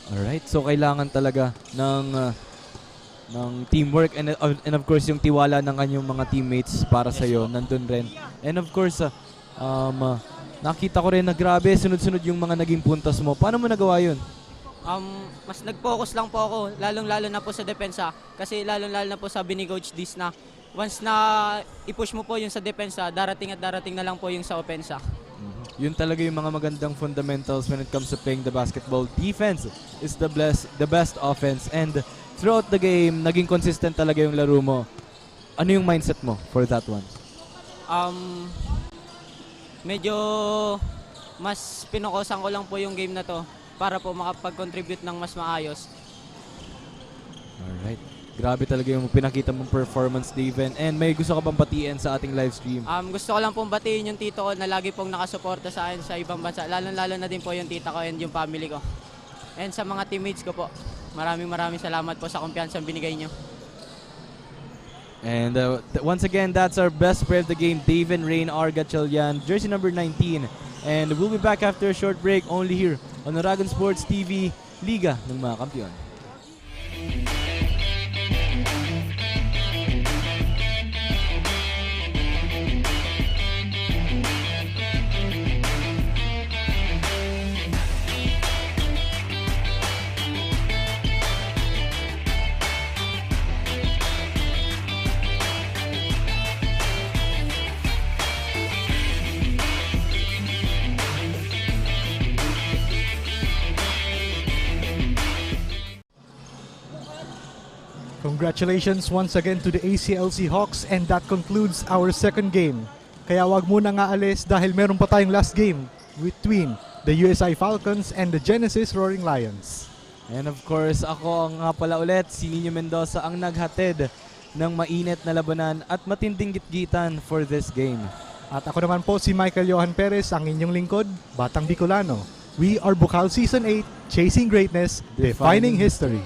Alright, so kailangan talaga ng teamwork and of course yung tiwala ng kanyang mga teammates para sa iyo nandun rin. And of course, nakita ko rin na grabe sunod-sunod yung mga naging puntos mo. Paano mo nagawa yun? Mas nag-focus lang po ako, lalong-lalo na po sa depensa. Kasi lalong-lalo na po sabi ni Coach Diz na once na i-push mo po yung sa depensa, darating at darating na lang po yung sa opensa. Yun talaga yung mga magandang fundamentals when it comes to playing the basketball. Defense is the best offense, and throughout the game, naging consistent talaga yung laro mo. Ano yung mindset mo for that one? Medyo mas pinokosan ko lang po yung game na to para po makapag-contribute ng mas maayos. Alright. Grabe talaga yung pinakita mong performance, Daven. And may gusto ka bang batiin sa ating live stream? Gusto ko lang pong batiin yung tito ko na lagi pong nakasuporta sa akin sa ibang bansa. Lalo na din po yung tita ko and yung family ko. And sa mga teammates ko po, maraming salamat po sa kumpiyansang binigay nyo. And once again, that's our best player of the game, Daven Rain Argachelian, jersey number 19. And we'll be back after a short break only here on Oragon Sports TV, Liga ng mga Kampiyon. Congratulations once again to the ACLC Hawks, and that concludes our second game. Kaya wag muna nga alis dahil meron pa tayong last game between the USI Falcons and the Genesis Roaring Lions. And of course, ako nga pala ulit, si Nino Mendoza ang naghatid ng mainit na labanan at matinding gitgitan for this game. At ako naman po si Michael Johan Perez, ang inyong lingkod, Batang Bicolano. We are Bukal Season 8, Chasing Greatness, Defining History.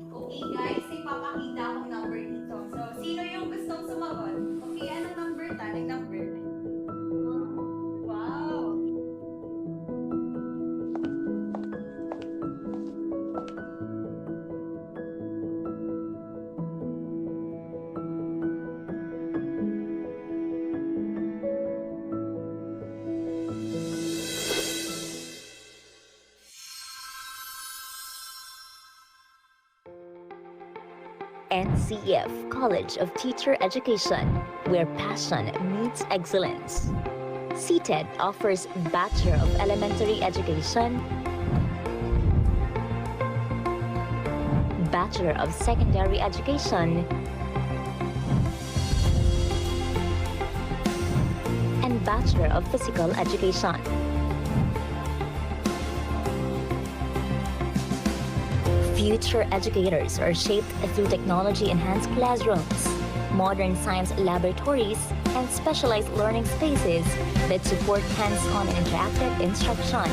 Okay guys, may papakita akong number dito. So, sino yung gustong sumagot? Okay, anong number tanig number? Wow! NCF College of Teacher Education, where passion meets excellence. CTED offers Bachelor of Elementary Education, Bachelor of Secondary Education, and Bachelor of Physical Education. Future educators are shaped through technology-enhanced classrooms, modern science laboratories, and specialized learning spaces that support hands-on and interactive instruction.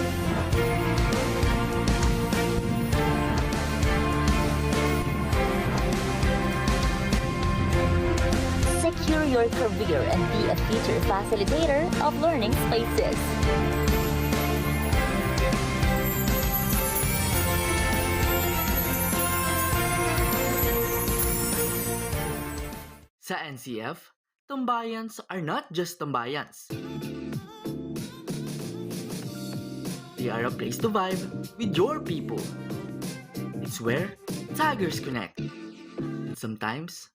Secure your career and be a future facilitator of learning spaces. Sa NCF, tambayans are not just tambayans. They are a place to vibe with your people. It's where Tigers connect. And sometimes,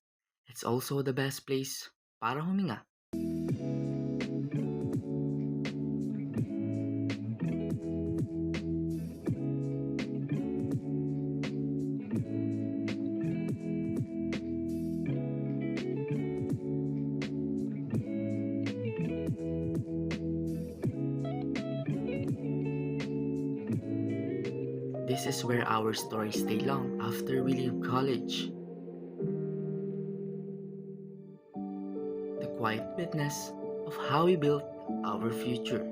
it's also the best place para huminga. This is where our stories stay long after we leave college. The quiet witness of how we built our future.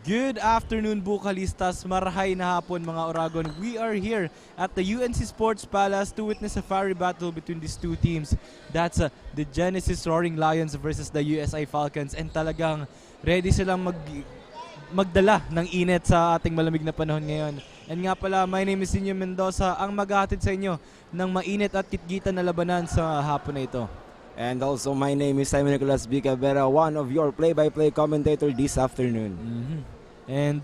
Good afternoon, Bukalistas. Marahay na hapon, mga Oragon. We are here at the UNC Sports Palace to witness a fiery battle between these two teams. That's the Genesis Roaring Lions versus the USI Falcons. And talagang ready silang magdala ng init sa ating malamig na panahon ngayon. And nga pala, my name is Sinyo Mendoza, ang maghahatid sa inyo ng mainit at kitgitan na labanan sa hapon na ito. And also, my name is Simon Nicolas Bicavera, one of your play-by-play commentator this afternoon. And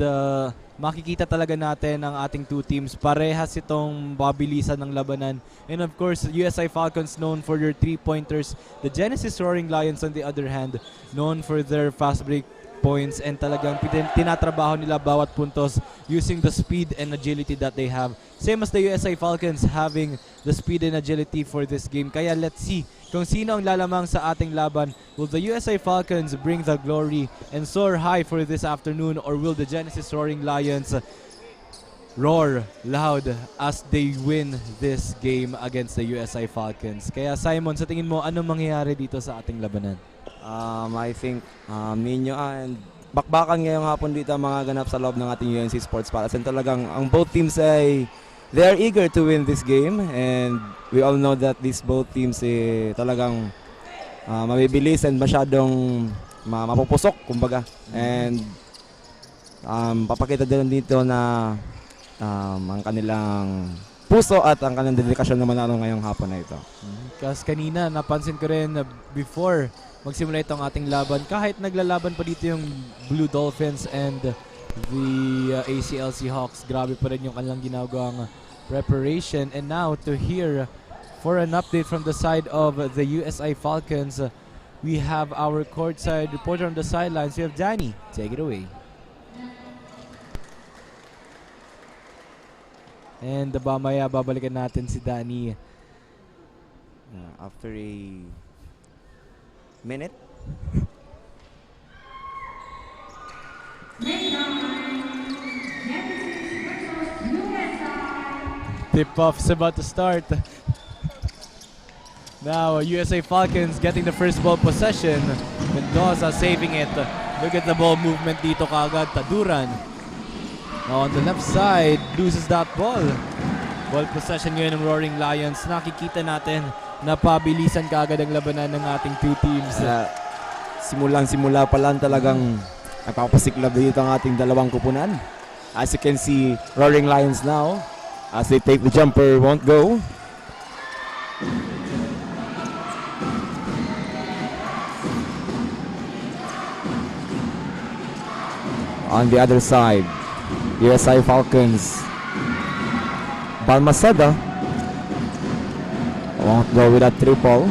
makikita talaga natin ang ating two teams. Parehas itong babilisan ng labanan. And of course, USI Falcons known for their 3-pointers. The Genesis Roaring Lions on the other hand, known for their fast break points and talagang tinatrabaho nila bawat puntos using the speed and agility that they have. Same as the USI Falcons having the speed and agility for this game. Kaya let's see kung sino ang lalamang sa ating laban. Will the USI Falcons bring the glory and soar high for this afternoon, or will the Genesis Roaring Lions roar loud as they win this game against the USI Falcons? Kaya Simon, sa tingin mo, anong mangyayari dito sa ating labanan? I think Nino and bakbakan ngayong hapon dito ang mga ganap sa loob ng ating UNC Sports Palace. And talagang ang both teams ay they are eager to win this game, and we all know that these both teams talagang mabibilis and masyadong mapupusok kumbaga. And papakita din dito na ang kanilang puso at ang kanilang dedikasyon na manalo ngayong hapon na ito. Kasi kanina napansin ko rin na before magsimula itong ating laban, kahit naglalaban pa dito yung Blue Dolphins and the ACLC Hawks, grabe pa rin yung kanilang ginagawang preparation. And now to hear for an update from the side of the USI Falcons, we have our courtside reporter on the sidelines. We have Danny. Take it away. And mamaya babalikan natin si Danny after a minute. Tip-off is about to start. Now, USA Falcons getting the first ball possession. Mendoza saving it. Look at the ball movement dito kaagad. Taduran. Now, on the left side, loses that ball. Ball possession ngayon ng Roaring Lions. Nakikita natin na pabilisan kaagad ang labanan ng ating two teams. Simulang-simula pa lang talagang napapasiklab dito ang ating dalawang kupunan. As you can see, Roaring Lions now, as they take the jumper, won't go. On the other side, USI Falcons, Balmaceda won't go with a triple.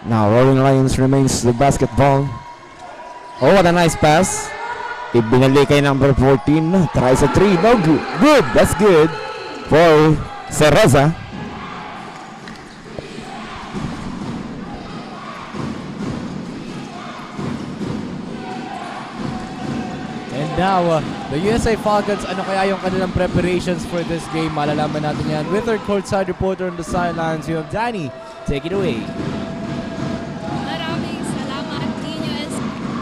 Now Roaring Lions remains the basketball. Oh, what a nice pass. Ibinalik kay number 14. Tries a 3. No good. Good. That's good for Cereza. And now, the USA Falcons, ano kaya yung kanilang preparations for this game? Malalaman natin yan with our courtside reporter on the sidelines. You have Danny. Take it away. Maraming salamat, Nino.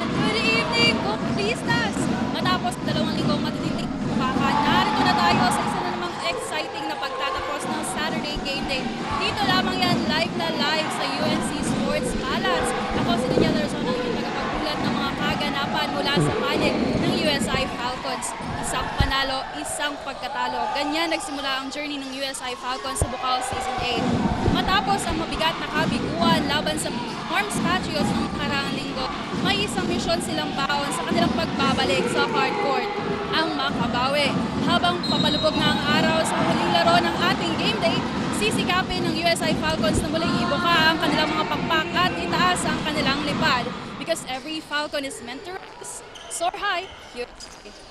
And good evening, Bukalistas! Matapos 2 linggong matitinding pakan, narito na tayo sa isa na namang exciting na pagtatapos ng Saturday Game Day. Dito lamang yan, live na live sa UNC Sports Palace. Ako si Daniel Arizona, yung tagapagbulat ng mga kaganapan mula sa panig ng USI Falcons. Isang panalo, isang pagkatalo. Ganyan nagsimula ang journey ng USI Falcons sa Bukal Season 8. Matapos ang mabigat na kabiguan laban sa Norms Patriots ng nakaraang linggo, may isang misyon silang baon sa kanilang pagbabalik sa hardcourt, ang makabawi. Habang papalubog na ang araw sa huling laro ng ating game day, sisikapin ng USI Falcons na muling ibuka ang kanilang mga pakpak at itaas ang kanilang lipad. Because every Falcon is meant to rise, soar high,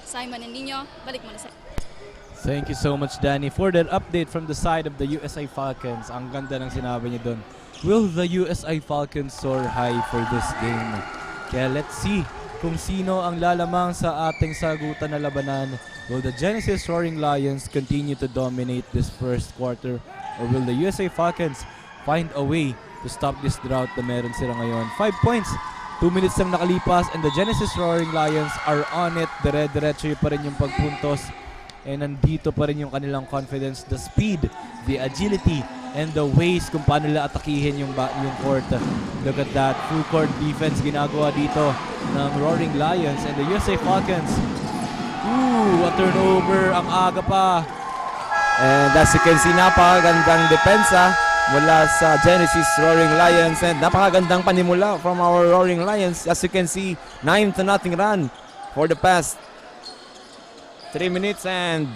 Simon and Nino, balik mo na sa... Thank you so much, Danny, for that update from the side of the USA Falcons. Ang ganda ng sinabi niya doon. Will the USA Falcons soar high for this game? Kaya let's see kung sino ang lalamang sa ating sagutan na labanan Will the Genesis Roaring Lions continue to dominate this first quarter, or will the USA Falcons find a way to stop this drought na meron sila ngayon? 5 points, 2 minutes lang nakalipas, and the Genesis Roaring Lions are on it. Dire-diretso pa rin yung pagpuntos, and nandito pa rin yung kanilang confidence, the speed, the agility, and the ways kung paano nila atakihin yung court. Look at that, full court defense ginagawa dito ng Roaring Lions, and the USA Falcons, a turnover, ang aga pa. And as you can see, napakagandang depensa mula sa Genesis Roaring Lions, and napakagandang panimula from our Roaring Lions. As you can see, 9-0 run for the past 3 minutes, and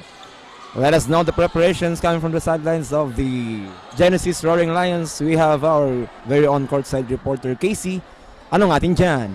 let us know the preparations coming from the sidelines of the Genesis Roaring Lions. We have our very own courtside reporter, Casey. Anong atin dyan?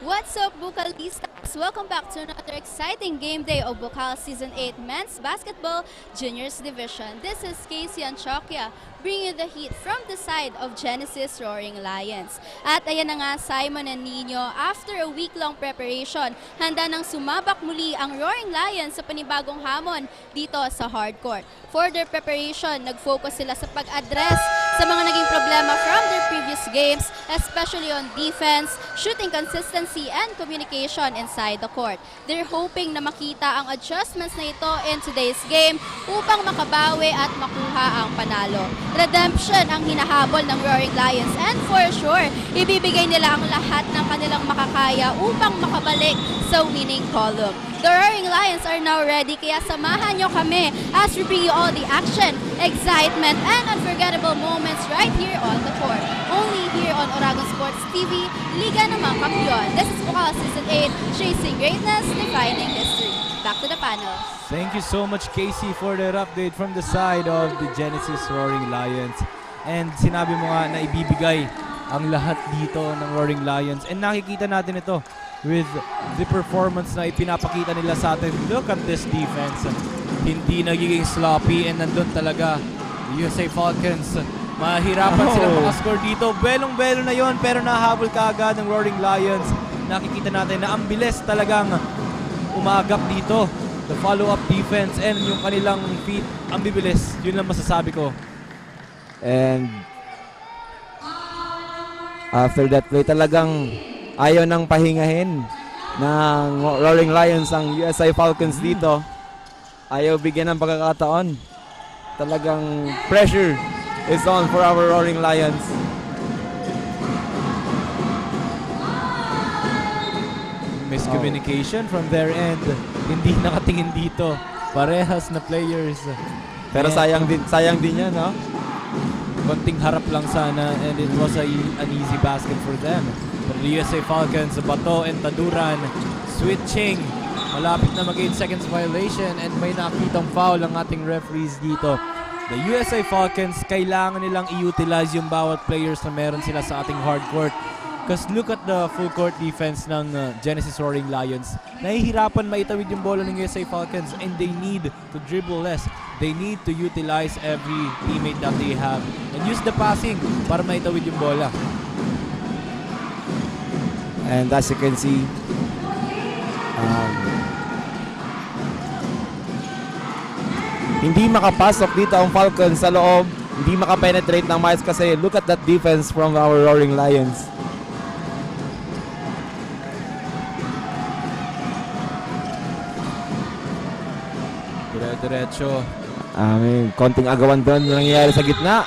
What's up, Bucalistas? Welcome back to another exciting game day of Bucal Season 8 Men's Basketball Juniors Division. This is Casey Anchoquia bringing the heat from the side of Genesis Roaring Lions. At ayan na nga, Simon and Nino, after a week-long preparation, handa nang sumabak muli ang Roaring Lions sa panibagong hamon dito sa hardcourt. For their preparation, nag-focus sila sa pag-address sa mga naging problema from their previous games, especially on defense, shooting consistency, and communication inside the court. They're hoping na makita ang adjustments na ito in today's game upang makabawi at makuha ang panalo. Redemption ang hinahabol ng Roaring Lions, and for sure, ibibigay nila ang lahat ng kanilang makakaya upang makabalik sa winning column. The Roaring Lions are now ready, kaya samahan nyo kami as we bring you all the action, excitement, and unforgettable moments right here on the court. Only here on Oragon Sports TV, Liga ng mga Kampiyon. This is Bucal Season 8, chasing greatness, defining history. Back to the panel. Thank you so much, Casey, for that update from the side of the Genesis Roaring Lions. And sinabi mo nga na ibibigay ang lahat dito ng Roaring Lions. And nakikita natin ito with the performance na ipinapakita nila sa atin. Look at this defense. Hindi nagiging sloppy, and nandun talaga the USA Falcons. Mahirapan silang makascore dito. Belong-belo na yon, pero nahabol kaagad ng Roaring Lions. Nakikita natin na ang bilis talagang umagap dito. The follow-up defense and yung kanilang feet, ang bibilis. Yun lang masasabi ko. And after that play, talagang ayaw nang pahingahin ng Roaring Lions ang USA Falcons dito. Ayaw bigyan ng pagkakataon. Talagang pressure is on for our Roaring Lions. Miscommunication from their end. Hindi nakatingin dito. Parehas na players. Pero sayang din yan, no? Konting harap lang sana, and it was an easy basket for them. But the USA Falcons, bato and taduran, switching. Malapit na mag-8 seconds violation, and may nakitang foul ang ating referees dito. The USA Falcons, kailangan nilang i-utilize yung bawat players na meron sila sa ating hardcourt. Because look at the full court defense ng Genesis Roaring Lions. Nahihirapan maitawid yung bola ng USA Falcons, and they need to dribble less. They need to utilize every teammate that they have and use the passing para maitawid yung bola. And as you can see, hindi makapasok dito ang Falcons sa loob. Hindi makapenetrate ng miles kasi look at that defense from our Roaring Lions. Diretso. May konting agawan doon na nangyayari sa gitna.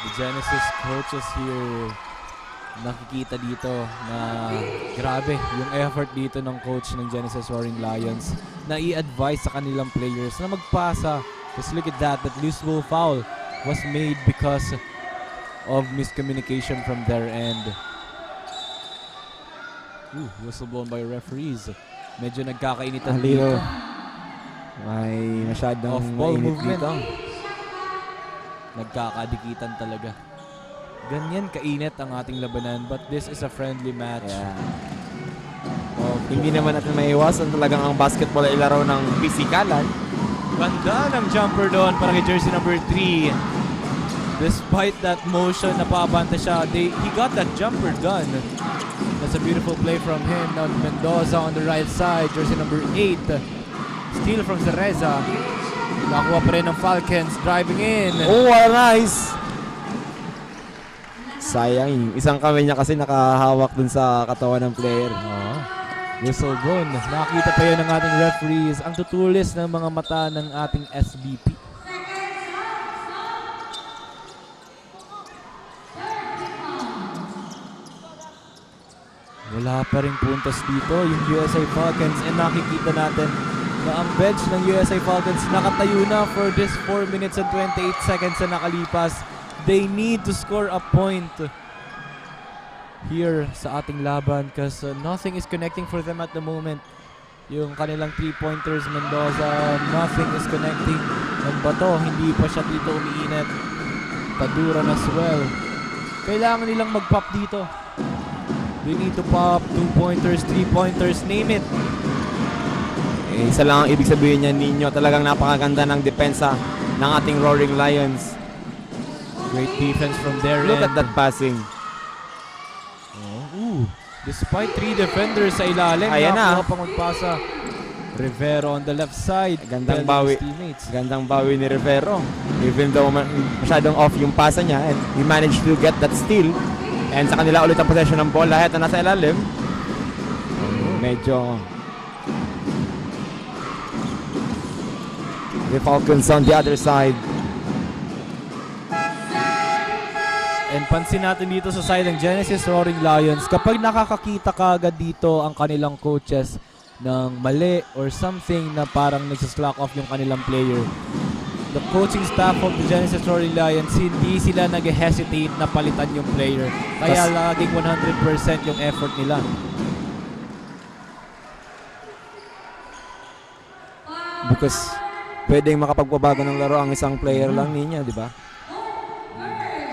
The Genesis coaches here, nakikita dito na grabe yung effort dito ng coach ng Genesis Roaring Lions na i-advise sa kanilang players na magpasa. Just look at that loose ball foul was made because of miscommunication from their end. Whistle blown by referees. Medyo nagkakainitan dito. May masyadong off-ball mainit movement dito. Nagkakadikitan talaga. Ganyan kainit ang ating labanan, but this is a friendly match. Yeah. Hindi naman natin maiwasan talagang ang basketball ay laro ng pisikalan. Ganda ng jumper doon para kay jersey number 3. Despite that motion, napaabante siya. He got that jumper done. That's a beautiful play from him. Now Mendoza on the right side. Jersey number 8. Steal from Cereza. Nakuha pa rin ng Falcons. Driving in. Oh, nice! Sayang, yung isang kamay niya kasi nakahawak dun sa katawan ng player. Whistle blown. Nakita pa yun ng ating referees. Ang tutulis ng mga mata ng ating SBP. Wala pa rin puntos dito yung USA Falcons, and nakikita natin na ang bench ng USA Falcons nakatayo na for this 4 minutes and 28 seconds na nakalipas. They need to score a point here sa ating laban because nothing is connecting for them at the moment. Yung kanilang 3-pointers, Mendoza, nothing is connecting. Ang bato, hindi pa siya dito umiinit. Paduran as well. Kailangan nilang mag-pop dito. They need to pop 2-pointers, 3-pointers, name it. Isa lang ang ibig sabihin niya, Nino. Talagang napakaganda ng depensa ng ating Roaring Lions. Great defense from their Look end. at that passing. Despite 3 defenders sa ilalim, ayan na. Nakuha pang magpasa. Rivero on the left side. Gandang bawi. Gandang bawi ni Rivero. Even though masyadong off yung pasa niya, and he managed to get that steal. And sa kanila ulit ang possession ng ball. Lahat na nasa ilalim. Medyo... The Falcons on the other side. And pansin natin dito sa side ng Genesis Roaring Lions, kapag nakakakita ka agad dito ang kanilang coaches ng mali or something na parang nagsaslack off yung kanilang player, the coaching staff of the Genesis Roaring Lions, hindi sila nag-hesitate na palitan yung player. Kaya laging 100% yung effort nila. Because pwedeng makapagpabago ng laro ang isang player lang niya, di ba?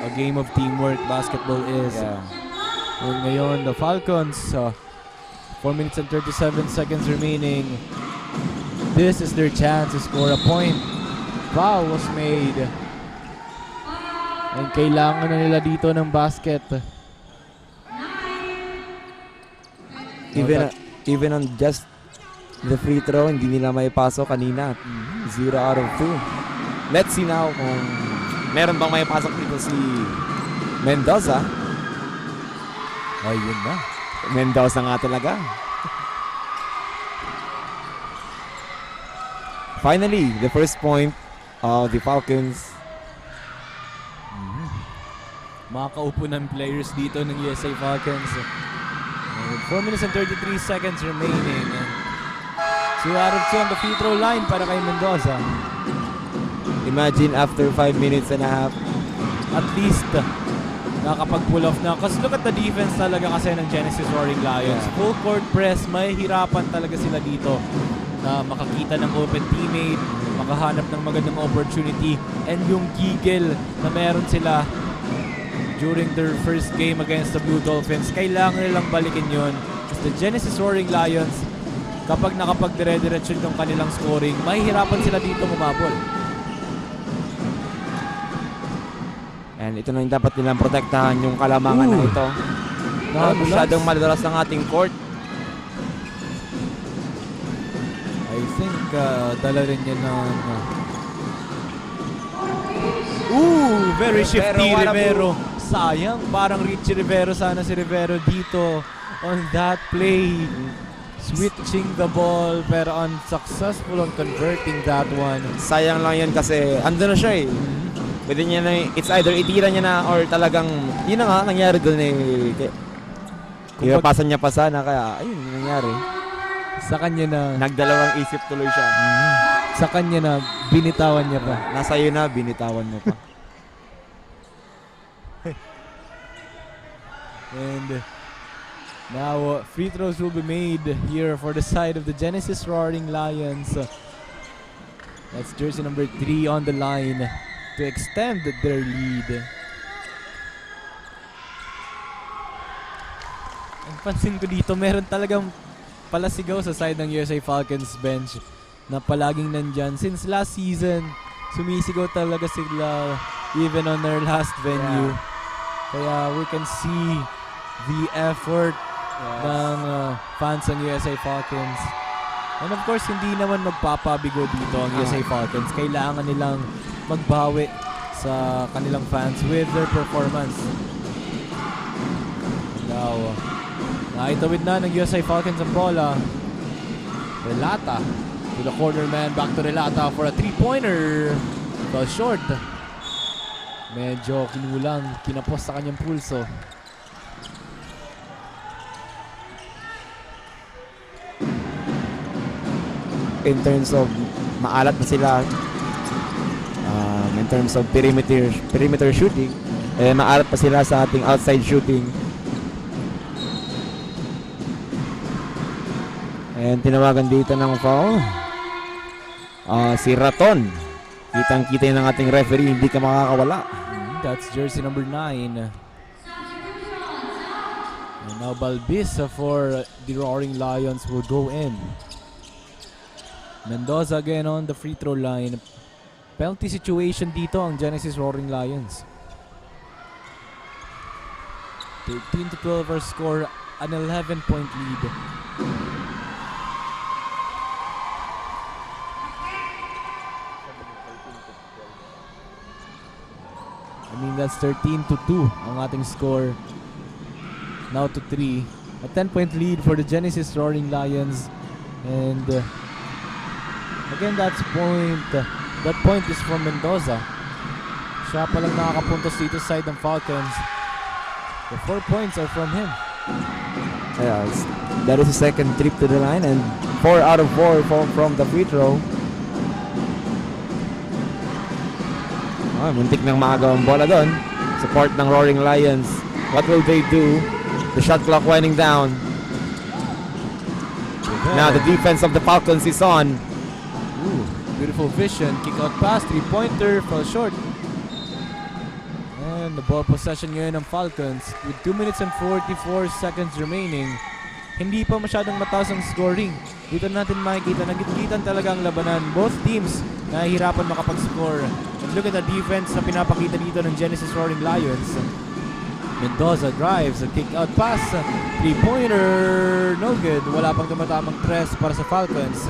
A game of teamwork basketball is. And ngayon, the Falcons, 4 minutes and 37 seconds remaining. This is their chance to score a point. Foul was made. And kailangan na nila dito ng basket. Even on just the free throw, hindi nila may pasok kanina. 0 out of 2. Let's see now kung meron bang may pasok dito si Mendoza. Ayun na. Mendoza nga talaga. Finally, the first point of the Falcons. Makakaupo ng players dito ng USA Falcons. 4 minutes and 33 seconds remaining. 2 out of 2 on the free throw line para kay Mendoza. Imagine after 5 minutes and a half. At least nakapag-pull off na. Kasi look at the defense talaga kasi ng Genesis Roaring Lions. Full court press, mahihirapan talaga sila dito na makakita ng open teammate, makahanap ng magandang opportunity, and yung giggle na meron sila during their first game against the Blue Dolphins, kailangan nilang balikin yun. Kasi the Genesis Roaring Lions, kapag nakapag-dire-diretsyon yung kanilang scoring, mahihirapan sila dito umabol. And ito na yung dapat nilang protektahan, yung kalamangan na ito. Masyadong madalas ng ating court. I think dala rin yan ng... very shifty Rivero. Sayang, parang Richie Rivero sana si Rivero dito on that play. Switching the ball pero unsuccessful on converting that one. Sayang lang yan kasi ando na siya eh. Pwede niya na, it's either itira niya na or talagang, yun na nga, nangyari doon eh. Ipapasan niya pa sana, kaya ayun, nangyari. Sa kanya na... Nagdalawang isip tuloy siya. Sa kanya na, binitawan niya pa. Nasa iyo na, binitawan mo pa. And now, free throws will be made here for the side of the Genesis Roaring Lions. That's jersey number 3 on the line to extend their lead. Ang pansin ko dito, meron talagang palasigaw sa side ng USA Falcons bench na palaging nandyan. Since last season, sumisigaw talaga sila even on their last venue. Kaya we can see the effort ng fans ng USA Falcons. And of course, hindi naman magpapabigo dito ang USA Falcons. Kailangan nilang magbawi sa kanilang fans with their performance. Now, naitawid na ng USA Falcons ang bola. Relata to the corner man. Back to Relata for a 3-pointer. Fell short. Medyo kinulang. Kinapos sa kanyang pulso. In terms of maalat na sila, in terms of perimeter shooting, maalat pa sila sa ating outside shooting. And tinawagan dito ng foul. Si Raton. Kitang-kita ng ating referee, hindi ka makakawala. That's jersey number 9. And now Balbis for the Roaring Lions will go in. Mendoza again on the free throw line. Penalty situation dito ang Genesis Roaring Lions. 13-12 our score, an 11-point lead. I mean, that's 13-2 ang ating score. Now to 3. A 10-point lead for the Genesis Roaring Lions. And again, that point is from Mendoza. Siya palang nakakapuntos dito sa side ng Falcons. The 4 points are from him. That is the second trip to the line and 4 out of 4 from the free throw. Muntik nang maagaw ang bola doon. Support ng Roaring Lions. What will they do? The shot clock winding down. Now the defense of the Falcons is on. Beautiful vision. Kick out pass. 3-pointer. Fell short. And the ball possession ngayon ng Falcons with 2 minutes and 44 seconds remaining. Hindi pa masyadong mataas ang scoring. Dito natin makikita na gitgitan talaga ang labanan. Both teams nahihirapan makapag-score. And look at the defense na pinapakita dito ng Genesis Roaring Lions. Mendoza drives. A kick out pass. 3-pointer. No good. Wala pang tumatamang tres para sa Falcons.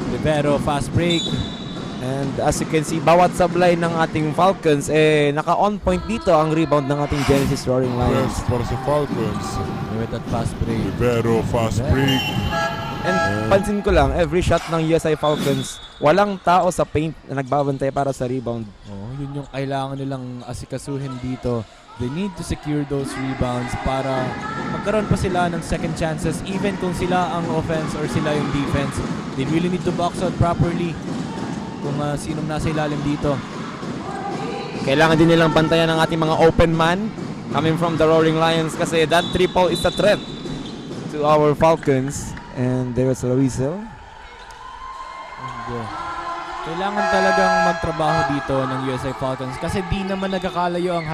Rivero, fast break. And as you can see, bawat sablay ng ating Falcons, naka-on point dito ang rebound ng ating Genesis Roaring Lions. Yes, para sa Falcons. With that fast break. Rivero, fast break. And pansin ko lang, every shot ng USA Falcons, walang tao sa paint na nagbabantay para sa rebound. Yun yung kailangan nilang asikasuhin dito. They need to secure those rebounds para magkaroon pa sila ng second chances even kung sila ang offense or sila yung defense. They really need to box out properly kung sinong nasa ilalim dito. Kailangan din nilang bantayan ang ating mga open man coming from the Roaring Lions kasi that triple is a threat to our Falcons. And there was a whistle. Kailangan talagang magtrabaho dito ng USA Falcons kasi di naman nagkakalayo ang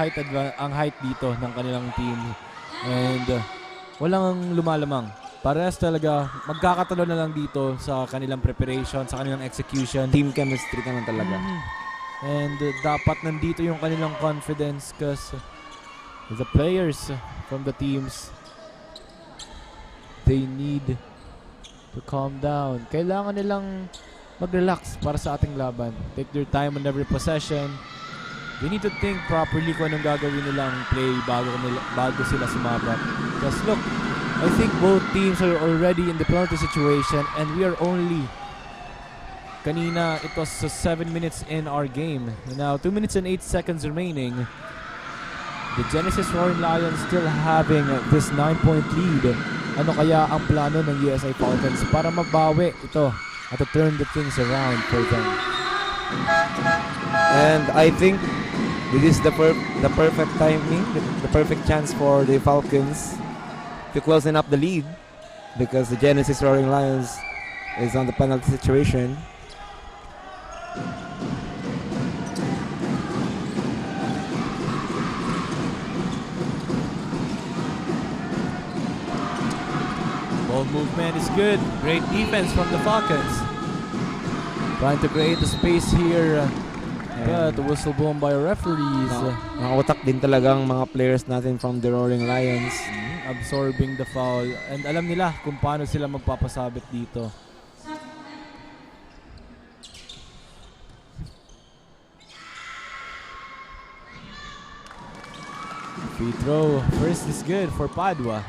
height dito ng kanilang team. And walang lumalamang. Parehas talaga, magkakatalo na lang dito sa kanilang preparation, sa kanilang execution. Team chemistry naman talaga. And dapat nandito yung kanilang confidence because the players from the teams, they need to calm down. Kailangan nilang mag-relax para sa ating laban. Take their time on every possession. They need to think properly kung anong gagawin nilang play bago sila sumabak. Because look, I think both teams are already in the penalty situation and we are only kanina it was 7 minutes in our game. Now 2 minutes and 8 seconds remaining. The Genesis Roaring Lions still having this 9-point lead. Ano kaya ang plano ng USA Falcons para mabawi ito at to turn the things around for them? And I think this is the perfect timing, the perfect chance for the Falcons to closing up the lead because the Genesis Roaring Lions is on the penalty situation. Ball movement is good. Great defense from the Falcons. Trying to create the space here But whistle blown by referees. Mga utak din talagang mga players natin from the Roaring Lions. Absorbing the foul. And alam nila kung paano sila magpapasabit dito. Free throw. First is good for Padua.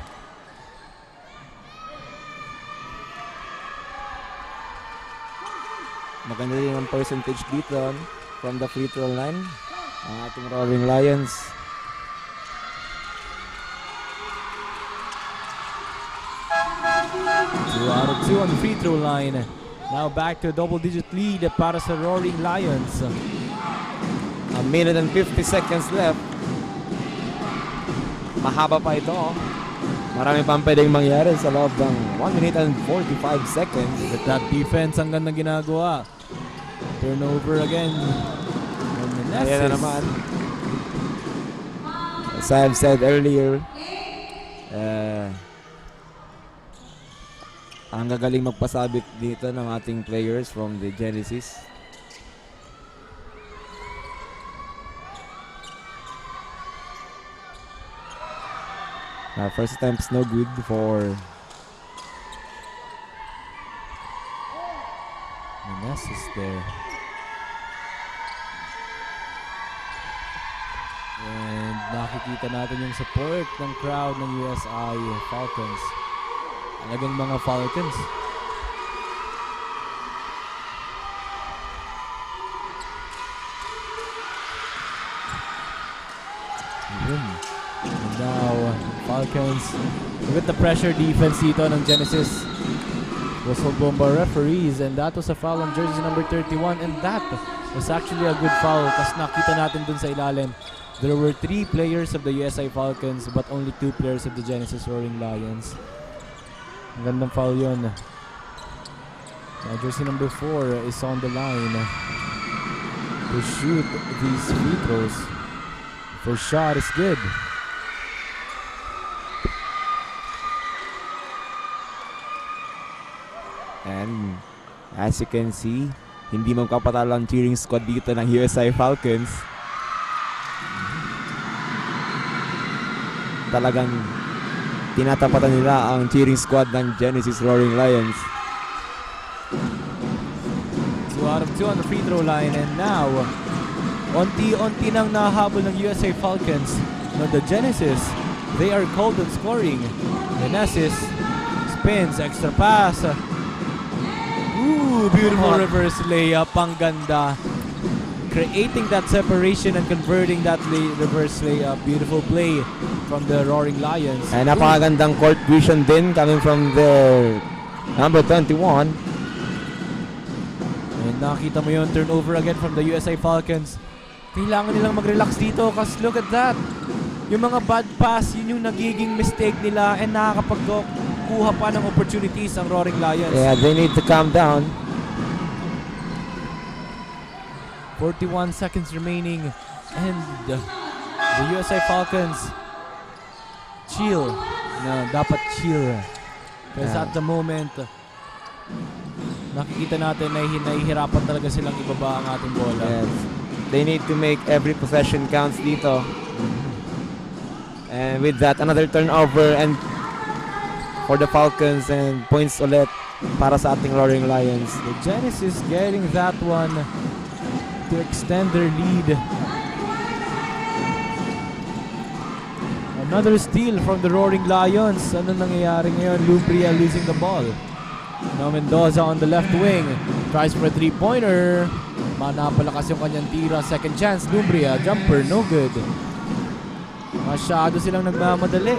Maganda din ang percentage dito from the free throw line. Ang ating Roaring Lions. Two out of two on the free throw line. Now back to a double-digit lead para sa Roaring Lions. A minute and 50 seconds left. Mahaba pa ito. Marami pang pwedeng mangyari sa loob ng 1 minute and 45 seconds. With that defense, ang ganda ginagawa. Turnover again. Ayan na naman. As I've said earlier, ang gagaling magpasabit dito ng ating players from the Genesis. First attempt's no good for Meneses there. And nakikita natin yung support ng crowd ng USI Falcons. Talagang mga Falcons. And now, Falcons with the pressure defense dito ng Genesis. Whistle blown by referees, and that was a foul on jersey number 31, and that was actually a good foul kasi nakita natin dun sa ilalim. There were 3 players of the USI Falcons but only 2 players of the Genesis Roaring Lions. Ang gandang foul yun. Jersey number 4 is on the line to shoot these free throws. First shot is good. And as you can see, hindi magpapatalo ang cheering squad dito ng USI Falcons. Talagang tinatapatan nila ang cheering squad ng Genesis Roaring Lions. 2 out of 2 on the free throw line, and now onti-onti nang nahabol ng USA Falcons. But the Genesis, they are cold on scoring. Meneses spins, extra pass. Ooh, beautiful reverse layup. Ang ganda. Creating that separation and converting that reverse layup. Beautiful play from the Roaring Lions. And napakagandang court vision din coming from their number 21. And nakita mo yun, turnover again from the USA Falcons. Kailangan nilang mag-relax dito kasi look at that. Yung mga bad pass, yun yung nagiging mistake nila and nakakapagkuha pa ng opportunities ang Roaring Lions. Yeah, they need to calm down. 41 seconds remaining and the USA Falcons chill. Na dapat chill. Kasi at the moment, nakikita natin na nahihirapan talaga silang ibaba ang ating bola. Yes. They need to make every possession counts dito. And with that, another turnover and for the Falcons and points ulit para sa ating Roaring Lions. The Genesis getting that one to extend their lead. Another steal from the Roaring Lions. Ano nangyayari ngayon? Lumbria losing the ball. Now Mendoza on the left wing. Tries for a 3-pointer. Napalakas yung kanyang tira. Second chance. Lumbria. Jumper. No good. Masyado silang nagmamadali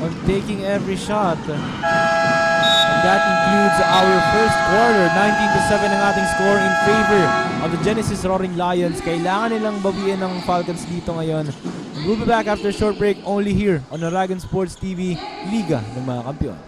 on taking every shot. And that includes our first quarter. 19-7 ang ating score in favor of the Genesis Roaring Lions. Kailangan nilang bawiin ng Falcons dito ngayon. And we'll be back after a short break only here on Aragon Sports TV, Liga ng mga Kampiyon.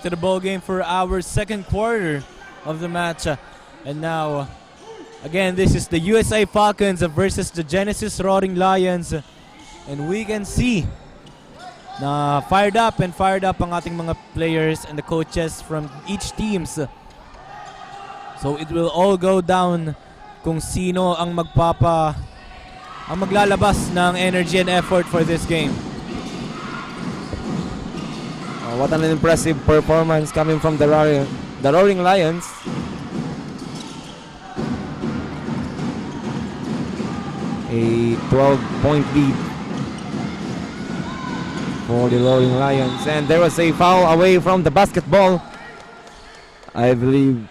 Back to the ball game for our second quarter of the match. And now, again, this is the USA Falcons versus the Genesis Roaring Lions. And we can see na fired up ang ating mga players and the coaches from each teams. So it will all go down kung sino ang maglalabas ng energy and effort for this game. What an impressive performance coming from the Roaring Lions. A 12-point lead for the Roaring Lions. And there was a foul away from the basketball. I believe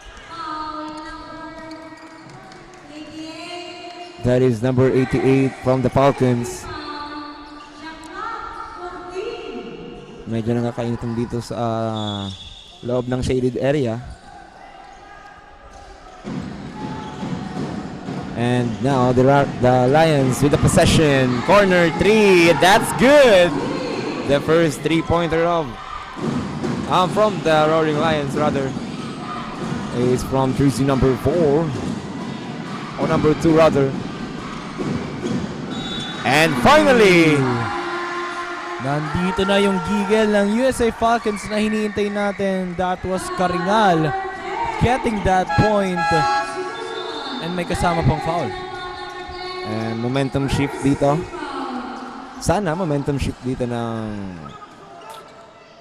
that is number 88 from the Falcons. Medyo nakakainitan dito sa loob ng shaded area. And now the Lions with the possession. Corner 3, that's good! The first 3-pointer from the Roaring Lions rather is from jersey number 4. Or number 2 rather. And finally, nandito na yung gigil ng USA Falcons na hinihintay natin. That was Karingal getting that point. And may kasama pang foul. And momentum shift dito. Sana momentum shift dito ng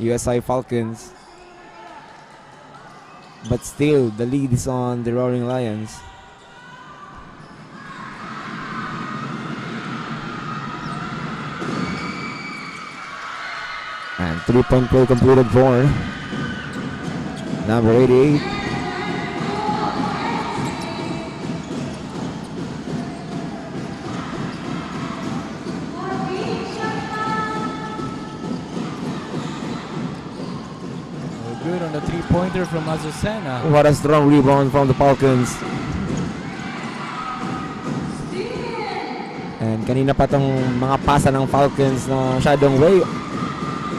USA Falcons. But still, the lead is on the Roaring Lions. And 3-point play completed for number 88. Good on the 3-pointer from Azucena. What a strong rebound from the Falcons. And kanina pa tong mga pasa ng Falcons na masyadong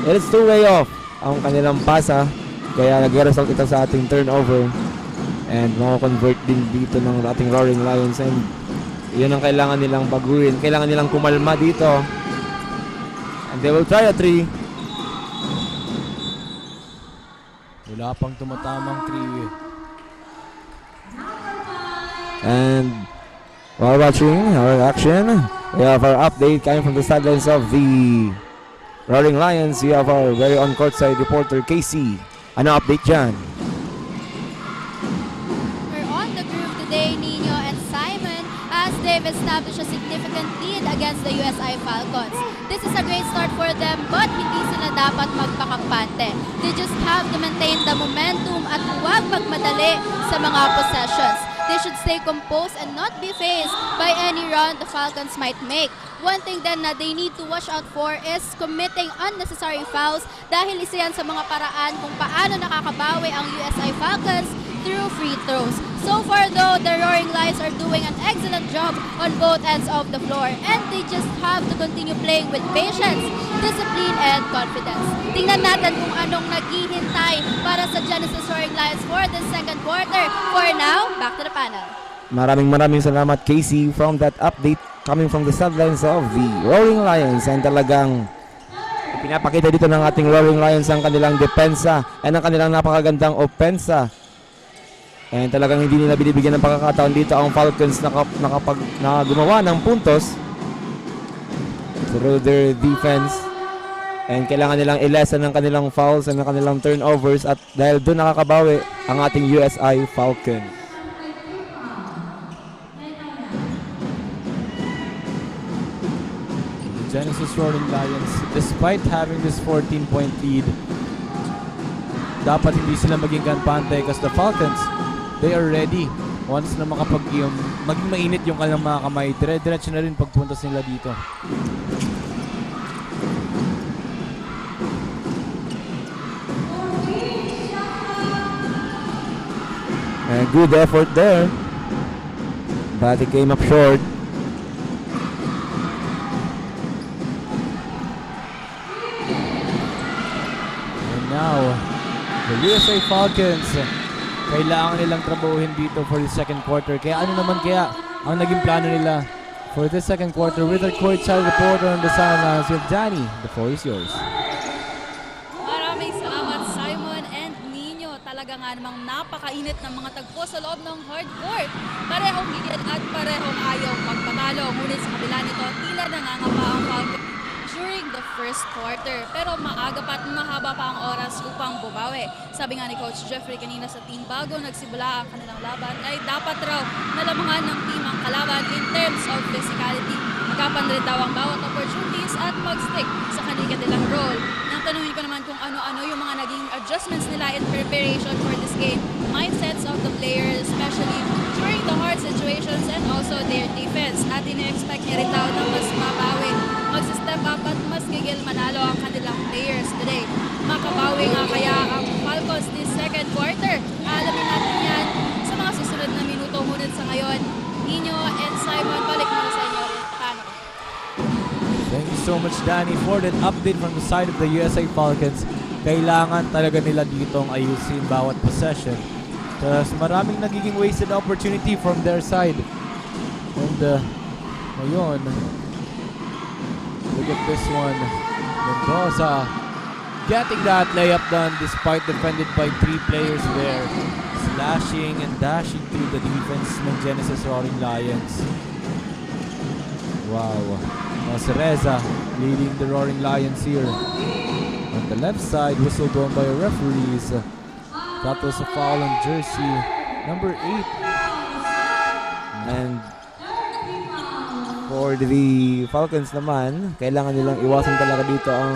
it's two-way off ang kanilang pasa. Kaya nag-result ito sa ating turnover. And mako-convert din dito ng ating Roaring Lions. And yun ang kailangan nilang baguhin. Kailangan nilang kumalma dito. And they will try a 3. Wala pang tumatamang 3. And while watching our action, we have our update coming from the sidelines of the Roaring Lions. We have our very on courtside reporter Casey. Ano update dyan? We're on the groove today, Nino and Simon, as they've established a significant lead against the USI Falcons. This is a great start for them, but hindi sila dapat magpakampante. They just have to maintain the momentum at huwag magmadali sa mga possessions. They should stay composed and not be fazed by any run the Falcons might make. One thing then na they need to watch out for is committing unnecessary fouls dahil isa yan sa mga paraan kung paano nakakabawi ang USI Falcons through free throws. So far though, the Roaring Lions are doing an excellent job on both ends of the floor and they just have to continue playing with patience, discipline, and confidence. Tingnan natin kung anong naghihintay para sa Genesis Roaring Lions for the second quarter. For now, back to the panel. Maraming salamat Casey from that update coming from the sidelines of the Roaring Lions. And talagang pinapakita dito ng ating Roaring Lions ang kanilang depensa and ang kanilang napakagandang opensa. And talagang hindi nila binibigyan ng pagkakataon dito ang Falcons na gumawa ng puntos through their defense. And kailangan nilang i-lessen ng kanilang fouls and ng kanilang turnovers at dahil doon nakakabawi ang ating USI Falcons. Genesis Roaring Lions, despite having this 14-point lead, dapat hindi sila maging kampante because the Falcons, they are ready. Once na maging mainit yung kanilang mga kamay, dire-diretso na rin pagpuntas nila dito. And good effort there, but it came up short. Now, The USA Falcons, kailangan nilang trabahuhin dito for the second quarter. Kaya ano naman kaya ang naging plano nila for the second quarter with our courtside reporter on the sidelines with Danny. The floor is yours. Maraming salamat Simon and Nino. Talaga nga namang napakainit ng mga tagpo sa loob ng hardcourt. Parehong gigil at parehong ayaw magpatalo. Ngunit sa kabila nito, tila nangangapa ang Falcons during the first quarter. Pero maaga pa at mahaba pa ang oras upang bumawi. Sabi nga ni Coach Jeffrey kanina sa team bago nagsimula ang kanilang laban ay dapat raw nalamangan ng team ang kalaban in terms of physicality. Magapan rin daw ang bawat opportunities at mag-stick sa kanilang role. Nang tanungin ko naman kung ano-ano yung mga naging adjustments nila in preparation for this game, mindsets of the players, especially during the hard situations and also their defense. At ine-expect niya rin daw na mas mabawi, mag-step up at mas gigil manalo ang kanilang players today. Makabawi nga kaya ang Falcons this second quarter. Alamin natin yan sa mga susunod na minuto. Ngunit sa ngayon, Nino and Simon, balik muna sa inyo. Paano? Thank you so much, Danny, for that update from the side of the USA Falcons. Kailangan talaga nila ditong ayusin bawat possession. Tapos maraming nagiging wasted opportunity from their side. And ngayon, look at this one. Mendoza getting that layup done despite defended by 3 players there. Slashing and dashing through the defense ng Genesis Roaring Lions. Wow. Cereza leading the Roaring Lions here. On the left side, whistle blown by referees. That was a foul on jersey number 8. And for the Falcons naman, kailangan nilang iwasan talaga dito ang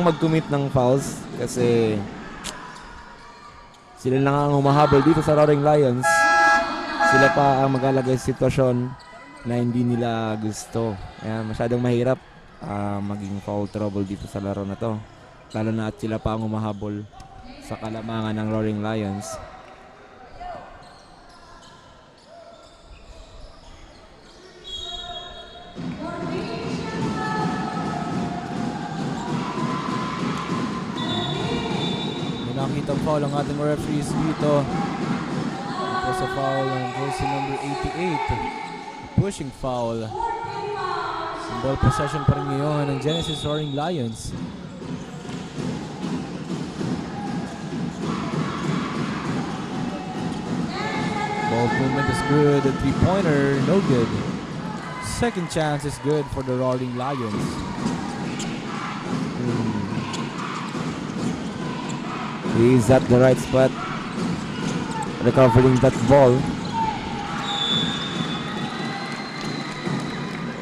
mag-commit ng fouls kasi sila lang ang humahabol dito sa Roaring Lions. Sila pa ang mag-alagay sa sitwasyon na hindi nila gusto. Kaya masyadong mahirap maging foul trouble dito sa laro na to. Lalo na at sila pa ang humahabol sa kalamangan ng Roaring Lions. Nakitang foul ang ating referees dito. It was a foul on jersey number 88. Pushing foul. Ball possession pa rin ngayon ng Genesis Roaring Lions. Ball movement is good. The 3-pointer, no good. Second chance is good for the Roaring Lions. He's at the right spot, recovering that ball.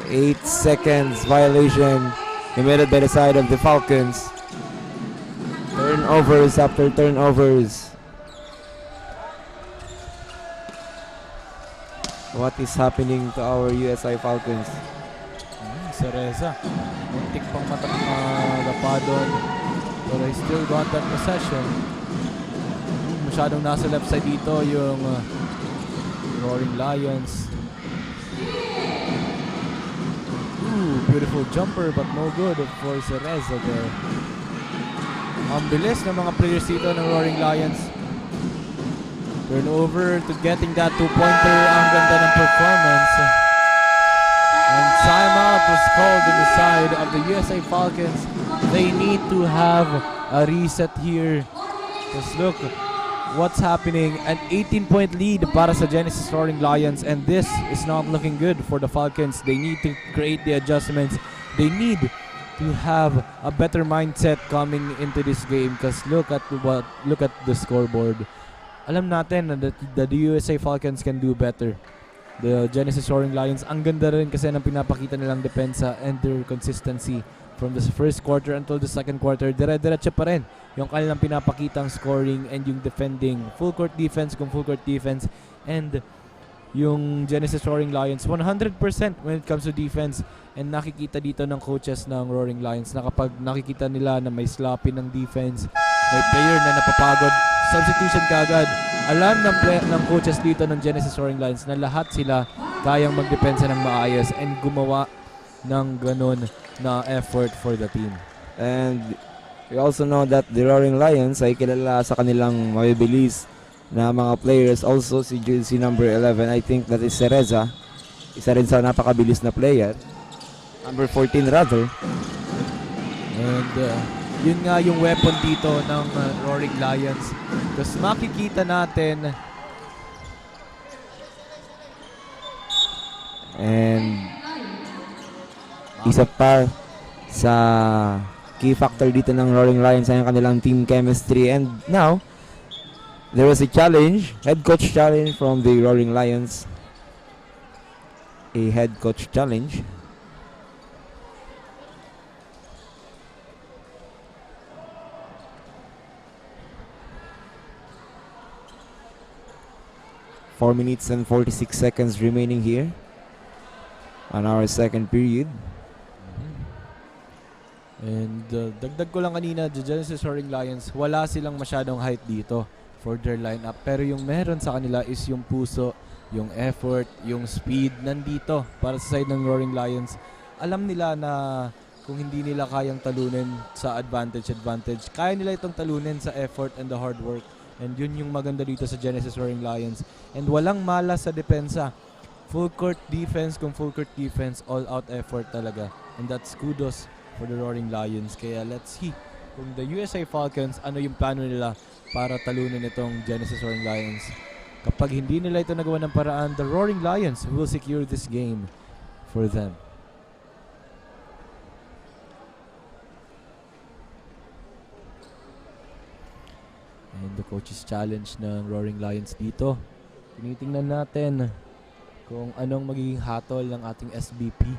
8 seconds violation committed by the side of the Falcons. Turnovers after turnovers. What is happening to our USI Falcons? Cereza, muntik pang matapa doon. But I still got that possession. Masyadong nasa left side dito yung Roaring Lions. Beautiful jumper but no good for Cereza there. Ang bilis ng mga players dito ng Roaring Lions. Turnover to getting that 2-pointer. Ang ganda ng performance. And timeout was called on the side of the USA Falcons. They need to have a reset here. Just look what's happening. An 18-point lead para sa Genesis Roaring Lions, and this is not looking good for the Falcons. They need to create the adjustments. They need to have a better mindset coming into this game because look at the scoreboard. Alam natin that the USA Falcons can do better. The Genesis Roaring Lions, ang ganda rin kasi ng pinapakita nilang depensa and their consistency from the first quarter until the second quarter. Dire-diretso pa rin yung kanilang pinapakitang scoring and yung defending. Full court defense kung full court defense. And yung Genesis Roaring Lions, 100% when it comes to defense. And nakikita dito ng coaches ng Roaring Lions na kapag nakikita nila na may sloppy ng defense, may player na napapagod, substitution kaagad. Alam ng coaches dito ng Genesis Roaring Lions na lahat sila kayang magdepensa ng maayos and gumawa ng ganun na effort for the team. And We also know that the Roaring Lions ay kilala sa kanilang mabibilis na mga players. Also si jersey number 11, I think that is Cereza. Isa rin sa napakabilis na player. Number 14 rather. And yun nga yung weapon dito ng Roaring Lions. Tapos makikita natin and isa pa sa key factor dito ng Roaring Lions ay ang kanilang team chemistry. And now, there was a challenge, head coach challenge from the Roaring Lions. A head coach challenge. Four minutes and 46 seconds remaining here on our second period. And dagdag ko lang kanina, the Genesis Roaring Lions, wala silang masyadong height dito for their lineup. Pero yung meron sa kanila is yung puso, yung effort, yung speed nandito para sa side ng Roaring Lions. Alam nila na kung hindi nila kayang talunin sa advantage, kaya nila itong talunin sa effort and the hard work. And yun yung maganda dito sa Genesis Roaring Lions. And walang malas sa depensa. Full court defense, all out effort talaga. And that's kudos for the Roaring Lions. Kaya let's see kung the USA Falcons, ano yung plano nila para talunin itong Genesis Roaring Lions. Kapag hindi nila ito nagawa ng paraan, the Roaring Lions will secure this game for them. And the coach's challenge ng Roaring Lions dito. Tinitingnan natin kung anong magiging hatol ng ating SBP.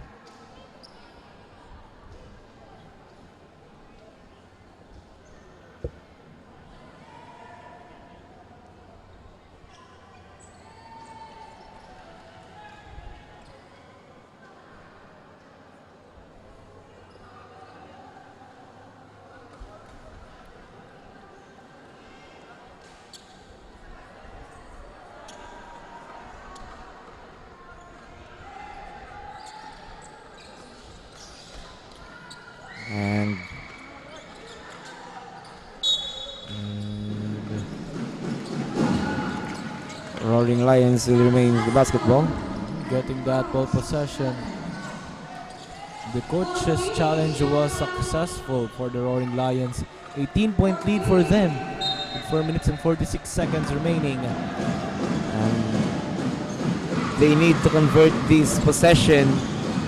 And Roaring Lions will remain with the basketball. Getting that ball possession. The coach's challenge was successful for the Roaring Lions. 18-point lead for them with 4 minutes and 46 seconds remaining. They need to convert this possession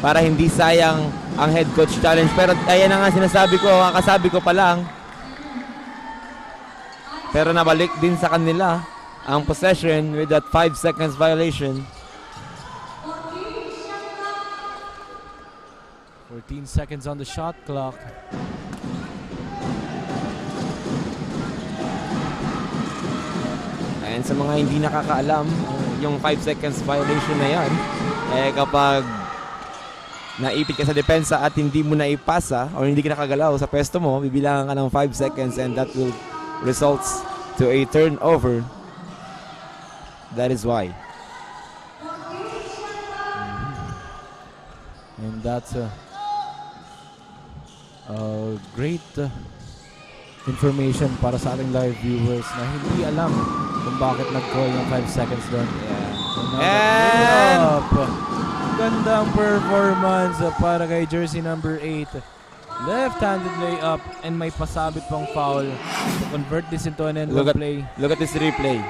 para hindi sayang ang head coach challenge. Pero ayan na nga sinasabi ko, kakasabi ko pa lang. Pero nabalik din sa kanila ang possession with that 5 seconds violation. 14 seconds on the shot clock. And sa mga hindi nakakaalam, yung 5 seconds violation na yan, kapag naipit ka sa depensa at hindi mo na ipasa o hindi ka nakagalaw sa pwesto mo, bibilangan ka ng 5 seconds and that will results to a turnover. That is why. And that's a great information para sa ating live viewers na hindi alam kung bakit nag-call ng 5 seconds doon. And gandang performance para kay jersey number 8. Left-handed layup and may pasabit pang foul to convert this into an end of play. Look at this replay.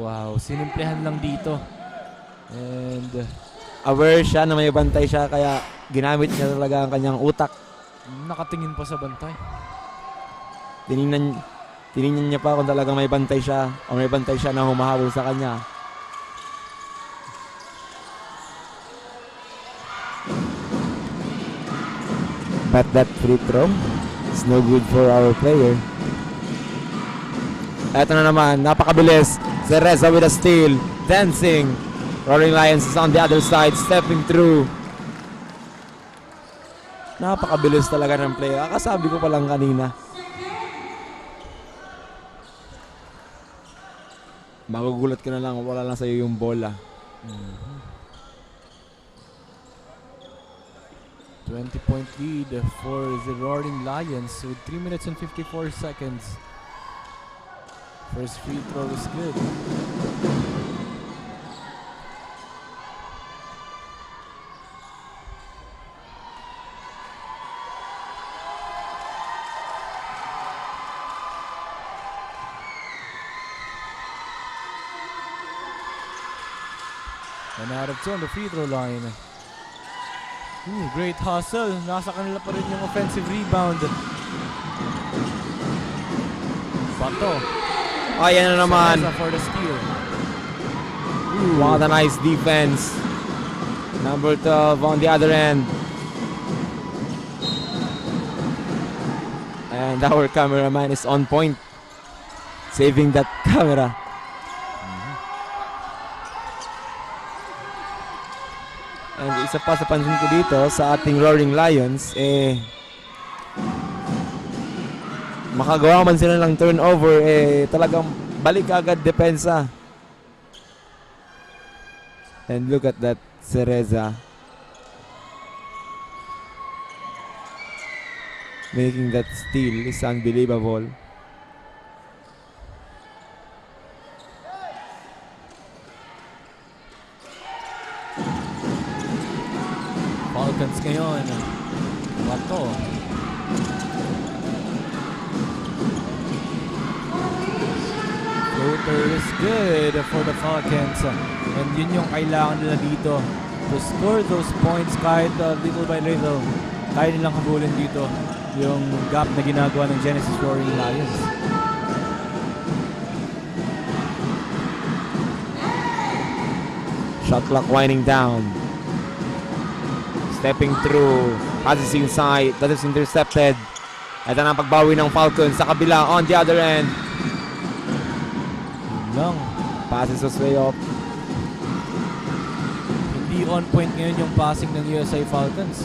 Wow, sinimplihan lang dito. And aware siya na may bantay siya kaya ginamit niya talaga ang kanyang utak. Nakatingin pa sa bantay. Tiningnan niya pa kung talagang may bantay siya o may bantay siya na humahabol sa kanya. But that free throw is no good for our player. Eto na naman, napakabilis. Cereza with a steal, dancing. Roaring Lions is on the other side, stepping through. Napakabilis talaga ng play. Kasabi ko pa lang kanina. Magugulat ka na lang, wala lang sa'yo yung bola. 20-point lead for the Roaring Lions with 3 minutes and 54 seconds. First free throw is good. And out of 2 on the free throw line. Great hustle. Nasa kanila pa rin yung offensive rebound. Bato. Ayan na naman. Saneza for the steal. What a nice defense. Number 12 on the other end. And our cameraman is on point. Saving that camera. And isa pa sa pansin ko dito sa ating Roaring Lions, makagawa man sila ng turnover, talagang balik agad depensa. And look at that, Cereza. Making that steal is unbelievable. Falcons ngayon. Bato. Floater is good for the Falcons. And yun yung kailangan nila dito. To score those points kahit little by little. Kaya nilang habulin dito yung gap na ginagawa ng Genesis Roaring Lions. Shot clock winding down. Stepping through. Passes inside. That is intercepted. Ito na ang pagbawi ng Falcons sa kabila on the other end. Lang. Passes was way off. Hindi on point ngayon yung passing ng USA Falcons.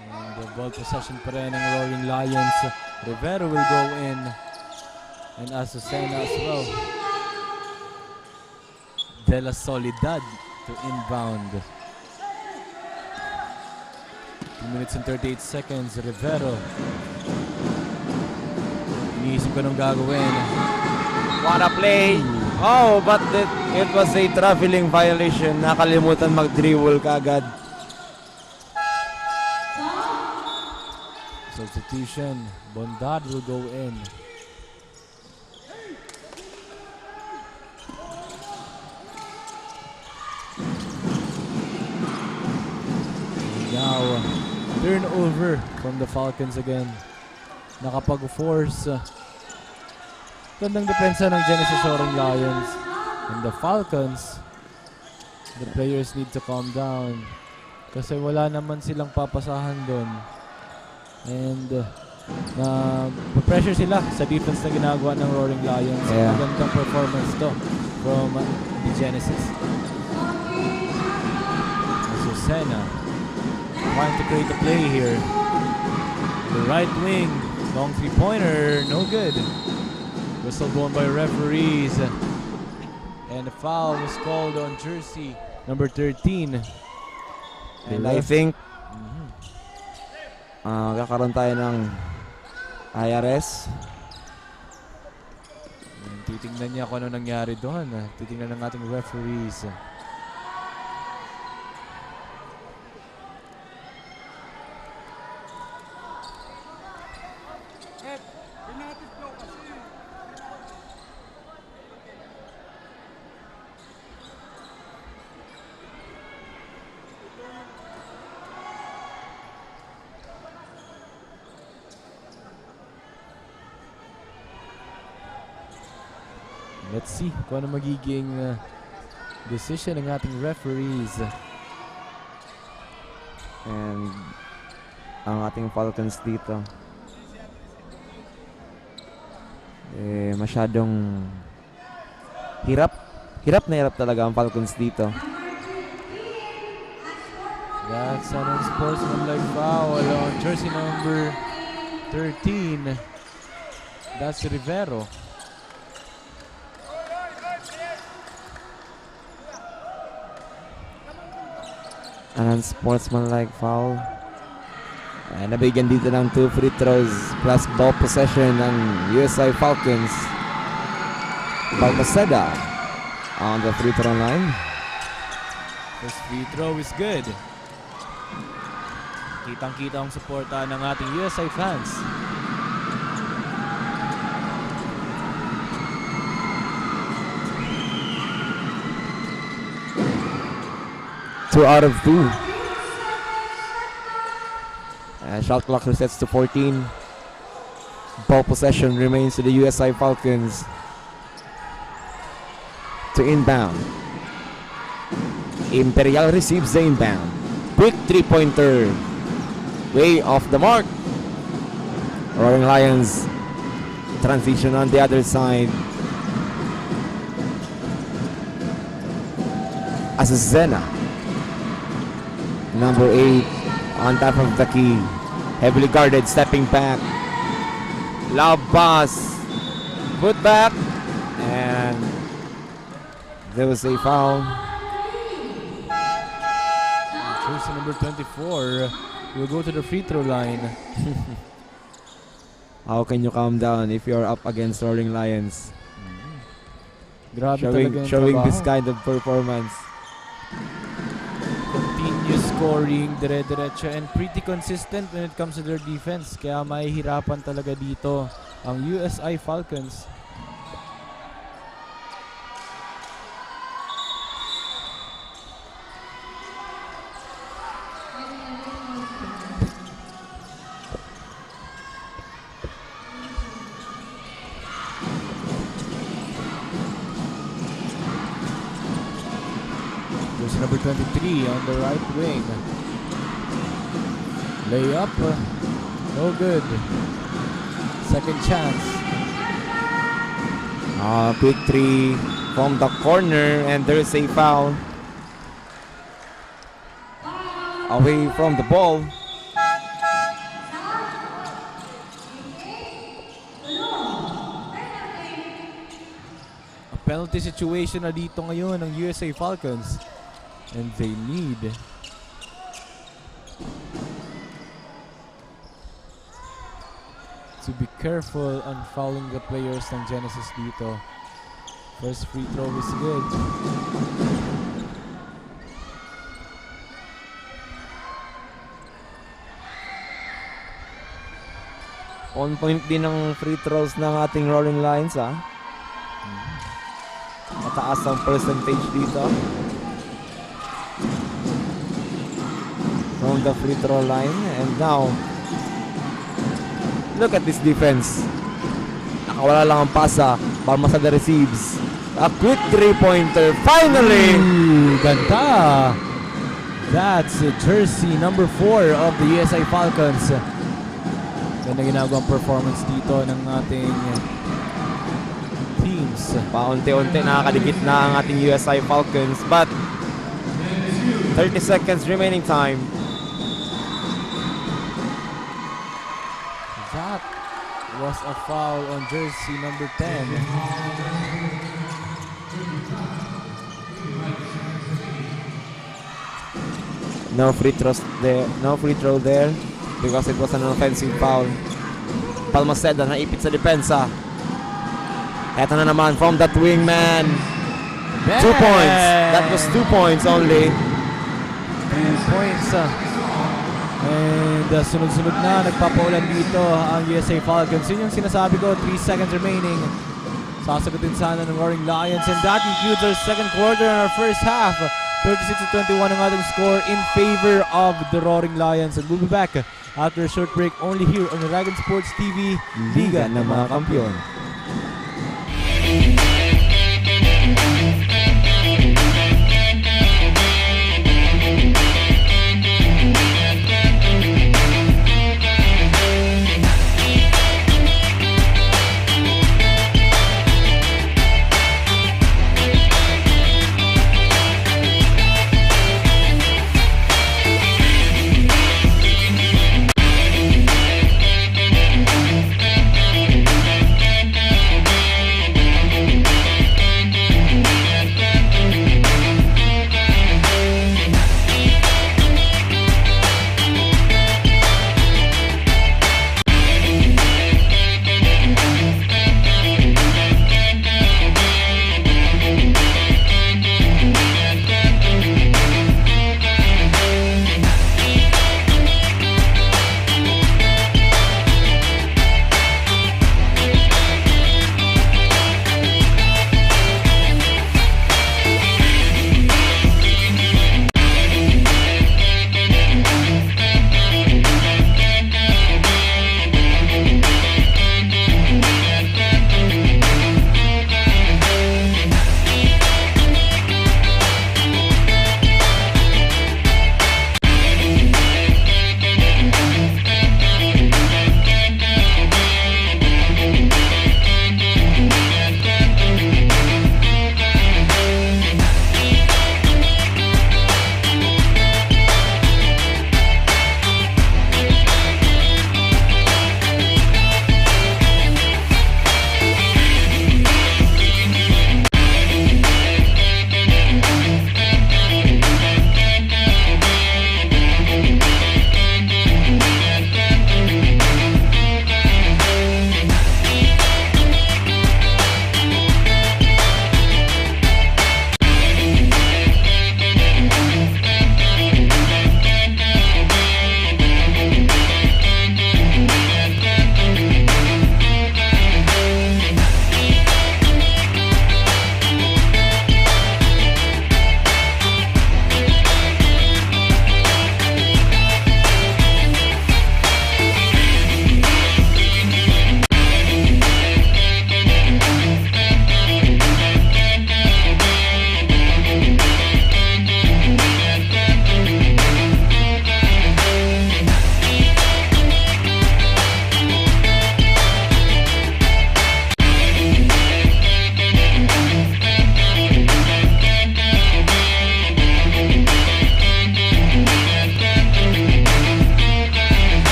And the ball possession pa rin ng Roaring Lions. Rivero will go in. And Azucena as well. De La Soledad to inbound. 2 minutes and 38 seconds. Rivero. Iniisip ko nung gagawin. What a play! Oh, but it was a traveling violation. Nakalimutan mag-dribble kaagad. Substitution. Bondad will go in. Now, turnover from the Falcons again. Nakapag-force. Gandang depensa ng Genesis Roaring Lions. And the Falcons, the players need to calm down. Kasi wala naman silang papasahan doon. And pressure sila sa defense na ginagawa ng Roaring Lions. Yeah. Magandang performance to from the Genesis. Azucena trying to create a play here. The right wing, long three-pointer, no good. Whistle blown by referees. And a foul was called on jersey number 13. And I think kakaroon tayo ng IRS. And titingnan niya kung ano nangyari doon. Titingnan ng ating referees. Let's see kung ano magiging decision ng ating referees. And ang ating Falcons dito, masyadong hirap na hirap talaga ang Falcons dito. That's an unsportsmanlike foul on jersey number 13. That's Rivero. An unsportsmanlike foul. And nabigyan dito ng 2 free throws plus ball possession ng USI Falcons. Balmaceda on the free throw line. First free throw is good. Kitang-kita ang suporta ng ating USI fans. Two out of 2. And shot clock resets to 14. Ball possession remains to the USI Falcons. To inbound. Imperial receives the inbound. Quick three-pointer. Way off the mark. Roaring Lions transition on the other side. Azazena. Number 8 on top of the key. Heavily guarded, stepping back. Lob pass. Put back. And there was a foul. Jersey number 24 will go to the free throw line. How can you calm down if you're up against Roaring Lions? Grabe talaga yung Showing trabaho. this kind of performance. Continuous scoring, dire-diretso, and pretty consistent when it comes to their defense. Kaya mahihirapan talaga dito ang USI Falcons. There's number 23 on the right wing. Layup, no good. Second chance. Quick 3 from the corner, and there's a foul. Away from the ball. A penalty situation na dito ngayon ng USA Falcons. And they need to be careful on fouling the players ng Genesis dito. First free throw is good. On point din ng free throws ng ating Roaring Lions, ha? Mataas ang percentage dito. From the free throw line, and now look at this defense. Nakawala lang ang pasa. Balmaceda receives. A quick three-pointer. Finally! Ooh, ganda! That's jersey number 4 of the USI Falcons. Ganda ginagawang performance dito ng ating teams. Paunti-unti nakakadikit na ang ating USI Falcons, but 30 seconds remaining time. That was a foul on jersey number 10. No free throw there because it was an offensive foul. Balmaceda naipit sa depensa. Eto na naman from that wingman. 2 points. That was 2 points only. 2 points. And sunod-sunod na nagpapaulan dito ang USA Falcons. Yun yung sinasabi ko, 3 seconds remaining. Sasagutin sana ng Roaring Lions, and that concludes our second quarter and our first half. 36-21 ang ating score in favor of the Roaring Lions. And we'll be back after a short break only here on Dragon Sports TV, Liga ng mga Kampiyon.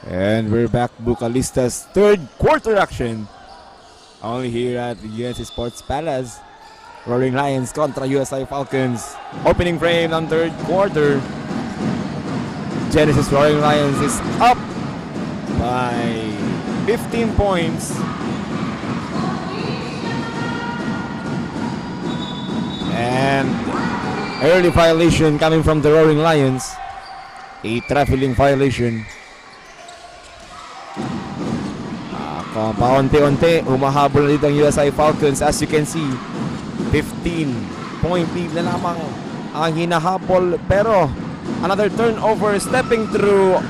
And we're back, Bucalistas' third quarter action. Only here at the UNC Sports Palace. Roaring Lions contra USI Falcons. Opening frame ng third quarter. Genesis Roaring Lions is up by 15 points. And early violation coming from the Roaring Lions. A traveling violation. Paunti-unti, humahabol na dito ang USI Falcons. As you can see, 15-point lead na lamang ang hinahabol. Pero, another turnover, stepping through.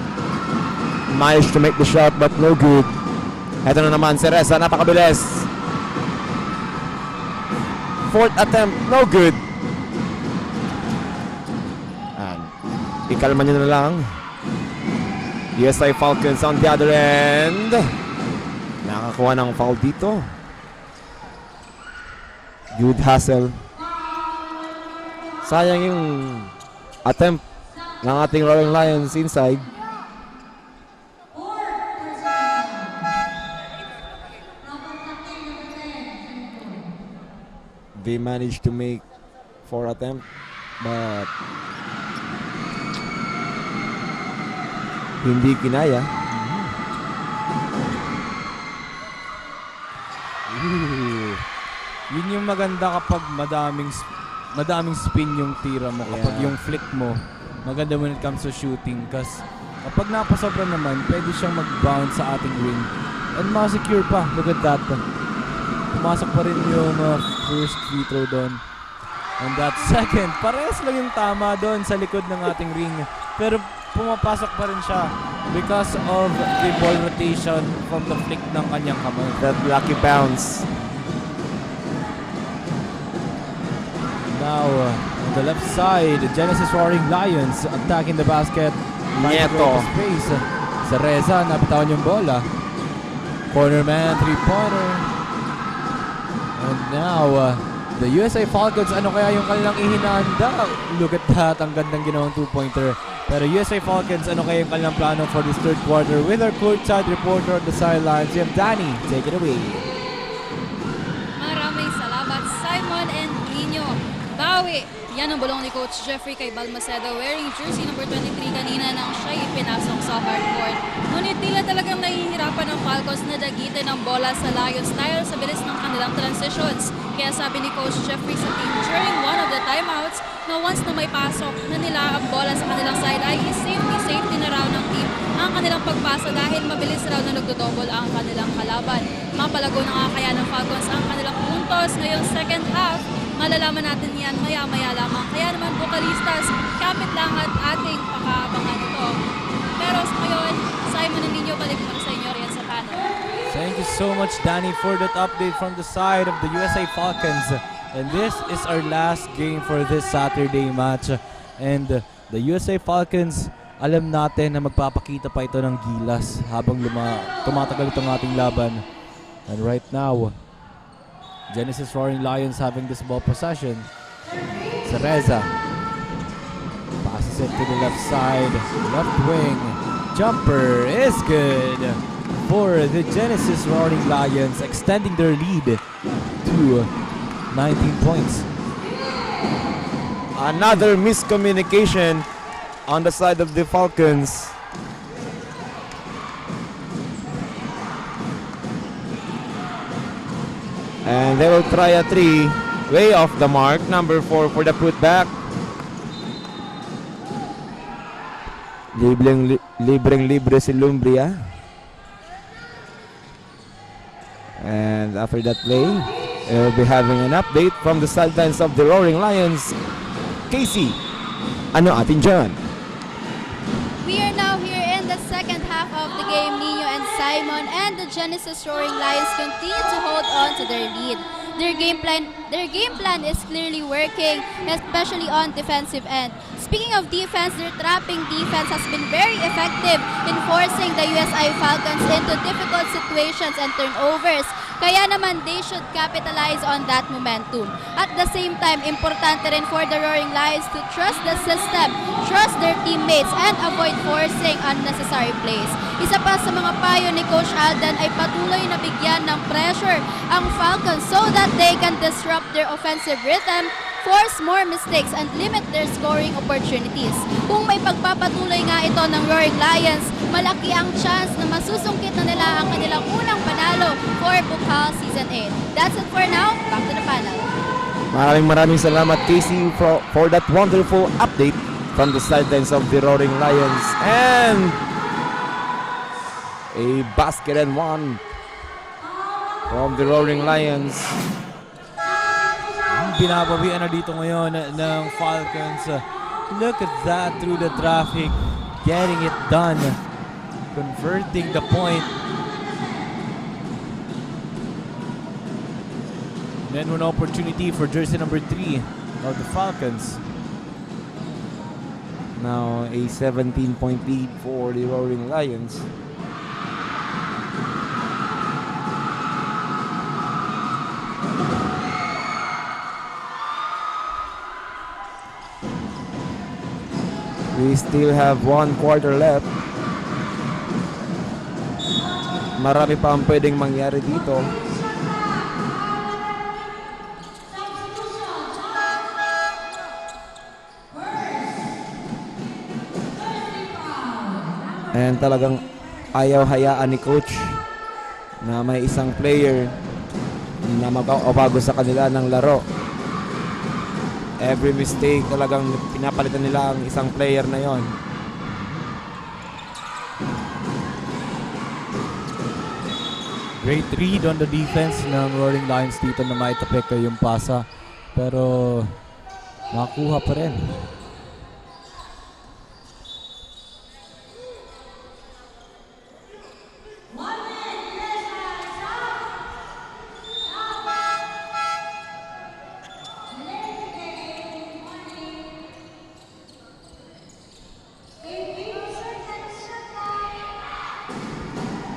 Managed to make the shot, but no good. Ito na naman si Reza, napakabilis. Fourth attempt, no good. And, ikalma nyo na lang. USI Falcons on the other end. Nakakuha ng foul dito. Good hustle. Sayang yung attempt ng ating Roaring Lions inside. They managed to make 4 attempts, but hindi kinaya. Yun yung maganda kapag madaming spin yung tira mo, kapag yung flick mo maganda when it comes to shooting, kasi kapag napasobra naman pwede siyang mag-bounce sa ating ring and ma-secure pa. Look at that, pumasok pa rin yung first free throw doon, and that second parehas lang yung tama doon sa likod ng ating ring, pero pumapasok pa rin siya because of the ball rotation from the flick ng kanyang kamay. That lucky bounce. Now, on the left side, Genesis Roaring Lions attacking the basket. Nieto. Space. Sa Reza, napitawan yung bola. Corner man, 3-pointer. And now, the USA Falcons, ano kaya yung kanilang ihinanda? Look at that, ang gandang ginawang 2-pointer. Pero USA Falcons, ano kaya yung kanilang plano for this third quarter? With our courtside reporter on the sidelines, we have Danny. Take it away. Maraming salamat, Simon and Nino. Bawi. Yan ang bulong ni Coach Jeffrey kay Balmaceda wearing jersey number 23 kanina nang siya ipinasok sa hardcourt. Ngunit tila talagang nahihirapan ng Falcons na dagitin ang bola sa Lions dahil sa bilis ng kanilang transitions. Kaya sabi ni Coach Jeffrey sa team during one of the timeouts na once na may pasok na nila ang bola sa kanilang side ay safety na raw ng team ang kanilang pagpasa dahil mabilis raw na nagdodouble ang kanilang kalaban. Mapalago na nga kaya ng Falcons ang kanilang puntos ngayong second half. Malalaman natin yan maya-maya lamang. Kaya naman, Bucalistas, kapit lang at ating pakaabangan ito. Pero sa ngayon, Simon and Nino, balik muna sa inyo riyan sa panel. Thank you so much, Danny, for that update from the side of the USA Falcons. And this is our last game for this Saturday match. And the USA Falcons, alam natin na magpapakita pa ito ng gilas habang tumatagal itong ating laban. And right now, Genesis Roaring Lions having this ball possession. Cereza passes it to the left side, left wing. Jumper is good for the Genesis Roaring Lions, extending their lead to 19 points. Another miscommunication on the side of the Falcons. And they will try a 3 way off the mark. Number 4 for the putback. Libreng-libre si Lumbria. And after that play, we'll be having an update from the sidelines of the Roaring Lions. Casey, ano atin dyan? We are now here in the second half of the game. Nino and Simon and the Genesis Roaring Lions continue to hold on to their lead. Their game plan is clearly working, especially on defensive end. Speaking of defense, their trapping defense has been very effective in forcing the USI Falcons into difficult situations and turnovers. Kaya naman, they should capitalize on that momentum. At the same time, importante rin for the Roaring Lions to trust the system, trust their teammates, and avoid forcing unnecessary plays. Isa pa sa mga payo ni Coach Aldan ay patuloy na bigyan ng pressure ang Falcons so that they can disrupt their offensive rhythm, force more mistakes, and limit their scoring opportunities. Kung may pagpapatuloy nga ito ng Roaring Lions, malaki ang chance na masusungkit na nila ang kanilang unang panalo for Bukal Season 8. That's it for now. Back to the panel. Maraming salamat, Casey, for that wonderful update from the sidelines of the Roaring Lions. And a basket and one from the Roaring Lions. Binabawian na dito ngayon ng Falcons. Look at that through the traffic. Getting it done. Converting the point. Then an opportunity for jersey number 3 of the Falcons. Now a 17-point lead for the Roaring Lions. We still have 1 quarter left. Marami pa ang pwedeng mangyari dito. And talagang ayaw hayaan ni coach na may isang player na magbabago sa kanila ng laro. Every mistake talagang pinapalitan nila ang isang player na yon. Great read on the defense ng Roaring Lions dito na maitapik yung pasa. Pero makuha pa rin.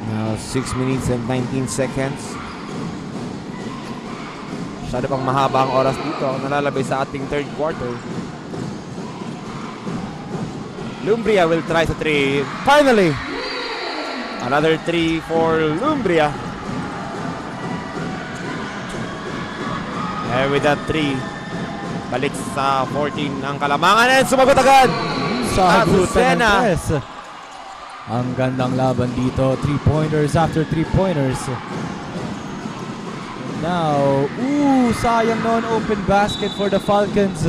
Now 6 minutes and 19 seconds. Masyado pang mahaba ang oras dito. Nalalabay sa ating third quarter. Lumbria will try sa 3. Finally! Another 3 for Lumbria. And with that 3, balik sa 14 ang Kalamangan and sumagot agad! Sa Azucena. Ang gandang laban dito. 3-pointers after 3-pointers. Now, sayang noon, open basket for the Falcons.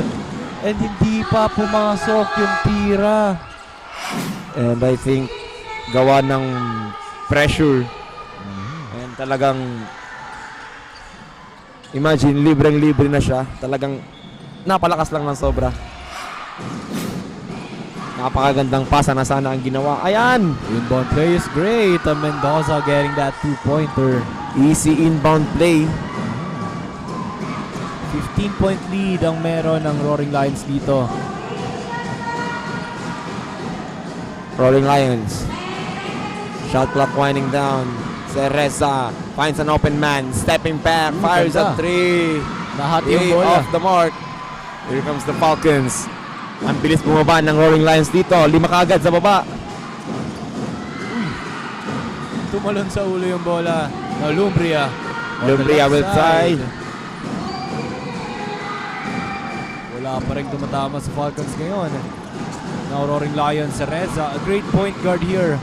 And hindi pa pumasok yung tira. And I think gawa ng pressure. And talagang imagine, libreng-libre na siya. Talagang napalakas lang ng sobra. Napakagandang pasa na sana ang ginawa. Ayan! Inbound play is great. Mendoza getting that 2-pointer. Easy inbound play. 15-point lead ang meron ng Roaring Lions dito. Roaring Lions. Shot clock winding down. Cereza finds an open man. Stepping back. Fires a 3. Nahati yung bola. Off the mark. Here comes the Falcons. Ang bilis bumaba ng Roaring Lions dito. 5 kaagad sa baba. Tumalon sa ulo yung bola. Now Lumbria. Lumbria will try. Wala pa rin tumatama sa Falcons ngayon. Now Roaring Lions, Cereza. A great point guard here.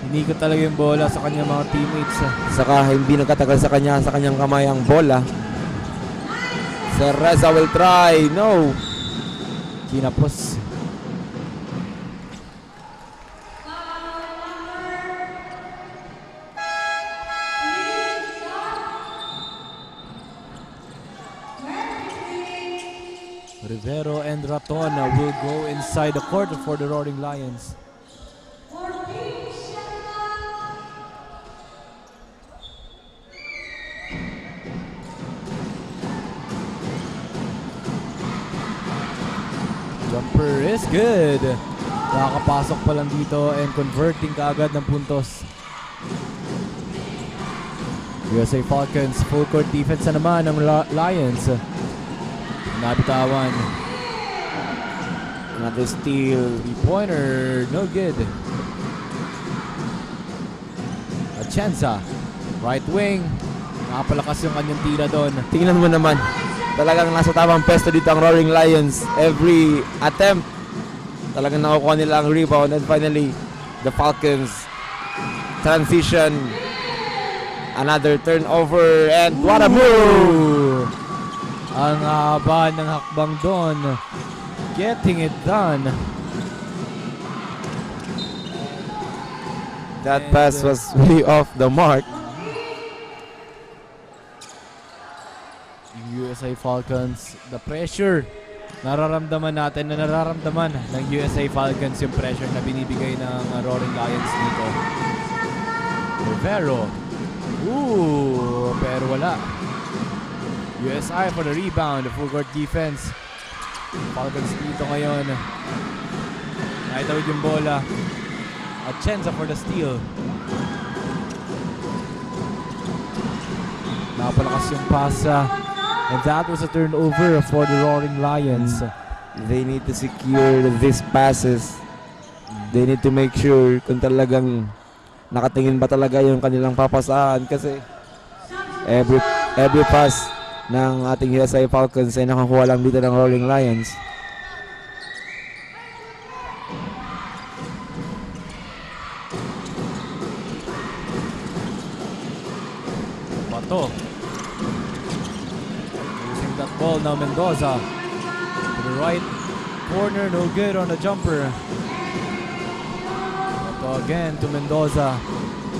Hinikot talaga yung bola sa kanyang mga teammates. Saka hindi nagkatagal sa kanyang kamay ang bola. Cereza will try. No. Kinapos. Rivero and Raton will go inside the court for the Roaring Lions. Jumper is good. Nakakapasok pa lang dito and converting kaagad ng puntos. USA Falcons, full court defense na naman ng Lions. Nabitawan. Another steal. 3-pointer, no good. Atienza, right wing. Nakapalakas yung kanyang tira doon. Tingnan mo naman, talagang nasa tamang pesto dito ang Roaring Lions. Every attempt, talagang nakukuha nila ang rebound. And finally, the Falcons transition. Another turnover and what a move! Ang haba ng hakbang doon. Getting it done. That pass was way off the mark. USA Falcons, the pressure. Nararamdaman natin na nararamdaman ng USA Falcons yung pressure na binibigay ng Roaring Lions dito. Rivero. Pero wala. USI for the rebound, full court defense. Falcons dito ngayon. Naitawid yung bola. Atienza for the steal. Napalakas yung pasa. And that was a turnover for the Roaring Lions. They need to secure these passes. They need to make sure kung talagang nakatingin ba talaga yung kanilang papasahan kasi every pass ng ating USA Falcons ay nakakuha lang dito ng Roaring Lions. Bato. Using that ball now, Mendoza. To the right corner, no good on the jumper. Bato again to Mendoza.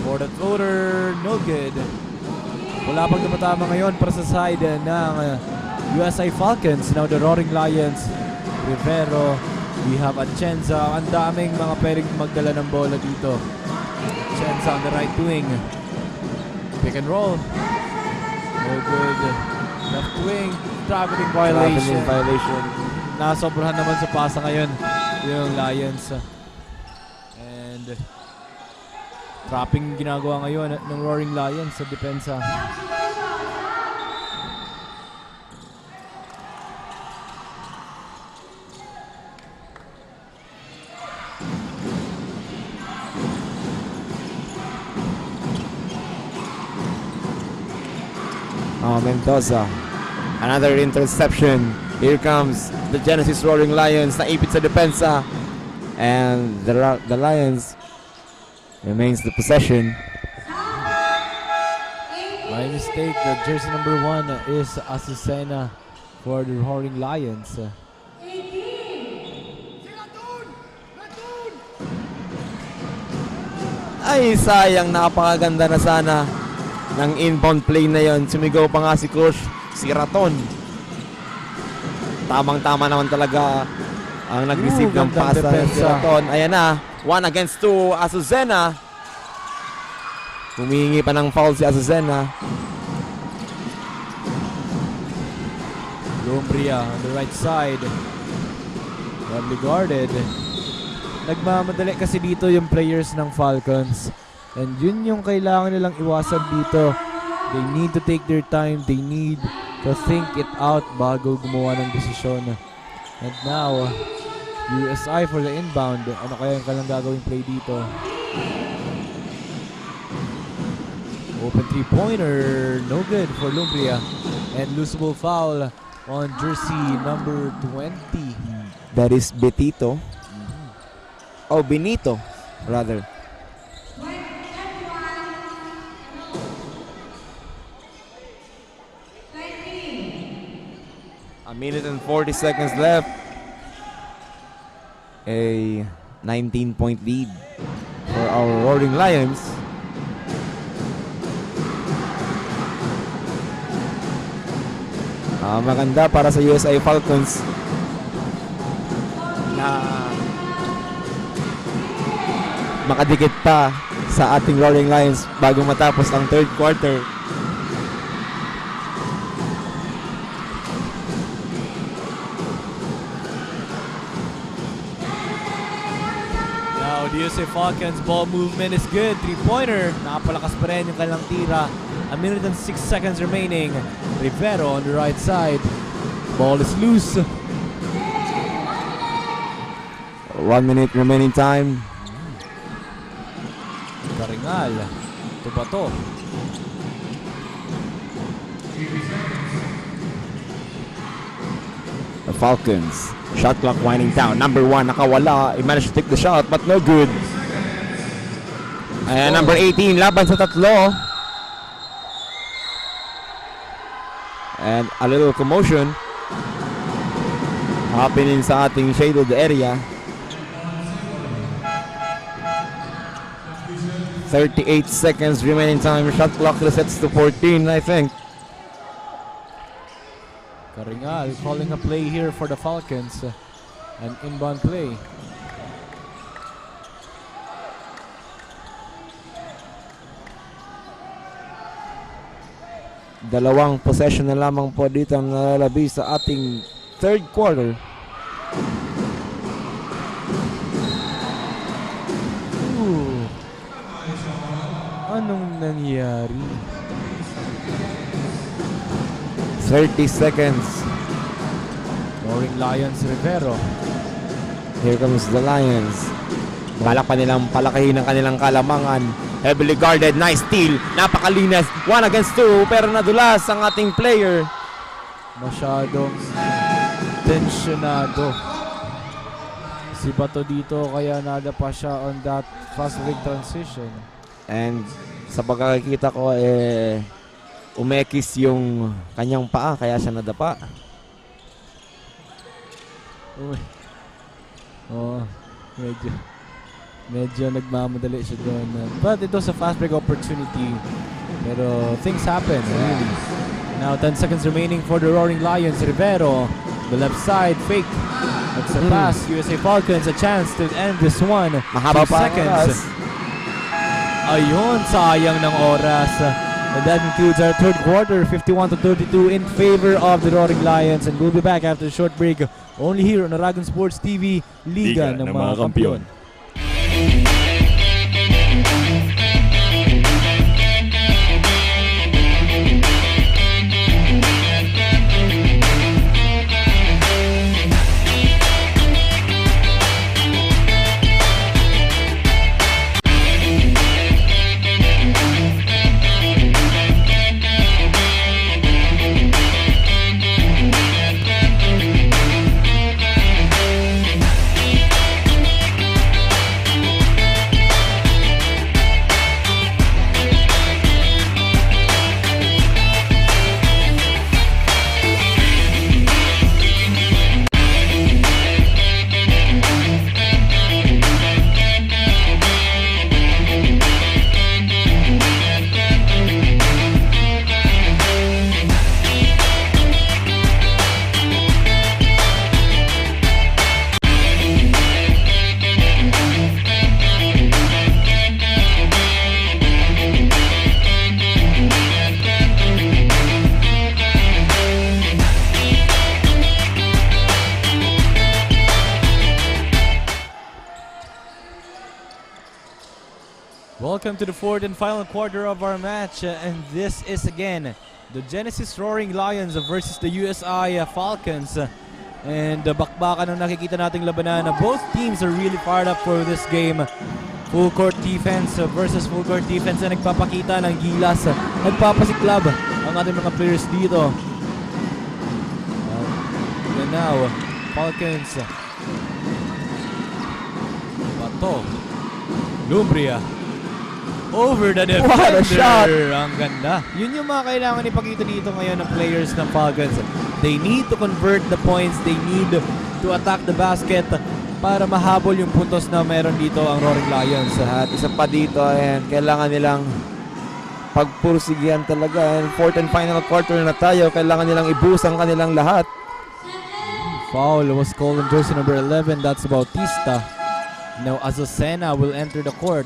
For the floater, no good. Wala pang tumatama ngayon para sa side ng USA Falcons. Now the Roaring Lions. Rivero. We have Atienza. Ang daming mga pwedeng magdala ng bola dito. Atienza on the right wing. Pick and roll. No good. Left wing. Traveling violation. Nasobrahan naman sa pasa ngayon yung Lions. And trapping ginagawa ngayon ng Roaring Lions sa depensa. Mendoza. Another interception. Here comes the Genesis Roaring Lions. Naipit sa depensa. And the Lions remains the possession. My mistake. The jersey number 1 is Azucena for the Roaring Lions. Ay, sayang. Napakaganda na sana ng inbound play na yon. Sumigaw pa nga si Coach, si Raton. Tamang-tama naman talaga ang nag-receive ng pasa si Raton. Ayan na, 1 against 2, Azucena. Humihingi pa ng foul si Azucena. Lumbria on the right side. Lovely guarded. Nagmamadali kasi dito yung players ng Falcons. And yun yung kailangan nilang iwasan dito. They need to take their time. They need to think it out bago gumawa ng desisyon. And now, USI for the inbound. Ano kaya yung kailang gagawing play dito? Open 3-pointer. No good for Lumbria. And losable foul on jersey number 20. That is Benito. Oh, Benito, rather. A minute and 40 seconds left. A 19-point lead for our Roaring Lions. Maganda para sa USA Falcons na makadikit pa sa ating Roaring Lions bago matapos ang third quarter. Now, the USA Falcons ball movement is good. 3-pointer. Nakapalakas pa rin yung kanilang tira. A minute and 6 seconds remaining. Rivero on the right side. Ball is loose. 1 minute remaining time. Karingal. Ito ba to? The Falcons. Shot clock winding down. Number 1 nakawala. He managed to take the shot but no good. And number 18 laban sa tatlo. And a little commotion happening sa ating shaded area. 38 seconds remaining time. Shot clock resets to 14, I think. Karingal calling a play here for the Falcons. An inbound play. Dalawang possession na lamang po dito ang nalalabi sa ating third quarter. Ooh. Anong nangyari? 30 seconds. Roaring Lions, Rivero. Here comes the Lions. Balak pa nilang palakihin ang kanilang kalamangan. Heavily guarded, nice steal. Napakalinas. 1 against 2 pero nadulas ang ating player. Masyadong tensionado si Bato dito kaya nadapa siya on that fast break transition. And sa pagkakita ko umekis yung kanyang paa kaya siya nadapa. Uy. Oh, medyo nagmamadali siya doon. But it was a fast break opportunity. Pero things happen, really. Now 10 seconds remaining for the Roaring Lions. Rivero, the left side, fake. That's a pass. USA Falcons a chance to end this one. Mahaba 2 pa seconds. Ayun, sayang ng oras. And that concludes our third quarter, 51-32 in favor of the Roaring Lions. And we'll be back after a short break, only here on Aragon Sports TV, Liga ng mga Kampiyon. Welcome to the fourth and final quarter of our match, and this is again the Genesis Roaring Lions versus the USI Falcons. And bakbakan ang nakikita nating labanan. Both teams are really fired up for this game. Full court defense versus full court defense na nagpapakita ng gilas. Nagpapasiklab ang ating mga players dito. And now, Falcons. Bato. Lumbria. Over the defender. What a shot! Ang ganda. Yun yung mga kailangan ipakita dito ngayon ng players ng Falcons. They need to convert the points. They need to attack the basket para mahabol yung puntos na meron dito ang Roaring Lions. At isa pa dito, kailangan nilang pagpursigihan talaga. And fourth and final quarter na tayo. Kailangan nilang ibus ang kanilang lahat. Foul was called on jersey number 11. That's Bautista. Now Azucena will enter the court.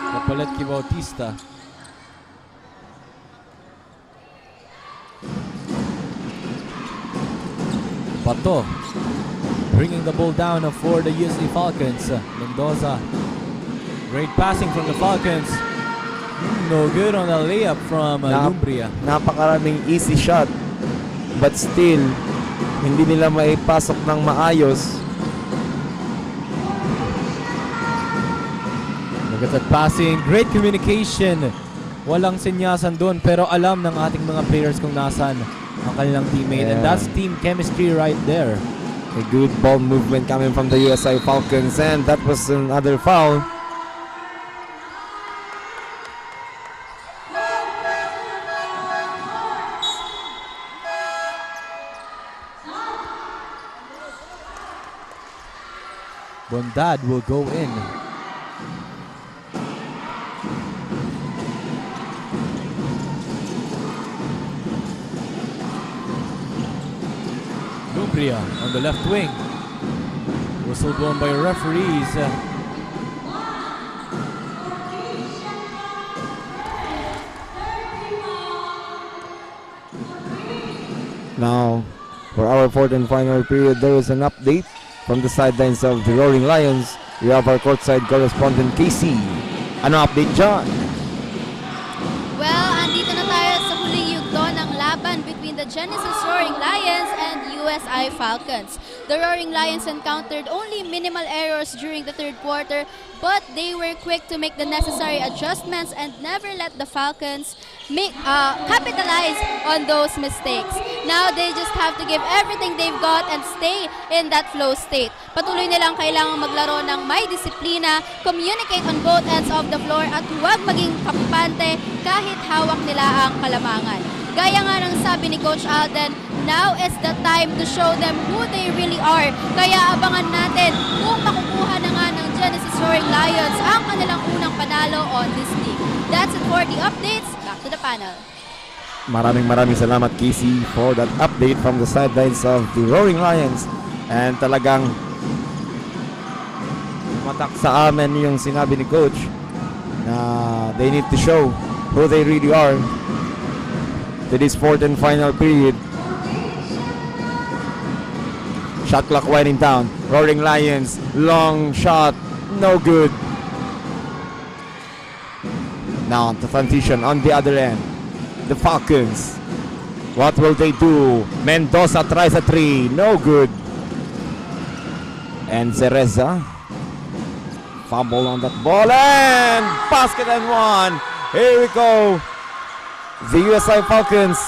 Kapalit kay Bautista. Bato bringing the ball down for the USC Falcons. Mendoza. Great passing from the Falcons. No good on the layup from Lumbria. Napakaraming easy shot. But still, hindi nila maipasok ng maayos. Look at that passing. Great communication. Walang sinyasan doon pero alam ng ating mga players kung nasan ang kanilang teammate. And that's team chemistry right there. A good ball movement coming from the USI Falcons, and that was another foul. Bondad will go in. Lumbria on the left wing. Whistle blown by referees. Now, for our fourth and final period, there is an update from the sidelines of the Roaring Lions. We have our courtside correspondent, Casey. Ano update dyan? Well, andito na tayo sa huling yugto ng laban between the Genesis Roaring Lions and USI Falcons. The Roaring Lions encountered only minimal errors during the third quarter, but they were quick to make the necessary adjustments and never let the Falcons capitalize on those mistakes. Now, they just have to give everything they've got and stay in that flow state. Patuloy nilang kailangang maglaro ng may disiplina, communicate on both ends of the floor at huwag maging kampante kahit hawak nila ang kalamangan. Gaya nga ng sabi ni Coach Alden, now is the time to show them who they really are. Kaya abangan natin kung makukuha na nga ng Genesis Roaring Lions ang kanilang unang panalo on this league. That's it for the updates. Back to the panel. Maraming salamat, Casey, for that update from the sidelines of the Roaring Lions. And talagang matak sa amin yung sinabi ni Coach na they need to show who they really are to this fourth and final period. Shot clock winding down. Roaring Lions, long shot, no good. Now the transition on the other end. The Falcons. What will they do? Mendoza tries a three, no good. And Cereza. Fumble on that ball and basket and one. Here we go. The USI Falcons.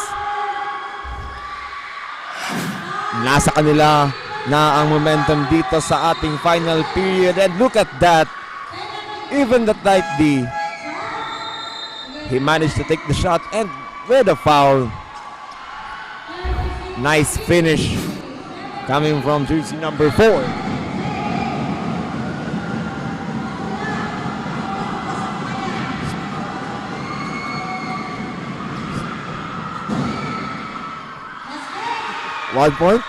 Nasa kanila na ang momentum dito sa ating final period. And look at that. Even the tight D. He managed to take the shot and with a foul. Nice finish coming from jersey number 4. One point.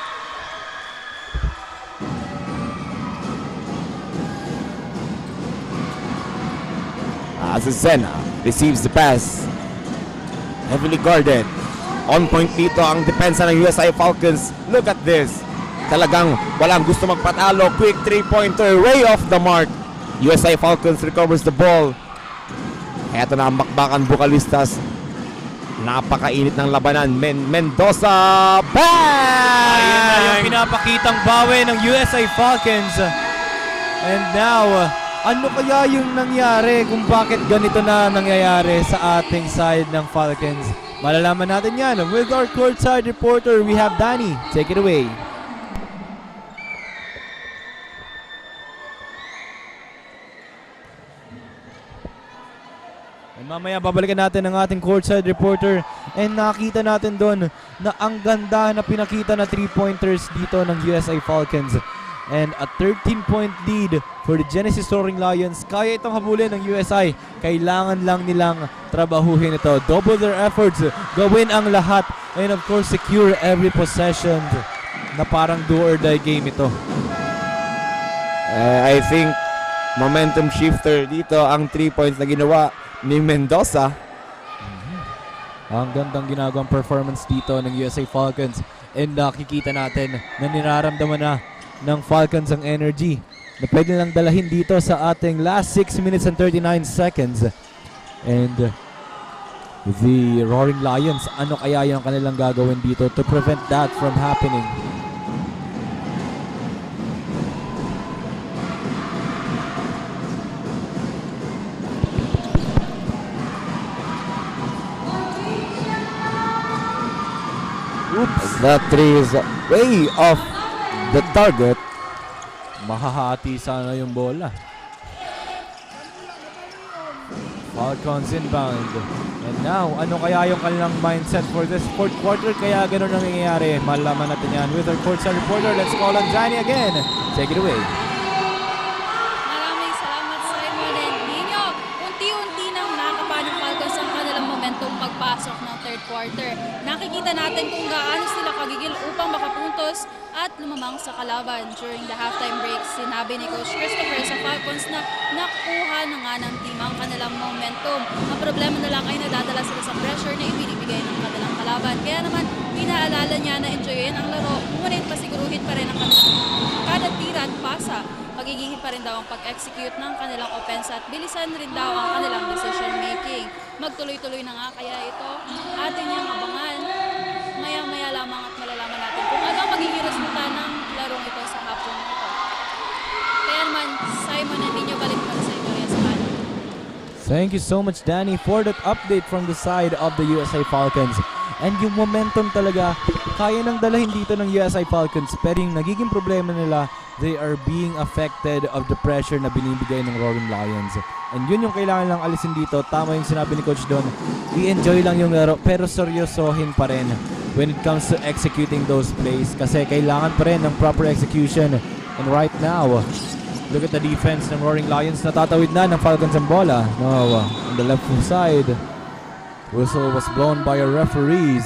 Azucena receives the pass. Heavily guarded. On point dito ang depensa ng USI Falcons. Look at this. Talagang walang gusto magpatalo. Quick three-pointer. Way off the mark. USI Falcons recovers the ball. Eto na ang bakbakan Bucalistas. Napakainit ng labanan. Mendoza. Bang! Ayun na yung pinapakitang bawi ng USI Falcons. And now, ano kaya yung nangyari kung bakit ganito na nangyayari sa ating side ng Falcons? Malalaman natin yan with our courtside reporter. We have Danny. Take it away. And mamaya babalikan natin ang ating courtside reporter. And nakita natin doon na ang ganda na pinakita na 3-pointers dito ng USI Falcons. And a 13-point lead for the Genesis Roaring Lions. Kaya itong habulin ng USI. Kailangan lang nilang trabahuhin ito. Double their efforts. Gawin ang lahat. And of course, secure every possession na parang do or die game ito. I think momentum shifter dito ang 3 points na ginawa ni Mendoza. Ang gandang ginagawang performance dito ng USA Falcons. And nakikita natin na niraramdaman na ng Falcons ang energy na pwede lang dalahin dito sa ating last 6 minutes and 39 seconds. And the Roaring Lions, ano kaya yung kanilang gagawin dito to prevent that from happening? Oops. That three is way off the target. Mahahati sana yung bola. Falcons inbound. And now, ano kaya yung kanilang mindset for this fourth quarter? Kaya ganun ang nangyayari. Malaman natin yan with our courtside reporter. Let's call on Danny again. Take it away. Maraming salamat, Simon and Nino. Unti-unti nang nakakapan ng Falcons ang kanilang momentum pagpasok ng third quarter. Nakikita natin kung gaano sila kagigil upang makapuntos at lumamang sa kalaban. During the halftime break, sinabi ni Coach Christopher sa Falcons na nakuha na nga ng team ang kanilang momentum. Ang problema na lang ay nadadala sila sa pressure na ibinibigay ng kanilang kalaban. Kaya naman, pinaalala niya na enjoyin ang laro, ngunit pasiguruhin pa rin ang kanilang kada tira at pasa. Magiging pa rin daw ang pag-execute ng kanilang offense at bilisan rin daw ang kanilang decision making. Magtuloy-tuloy na nga kaya ito atin niyang abangan. Maya-maya lamang at malalaman natin kung ano ang magiging resulta ng larong ito sa hapon ito. Kaya naman, Simon and Nino, balik pa sa inyo sa kanan. Thank you so much, Danny, for that update from the side of the USA Falcons. And yung momentum talaga, kaya nang dalahin dito ng USA Falcons. Pero yung nagiging problema nila, they are being affected of the pressure na binibigay ng Roaring Lions. And yun yung kailangan lang alisin dito. Tama yung sinabi ni Coach Don. I-enjoy lang yung laro, pero seryosohin pa rin when it comes to executing those plays. Kasi kailangan pa rin ng proper execution. And right now, look at the defense ng Roaring Lions. Natatawid na ng Falcons ang bola. No, on the left side. Whistle was blown by our referees.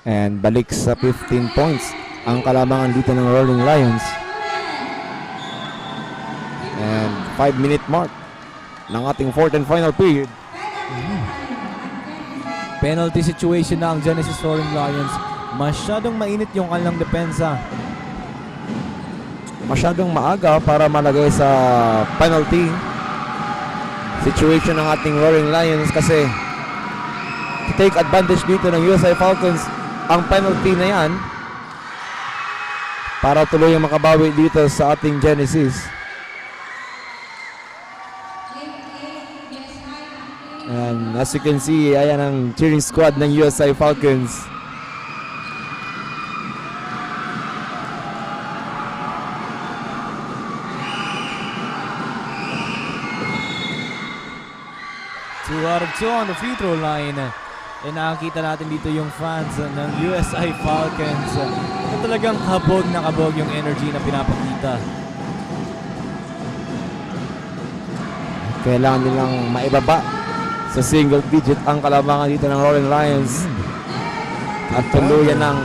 And balik sa 15 points ang kalamangan dito ng Roaring Lions. And 5-minute mark ng ating fourth and final period. Penalty situation na ang Genesis Roaring Lions. Masyadong mainit yung kanilang depensa. Masyadong maaga para malagay sa penalty situation ng ating Roaring Lions kasi to take advantage dito ng USA Falcons ang penalty na yan para tuloy yung makabawi dito sa ating Genesis. And as you can see, ayan ang cheering squad ng USA Falcons. Two out of two on the free throw line. And nakakita natin dito yung fans ng USA Falcons na talagang kabog na kabog yung energy na pinapakita. Kailangan nilang maibaba sa single digit ang kalamangan dito ng Roaring Lions. At tuluyan ng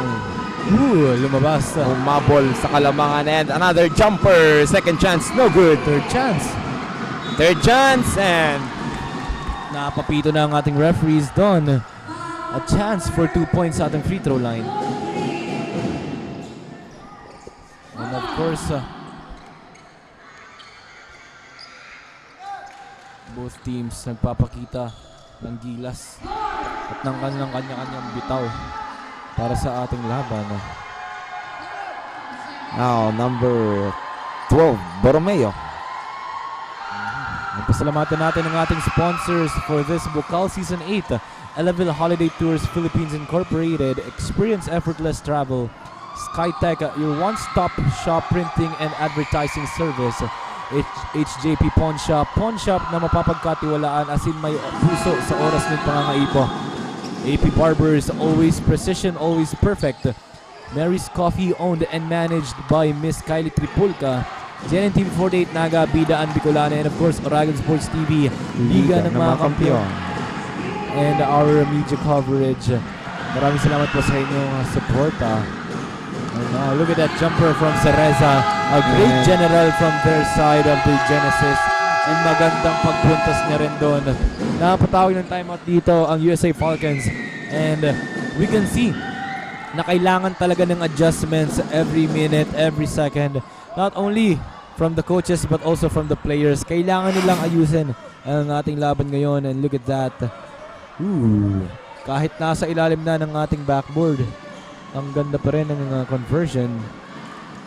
lumabas. Umabol sa kalamangan and another jumper. Second chance, no good. Third chance. Third chance and napapito na ang ating referees doon. A chance for 2 points sa ating free throw line. And of course, both teams nagpapakita ng gilas at ng kanya-kanyang bitaw para sa ating laban. Now, number 12, Borromeo. Pasalamatan natin ang ating sponsors for this Bukal Season 8. Eleville Holiday Tours Philippines Incorporated. Experience effortless travel. SkyTech, your one-stop shop printing and advertising service. HJP Pawn Shop na mapapagkatiwalaan as in may puso sa oras ng pangangaipo. AP Barbers, always precision, always perfect. Mary's Coffee, owned and managed by Miss Kylie Tripulca. CNN TV 48 Naga, Bidaan Bicolana, and of course Oragon Sports TV, Liga ng mga Kampiyon. And our media coverage. Maraming salamat po sa inyong suporta. And look at that jumper from Cereza. A great general from their side of the Genesis. And magandang pagpuntas niya rin doon. Napatawag ng timeout dito ang USA Falcons. And we can see na kailangan talaga ng adjustments every minute, every second. Not only from the coaches but also from the players. Kailangan nilang ayusin ang ating laban ngayon, and look at that. Ooh, kahit nasa ilalim na ng ating backboard, ang ganda pa rin ng conversion.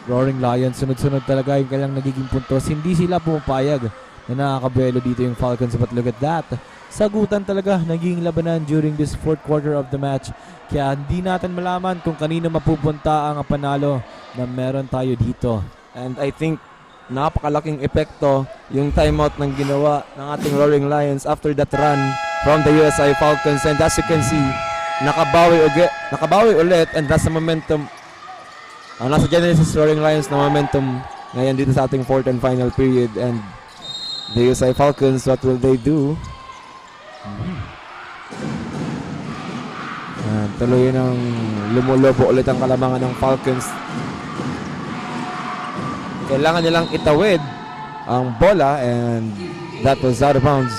Roaring Lions, sunod-sunod talaga yung kailang nagiging puntos. Hindi sila pumapayag na nakakabuelo dito yung Falcons, but look at that. Sagutan talaga naging labanan during this fourth quarter of the match. Kaya hindi natin malaman kung kanino mapupunta ang panalo na meron tayo dito. And I think napakalaking epekto yung timeout ng ginawa ng ating Roaring Lions after that run from the USI Falcons. And as you can see, nakabawi ulit, and nasa momentum. Nasa Genesis Roaring Lions na momentum ngayon dito sa ating fourth and final period. And the USI Falcons, what will they do? Tuloy ng lumulobo ulit ang kalamangan ng Falcons. Kailangan nilang itawid ang bola, and that was out of bounds.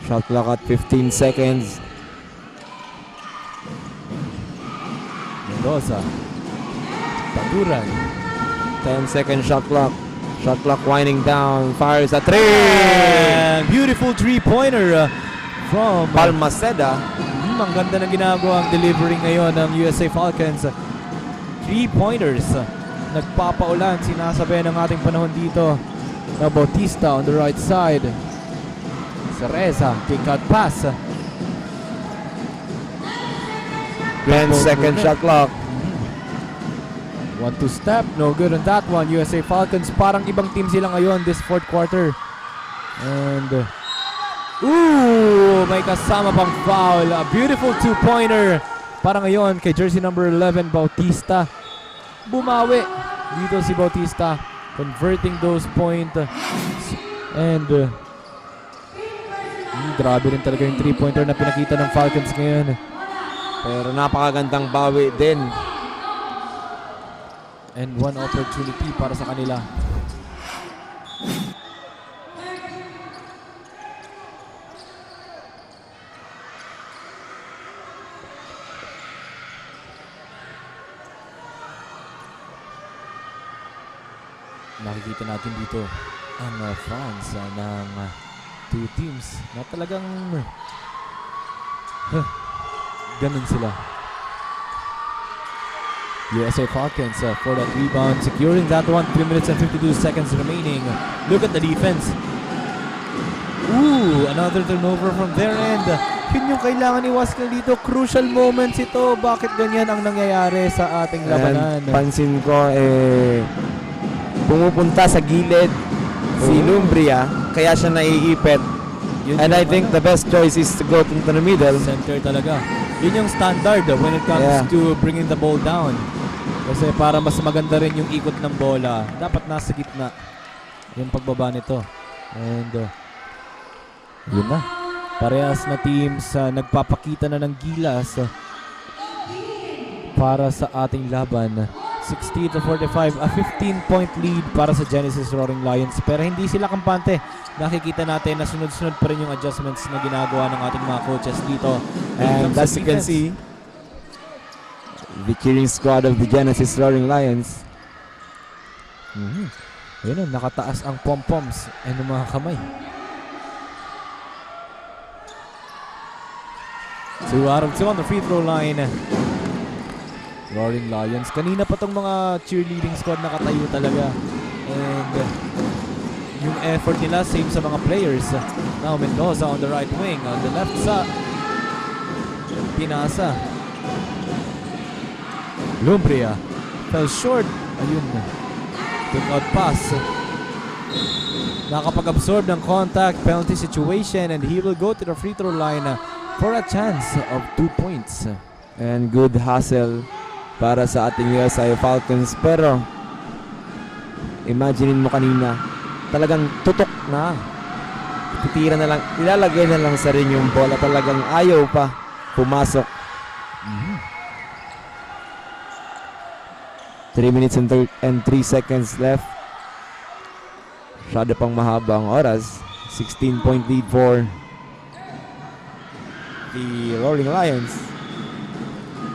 Shot clock at 15 seconds. Mendoza, Paturan, 10-second shot clock. Shot clock winding down. Fires a 3. And beautiful 3-pointer from Balmaceda. Ang ganda na ginagawa ang delivery ngayon ng USA Falcons. 3-pointers. Nagpapaulan. Sinasabi ng ating panahon dito na Bautista on the right side. Cereza, kick out pass. 10-second shot clock. 1-2 step, no good on that one. USA Falcons, parang ibang team sila ngayon this fourth quarter. And may kasama pang foul. A beautiful 2-pointer para ngayon kay jersey number 11, Bautista. Bumawi dito si Bautista, converting those points. And grabe rin talaga yung 3-pointer na pinakita ng Falcons ngayon. Pero napakagandang bawi din. And one opportunity para sa kanila. Nakikita natin dito ang fans ng two teams na talagang ganun sila. USA Falcons for that rebound, securing that one. 3 minutes and 52 seconds remaining. Look at the defense. Another turnover from their end. Yun yung kailangan iwasan dito. Crucial moments ito. Bakit ganyan ang nangyayari sa ating labanan? And pansin ko, pumupunta sa gilid si Lumbria, kaya siya naiipit. And I think the best choice is to go to the middle. Center talaga. Yun yung standard when it comes to bringing the ball down. Kasi para mas maganda rin yung ikot ng bola, dapat nasa gitna yung pagbaba nito. And yun na. Parehas na teams nagpapakita na ng gilas para sa ating laban. 60-45, a 15-point lead para sa Genesis Roaring Lions. Pero hindi sila kampante. Nakikita natin na sunod-sunod pa rin yung adjustments na ginagawa ng ating mga coaches dito. And as you can see, the cheering squad of the Genesis Roaring Lions. Ayun, nakataas ang pom-poms and mga kamay. 2 out of 2 on the free throw line. Roaring Lions. Kanina pa tong mga cheerleading squad nakatayo talaga. And yung effort nila same sa mga players. Now Mendoza on the right wing. On the left side, pinasa. Lumbria fell short. Ayun. Took out pass. Nakapag-absorb ng contact penalty situation, and he will go to the free throw line for a chance of 2 points. And good hustle para sa ating USI Falcons. Pero imaginein mo kanina, talagang tutok na. Titira na lang, ilalagay na lang sa ring yung bola. Talagang ayaw pa pumasok. 3 minutes and 3 seconds left. Masyado pang mahabang oras. 16-point lead for the Roaring Lions.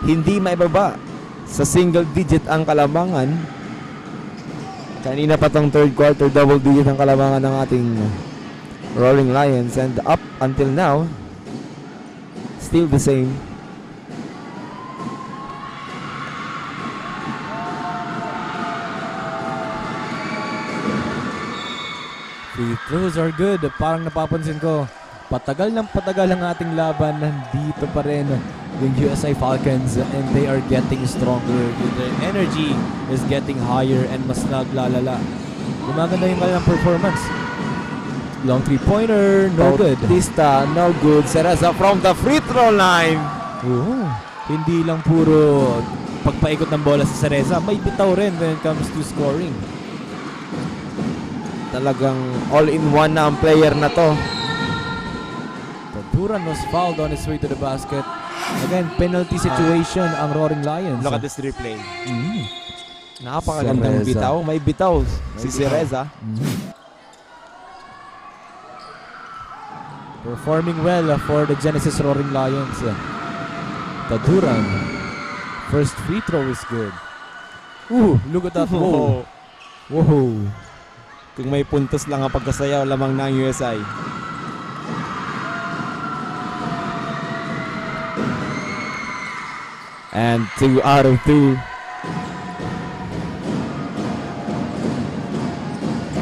Hindi maibaba sa single digit ang kalamangan. Kanina pa tong third quarter, double digit ang kalamangan ng ating Roaring Lions, and up until now, still the same. Free throws are good. Parang napapansin ko, patagal ng patagal ang ating laban. Nandito pa rin yung USA Falcons, and they are getting stronger. The energy is getting higher and mas naglalala. Gumaganda yung kanilang performance. Long three-pointer, no good. Bautista, no good. Cereza from the free throw line. Hindi lang puro pagpaikot ng bola sa Cereza, may bitaw rin when it comes to scoring. Talagang all-in-one na ang player na to. Taduran was fouled on his way to the basket. Again, penalty situation ang Roaring Lions. Look at this replay. Napakagandang bitaw. May bitaw si Cereza. Performing well for the Genesis Roaring Lions. Taduran. First free throw is good. Look at that. Whoa. Kung may puntos lang ang pagkasayaw lamang ng USI. And 2 out of 2.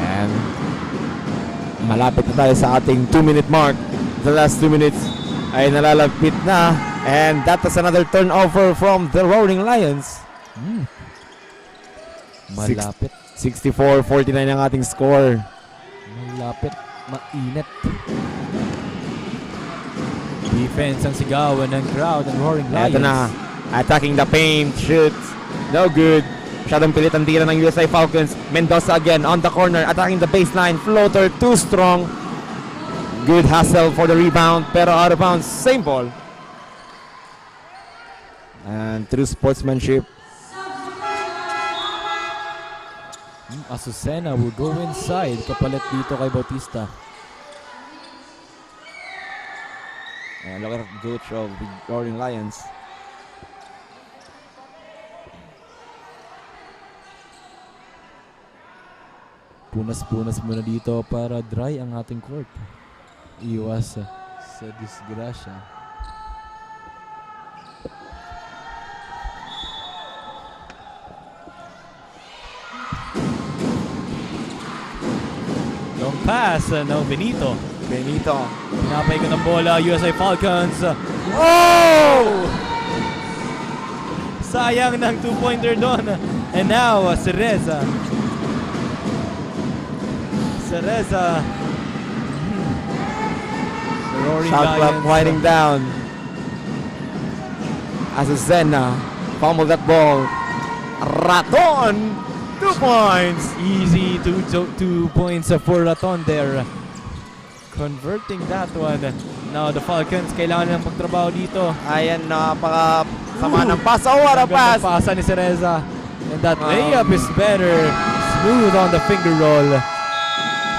And malapit na tayo sa ating 2-minute mark. The last 2 minutes ay nalalapit na. And that is another turnover from the Roaring Lions. Malapit. 64-49 ang ating score. Malapit. Mainit. Defense ang sigawan ng crowd ng Roaring Lions. Ito na. Attacking the paint. Shoots. No good. Masyadong pilit ang tira ng USA Falcons. Mendoza again on the corner. Attacking the baseline. Floater. Too strong. Good hustle for the rebound. Pero out of bounds. Same ball. And through sportsmanship. Azucena will go inside. Kapalit dito kay Bautista. And look at the coach of the Roaring Lions. Punas-punas muna dito para dry ang ating court. Iwas sa disgrasya. Long pass, no, Benito. Pinapay ko ng bola, USA Falcons. Oh! Sayang ng 2-pointer doon. And now, Cereza. Shot clock winding down. Azucena fumbled that ball. Raton! 2 points. Easy 2 points for Raton there. Converting that one. Now the Falcons kailangan ng pagtrabaho dito. Ayan, napaka-sama ng pass. Oh, what a pass! Pasa ni Cereza. And that layup is better. Smooth on the finger roll.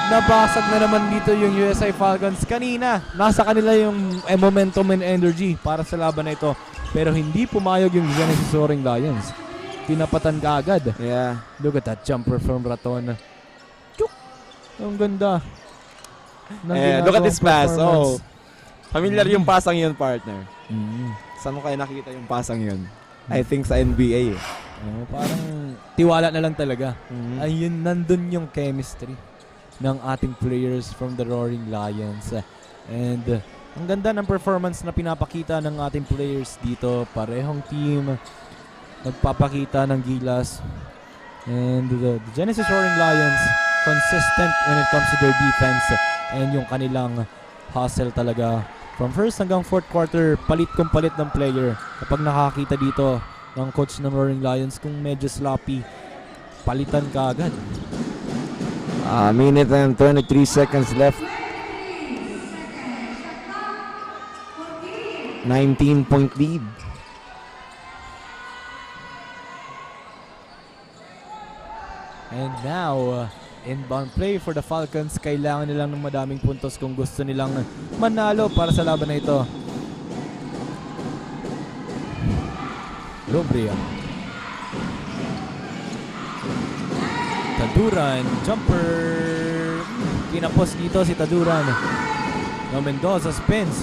Nabasag na naman dito yung USA Falcons. Kanina, nasa kanila yung momentum and energy para sa laban na ito. Pero hindi pumayag yung Genesis Roaring Lions. Tinapatan ka agad. Yeah. Look at that jumper from Raton. Chuk! Ang ganda. Look at this pass. Oh. Familiar yung pasang yun, partner. Saan mo kayo nakita yung pasang yun? I think sa NBA. Parang tiwala na lang talaga. Ayun, nandun yung chemistry ng ating players from the Roaring Lions. And ang ganda ng performance na pinapakita ng ating players dito. Parehong team nagpapakita ng gilas. And the Genesis Roaring Lions consistent when it comes to their defense and yung kanilang hustle talaga. From first hanggang fourth quarter, palit kung palit ng player. Kapag nakakita dito ng coach ng Roaring Lions kung medyo sloppy, palitan ka agad. Minute and 23 seconds left. 19-point lead. And now, inbound play for the Falcons. Kailangan nilang ng madaming puntos kung gusto nilang manalo para sa laban na ito. Lobria. Taduran, jumper. Kinapos dito si Taduran. No, Mendoza spins.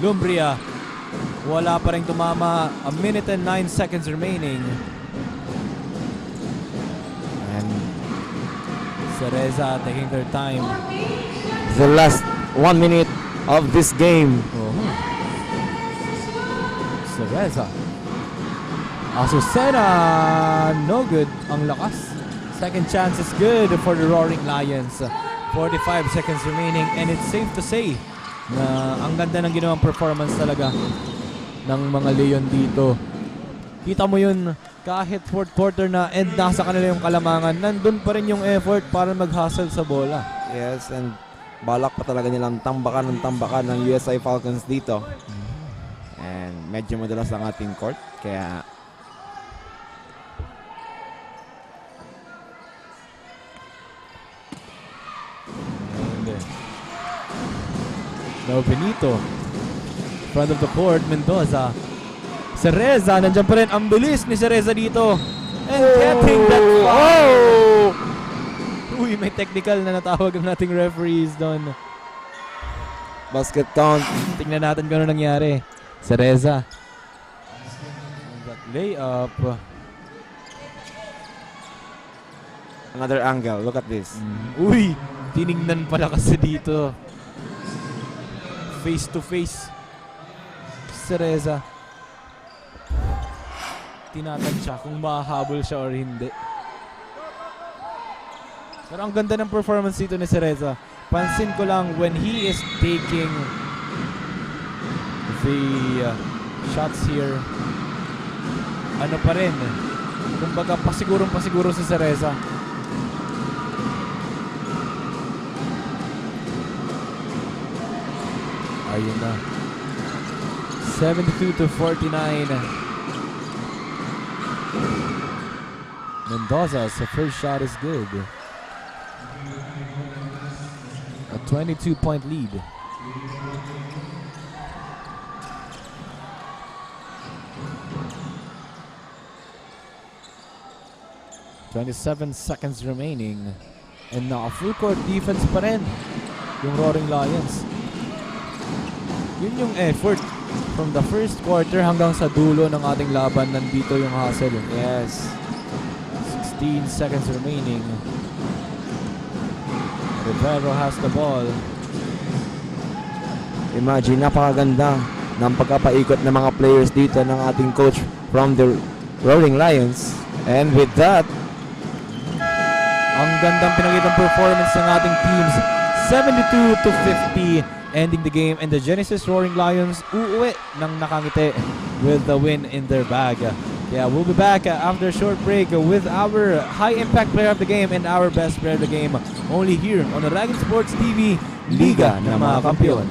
Lumbria. Wala pa rin tumama. A minute and 9 seconds remaining. And Cereza taking their time. The last 1 minute of this game. Cereza. Azucena. No good. Ang lakas. Second chance is good for the Roaring Lions. 45 seconds remaining and it's safe to say na ang ganda ng ginawang performance talaga ng mga Leon dito. Kita mo yun, kahit fourth quarter na and nasa kanila yung kalamangan, nandun pa rin yung effort para mag-hustle sa bola. Yes, and balak pa talaga nilang tambakan ng USI Falcons dito. And medyo madalas ang ating court, kaya Now Benito, front of the court, Mendoza. Cereza, nandiyan pa rin. Ang bilis ni Cereza dito. And getting that foul. Uy, may technical na natawag ang nating referees doon. Basket count. Tingnan natin kung ano nangyari. Cereza. That layup. Another angle. Look at this. Uy, tiningnan pala kasi dito. Face to face. Cereza. Tinatansya kung mahahabol siya or hindi. Pero ang ganda ng performance dito ni Cereza. Pansin ko lang when he is taking the shots here, ano pa rin, kumbaga pasiguro si Cereza. Ayun na. 72-49. Mendoza's first shot is good. A 22-point lead. "27 seconds remaining. And naka full court defense pa rin yung Roaring Lions. Yun yung effort. From the first quarter hanggang sa dulo ng ating laban, nandito yung hustle. Yes. 16 seconds remaining. Rivero has the ball. Imagine, napakaganda ng pagkapaikot ng mga players dito ng ating coach from the Roaring Lions. And with that, ang gandang pinakitang performance ng ating teams. 72-50. Ending the game, and the Genesis Roaring Lions uuwi ng nakangiti with the win in their bag. Yeah, we'll be back after a short break with our high-impact player of the game and our best player of the game only here on the Dragon Sports TV, Liga ng mga Kampiyon.